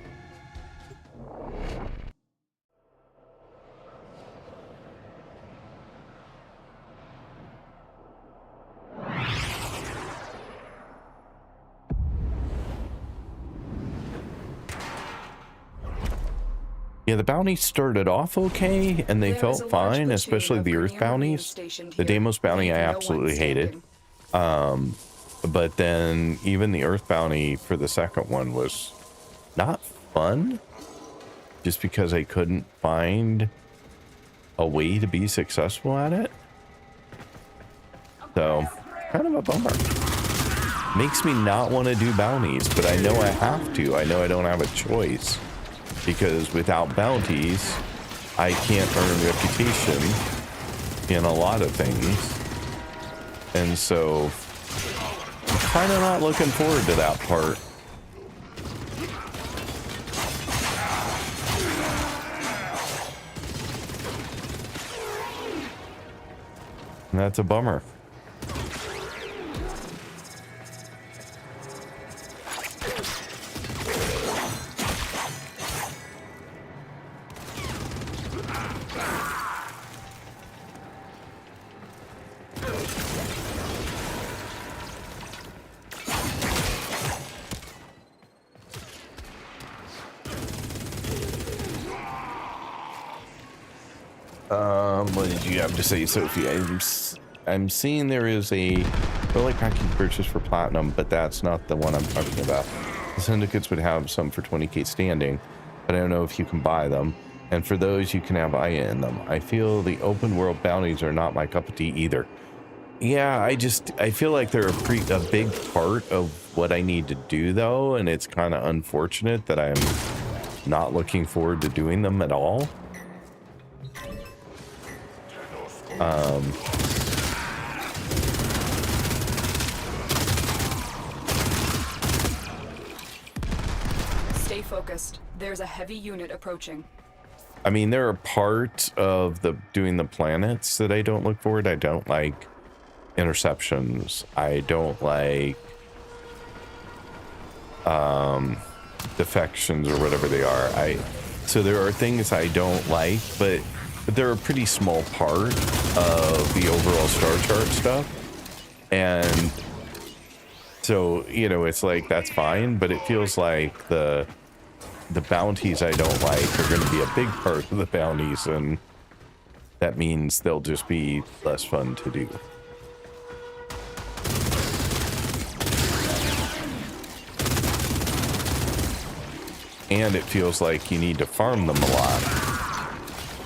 Yeah, the bounties started off okay, and they felt fine, especially the Earth bounties. The Deimos bounty I absolutely hated. But then even the Earth bounty for the second one was not fun, just because I couldn't find a way to be successful at it. So, kind of a bummer. Makes me not want to do bounties, but I know I have to. I know I don't have a choice. Because without bounties, I can't earn reputation in a lot of things. And so, I'm kind of not looking forward to that part That's a bummer. What did you have to say, Sophie? I'm seeing there is a early package purchase for platinum, but that's not the one I'm talking about. The syndicates would have some for 20k standing, but I don't know if you can buy them. And for those, you can have Aya in them. I feel the open world bounties are not my cup of tea either. Yeah, I feel like they're a big part of what I need to do, though, and it's kind of unfortunate that I'm not looking forward to doing them at all. Stay focused. There's a heavy unit approaching. I mean, there are parts of doing the planets that I don't look forward. I don't like interceptions. I don't like defections or whatever they are. So there are things I don't like, but they're a pretty small part of the overall star chart stuff. And so, you know, it's like, that's fine, but it feels like the bounties I don't like are going to be a big part of the bounties, and that means they'll just be less fun to do. And it feels like you need to farm them a lot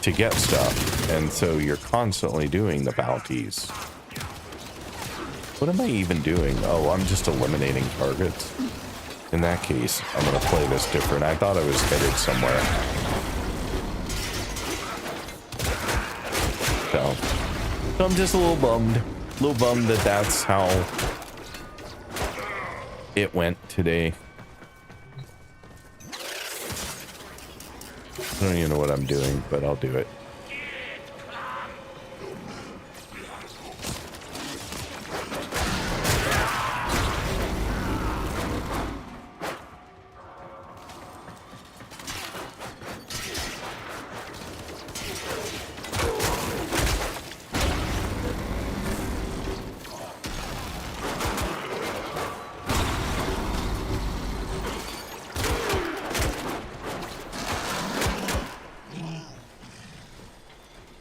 to get stuff, and so you're constantly doing the bounties. What am I even doing? Oh, I'm just eliminating targets. In that case, I'm gonna play this different. I thought I was headed somewhere. So I'm just a little bummed that that's how it went today. I don't even know what I'm doing, but I'll do it.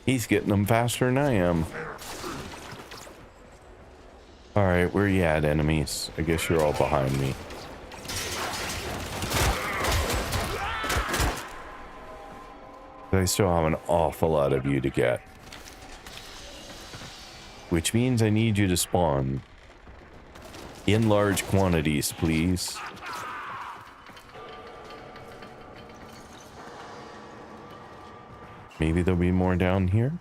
He's getting them faster than I am. Alright, where you at, enemies? I guess you're all behind me. I still have an awful lot of you to get. Which means I need you to spawn in large quantities, please. Maybe there'll be more down here.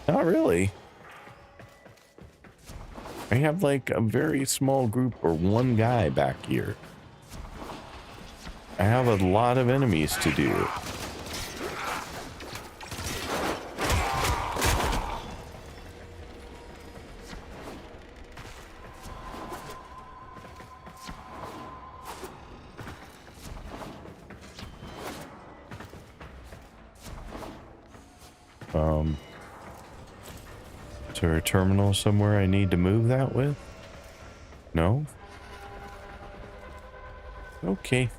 Not really. I have like a very small group or one guy back here. I have a lot of enemies to do. Is there a terminal somewhere I need to move that with? No? Okay.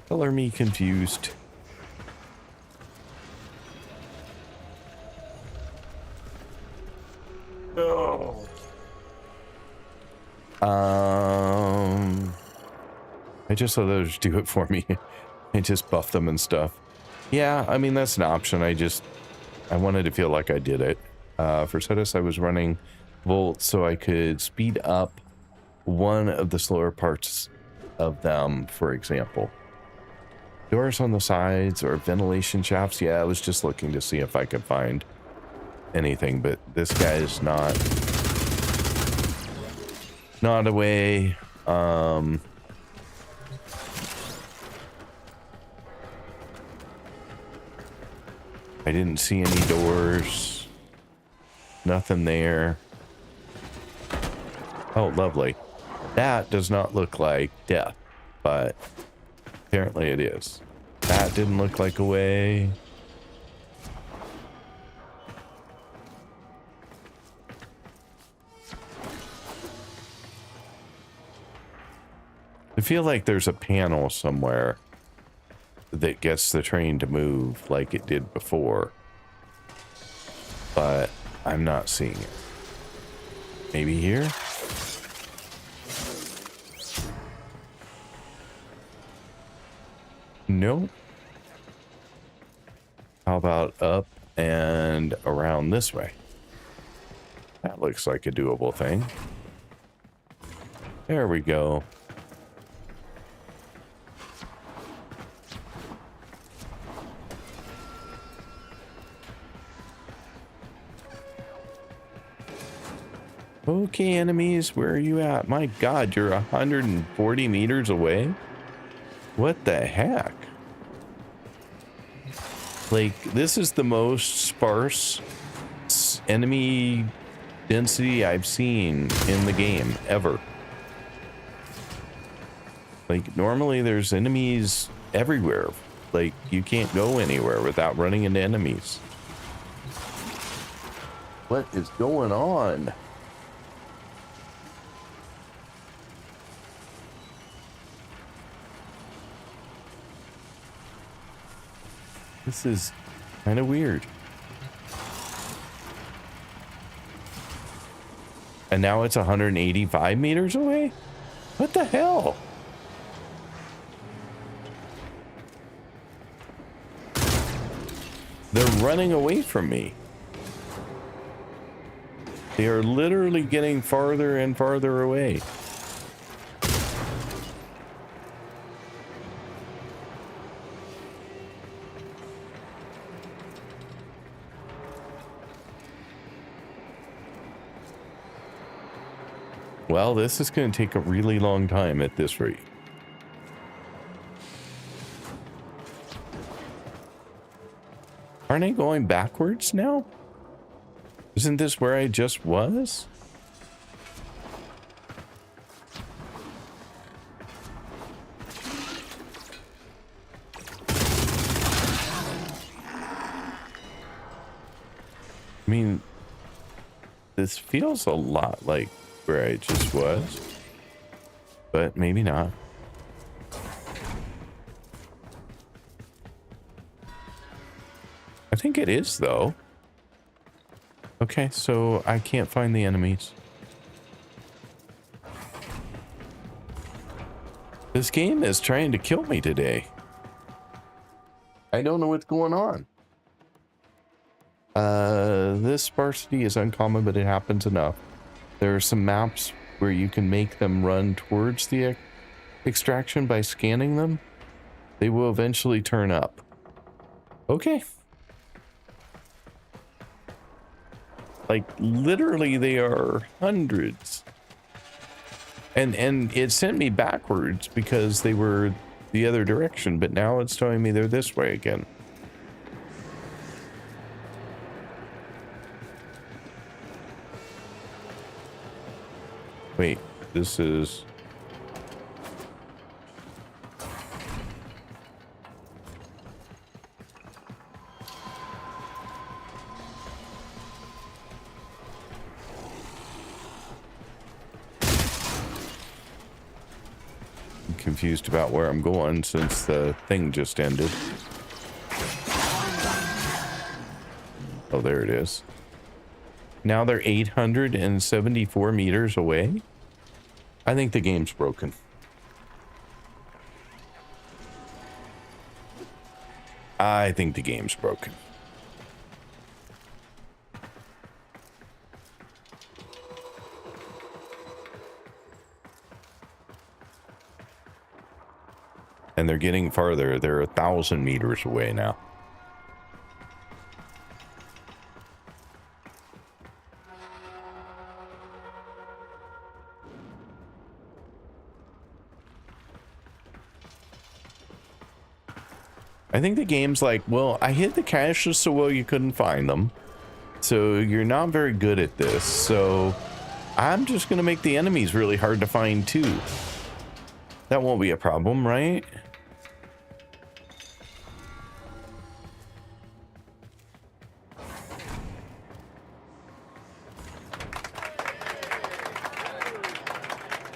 Color me confused. No. I just let those do it for me. I just buff them and stuff. Yeah, I mean, that's an option. I wanted to feel like I did it. For Cetus, I was running Volt so I could speed up one of the slower parts of them, for example. Doors on the sides or ventilation shafts. Yeah, I was just looking to see if I could find anything, but this guy is not not away. I didn't see any doors. Nothing there. Oh, lovely. That does not look like death, but apparently it is. That didn't look like a way. I feel like there's a panel somewhere that gets the train to move like it did before, but I'm not seeing it. Maybe here? Nope. How about up and around this way? That looks like a doable thing. There we go. Okay, enemies, where are you at? My God, you're 140 meters away? What the heck? Like, this is the most sparse enemy density I've seen in the game, ever. Like, normally there's enemies everywhere. Like, you can't go anywhere without running into enemies. What is going on? This is kind of weird. And now it's 185 meters away? What the hell? They're running away from me. They are literally getting farther and farther away. Well, this is going to take a really long time at this rate. Aren't I going backwards now? Isn't this where I just was? I mean, this feels a lot like where I just was, but maybe not. I think it is, though. Okay, so I can't find the enemies. This game is trying to kill me today. I don't know what's going on. This sparsity is uncommon, but it happens enough. There are some maps where you can make them run towards the extraction by scanning them. They will eventually turn up. Okay. Like, literally, they are hundreds. And it sent me backwards because they were the other direction, but now it's telling me they're this way again. Wait, this is... I'm confused about where I'm going since the thing just ended. Oh, there it is. Now they're 874 meters away. I think the game's broken. I think the game's broken. And they're getting farther. They're 1,000 meters away now. I think the game's like, well, I hid the caches so well you couldn't find them. So you're not very good at this. So I'm just going to make the enemies really hard to find too. That won't be a problem, right?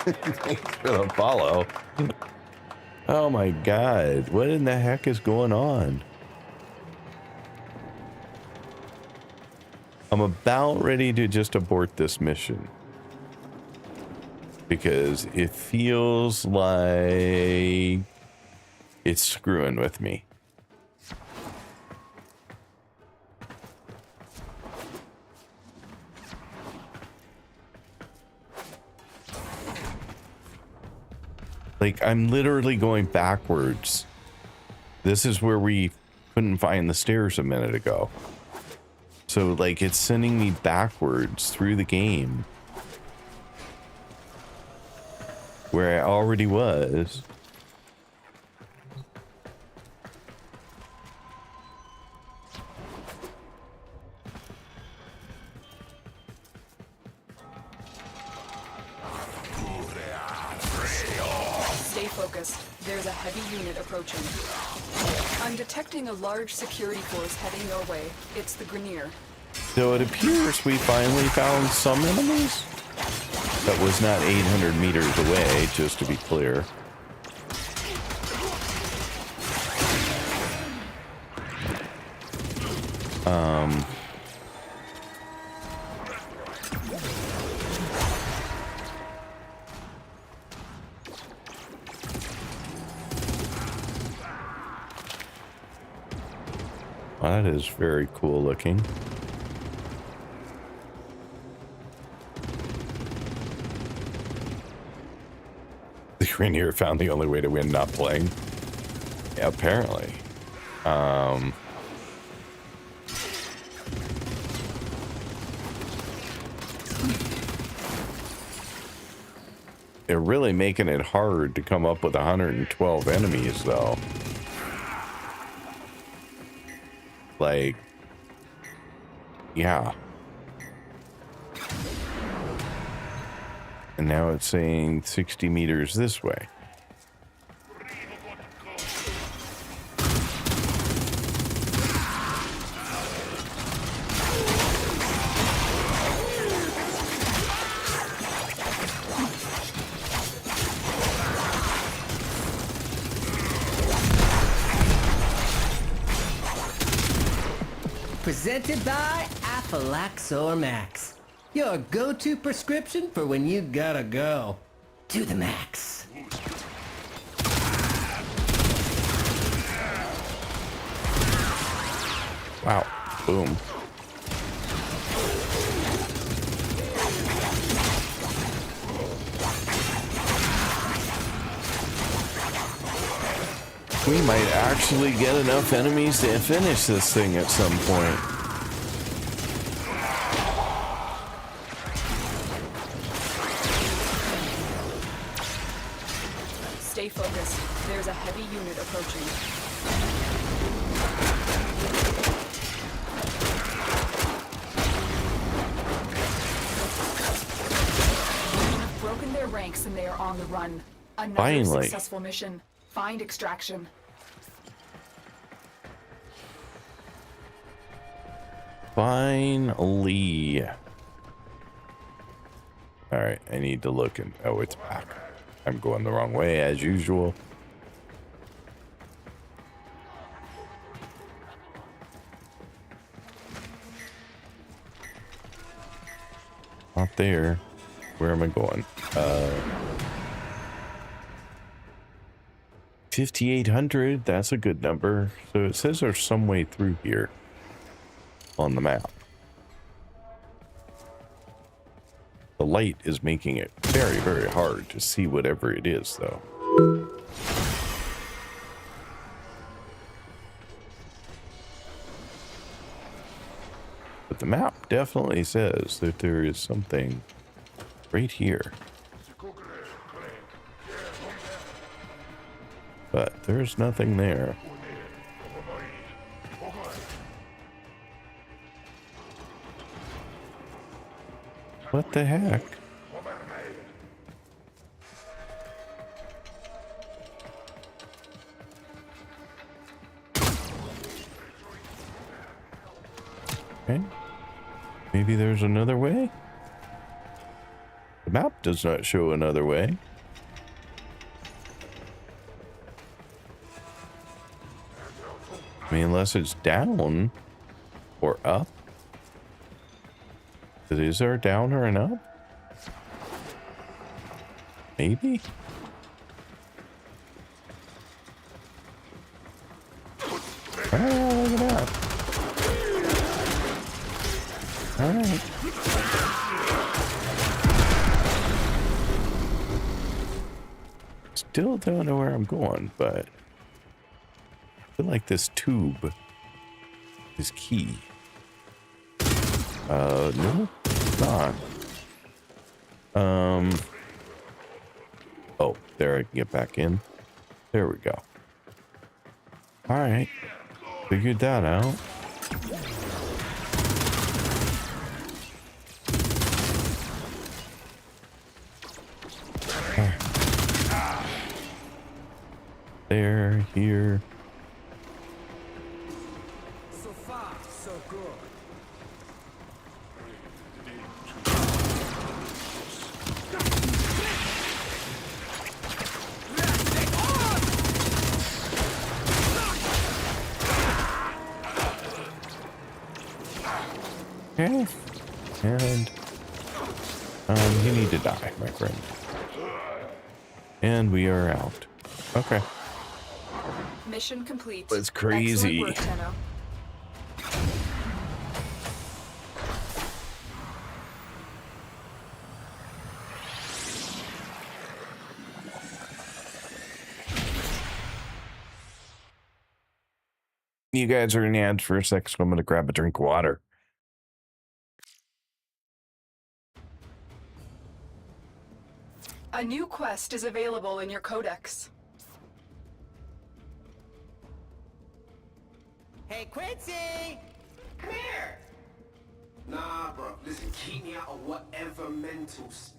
Thanks for the follow. Oh my god, what in the heck is going on? I'm about ready to just abort this mission. Because it feels like it's screwing with me. Like, I'm literally going backwards. This is where we couldn't find the stairs a minute ago. So, like, it's sending me backwards through the game. Where I already was. Stay focused. There's a heavy unit approaching. I'm detecting a large security force heading your way. It's the Grenier. So it appears we finally found some enemies. That was not 800 meters away, just to be clear. That is very cool looking. The Grenier found the only way to win not playing. Yeah, apparently. They're really making it hard to come up with 112 enemies, though. Like, yeah. And now it's saying 60 meters this way. Presented by Aphylaxor Max. Your go-to prescription for when you gotta go. To the max. Wow. Boom. We might actually get enough enemies to finish this thing at some point. Stay focused. There's a heavy unit approaching. We've broken their ranks and they are on the run. Another Finally. successful mission. Find extraction. Finally. All right, I need to look and oh, it's back. I'm going the wrong way as usual. Not there. Where am I going? 5,800. That's a good number. So it says there's some way through here on the map. The light is making it very, very hard to see whatever it is, though. But the map definitely says that there is something right here. But there's nothing there. What the heck? Okay. Maybe there's another way? The map does not show another way. I mean, unless it's down or up. Is there a down or an up? Maybe? Oh, look at that. All right. Still don't know where I'm going, but I feel like this tube is key. No, it's not. Oh, there I can get back in. There we go. All right, figured that out. There, here. So far, so good. Okay. And you need to die, my friend. And we are out. Okay. Mission complete. That's crazy. Excellent work, Tenno. You guys are in ads for a sec, so I'm gonna grab a drink of water. A new quest is available in your codex. Hey, Quincy! Come here! Nah, bro. Listen, keep me out of whatever mentals.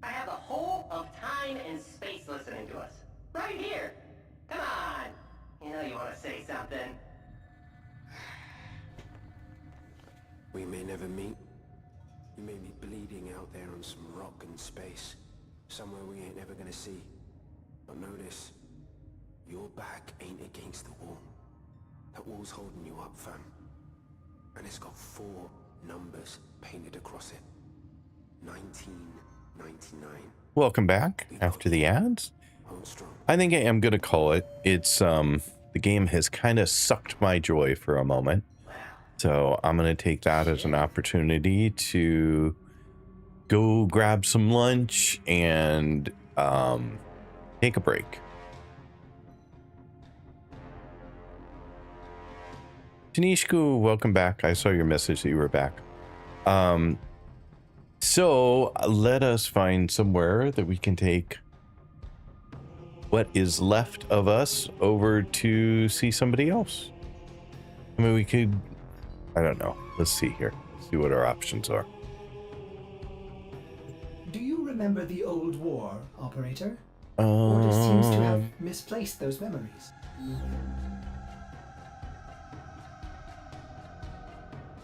I have the whole of time and space listening to us. Right here. Come on. You know you want to say something. We may never meet. You may be bleeding out there on some rock in space. Somewhere we ain't ever gonna see. But know this. Your back ain't against the wall. That wall's holding you up, fam. And it's got 4 numbers painted across it. 1999. Welcome back after the ads. Hold strong. I think I am gonna call it. It's the game has kind of sucked my joy for a moment. So I'm gonna take that as an opportunity to go grab some lunch and take a break. Tanishku, welcome back. I saw your message that you were back. So let us find somewhere that we can take what is left of us over to see somebody else. I mean, we could, I don't know. Let's see here. See what our options are. Do you remember the old war, Operator? Orders seems to have misplaced those memories.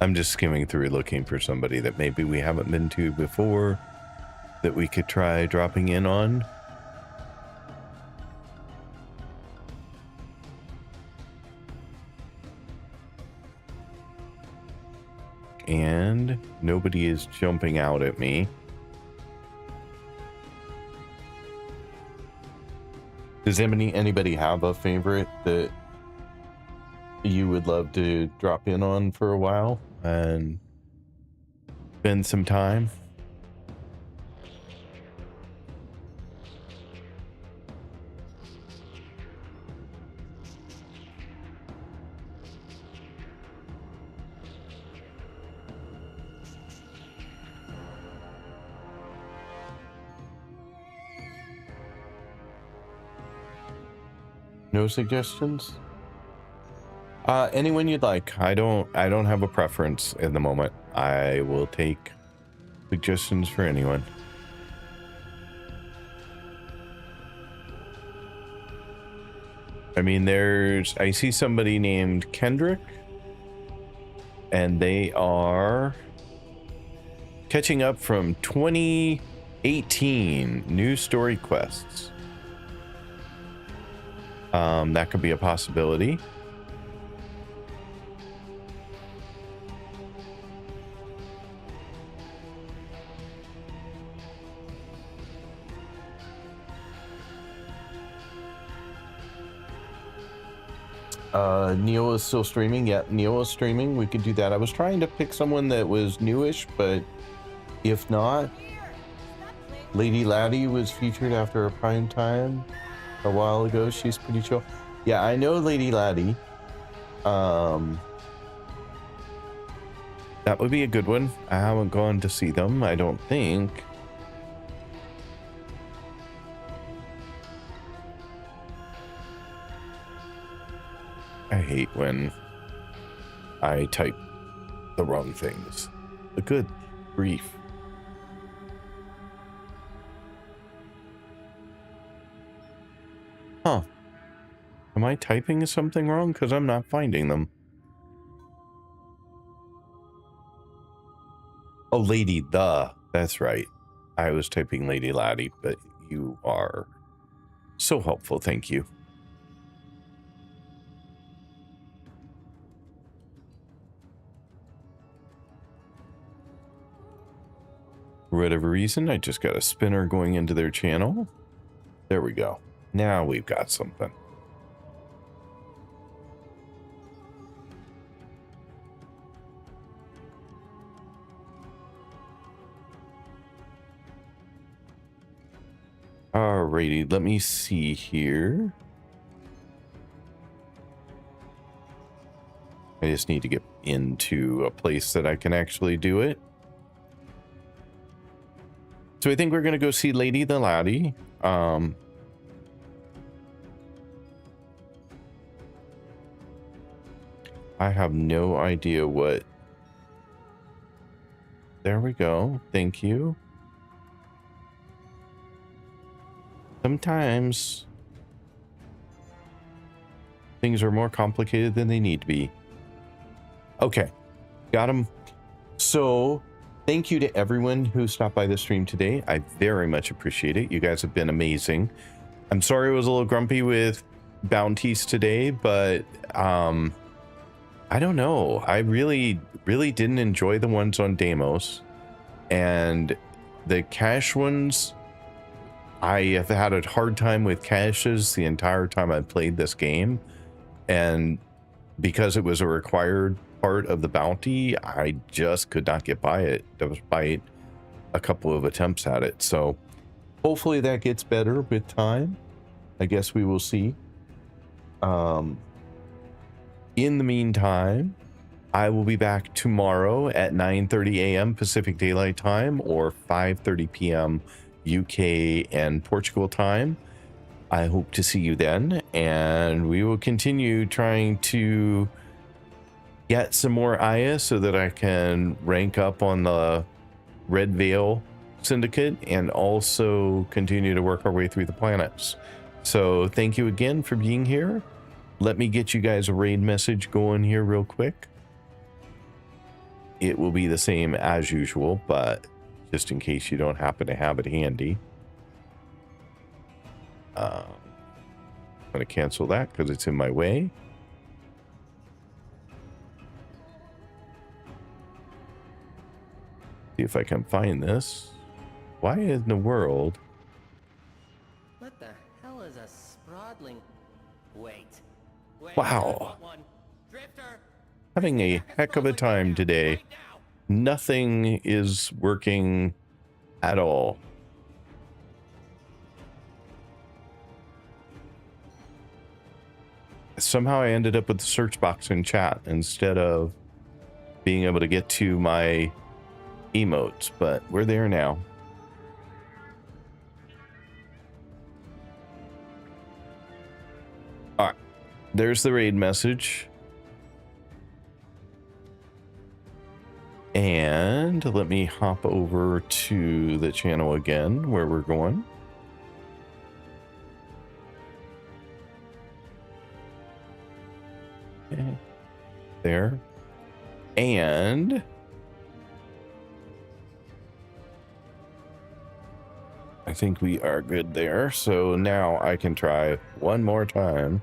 I'm just skimming through looking for somebody that maybe we haven't been to before that we could try dropping in on. And nobody is jumping out at me. Does anybody have a favorite that you would love to drop in on for a while and spend some time? No suggestions? Anyone you'd like. I don't have a preference in the moment. I will take Suggestions for anyone? I mean, I see somebody named Kendrick, and they are catching up from 2018 new story quests. That could be a possibility. Neo is still streaming. Yeah, Neo is streaming. We could do that. I was trying to pick someone that was newish, but if not, Lady Laddie was featured after a prime time a while ago. She's pretty chill. Yeah, I know Lady Laddie. That would be a good one. I haven't gone to see them, I don't think. I hate when I type the wrong things. A good grief. Huh. Am I typing something wrong? Because I'm not finding them. Oh, Lady the. That's right. I was typing Lady Laddie, but you are so helpful. Thank you. For whatever reason, I just got a spinner going into their channel. There we go. Now we've got something. Alrighty, let me see here. I just need to get into a place that I can actually do it. So I think we're gonna go see Lady the Laddie. I have no idea what. There we go. Thank you. Sometimes things are more complicated than they need to be. Okay, got them. So thank you to everyone who stopped by the stream today. I very much appreciate it. You guys have been amazing. I'm sorry I was a little grumpy with bounties today, but I don't know. I really didn't enjoy the ones on Deimos, and the cash ones, I have had a hard time with caches the entire time I've played this game, and because it was a required part of the bounty, I just could not get by it despite a couple of attempts at it. So hopefully that gets better with time. I guess we will see. In the meantime, I will be back tomorrow at 9:30 a.m. Pacific Daylight Time or 5:30 p.m. UK and Portugal time. I hope to see you then, and we will continue trying to get some more Aya so that I can rank up on the Red Veil Syndicate and also continue to work our way through the planets. So thank you again for being here. Let me get you guys a raid message going here real quick. It will be the same as usual, but just in case you don't happen to have it handy. I'm going to cancel that because it's in my way. See if I can find this. Why in the world? What the hell is a sprawling? Wait. Wow. Having a heck of a time today. Nothing is working at all. Somehow I ended up with the search box in chat instead of being able to get to my emotes, but we're there now. All right, there's the raid message. And let me hop over to the channel again where we're going. Okay. There. And I think we are good there. So now I can try one more time.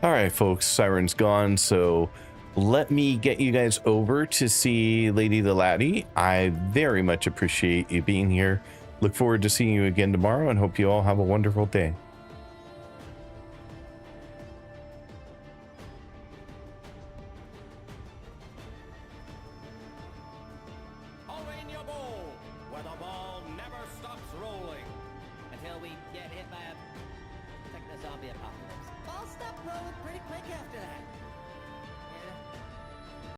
All right, folks, Siren's gone, so let me get you guys over to see Lady the Laddie. I very much appreciate you being here. Look forward to seeing you again tomorrow and hope you all have a wonderful day. Away in your bowl, where the ball never stops rolling. Until we get hit by a techno-zombie apocalypse. Ball stopped rolling pretty quick after that.